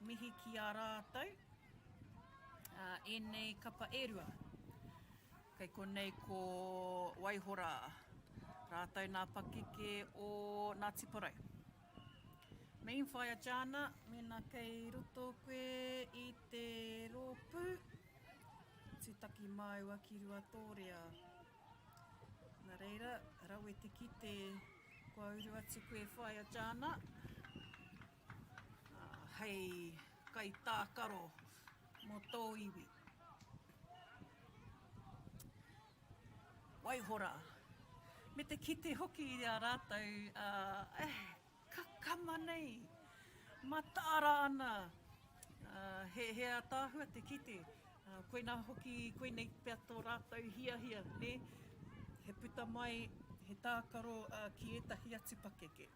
mihi ki a rātou, enei kapa erua. Kei konei ko Waihora, rātou nā pakeke o Ngāti Porou. Mei whaia Jana, mena kei roto koe i te rōpū, tūtaki māua ki rua tōrea. Nā reira, rawe te kite, kua uru atu koe whaia Jana. Hei, kai tākaro mō tō iwi. Waihora. Me te kite hoki i a rātou, ka kama nei, matāra ana. He a tāhua te kite. Koe nā hoki, koe nei pia tō rātou hia, ne? He puta mai, he tākaro ki etahi atu pakeke.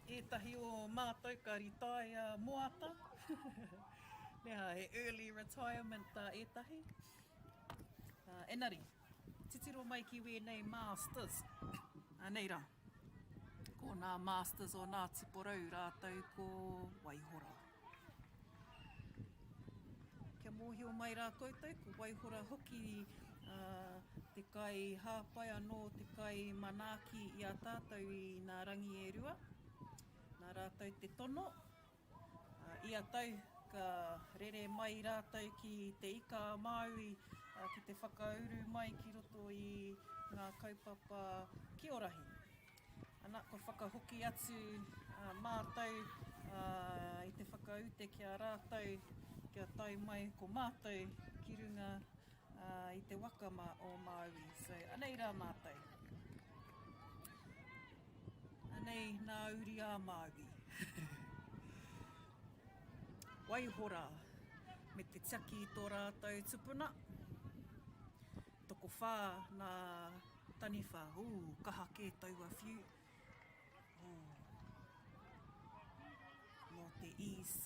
Etahi o mātou ka ritaia moata. Nea, he early retirement etahi. Enari, titiro mai ki wēnei masters. Nei rā, ko nā masters o Ngāti Porou rātou ko Waihora. Kia mōhio mai rā koutou, ko Waihora hoki te kai hāpai anō, te kai manaaki i a tātou i ngā rangi e rua. Nā rātou te tono, i a tau ka rere mai rātou ki te ika Māui, ki te whakauru mai ki roto i ngā kaupapa kiorahi. Ana, ko whakahoki atu mātou i te whakaute ki a rātou, kia tau mai ko mātou ki runga I te waka o Māori. So, anei rā mātai. Anei nā uri a Māori. Waihora, me te tiaki i tō rātou tupuna. Toko whā nā taniwha. Kaha ke taua whiu. No te EC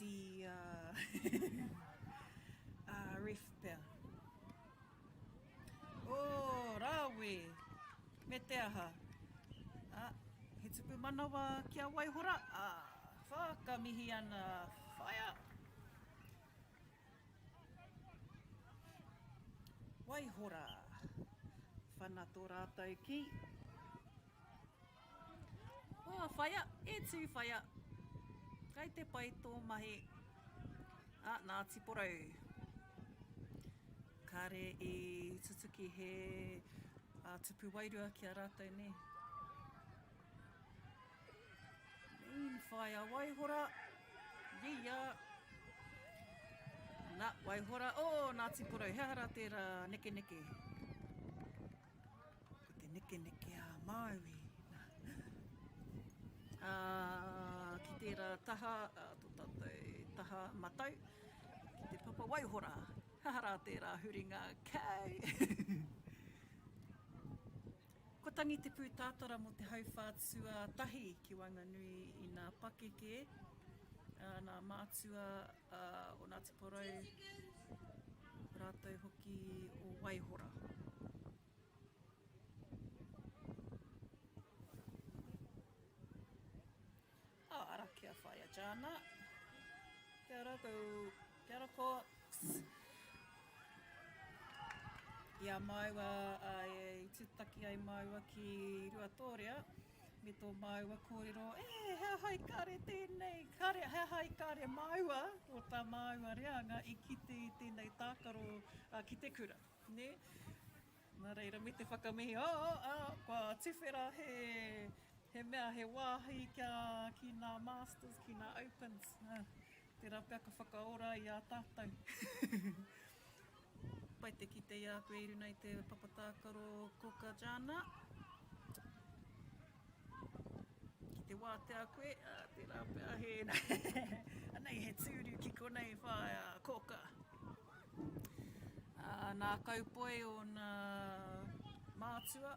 ref pea. Rāwe, me te aha. He tupu manawa kia Waihora. Whakamihi ana whaia. Waihora, whana tō rātou ki. Whaia, e tū whaia. Kai te pai tō mahi. Ngāti porau. Kare I tutuki he tupu wairua ki a rātou ne. Whaia Waihora. Ia. Nā, Waihora. Ngāti porau. He hara tērā neke neke. Ko te neke neke a Māori. Ki tērā taha, tō tātou taha matau. Ki te papa Waihora. He hara tērā huringa kau. Ko tangi te pūtātara mo te hauwhātua tahi ki Wanganui I ngā pakeke, ngā mātua o Ngāti Porou, rātou hoki o Waihora. Ara kia whaia Jana. Kia ora kou, kia ora ko. Ia Māua, I tūtaki ai Māua ki Ruatoria, me tō Māua kōrero, hea hai kare tēnei, hea hai kare Māua, o tā Māua reanga, I kite I tēnei tākaro ki te kura, ne? Nā reira, me te whakamihi, kua tiwhera he mea, he wāhi ki nā Masters, ki nā Opens, te rapea ka whakaora I a tātou. Pai te kite ia koe I runa I te papatākaro koka Jana. Ki te wātea koe, te rāpea he anei he tūru ki konei whai koka. Nā kaupoi o nā mātua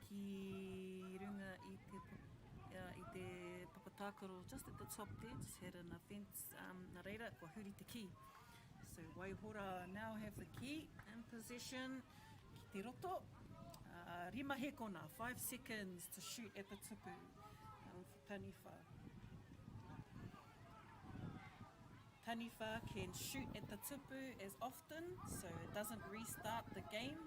ki runga I te papatākaro just at the top there, just had an offence. Nā reira, kua huri te ki. So Waihora now have the key in possession. Ki te roto. Rima hekona, 5 seconds to shoot at the tupu for Taniwha. Taniwha can shoot at the tupu as often, so it doesn't restart the game.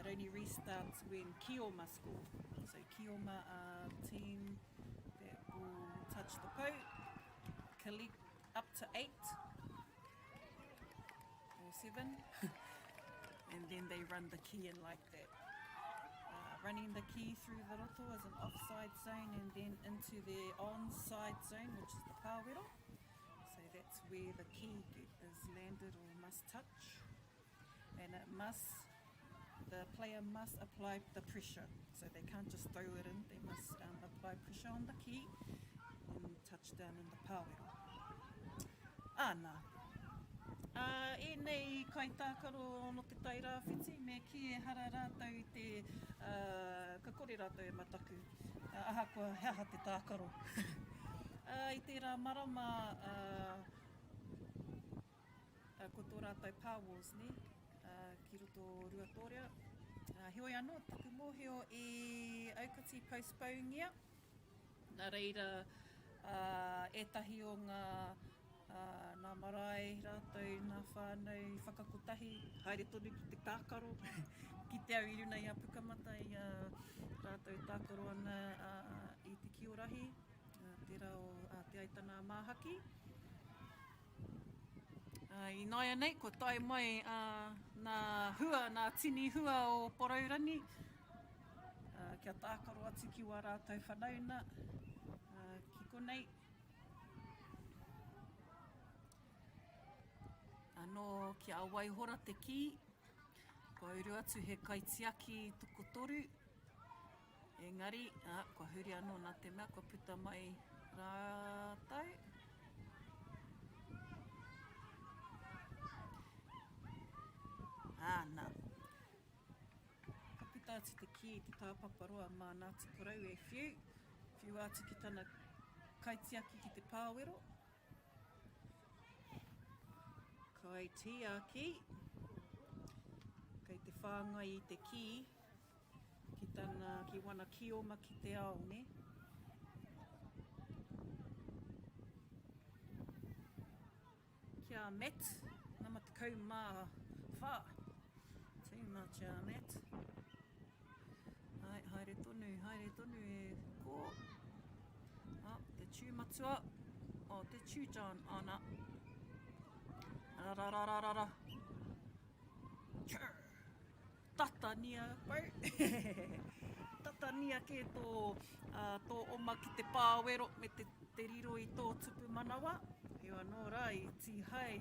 It only restarts when Kioma score. So Kioma are the team that will touch the po, collect up to 8. 7 and then they run the key in like that. Running the key through the roto is an offside zone and then into their onside zone, which is the pāwero. So that's where the key is landed or must touch, and the player must apply the pressure, so they can't just throw it in, they must apply pressure on the key and touch down in the pāwero. Nā. Nei kai tākaro no te tai rāwhiti, me ki e hara rātou I te ka kore rātou e mataku. Ahakoa heaha te tākaro. I tērā marama ko tō rātou Pāwos, ne? Ki roto Ruatoria. Heoi anō, taku mōheo I aukati postpongia. Nā reira, etahi o ngā marae rātou, ngā whānau, whakakotahi, haere tonu ki te tākaro, ki te au I runa I a pukamata I rātou tākaro ana I te kiorahi, tērā o te aitana māhaki. I nāia nei, ko tai mai nā hua, nā tini hua o Poraurangi, kia tākaro atu ki wā rātou whanauna, ki konei. Anō kia waihora te ki, kua uru atu he kaitiaki tuku toru. Engari, kua huri anō nā te mea, kua puta mai rātau. Nā. Ka puta atu te ki te tāpaparoa mā Ngāti Porou e whiu. Whiu atu ki tana kaitiaki ki te pāwero. Kai tiaki. Kei te whāngai i te ki wana kioma ki te ao, ne? Kia met, nama te kau mā whā. Too much met. Ai, haere tonu e ko. Te tūmatua. Te tūjan, ana. Rarararara. Tatania, pau. Tatania ke tō oma ki te pāwero me te riro i tō tupu manawa. Hewa nō rā i tihai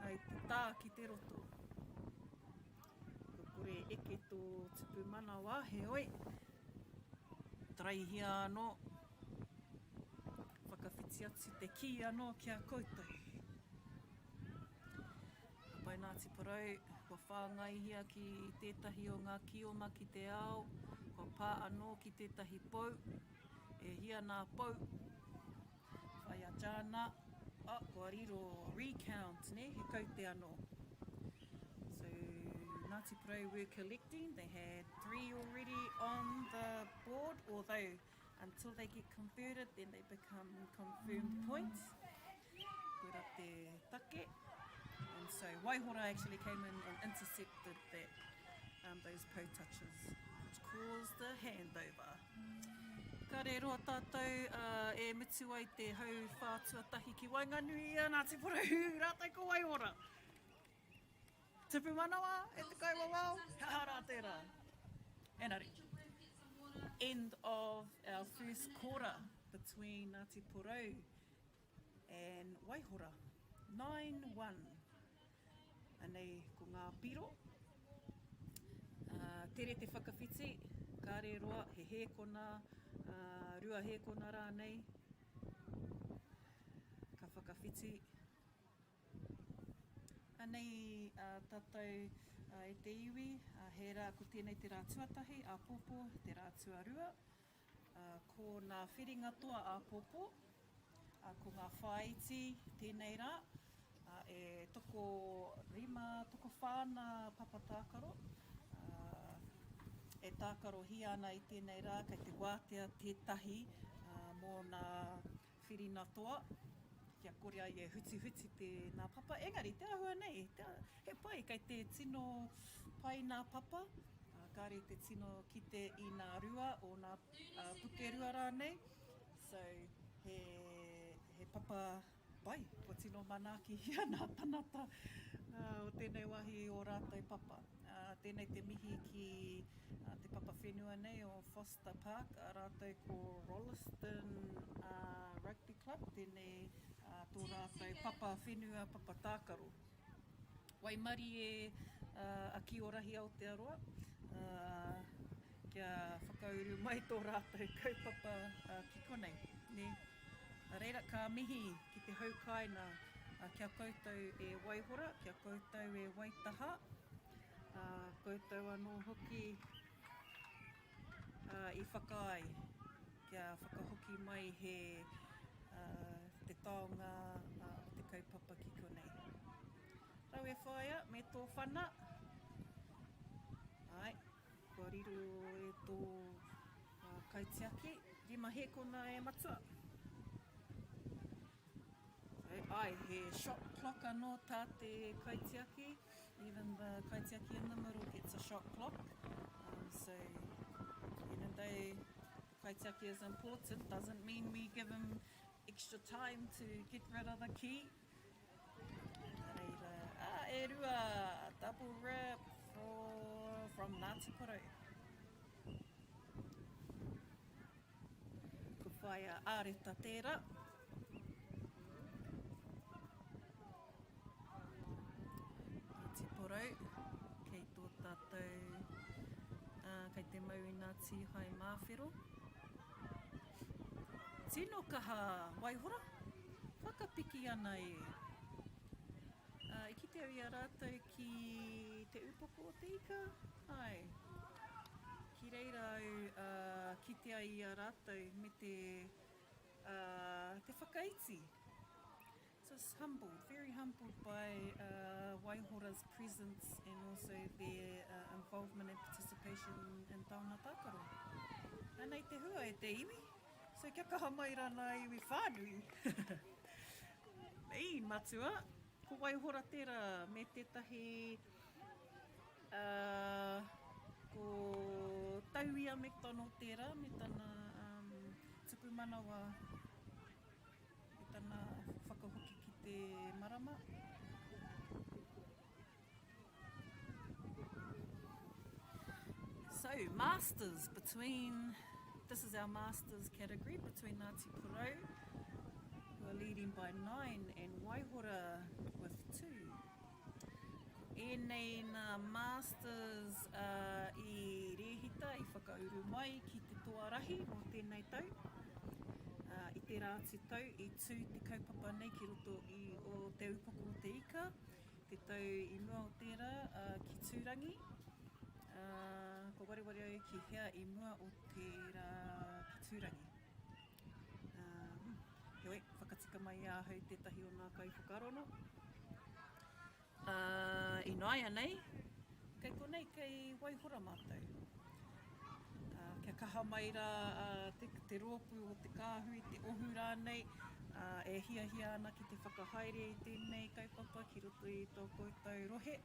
ai te tā ki te roto. Ko kore eke tō tupu manawa, he oi. Traihia anō. Whakawhiti atu te ki anō kia koutou. Pai Ngāti Porou, kua whāngaihia ki tētahi o ngā kioma ki te ao, kua pā anō ki tētahi pou, e hia nā pou, whai a jāna, kua riro recount, ne, he kaute anō. So, Ngāti Porou were collecting, they had 3 already on the board, although until they get converted, then they become confirmed points. Pura te take. And so Waihora actually came in and intercepted that, those po touches, which caused the handover. Ka re roa tātou e mitu ai te hau whātuatahi ki Wainganui a Ngāti Porou, rātai ko Waihora. Tupu manawa, e te kai wawao, ha rā tērā. Enari. End of our first quarter between Ngāti Porou and Waihora. 9-1. Anei ko ngā piro. Tere te whakawhiti, ka re roa, he hēkona, rua hēkona rānei. Ka whakawhiti. Anei tātou e te iwi, he rā ko tēnei te rā tuatahi, a popo, te rā tuarua. Ko ngā whiringa toa a popo, ko ngā whaiti, tēnei rā. E toko whāna papa tākaro. E tākaro hi ana i tēnei rā, kei te wātea tētahi mō ngā whirina toa. Kia kore ai e huti te ngā papa. Engari, te ahua nei, he pai, kei te tino pai ngā papa. Kāre te tino kite i ngā rua o ngā puke rua rānei. So, he papa pai, ko tino manaki hia nā tanata o tēnei wahi o rātou papa. Tēnei te mihi ki te papa whenua nei o Foster Park, rātou ko Rolleston Rugby Club, tēnei tō rātou papa whenua, papa tākaro. Waimari e a ki o RAHI Aotearoa, kia whakauru mai tō rātou kaupapa ki konei. Ne? Reira, ka mihi ki te haukaina, kia koutou e Waihora, kia koutou e Waitaha, koutou anō hoki i whakai, kia whakahoki mai he te taonga o te kaupapa ki konei. Rau e whaia, me tō whana. Ai, kua riro e tō kaitiaki, rima hēkona e matua. Ai, he shot clock anō tā te kaitiaki. Even the kaitiaki in the middle gets a shot clock. So, even though kaitiaki is important, doesn't mean we give him extra time to get rid of the key. Reira, e rua, double rip from Ngāti Porou. Ko whaia āreta tērā. tātou kei te mau i ngā tīhai māwhero. Tino kaha waihora, whakapiki ana e. I kite au i a rātou ki te upoko o te ika, ai. Ki reira au kite ai i a rātou me te whakaiti. So it's humbled, very humbled by Waihora's presence and also their involvement and participation in taonga tākaro. Anei te hua e te iwi, so kia kaha mai rana iwi whānui. Ei, matua, ko Waihora tērā me tētahi ko tauia me tono tērā me tana tupu manawa, me tana whakahoki ki te marama. So, masters this is our masters category between Ngāti Porou, who are leading by 9, and Waihora with 2. Ēnei ngā masters i rehita, i whakauru mai ki te Toarahi no tēnei tau. I te rāti tau, i tū te kaupapa nei ki roto o te upoko o te ika, te tau i mua o tērā ki Tūrangi. Ko wareware au ki hea i mua o tērā ki Tūrangi. Heoi, whakatika mai ahau tētahi o ngā kauwhakarono. I noia nei, kei konei kei Waihora mātou. Kia kaha mai rā te rōpū o te kāhui, te ohu rānei, e hia ana ki te whakahaere i tēnei kaupapa ki roto i tō koutou rohe.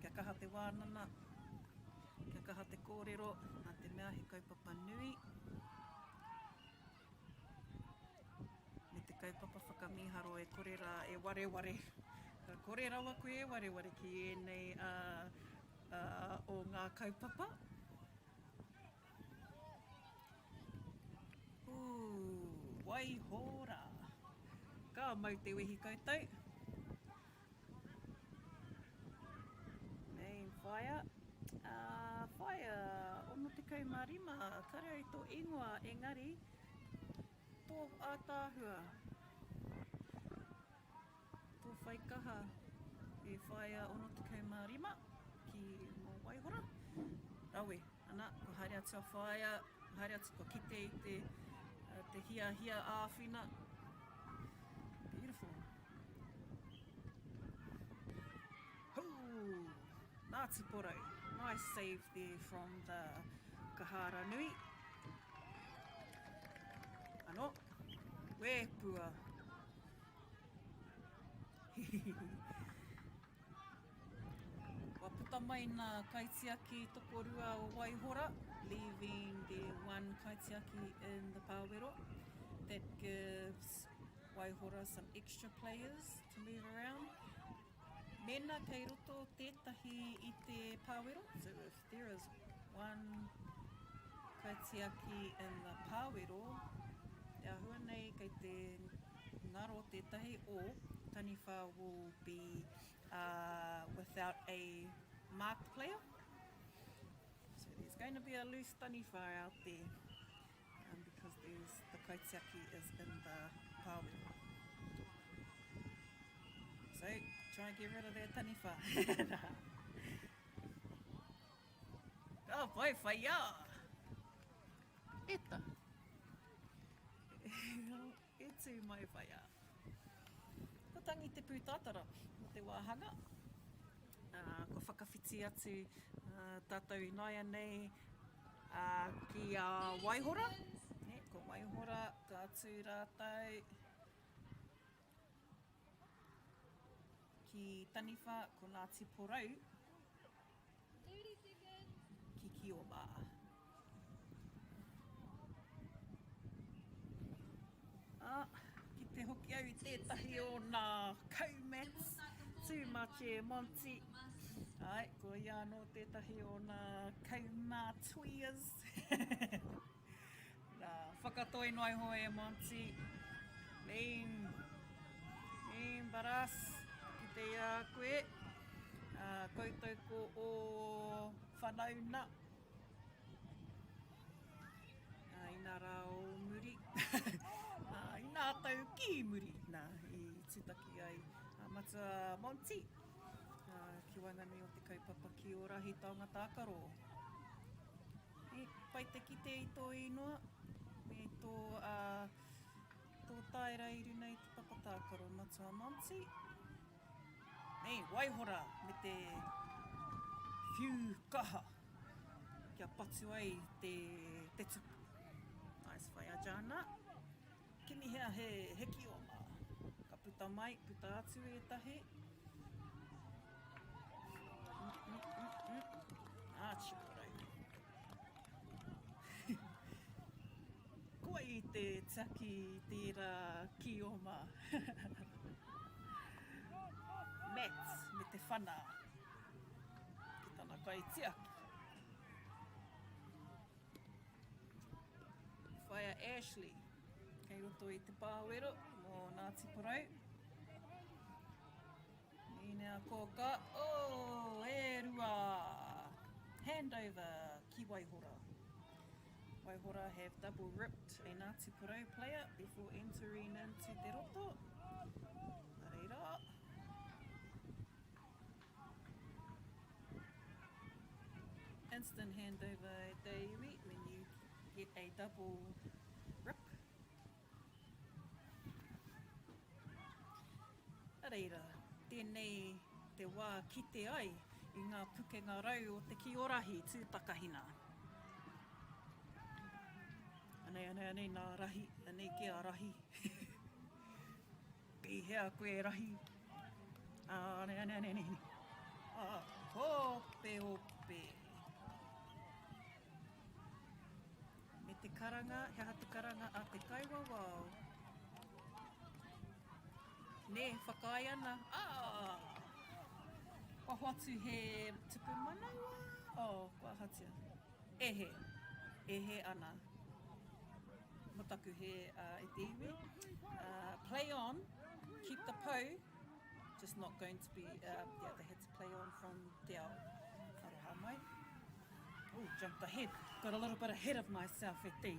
Kia kaha te wānana, kia kaha te kōrero, nā te mea he kaupapa nui. Me te kaupapa whakamiharo e korera e wareware. Ka kore rawa koe e wareware ki ēnei o ngā kaupapa. Waihora. Ka mau te wehi koutou. Nei, whaia. Whaia, ono te kaumārima, kare au tō ingoa, engari, tō ātāhua. Tō whaikaha e whaia ono te kaumārima ki mō Waihora. Rawe, ana, ko haere atu a whaia, haere atu ko kite i te hia āwhina. Beautiful. Hoo! Ngāti Porou. Nice save there from the Kahara Nui. Ano, wēpua. Wa puta mai nā kaitiaki tokorua o Waihora, leaving the one kaitiaki in the Pāwero. That gives Waihora some extra players to move around. Mena kei roto tētahi i te Pāwero. So if there is one kaitiaki in the Pāwero, te ahua nei kei te ngaro tētahi o taniwha will be without a marked player. So there's going to be a loose taniwha out there because the kaitiaki is in the Pāwero. So try and get rid of that taniwha. Oh boy, whaia! Eta. E tū mai whaia. Ko tangi te pūtātara o te wāhanga. Ko whakawhiti atu tātou i naia nei ki a Waihora. Ko Waihora, ka atu rātou. Ki taniwha, ko Ngāti Porou. 30 seconds. Ki Kioma. Ki te hoki au i tētahi o ngā kaumats, tūmache Monty. Ai, ko ia no tētahi o ngā kaumātuias. Nā, whakatoi noi hoe Monty. Lean baras, ki te ia koe. Koutou ko o whanauna. I nā rao muri. I nā tau ki muri. Nā, I tūtaki ai matua Monty. Ki wangani o te kaupapa ki o rahi Tāngata Akaroa. E pai te kite I tō ingoa. Me tō taira I runa I te papatākaro matua Monty. Nei, waihora me te whiu kaha. Kia patu ai te tupu. Nice whai a Jana. Kini hea he ki o mā. Ka puta mai, puta atu e tahi. Chiporei. Koa I te taki tērā ki o mā. Mets me te whana. Ki tana kai tiaki. Whaia Ashley. Kei roto I te pāwero mō Ngāti Porou. Nea kōka. Oh, e rua. Handover ki Waihora. Waihora have double ripped a Ngāti Porou player before entering into te roto. Reira. Instant handover te iwi when you get a double rip. Reira, tēnei te wā kite ai I ngā pukenga rau o te kiorahi tūtakahina. Anei nā rahi, anei kia rahi. Pihea koe rahi. Anei. Hope. Me te karanga, he hatu karanga a te kaiwawao. Ne, whakai ana. Wahoatu he tupu manawa. Kua hatia. Ehe ana. Motaku he e te iwi. Play on, keep the pou. Just not going to be, they had to play on from te ao. Aroha mai. Oh, jumped ahead. Got a little bit ahead of myself e te.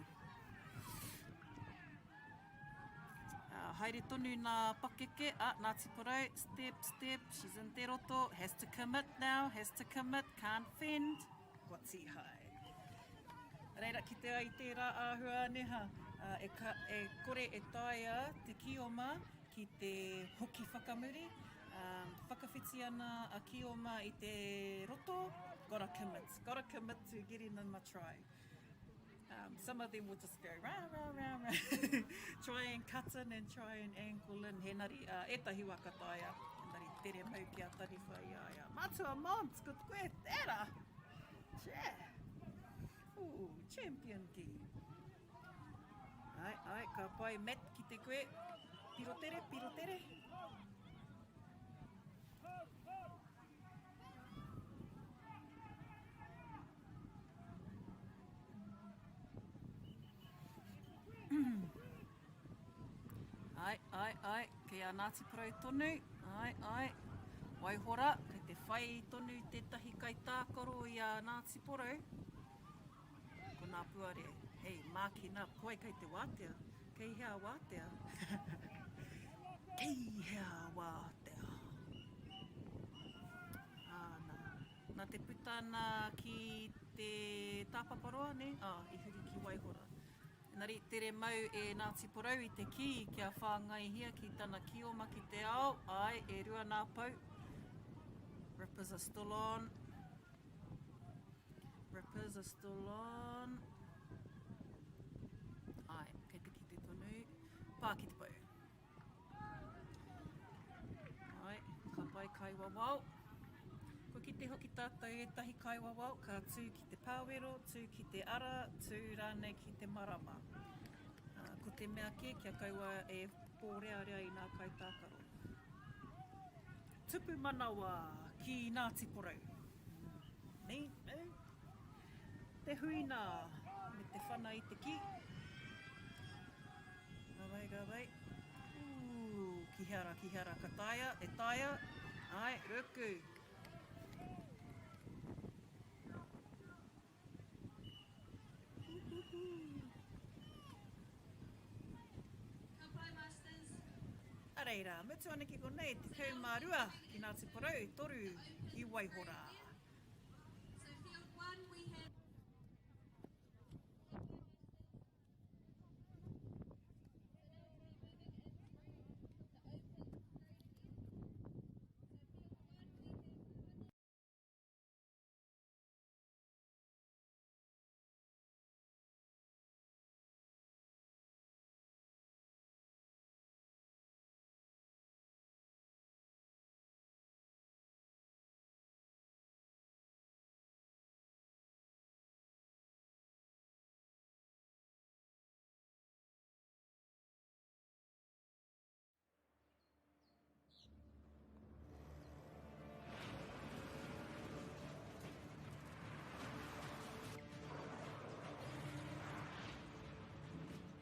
Haere tonu nā pakeke. Ngāti Porou, step. She's in te roto. Has to commit now. Can't fend. What's hai. Reira, ki te ai tērā āhua neha. E kore e taia te kioma ki te hoki whakamuri. Whakawhiti ana a kioma I te roto. Gotta commit to getting in my try. Some of them will just go round. Try and cut in and try and angle in. He nari, etahi waka taia. Nari, tere mau ki a tari whai aia. Matua Mons, good koe, tērā. Ooh, champion ki. Ai, ka pai met ki te koe. Piro tere. Ai, kei a Ngāti Porou tonu. Ai. Waihora, kei te whai tonu tētahi kai tākaro I a Ngāti Porou. Ko nā puare, hei, mākina, koe kei te wātea. Kei hea wātea. Nā te putana ki te tāpaparoa, ne? I huri ki Waihora. Nari, tere mau e Ngāti Porou I te ki kia whāngai hia ki tana kioma ki te ao. Ai, e rua nā pau. Rippers are still on. Ai, kei te ki te tonu. Pā ki te pau. Ai, ka pai kai wawau. Ko ki te hoki tātou e tahi kai wawau, ka tū ki te pāwero, tū ki te ara, tū rānei ki te marama. Ko te mea kia kaua e pōrearea I nā kai tākaro. Tupu manawa ki Ngāti Porou. Nei. Te huina me te whana I te ki. Gawai. Ki hara ka taia, e taia. Ai, ruku. Areira, mutu ana ki konei te kaumārua ki Ngāti Porou, toru ki Waihora.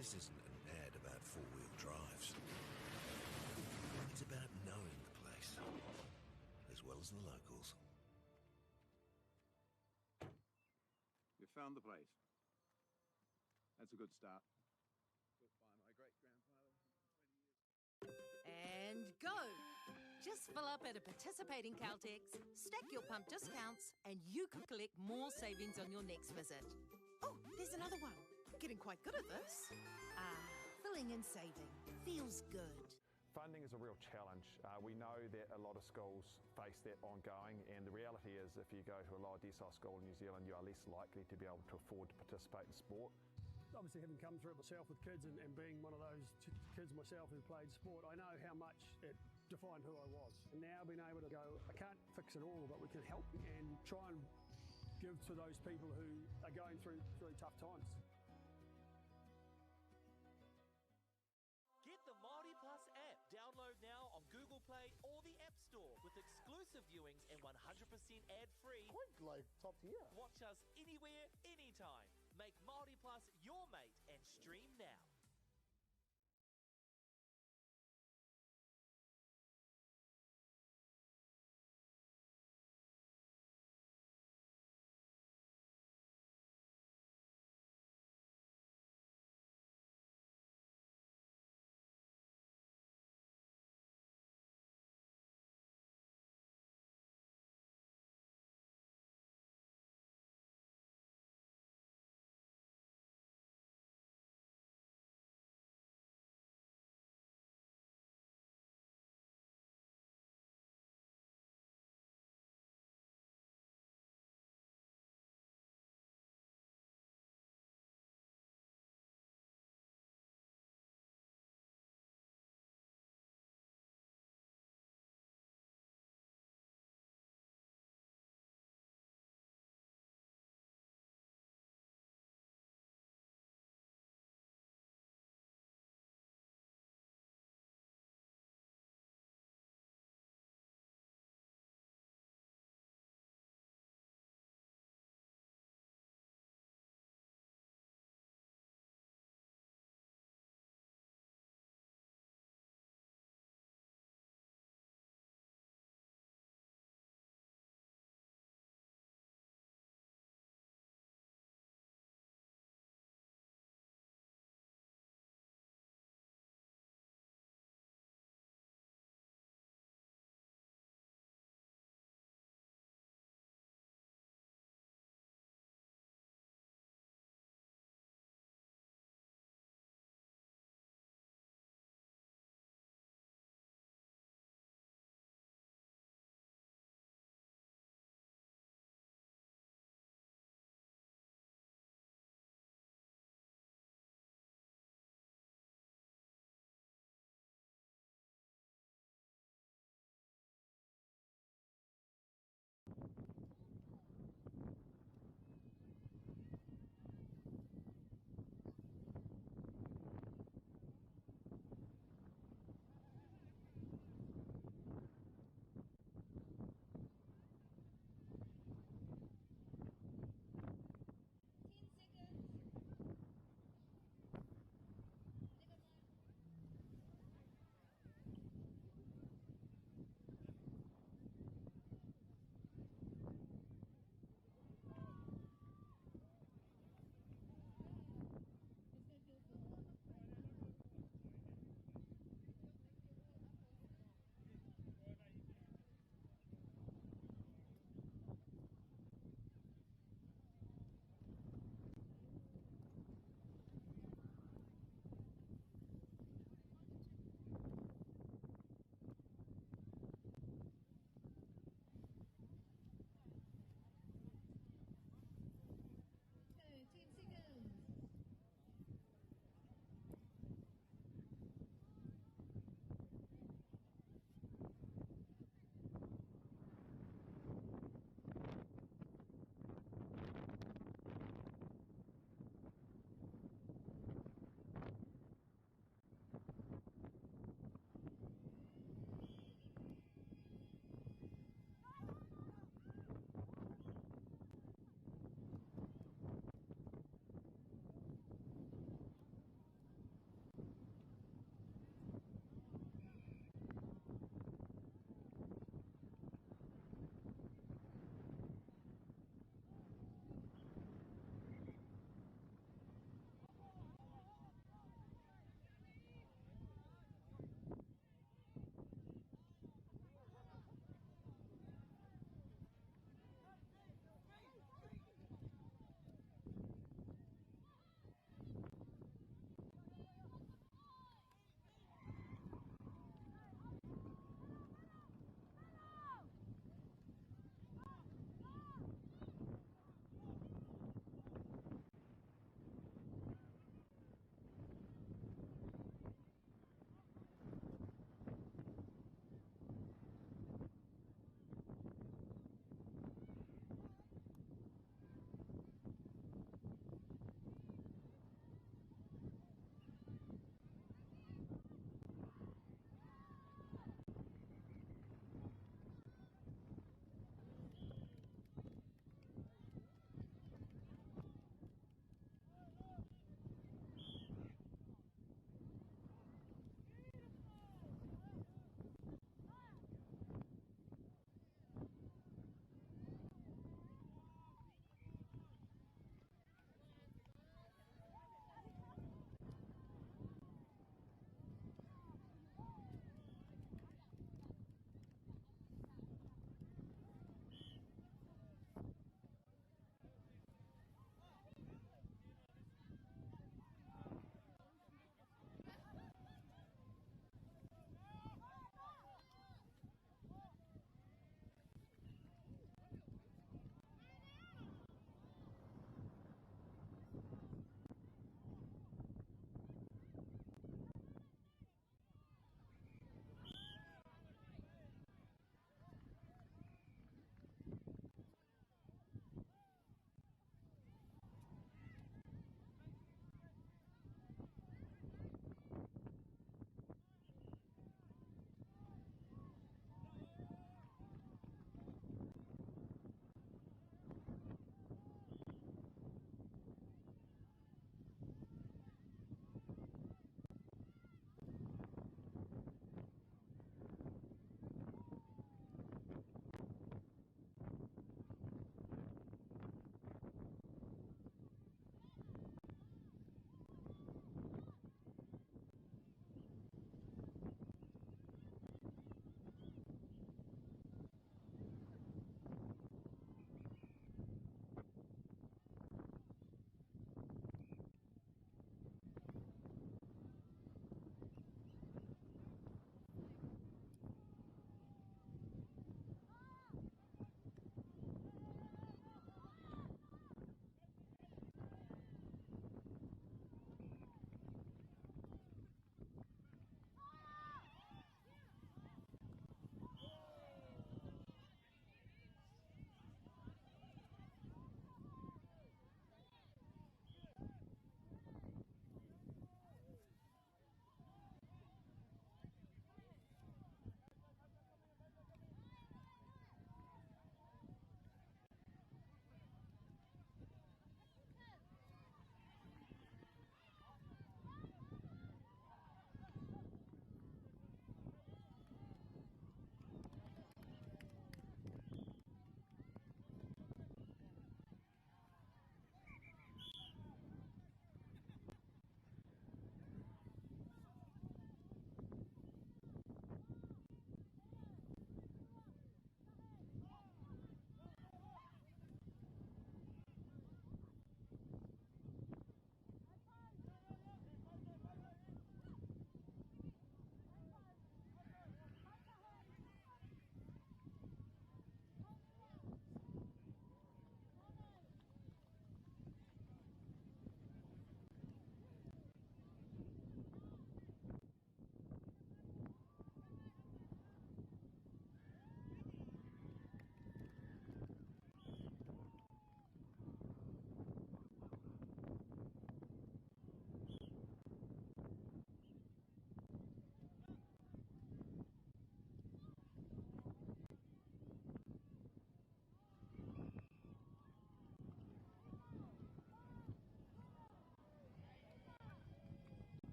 This isn't an ad about four-wheel drives. It's about knowing the place, as well as the locals. You found the place. That's a good start. Built by my great-grandfather 20 years. And go! Just fill up at a participating Caltex, stack your pump discounts, and you could collect more savings on your next visit. Oh, there's another one. Getting quite good at this. Filling and saving feels good. Funding is a real challenge. We know that a lot of schools face that ongoing, and the reality is if you go to a lower decile school in New Zealand, you are less likely to be able to afford to participate in sport. Obviously, having come through it myself with kids and being one of those kids myself who played sport, I know how much it defined who I was. And now being able to go, I can't fix it all, but we can help and try and give to those people who are going through tough times. Get the MāORI Plus app. Download now on Google Play or the App Store with exclusive viewings and 100% ad-free. Quite like top tier. Watch us anywhere, anytime. Make MāORI Plus your mate and stream now.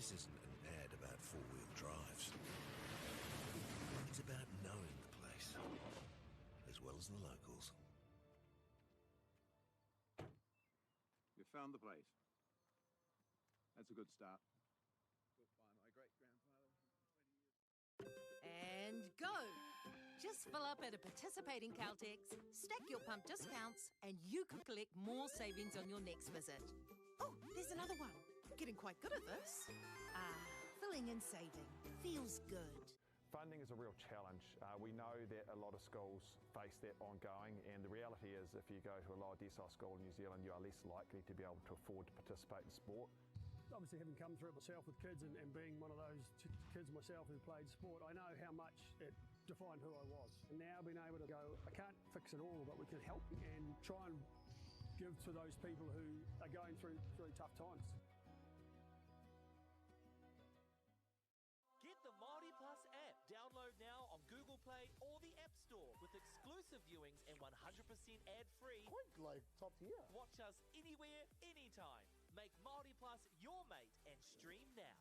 This isn't an ad about four-wheel drives. It's about knowing the place, as well as the locals. You found the place. That's a good start. Built by my great-grandfather 20 years. And go! Just fill up at a participating Caltex, stack your pump discounts, and you could collect more savings on your next visit. Oh, there's another one. Getting quite good at this. Filling and saving feels good. Funding is a real challenge. We know that a lot of schools face that ongoing, and the reality is if you go to a lower decile school in New Zealand, you are less likely to be able to afford to participate in sport. Obviously, having come through it myself with kids and being one of those kids myself who played sport, I know how much it defined who I was. And now being able to go, I can't fix it all, but we can help and try and give to those people who are going through really tough times. Get the MāORI Plus app. Download now on Google Play or the App Store with exclusive viewings and 100% ad-free. Quite like top tier. Watch us anywhere, anytime. Make MāORI Plus your mate and stream now.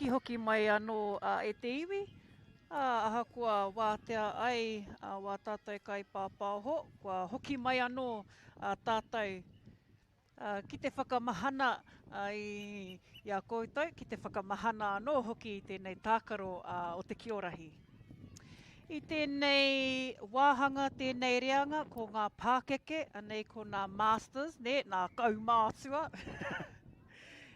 hoki mai anō e te iwi. Aha kua wātea ai wā tātou kai pāpāho, kua hoki mai anō tātou ki te whakamahana i a koutou, ki te whakamahana anō hoki i tēnei tākaro o te Kiorahi. I tēnei wāhanga, tēnei reanga, ko ngā pākeke, anei ko ngā masters, nā kaumātua.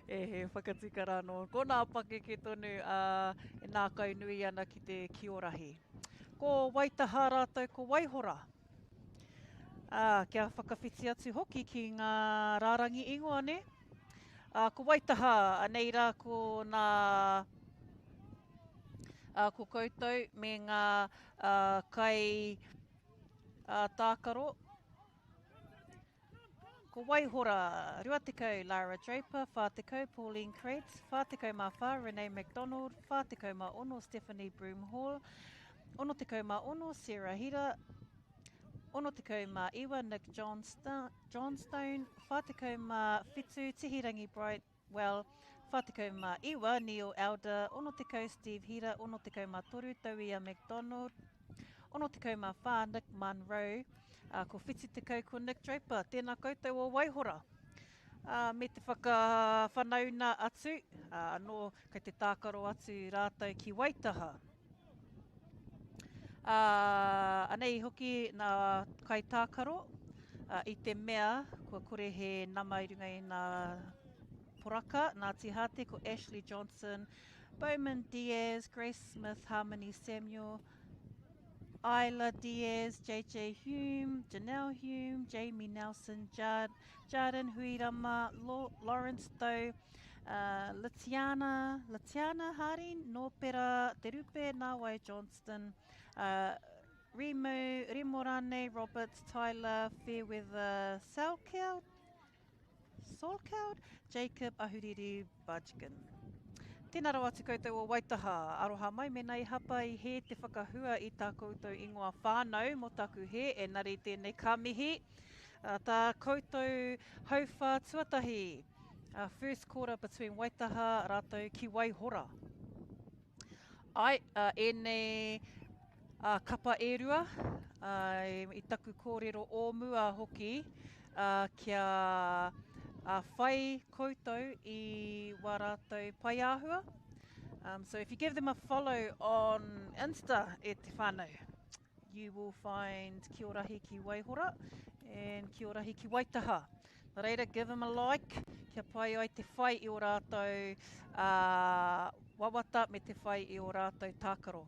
He whakatikara anō. Ko ngā pakeke tonu e nā kaunui ana ki te Kiorahi. Ko waitaha rātou ko waihora. Kia whakawhiti atu hoki ki ngā rārangi ingoa, ne? Ko waitaha, anei rā ko ngā ko koutou me ngā kai tākaro. Ko waihora, rua tekau Lara Draper, whātekau Pauline Crates, whātekau mā whā Renee MacDonald, whātekau mā ono Stephanie Broomhall, ono tekau mā ono Sarah Hira, ono tekau mā iwa Nick Johnstone, whātekau mā whitu Tihirangi Brightwell, whātekau mā iwa Neil Elder, ono tekau Steve Hira, ono tekau mā toru Tauia MacDonald, ono tekau mā whā Nick Munro, ko whiti tekau ko Nick Draper, tēnā koutou o Waihora. Me te whanauna atu, anō kei te tākaro atu rātou ki Waitaha. Anei hoki nā kai tākaro, i te mea, kua kore he nama i runga i nā poraka, Ngāti Hāte, ko Ashley Johnson, Bowman Diaz, Grace Smith, Harmony Samuel, Isla Diaz, JJ Hume, Janelle Hume, Jamie Nelson, Jarden Huirama, Lawrence Doe, Latiana Harin, Nōpera, Te Rupe, Nawai Johnston, Rimorane, Roberts, Tyler, Fairweather, Salcald, Jacob Ahuriri Budgkin. Tēnā rau atu koutou o Waitaha, aroha mai me nei hapa i he te whakahua i tā koutou ingoa whānau mo taku he, e nari tēnei kāmihi. Tā koutou hauwha tuatahi, first quarter between Waitaha rātou ki Waihora. Ai, e nei kapa erua, i taku kōrero o mua hoki, kia whai koutou I wā rātou pai āhua. So if you give them a follow on Insta e te whānau, you will find Kiorahi ki Waihora and Kiorahi ki Waitaha. Nā reira, give them a like, kia pai ai te whai I o rātou wawata me te whai I o rātou tākaro.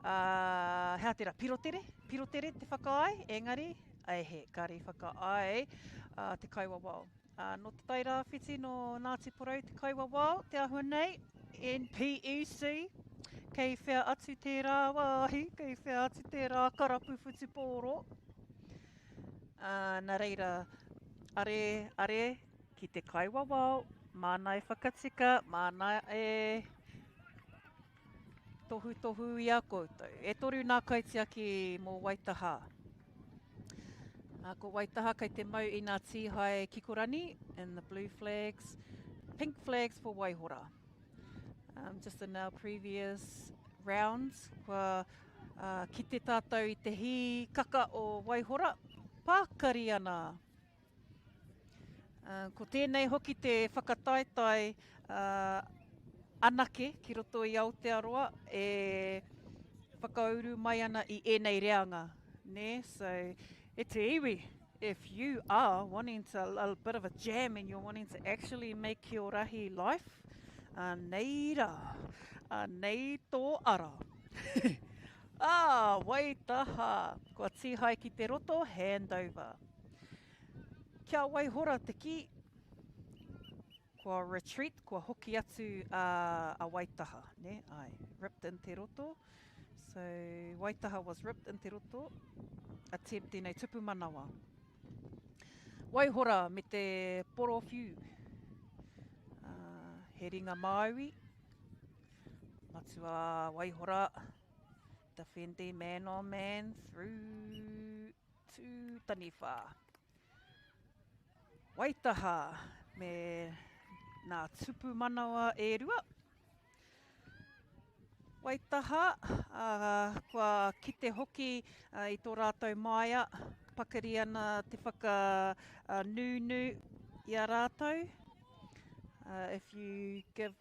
Hea tera, pirotere te whakaai, engari, he, kari whakaai te kaiwawao. No te taira whiti no Ngāti Porou te kaiwawao, te ahua nei, NPEC, kei whea atu te rā wāhi, kei whea atu te rā karapu whutipōro. Nā reira, are ki te kaiwawao, māna e whakatika, māna e tohu I a koutou. E toru nā kaitiaki mō Waitaha. Ko Waitaha kei te mau I ngā tīhai kikorani, and the blue flags, pink flags for Waihora. Just in our previous rounds, kua ki te tātou I te hi kaka o Waihora, pākari ana. Ko tēnei hoki te whakataetai anake ki roto I Aotearoa, e whakauru mai ana I enei reanga. Ne? So, e te iwi, if you are wanting to, a bit of a jam and you're wanting to actually make your rahi life, nei rā, nei tō ara. Waitaha, kua tīhai ki te roto, handover. Kia Waihora te ki, kua retreat, kua hoki atu a Waitaha, ne? Ai, ripped in te roto. So, Waitaha was ripped in te roto. Attempting nei tupu manawa. Waihora me te poro whiu. He ringa MΑORI. Matua Waihora. Defending man on man through to Taniwha. Waitaha me nā tupu manawa e rua. Waitaha, kua kite hoki I tō rātou maia, pakari ana te whaka nū I a rātou. If you give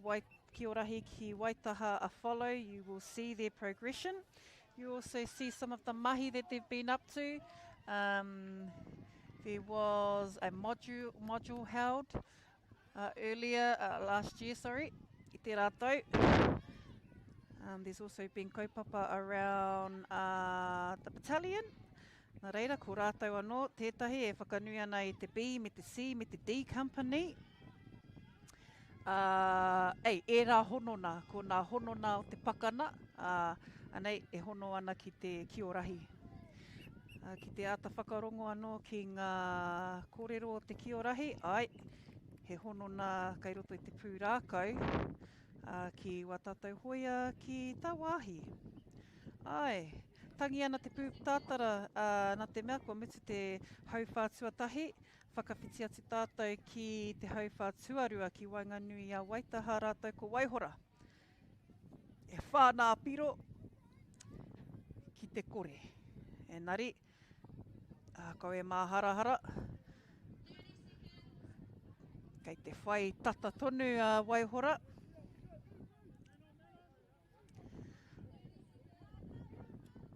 Kiorahi ki Waitaha a follow, you will see their progression. You also see some of the mahi that they've been up to. There was a module held earlier, last year, sorry, I te rātou. There's also been kaupapa around the battalion. Nā reira, ko rātou anō, tētahi e whakanui ana I te B, me te C, me te D company. E rā honona, ko nā honona o te pakana, anei e hono ana ki te Kiorahi. Ki te ata whakarongo anō ki ngā kōrero o te Kiorahi, ai, he honona kai roto I te pūrākau, ki Watatou Hoia ki Toarahi. Ai, tangi ana te pūtātara nā te mea, kua mutu te hauwhātuatahi, whakawhiti atu tātou ki te hauwhātuarua ki Wainganui a Waitaha rātou ko Waihora. E whānā piro ki te kore. Engari, kau e māharahara. Kei te whai tata tonu a Waihora.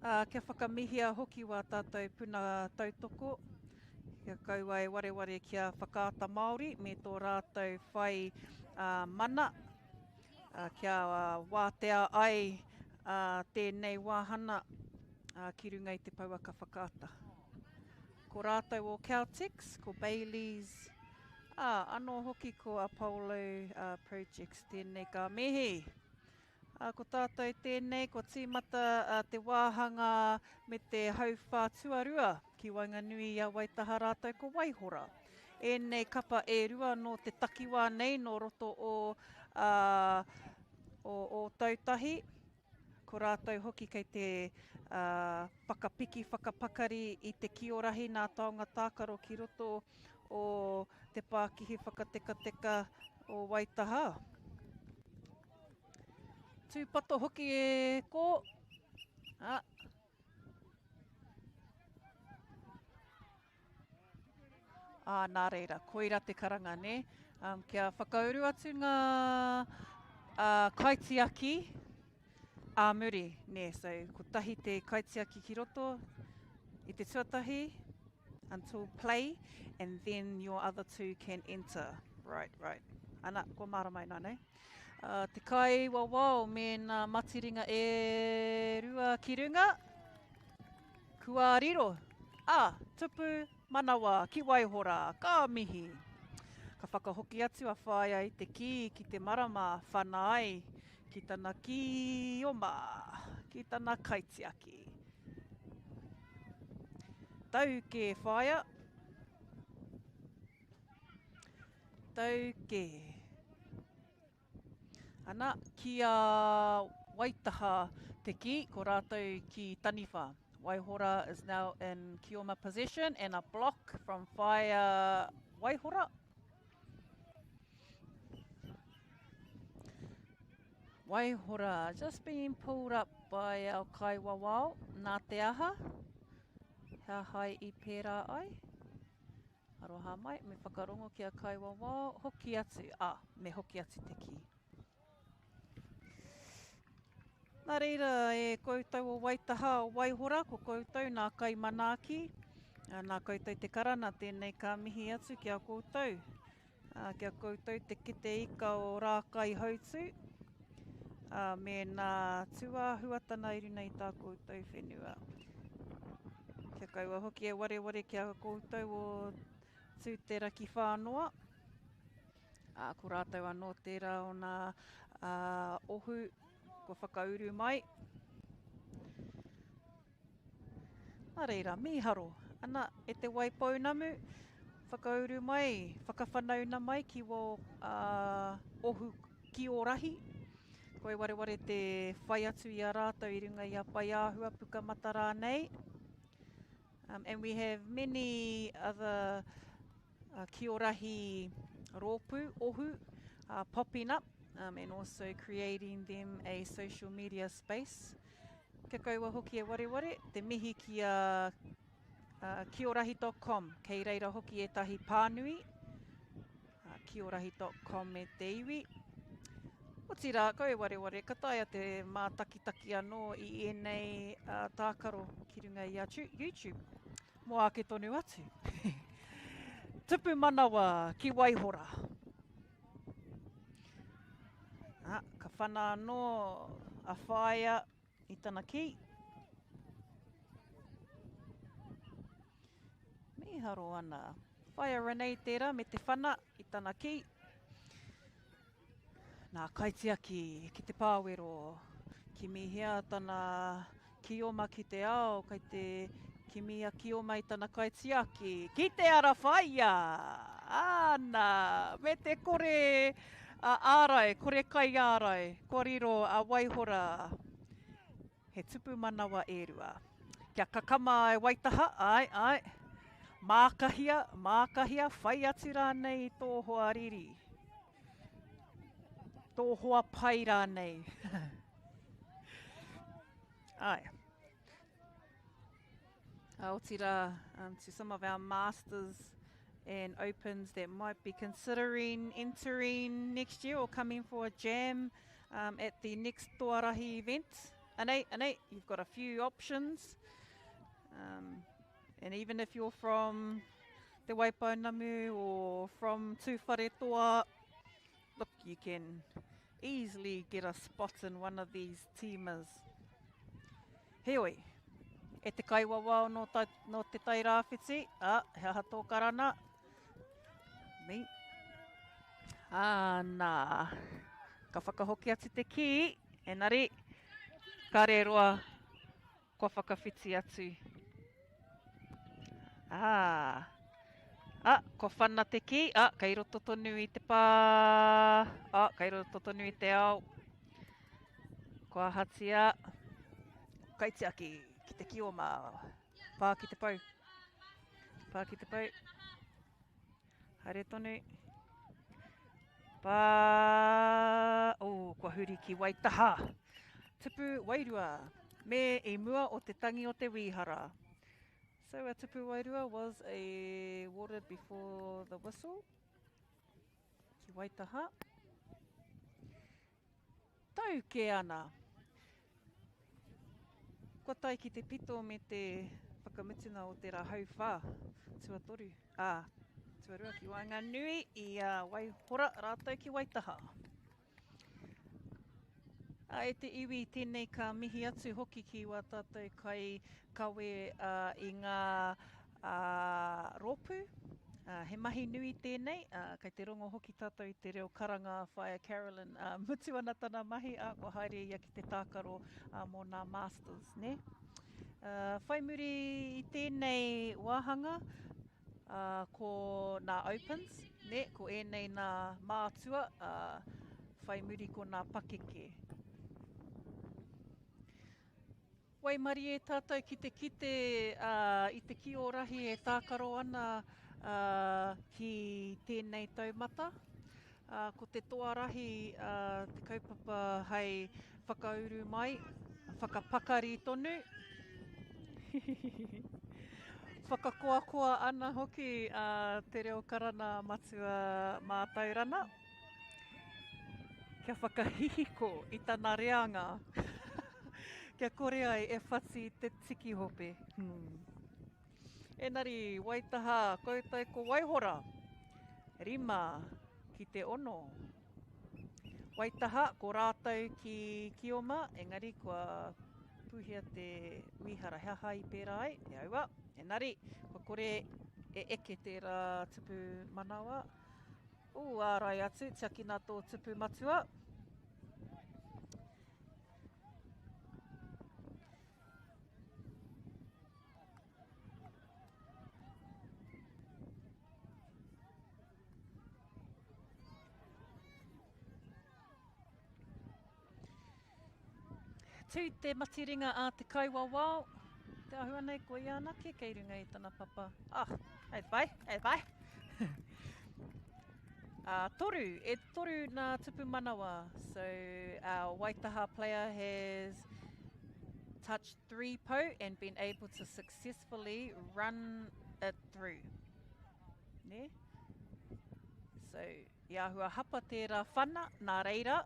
Kia whakamihia hoki wā tātou puna tautoko. Kia kaua e wareware kia whakaata MāORI me tō rātou whai mana. Kia wātea ai tēnei wāhana ki runga I te pauaka whakaata. Ko rātou o Celtics, ko Baileys, anō hoki ko Apollo Projects, tēnei ka mihi. Ko tātou tēnei, ko tīmata te wāhanga me te hauwhātuarua ki Wainganui a Waitaha rātou ko Waihora. E nei kapa e rua no te takiwā nei no roto o tautahi. Ko rātou hoki kei te whakapiki, whakapakari I te Kiorahi nā taonga tākaro ki roto o te Pākihi whakateka o Waitaha. Tūpato hoki e ko. Nā reira, koira te karanga, ne? Kia whakauru atu ngā kaitiaki MāORI, ne? So, ko tahi te kaitiaki ki roto I te tuatahi until play, and then your other two can enter. Right. Ana, ko maramai nā, ne? Te kai wawao me nā matiringa e rua ki runga. Kua riro. Tupu manawa ki Waihora, ka mihi. Ka whakahoki atu a whāia I te ki te marama, whanaai, ki tana ki oma, ki tana kaitiaki. Tau ke whāia. Tau ke. Ana, ki a Waitaha te ki, ko rātou ki taniwha. Waihora is now in Kioma possession and a block from Whaia Waihora. Waihora just being pulled up by our kai wawao, nā te aha. Hea hai I pērā ai. Aroha mai, me whakarongo ki a kai wawao, hoki atu, me hoki atu te ki. Nā reira e koutou o Waitaha o Waihora, ko koutou nā kai manaaki, nā koutou te karana, tēnei ka mihi atu ki a koutou. Ki a koutou te kite ika o rā kai hautu, me nā tua huatana I runa I tā koutou whenua. Kia kaua hoki e wareware ki a koutou o tūtera ki whānoa. Ko rātou anō tērā o nā ohu, ko whakauru mai. Nā reira, miharo. Ana, e te waipounamu, whakauru mai, whakawhanauna mai ki wo ohu Kiorahi. Koe wareware te whai atu I a rātou I runga I a pai āhua puka mata rānei. And we have many other Kiorahi rōpū, ohu, popping up and also creating them a social media space. Kia kaua hoki e wareware, te mihi ki a kiorahi.com, kei reira hoki e tahi pānui, kiorahi.com e te iwi. O tira, koe wareware, ka taia te mātakitaki anō i ēnei tākaro ki runga i a YouTube. Mo ake tonu atu. Tupu manawa ki Waihora. Ka whana anō a whaia i tana ki. Me haro ana. Whaia Renee tērā me te whana i tana ki. Nā kaitia ki te pāwero. Ki mihia tana kioma ki te ao, kai te ki mia kioma i tana kaitia ki te ara whaia. Ana, me te kore ārai, kore kai ārai, koriro a Waihora. He tupu manawa e rua. Kia kakama e Waitaha, ai. Mākahia, whai atu rānei i tō hoa riri. Tō hoa pai rānei. Ai. Aotira, to some of our masters and opens that might be considering entering next year or coming for a jam at the next Toarahi event. Anei, you've got a few options. And even if you're from Te Waipounamu or from Tūwharetoa, look, you can easily get a spot in one of these teamers. Heoi, e te kaiwawao no te tai rāwhiti, he aha tō karana. Me. Nā, ka whakahoki atu te ki, enari, ka re roa, kua whakawhiti atu. Ko whana te ki, kei roto tonu i te pā, kei roto tonu i te ao. Kua hatia, kaitia ki te kioma, pā ki te pau. Haere tonu. Kua huri ki Waitaha. Tupu Wairua, me e mua o te tangi o te wihara. So a tupu Wairua was awarded before the whistle. Ki Waitaha. Tau ke ana. Kua tai ki te pito me te whakamutunga o te rahau whā. Tuatoru. Tuarua ki Wainganui i Waihora rātou ki Waitaha. E te iwi tēnei ka mihi atu hoki ki wā tātou kai kawe i ngā rōpū. He mahi nui tēnei, kei te rongo hoki tātou i te reo karanga whaia Carolyn. Mutu ana tana mahi, kua haere ia ki te tākaro mō nā masters, ne? Whai muri i tēnei wāhanga, ko nā opens, ne? Ko ēnei nā mātua, whai muri ko nā pakeke. Wai mari e tātou ki te kite i te kiorahi e tākaro ana ki tēnei taumata. Ko te Toarahi te kaupapa hei whakauru mai, whakapakari tonu. Whakakoakoa ana hoki te reo karana matua mātaurana. Kia whakahihiko i tana reanga. Kia kore ai e whati te tiki hope. Enari, Waitaha, koutou ko Waihora. Rima ki te ono. Waitaha, ko rātou ki Kioma, engari kua puhia te wihara haha i pērā ai. E aua, enari, ko kore e eke tērā tupu manawa. Ārai atu, tiakina tō tupu matua. Tū te matiringa a te kaiwawao. Te ahua nei ko i anake, kei runga i tana papa. Hei vai. Toru, e toru nā tupu manawa. So our Waitaha player has touched 3 po and been able to successfully run it through. Ne? So, ia hua hapa tērā whana, nā reira.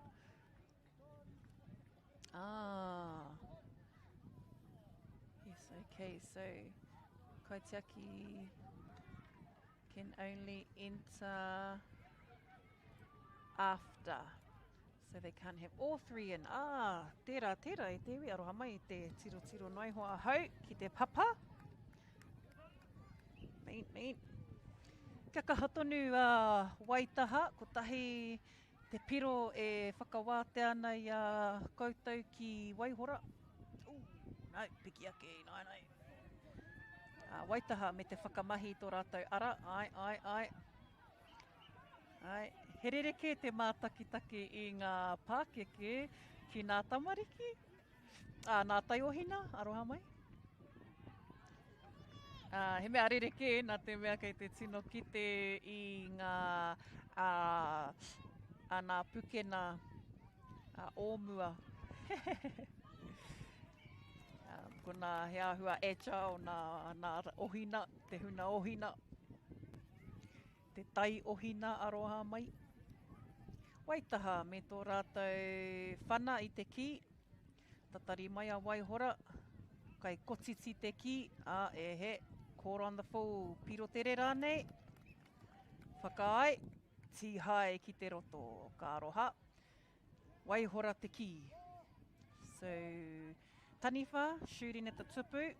Yes, okay, so Kaitiaki can only enter after. So they can't have all 3 in. Tērā, e tewi aroha mai i te tiro noi hoa hau ki te papa. Mean. Kia kaha tonu Waitaha, ko tahi te piro e whakawāte ana i a koutou ki Waihora. Nai, piki ake, nai. Waitaha me te whakamahi tō rātou ara, ai. Ai, he rereke te mātakitaki i ngā Pākeke ki ngā tamariki. Nā taiohina, aroha mai. He mea rereke, nā te mea kei te tino kite i ngā nā pukena ōmua. Ko nā he ahua echa o nā ohina, te huna ohina. Te tai ohina aroha mai. Waitaha me tō rātou whana i te ki. Tatari mai a Waihora. Kai kotiti te ki. Call on the full. Piro tere rānei. Whakaai. Tihai ki te roto. Ka aroha. Waihora te ki. So, taniwha, shooting at the tupu.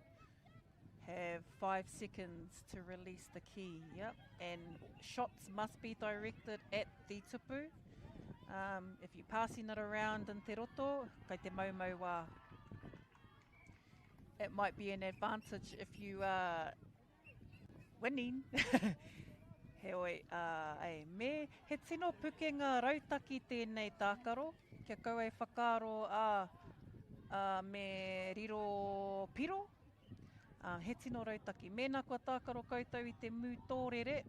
Have 5 seconds to release the key, yep. And shots must be directed at the tupu. If you're passing it around in te roto, kai te maumau wā. It might be an advantage if you are winning. He oi, me, he tino pukenga rautaki tēnei tākaro. Kia kau e whakaro me riro piro. He tino rautaki. Mēnā kua tākaro koutou i te mūtōrere.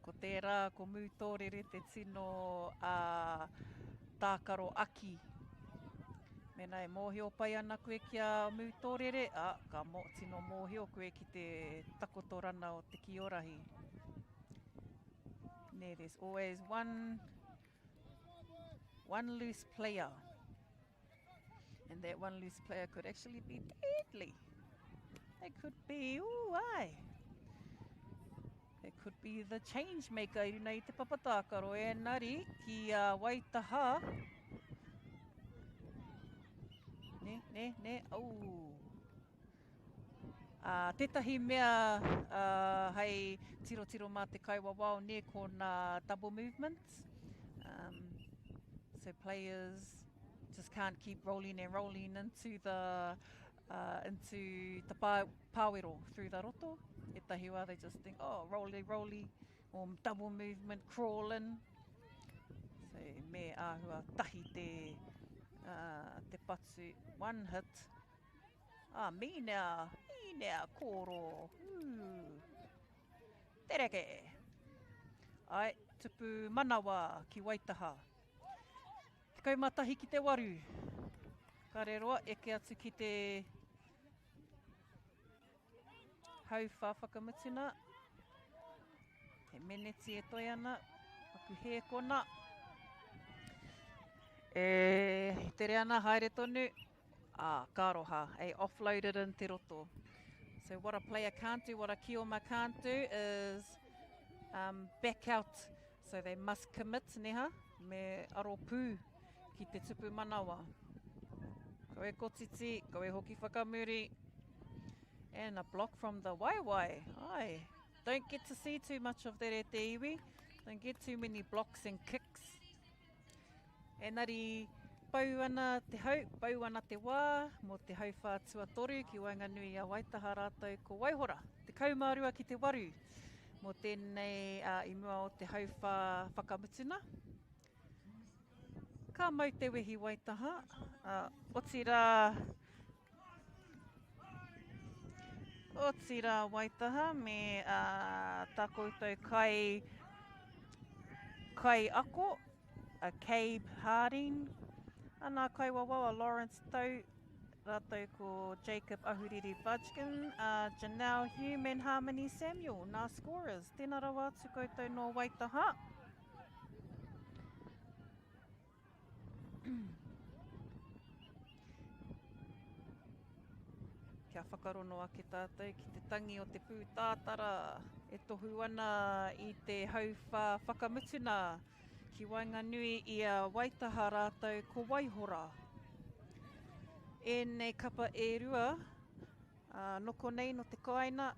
Ko tērā, ko mūtōrere te tino tākaro aki. Mēnā e mōhio pai ana koe kia mūtōrere. Ka tino mōhio koe ki te takotorana o te kiorahi. Ne, there's always one loose player. And that one loose player could actually be deadly. It could be, it could be the change maker, you know, i te papatākaro. Engari, ki Waitaha. Ne, tētahi mea hei tiro mā te kaiwawao ne ko nā double movements. So players just can't keep rolling into the pāwero through the roto. E tahi wā, they just think, rolly, or double movement, crawling. So me āhua tahi te patu. One hit. Me now, koro. Tereke. Ai, tupu manawa ki Waitaha. Te kaumatahi ki te waru. Ka reroa, eke atu ki te hauwha whakamutuna. He meneti e toi ana. Aku he kona. Tere ana, haere tonu. Ka roha. Offloaded in te roto. So what a player can't do, what a kioma can't do is back out. So they must commit, neha, me aro pū ki te tupu manawa. Ko e kotiti, ko e hoki whakamuri. And a block from the waiwai. Don't get to see too much of that at te iwi. Don't get too many blocks and kicks. Engari, pau ana te hau, pau ana te wā, mo te hauwha tuatoru ki Wainganui a Waitaha rātou ko Waihora. Te kaumārua ki te waru, mo tēnei i mua o te hauwha whakamutuna. Ka mau te wehi Waitaha. Otira Waitaha me tā koutou kai Kai Ako, a Cabe Harding, ana kai wawawa Lawrence Tau, rātou ko Jacob Ahuriri Budgkin, Janelle Hume and Harmony Samuel, nā scorers. Tēnā rawa atu koutou no Waitaha. Kia whakarono ake tātou ki te tangi o te pūtātara. E tohu ana i te hauwha whakamutuna ki Wainganui i a Waitaha rātou ko Waihora. E nei kapa e rua, noko nei no te kaina.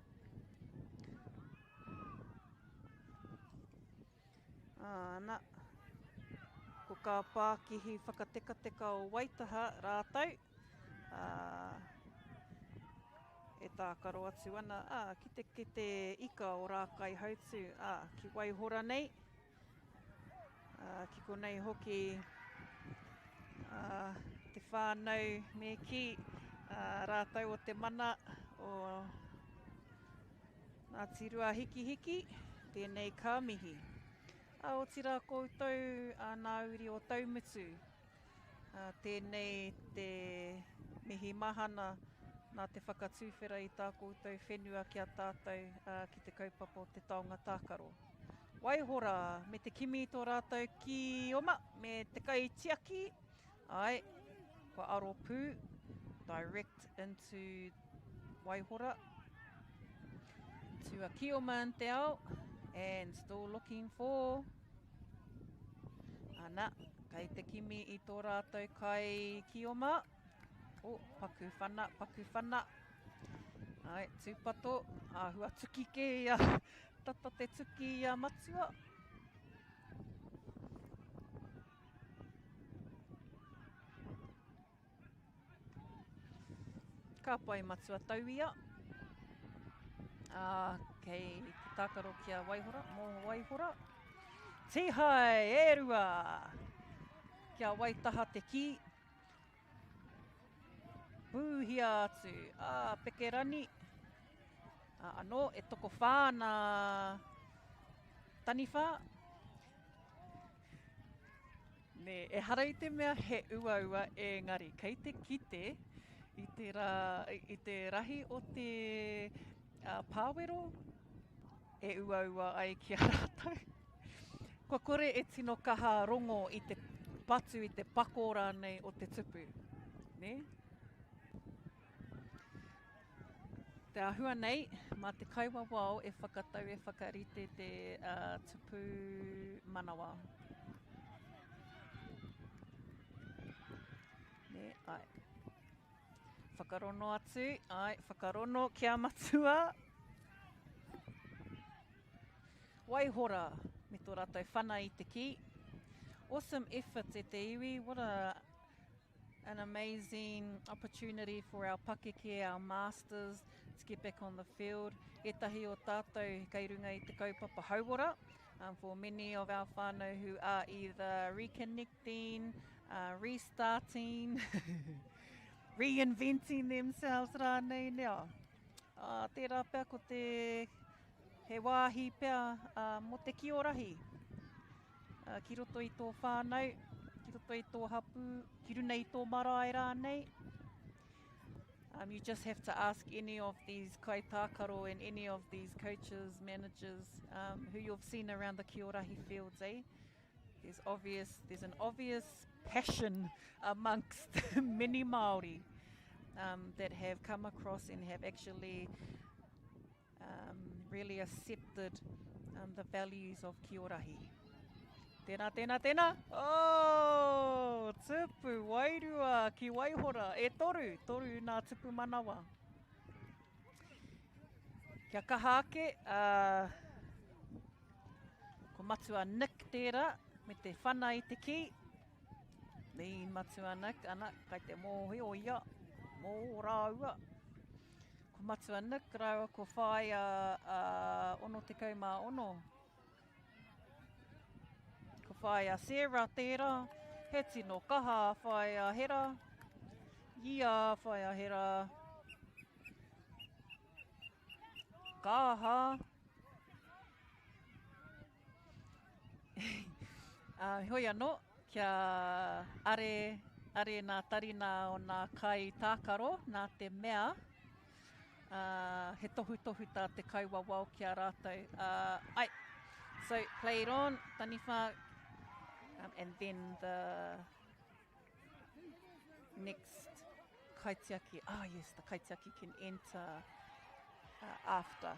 Ana, ko ka Pākihi whakatekateka o Waitaha rātou. E tākaro atu ana, ki te ika o Rākai Hautu, ki Waihora nei. Ki konei hoki te whānau me ki rātou o te mana o ngā tirua hiki hiki, tēnei ka mihi. O tira koutou MāORI o taumutu, tēnei te mihi mahana nā te whakatūwhera i tā koutou whenua kia tātou ki te kaupapa o te taonga tākaro. Waihora, me te kimi tō rātou ki oma, me te kai tiaki, ai, ko Aropu, direct into Waihora, to a Kioma and te ao, and still looking for, ana, kai te kimi i tō rātou kai Kioma, paku whana, ai, tūpato, hua tuki ke ia, tata te tuki ia matua. Ka pai matua tau ia. Kei te tākaro kia Waihora, mō Waihora. Tihai, e rua, kia Waitaha te ki. Pūhia atu, pekerani. Anō, e toko whāna taniwha. Ne, e hara i te mea he ua engari, kei te kite i te rahi o te pāwero, e ua ai ki a rātou. Kua kore e tino kaha rongo i te patu i te pako rānei o te tupu. Ne? Te ahua nei, mā te kaiwa wao e whakatau e whakarite te tupu manawa. Ne, ai. Whakarono atu, ai, whakarono kia matua. Waihora, me tō rātou whana i te ki. Awesome effort e te iwi, an amazing opportunity for our pakeke, our masters, to get back on the field. E tahi o tātou kei runga i te kaupapa hauora, for many of our whānau who are either reconnecting, restarting, reinventing themselves rānei nea. Tērā pēr ko te he wāhi pēr mo te kiorahi. Ki roto i tō whānau, ki roto i tō hapu, ki runa i tō marae rānei. You just have to ask any of these kaitākaro and any of these coaches, managers, who you've seen around the kiorahi fields, eh? There's an obvious passion amongst many Māori that have come across and have actually really accepted the values of kiorahi. Tēnā. Oh, tupu, wairua, ki Waihora, e toru nā tupu manawa. Kia kaha ake, ko matua Nick tērā, me te whana i te ki. Ni matua Nick, ana, kai te mōhi o ia, mō rāua. Ko matua Nick, rāua ko whāia ono te kaumā ono. Whaia Sarah tērā, he tino kaha whaia hera, ia whaia hera, kaha. Hoi anō, kia are nā tarina o nā kai tākaro, nā te mea. He tohu tā te kaiwawao ki a rātou. Ai, so play it on, taniwha, and then the next kaitiaki. Ah, yes, the kaitiaki can enter after.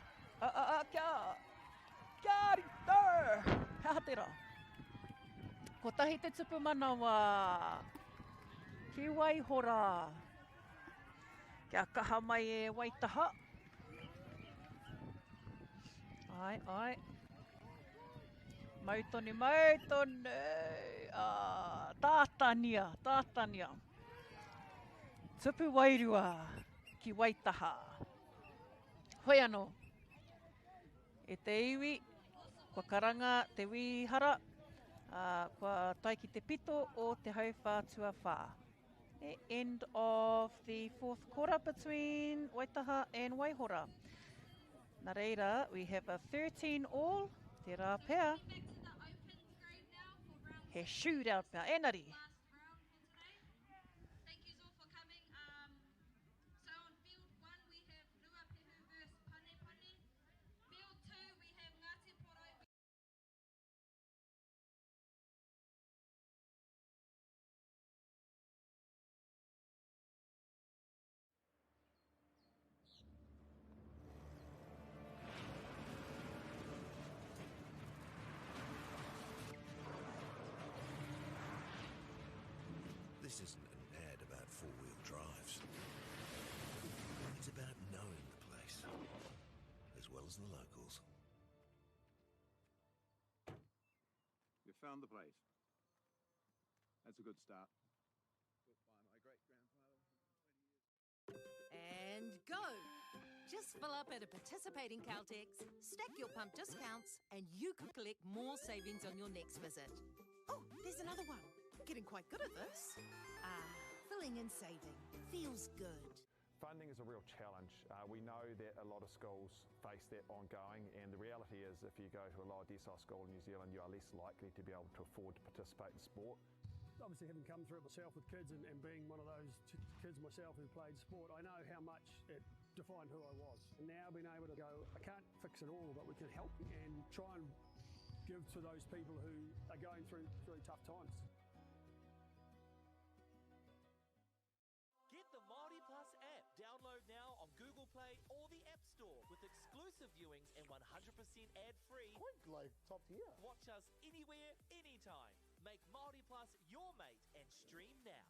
Kia rito! Hea te rā. Ko tahi te tupu manawa. Ki Waihora. Kia kaha mai e Waitaha. Ai. Mautoni. Tātania. Tupu wairua ki Waitaha. Hoi anō. E te iwi, kua karanga te wihara, kua tai ki te pito o te hauwhātua whā. End of the fourth quarter between Waitaha and Waihora. Nā reira, we have a 13 all. Te rā pēr. He shootout pēr. Enari. This isn't an ad about four-wheel drives. It's about knowing the place, as well as the locals. You found the place. That's a good start. Built by my great-grandfather. And go! Just fill up at a participating Caltex, stack your pump discounts, and you could collect more savings on your next visit. Oh, there's another one. Getting quite good at this. Filling and saving. Feels good. Funding is a real challenge. We know that a lot of schools face that ongoing, and the reality is if you go to a lower decile school in New Zealand, you are less likely to be able to afford to participate in sport. Obviously, having come through it myself with kids and being one of those kids myself who played sport, I know how much it defined who I was. And now being able to go, I can't fix it all, but we can help and try and give to those people who are going through really tough times. Get the MāORI Plus app. Download now on Google Play or the App Store with exclusive viewings and 100% ad-free. Point like top tier. Watch us anywhere, anytime. Make MāORI Plus your mate and stream now.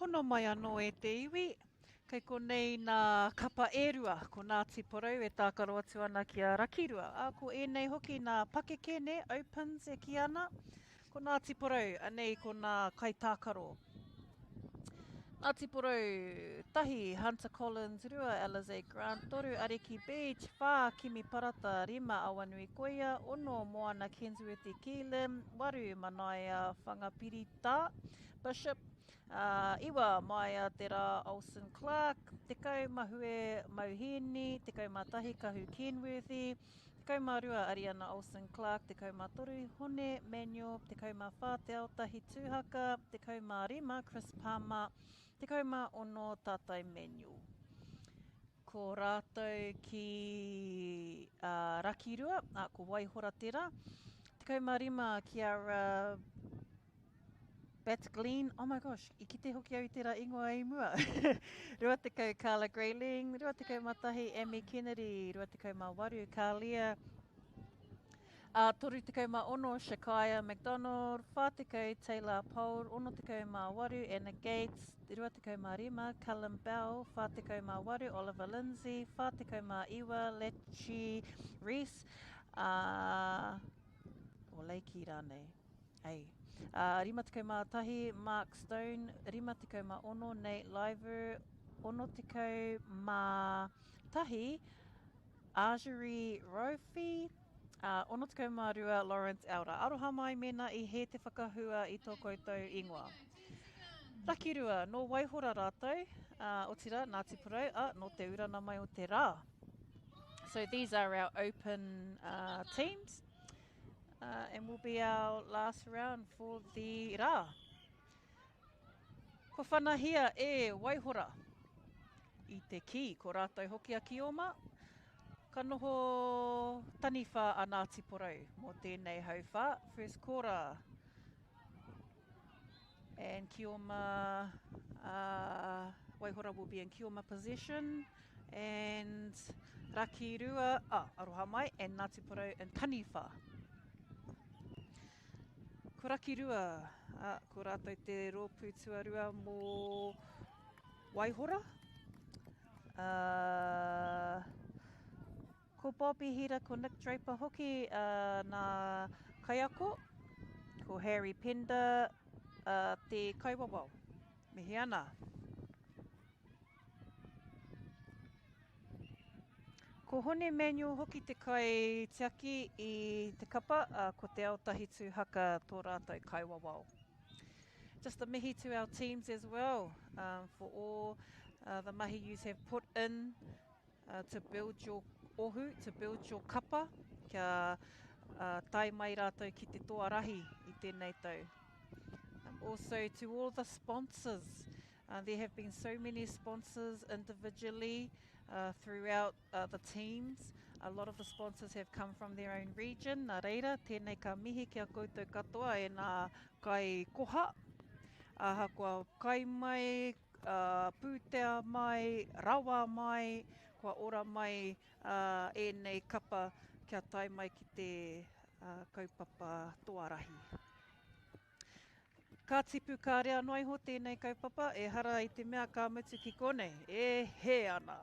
hono mai anō e te iwi. Kei konei nā kapa ērua, ko Ngāti Porou e tākaro atu ana ki a Rakirua. Ko ēnei hoki nā pakekene, opens e ki ana, ko Ngāti Porou, anei ko nā kai tākaro. Ngāti Porou, tahi, Hunter Collins, rua, Alize Grant, toru, Ariki Beach, whā, Kimi Parata, rima, Awanui Koia, ono, Moana, Kensworth, Keelan, waru, Manaia, Whangapirita, Bishop, iwa, Maia, te rā, Olsen Clark, te kau mahue Mauheni, te kau mātahi kahu Kenworthy, te kau mā rua Ariana Olsen Clark, te kau mā toru Hone Manuel, te kau mā whā te Aotahi Tūhaka, te kau mā rima Chris Palmer, te kau mā ono Tātai Manuel. Ko rātou ki Rakirua, ko Waihora tērā, te kau mā rima Kiara Batgleen, oh my gosh, I kite hoki au I tērā ingoa I mua. Rua te kau Carla Grayling, rua te kau mātahi Amy Kennedy, rua te kau mā waru Kālia, toru te kau mā ono Shakaya McDonald, whā te kau Taylor Paul, ono te kau mā waru Anna Gates, rua te kau mā rima Callum Bell, whā te kau mā waru Oliver Lindsay, whā te kau mā iwa Lechi Reese, o Leiki rānei, ei. Rima te kau mā tahi, Mark Stone, rima te kau mā ono, Nate Liver, ono te kau mā tahi, Argery Rofi, ono te kau mā rua, Lawrence Elder. Aroha mai mena I he te whakahua I tō koutou ingoa. Rakirua, no Waihora rātou, o tira, Ngāti Porou, no te urana mai o te rā. So these are our open teams. And will be our last round for the rā. Ko whanahia e Waihora I te ki, ko rātou hoki a Kioma. Ka noho taniwha a Ngāti Porou mō tēnei hauwha. First quarter. And Kioma, Waihora will be in Kioma possession. And Rakirua, aroha mai, and Ngāti Porou and taniwha. Ko Rakirua, ko rātou te rōpū tuarua mō Waihora. Ko Bobby Hira, ko Nick Draper hoki nā kaiako. Ko Harry Pender, te kaiwawau. Mihi ana. Ko Hone Manuel hoki te kai tiaki I te kapa, ko te Aotahi Tūhaka tō rātou kaiwawau. Just a mihi to our teams as well, for all the mahi yous have put in to build your ohu, to build your kapa, kia tai mai rātou ki te Toarahi I tēnei tau. Also to all the sponsors, there have been so many sponsors individually throughout the teams. A lot of the sponsors have come from their own region. Nā reira, tēnei ka mihi kia koutou katoa e nā kai koha. Kua kai mai, pūtea mai, rawa mai, kua ora mai e nei kapa kia tai mai ki te kaupapa Toarahi. Ka tipu ka rea noiho tēnei kaupapa, e hara I te mea ka mutu ki konei, e he ana.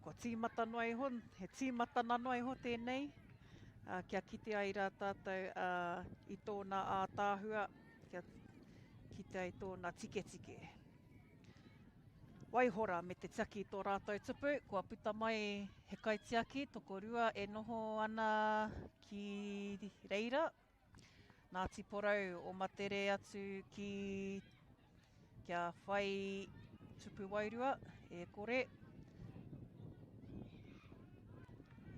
Kua tīmata noiho, he tīmata na noiho tēnei, kia kite ai rā tātou I tōna ātāhua, kia kite ai tōna tike. Waihora me te tiaki tō rātou tupu, kua puta mai he kaitiaki, toko rua e noho ana ki reira. Ngāti Porou o matere atu ki kia whai tupu wairua, e kore.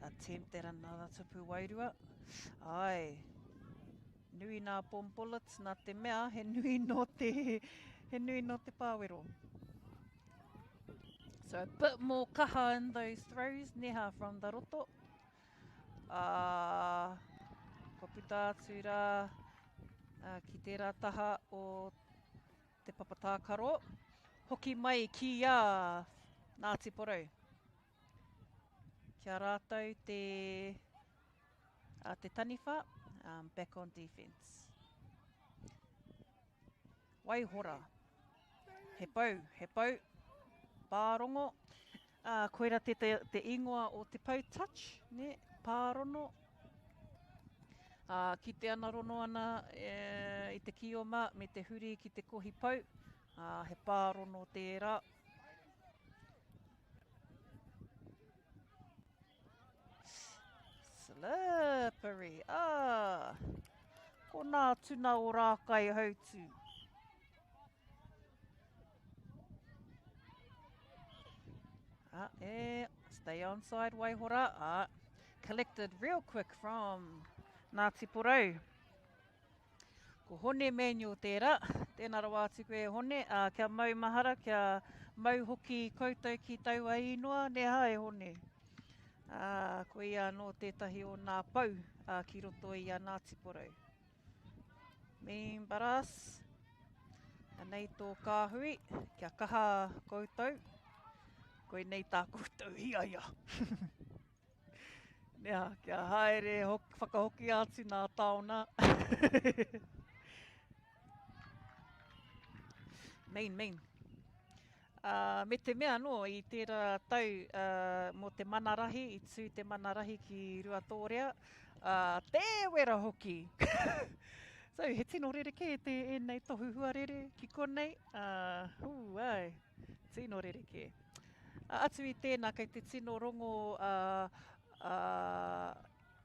Attempt at another tupu wairua. Ai, nui nā bomb bullets, nā te mea, he nui no te pāwero. So a bit more kaha in those throws, neha from the roto. Ko puta atu rā, ki tērā taha o te papatākaro. Hoki mai ki a Ngāti Porou. Kia rātou te taniwha, back on defence. Waihora. He pau, pārongo. Koera te ingoa o te pau touch, ne, pārono. Ki te ana rono ana i te kioma me te huri ki te kohi pau. He pārono tērā. Slippery. Ko nā tuna o rākai hautu. Stay on side Waihora. Collected real quick from Ngāti Porou. Ko hone manual tērā. Tēnā rawa atu koe hone. Kia mau mahara, kia mau hoki koutou ki taua ingoa. Ne hae hone. Ko ia no tētahi o ngā pau ki roto i a Ngāti Porou. Mean baras. Anei tō kāhui. Kia kaha koutou. Koe nei tā koutou hiaia. Nea, kia haere whakahoki atu nā taona. Mean. Me te mea no, i tērā tau mo te manarahi, i tū te manarahi ki Ruatoria, te wera hoki. So, he tino rereke e nei tohu huarere ki konei. Tino rereke. Atu i tēnā, kei te tino rongo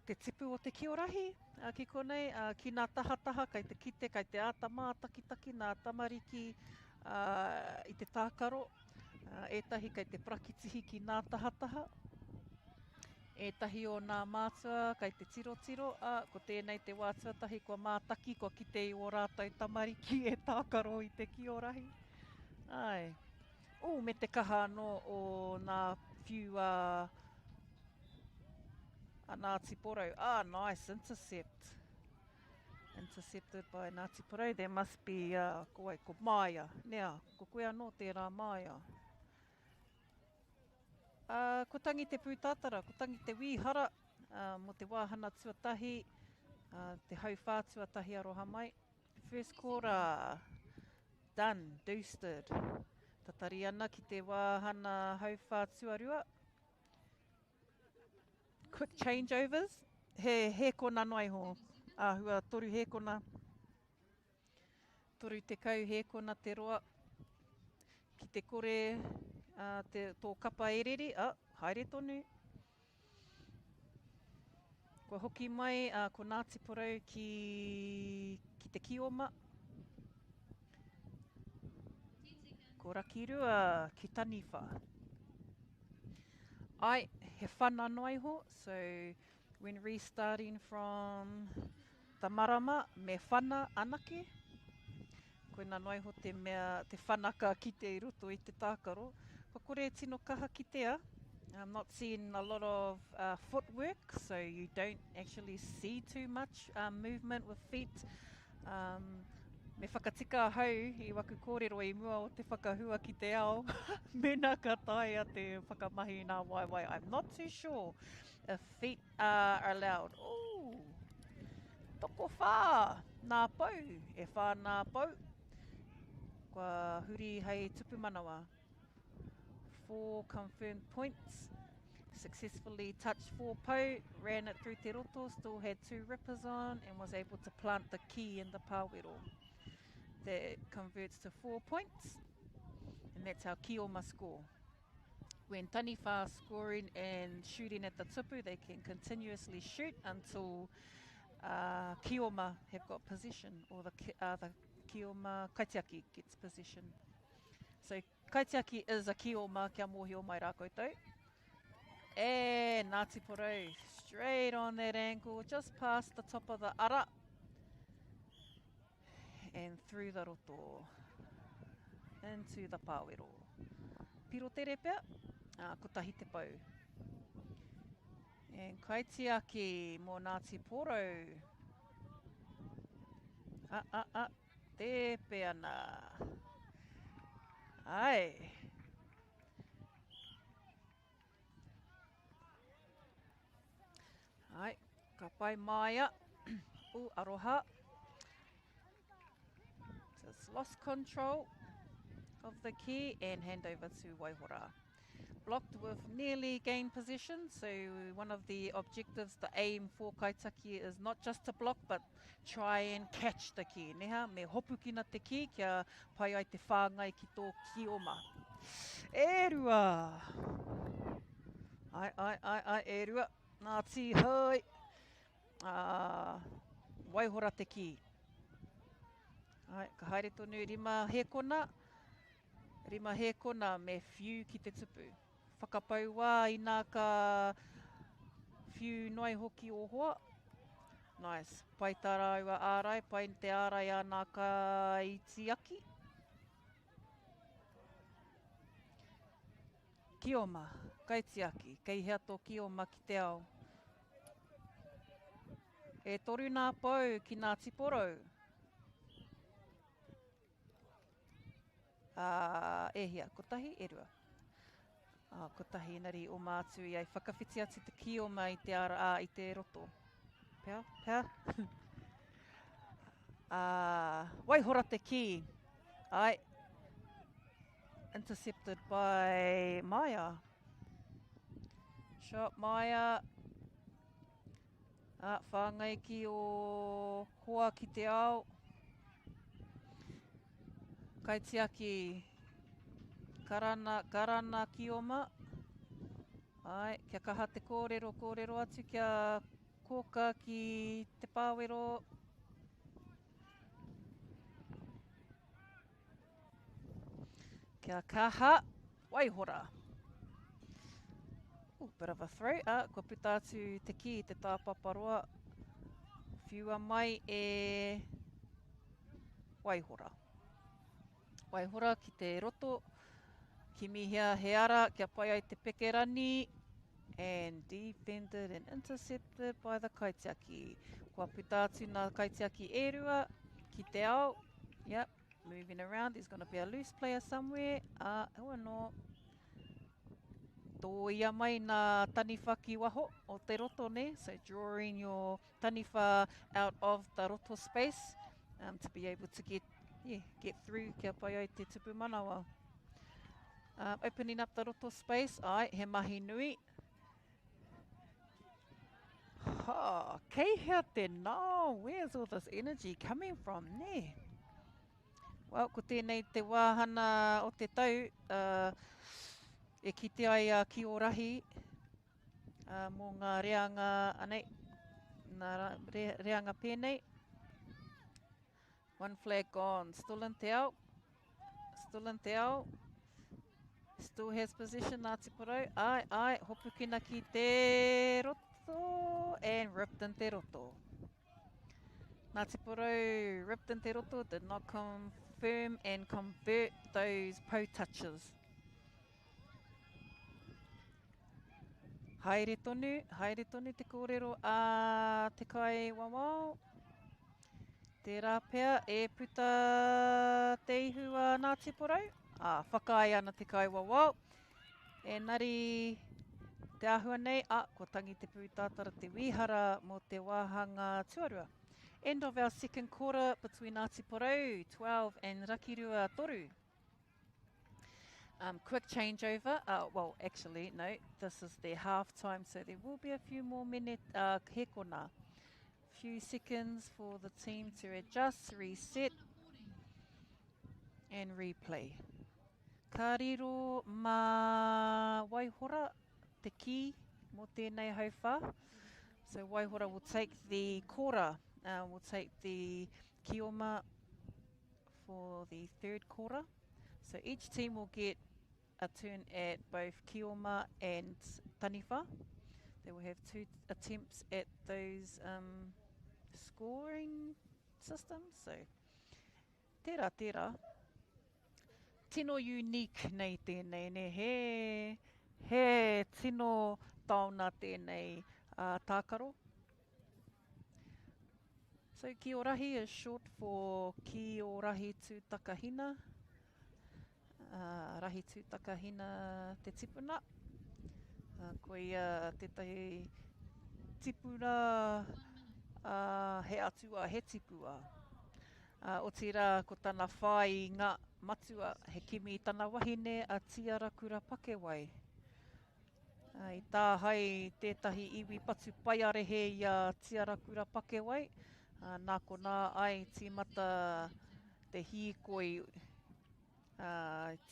te tipu o te kiorahi ki konei, ki nā tahataha, kei te kite, kei te ātama, takitaki, nā tamariki i te tākaro. Ētahi kei te prakitihi ki nā tahataha. Ētahi o nā mātua, kei te tiro, ko tēnei te wātuatahi, kua mātaki, kua kite i o rātou tamariki e tākaro i te kiorahi. Me te kaha anō o nā few Ngāti Porou. Nice, intercept. Intercepted by Ngāti Porou. There must be, ko Māia. Nea, ko koe anō tērā Māia. Ko tangi te pūtātara, ko tangi te wīhara, mo te wāhana tuatahi, te hauwhā tuatahi aroha mai. First quarter, done, boosted. Tatari ana ki te wāhana hauwhā tuarua. Quick changeovers. He kona noi ho. Hua toru he kona. Toru te kau he kona te roa. Ki te kore tō kapa ereri. Haere tonu. Kua hoki mai ko Ngāti Porou ki te kioma. Ko Rakirua ki Taniwha. He whana noi ho, so when restarting from Tamarama, me whana anake. Koina noi ho te mea, te whanaka ki te roto i te tākaro. Ko kore tino kaha ki te I'm not seeing a lot of footwork, so you don't actually see too much movement with feet. Me whakatika hau I waku kōrero I mua o te whakahua ki te ao. Mena ka tae a te whakamahi nā waiwai. I'm not too sure if feet are allowed. Toko whā, nā pau. E whā nā pau. Kua huri hei tupumanawa. 4 confirmed points. Successfully touched 4 pau, ran it through te roto, still had 2 rippers on, and was able to plant the key in the pāwero. That converts to 4 points, and that's how Kioma score. When Taniwha scoring and shooting at the tupu, they can continuously shoot until Kioma have got possession, or the Kioma kaitiaki gets possession. So kaitiaki is a Kioma, kia mōhi o mai rā koutou. And Ngāti Porou, straight on that ankle, just past the top of the ara. And through the roto, into the pāwero. Piro tere pia, ko tahi te pau. And kaitiaki mō Ngāti Porou. Te pia nā. Ai. Ai, ka pai Māia. Aroha. Just lost control. of the key and hand over to Waihora. Blocked with nearly gain possession, so one of the objectives, the aim for kaitaki is not just to block, but try and catch the ki. Neha, me hopukina te ki, kia pai ai te whāngai ki tō kioma. E rua! Ai, e rua. Nā tī hoi. Waihora te ki. Ai, ka haere tonu rima hekona. Rima hekona me whiu ki te tupu. Whakapau wā i nā ka whiu noi hoki o hoa. Nice. Pai tā rāua ārai, pai te ārai a nā ka itiaki. Kioma, kaitiaki, kei hea tō kioma ki te ao. E toru nā pau ki nā tiporou. E hea, kotahi, e rua. Kotahi nari o mātu i ai whakawhiti atu te kioma i te ara i te roto. Pea, pea. Waihora te ki. Ai. Intercepted by Maya. Shot Maya. Whāngai ki o hoa ki te ao. Kaitiaki. Karana kioma. Ai, kia kaha te kōrero atu, kia kōka ki te pāwero. Kia kaha, Waihora. Bit of a throw. Kua puta atu te ki, te tāpaparoa. Whiua mai e Waihora. Waihora ki te roto. Ki mihia he ara, kia pai ai te pekerani. And defended and intercepted by the kaitiaki. Kua puta atu nā kaitiaki e rua, ki te ao. Yep, moving around. There's going to be a loose player somewhere. Hua no. Tō ia mai nā taniwha ki waho o te roto ne. So drawing your taniwha out of the roto space to be able to get through kia pai ai te tupu manawa. Opening up the roto space. Ai, he mahi nui. Kei hea te nao. Where's all this energy coming from ne? Well, ko tēnei te wāhana o te tau. E kite ai ki o rahi. Mō ngā reanga anei. Nā reanga pēnei. One flag gone. Still in te ao. Still in te ao. Still has position nā te porau. Ai, hopukina ki te roto. And ripped in te roto. Nā te porau ripped in te roto did not confirm and convert those pou touches. Haere tonu te kōrero a te kai wawao. Te rāpea e puta te ihu a nā te porau. Whakaai ana te kai wawao. E nari te ahua nei, ko tangi te pūtātara te wihara mō te wāhanga tuarua. End of our second quarter between Ngāti Porou 12 and Rakirua Toru. Quick changeover. Well, actually, no, this is their half time, so there will be a few more minutes. Hekona. Few seconds for the team to adjust, reset, and replay. Ka riro mā Waihora te ki mō tēnei hauwha. So Waihora will take the kora, will take the kioma for the third quarter. So each team will get a turn at both kioma and taniwha. They will have 2 attempts at those scoring systems. So tērā. Tino unique nei tēnei ne. He tino taona tēnei tākaro. So ki o rahi is short for ki o rahi tū takahina. Rahi tū takahina te tipuna. Ko ia tētahi tipuna he atua he tipua. O tira ko tana whai ngā matua, he kimi i tana wahine a tiara kura pake wai. I tā hai tētahi iwi patu paiarehe i a tiara kura pake wai. Nā ko nā ai tīmata te hīkoi,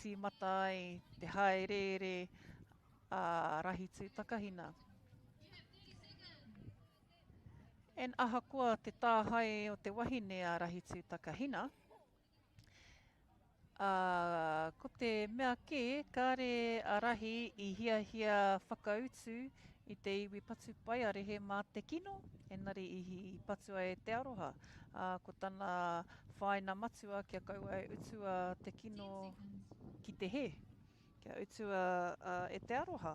tīmata ai te haerere a rahi tū takahina. En ahakoa te tāhai o te wahine a rahi tū takahina. Ko te mea ke, kāre a rahi I hia whakautu I te iwi patu paiarehe mā te kino, engari I patu ai te aroha. Ko tana whaina matua kia kaua e utua te kino ki te he, kia utua e te aroha.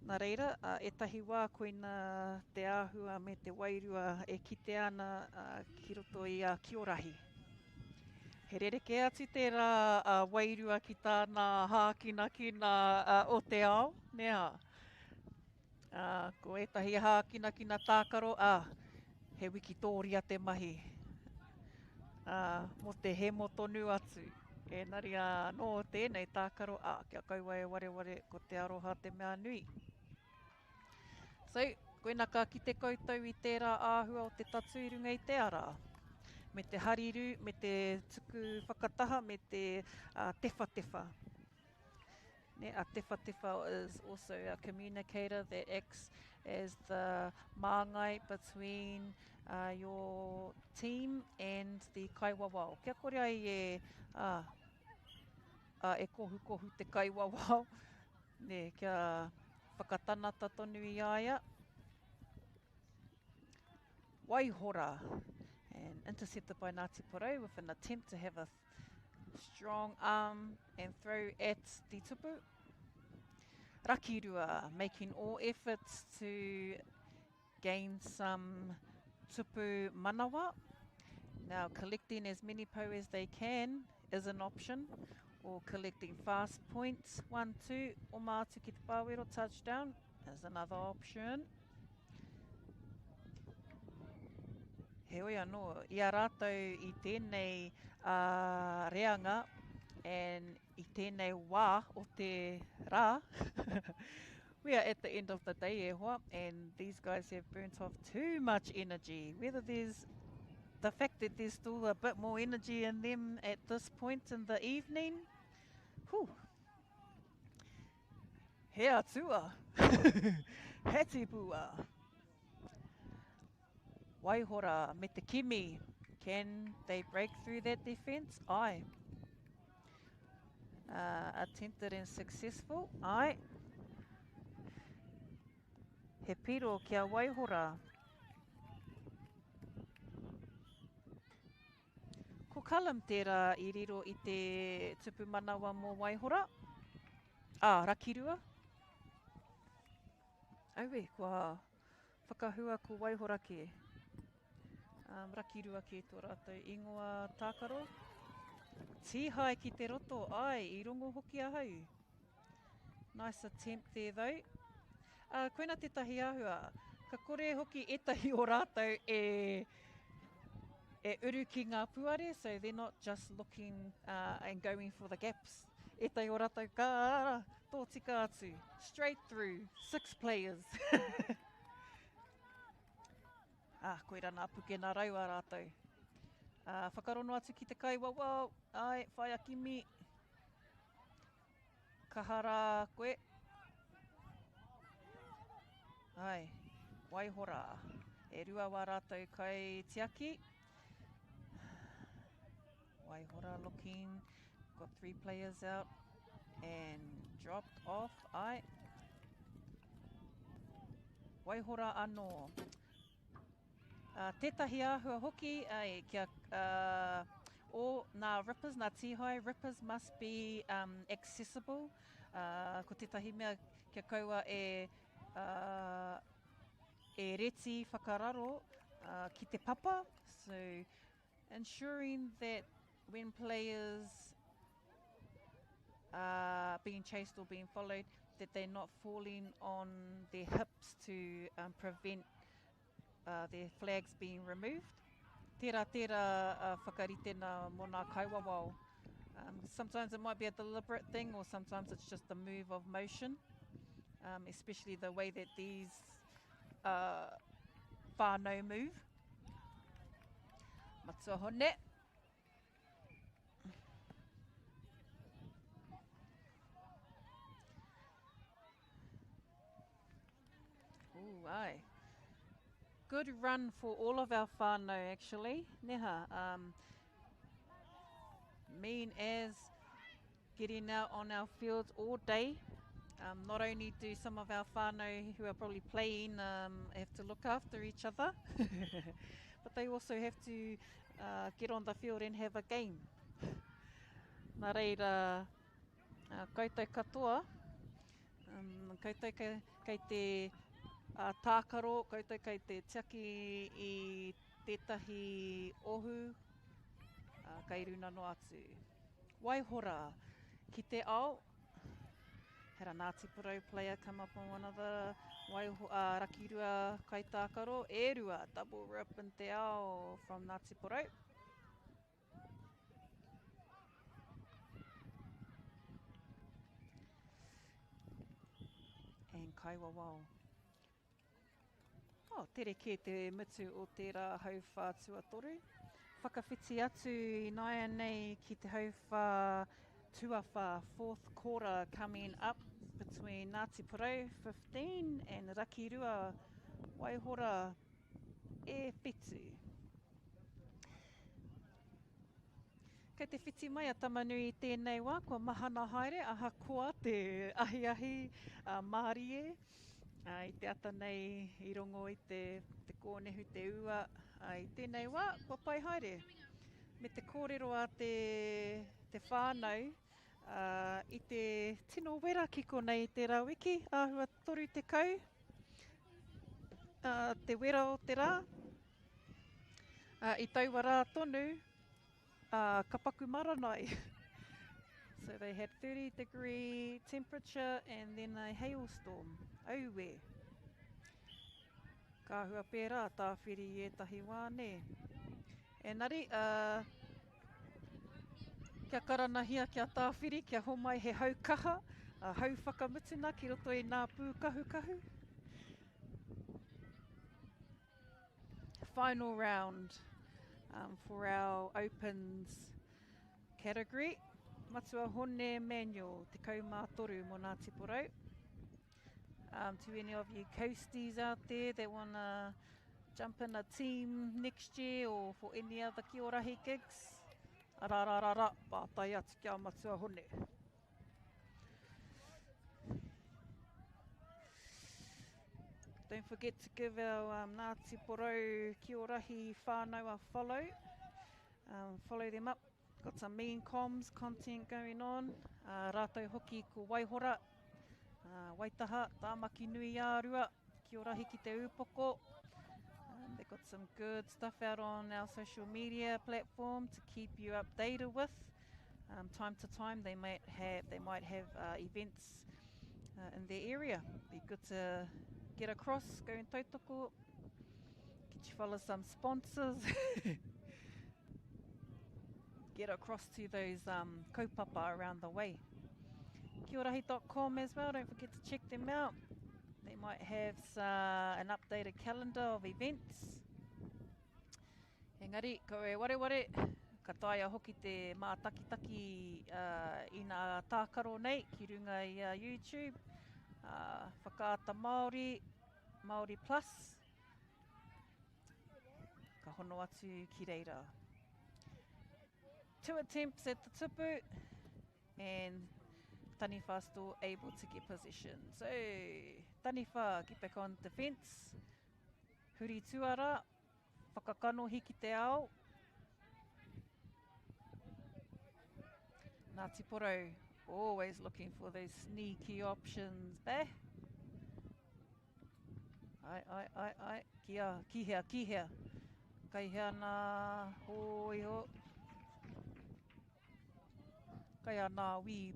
Nā reira, etahi wā koina te āhua me te wairua e kite ana ki roto I a Kiorahi. He rereke atu tērā wairua ki tāna hākinakina o te ao, nea. Ko etahi hākinakina tākaro, he wikitoria te mahi. Mo te hemo tonu atu. Engari no tēnei tākaro, kia kaua e wareware ko te aroha te mea nui. So, koina ka ki te koutou I tērā āhua o te tatu I runga I te ara. Me te hariru, me te tuku whakataha, me te tefa. A tefa is also a communicator that acts as the māngai between your team and the kaiwawao. Kia kore ai e kohu te kaiwawao. Ne, kia whakatanata tonu I aia. Waihora. And intercepted by Ngāti Porou with an attempt to have a strong arm and throw at the tupu. Rakirua, making all efforts to gain some tupu manawa. Now, collecting as many po as they can is an option, or collecting fast points, 1, 2, o mātu ki te pāwero touchdown is another option. He oi anō, I a rātou I tēnei reanga and I tēnei wā o te rā. We are at the end of the day e hoa, and these guys have burnt off too much energy. Whether there's the fact that there's still a bit more energy in them at this point in the evening, whew. He atua. He tipua. Waihora, me te kimi. Can they break through that defence? Aye. Attempted and successful? Aye. He piro kia waihora. Ko kalam tērā I riro I te tupu manawa mō waihora? Rakirua? Auwe, kua whakahua ko waihora ke. Rakirua ke tō rātou ingoa tākaro. Tihai ki te roto, ai, I rongo hoki ahau. Nice attempt there though. Koina tētahi āhua, ka kore hoki etahi o rātou e uru ki ngā puare, so they're not just looking and going for the gaps. Etahi o rātou ka tō tika atu. Straight through, 6 players. Koira nā puke nā rau a rātou. Whakarono atu ki te kaiwawao. Ai, whai a kimi. Kahara koe. Ai, waihora. E rua wā rātou kai tiaki. Waihora looking. Got 3 players out. And dropped off. Ai. Waihora anō. Tētahi āhua hoki, kia, o nā rippers, nā tihai, rippers must be accessible. Ko tētahi mea kia kaua e reti whakararo ki te papa. So, ensuring that when players are being chased or being followed, that they're not falling on their hips to prevent their flags being removed. Tērā whakarite nā mō nā kaiwawao Sometimes it might be a deliberate thing, or sometimes it's just a move of motion, especially the way that these whānau move. Matua hone. Ooh, aye. Good run for all of our whānau, actually. Neha, mean as getting out on our fields all day. Not only do some of our whānau who are probably playing have to look after each other, but they also have to get on the field and have a game. Nā reira, koutou katoa, koutou kei te tākaro, koutou kei te tiaki i tētahi ohu, kei runa no atu. Waihora, ki te ao, had a Ngāti Porou player come up on one of the rakirua kai tākaro, e rua, double rip in te ao from Ngāti Porou. And kaiwawao. Oh, tere ke te mutu o te rā hauwha tuatoru. Whakawhiti atu I nāia nei ki te hauwha tuawha, fourth quarter coming up between Ngāti Porou 15 and Rakirua Waihora e whitu. Kei te whiti mai a tamanui tēnei wā, kua mahana haere, aha koa te ahi MΑORI e. I te ata nei I rongo I te kōnehu te ua. I tēnei wā, kua pai haere. Me te kōrero a te whānau, I te tino wera ki konei te rawiki, āhua toru te kau. Te wera o te rā. I taua rā tonu, ka paku maranai. So they had 30-degree temperature and then a hailstorm. Auwe. Ka hua pērā tāwhiri ētahi wā ne. Engari, kia karanahia kia tāwhiri, kia homai he haukaha, hau whakamutuna ki roto I nā pūkahukahu. Final round for our opens category. Matua hone manual, te kaumātoru mo Ngāti Porou. To any of you coasties out there that want to jump in a team next year or for any other Toarahi gigs, arararara, pātai atu kia matua hone. Don't forget to give our Ngāti Porou Toarahi whānau a follow. Follow them up. Got some mean comms content going on. Rātou hoki ko Waihora, Waitaha, Tāmaki Nui Ārua, Toarahi ki te upoko. They've got some good stuff out on our social media platform to keep you updated with. Time to time they might have events in their area. Be good to get across, go and tautoko, get you follow some sponsors. Get across to those kaupapa around the way. Kiorahi.com as well, don't forget to check them out. They might have an updated calendar of events. Engari, ko e wareware, ka taia hoki te mātakitaki I nā tākaro nei, ki runga I YouTube. Whakaata MΑORI, MAORI Plus. Ka hono atu ki reira. 2 attempts at the tupu, and Taniwha still able to get possession. So, Taniwha get back on defence. Huri tuara, whakakanohi ki te ao. Ngāti Porou, always looking for those sneaky options, beh? Ai, ki hea. Kai hea nā hoi ho. Kai a nā wī.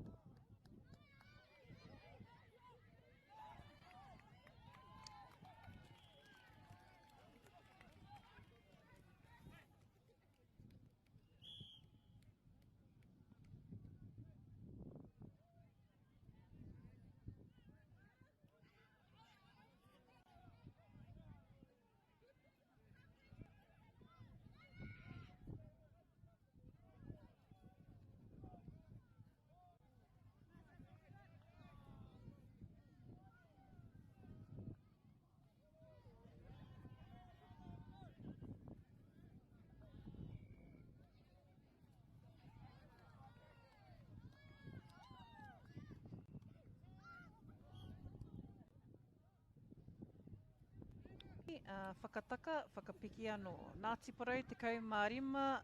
Whakataka, whakapiki anō. Ngāti Porou, 15,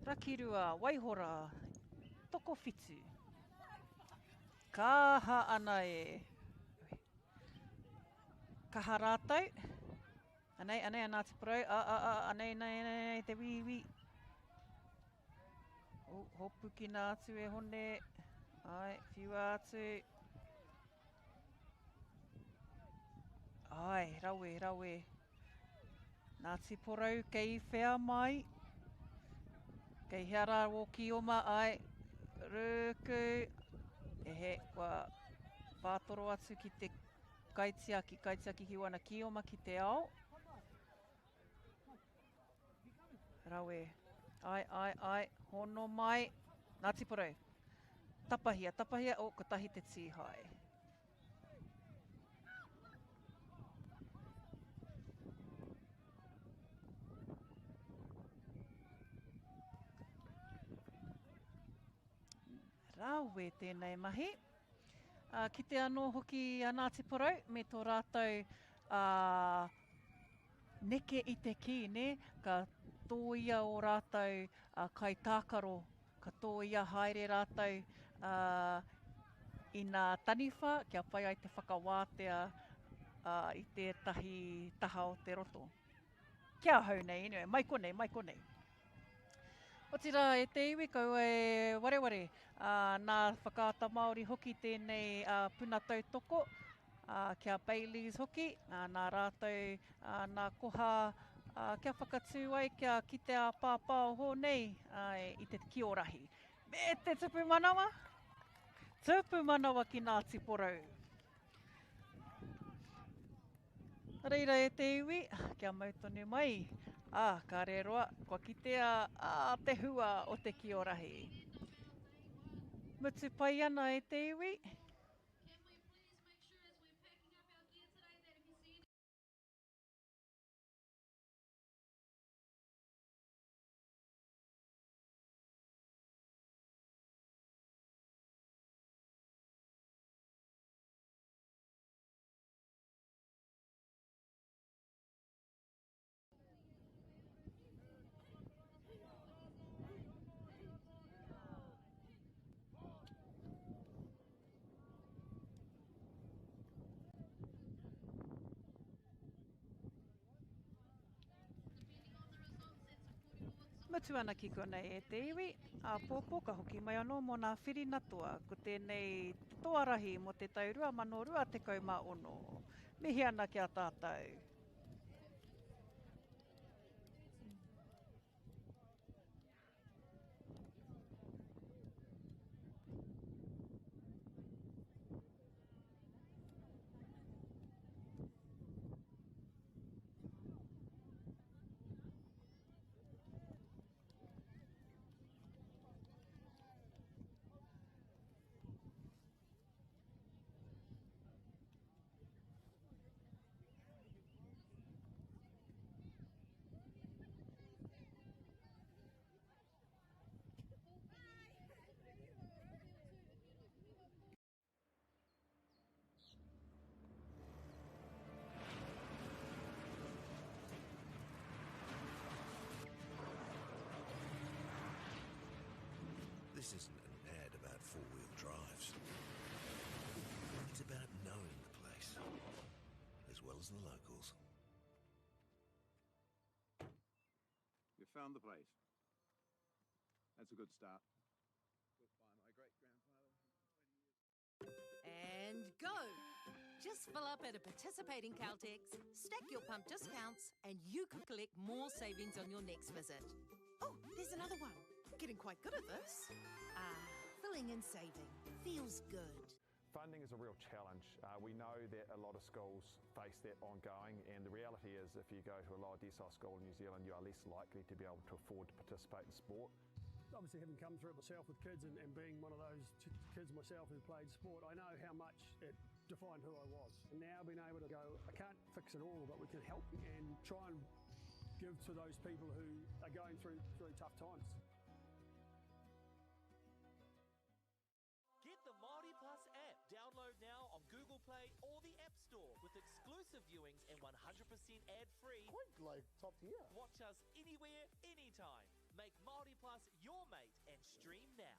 Rakirua, Waihora, Tokowhitu. Kaha ana e. Kaha rātou. Anei, Ngāti Porou. Anei, te wii. Hopu ki nā atu e hone. Ai, whiua atu. Ai, rawe. Ngāti Porou, kei whea mai. Kei heara o ki oma, ai. Ruku. Kua pātoro atu ki te kaitiaki ki wana ki oma ki te ao. Rawe. Ai, hono mai. Ngāti Porou. Tapahia, ko tahi te tīhai. Rawe tēnei mahi. Ki te anō hoki a Ngāti Porou, me tō rātou neke i te ki, ne? Ka tōia o rātou kai tākaro, ka tōia haere rātou i nā taniwha, kia pai ai te whakawātea i tētahi taha o te roto. Kia hau nei, anyway, mai konei. O tira e te iwi kaua e wareware, nā whakaata Māori hoki tēnei puna tautoko, kia Baileys hoki, nā rātou, nā koha, kia whakatū ai, kia kite a pāpāo ho nei, i te kiorahi. Me te tupu manawa ki Ngāti Porou. Reira e te iwi, kia mautonu mai, ka reroa, kua kitea te hua o te kiorahi. Mutu pai ana e te iwi. Mutu ana ki konei e te iwi, pōpō ka hoki mai anō mō nā whirina toa, ko tēnei Toarahi mo te tau 2026. Mihi ana kia tātou. This isn't an ad about four-wheel drives. It's about knowing the place, as well as the locals. You found the place. That's a good start. Built by my great-grandfather 20 years. And go! Just fill up at a participating Caltex, stack your pump discounts, and you could collect more savings on your next visit. Oh, there's another one. Getting quite good at this. Filling and saving. Feels good. Funding is a real challenge. We know that a lot of schools face that ongoing, and the reality is if you go to a lower decile school in New Zealand, you are less likely to be able to afford to participate in sport. Obviously, having come through it myself with kids and being one of those kids myself who played sport, I know how much it defined who I was. And now being able to go, I can't fix it all, but we can help and try and give to those people who are going through tough times. Get the MāORI Plus app. Download now on Google Play or the App Store. Store with exclusive viewings and 100% ad-free. Quite like top tier. Watch us anywhere, anytime. Make Māori Plus your mate and stream now.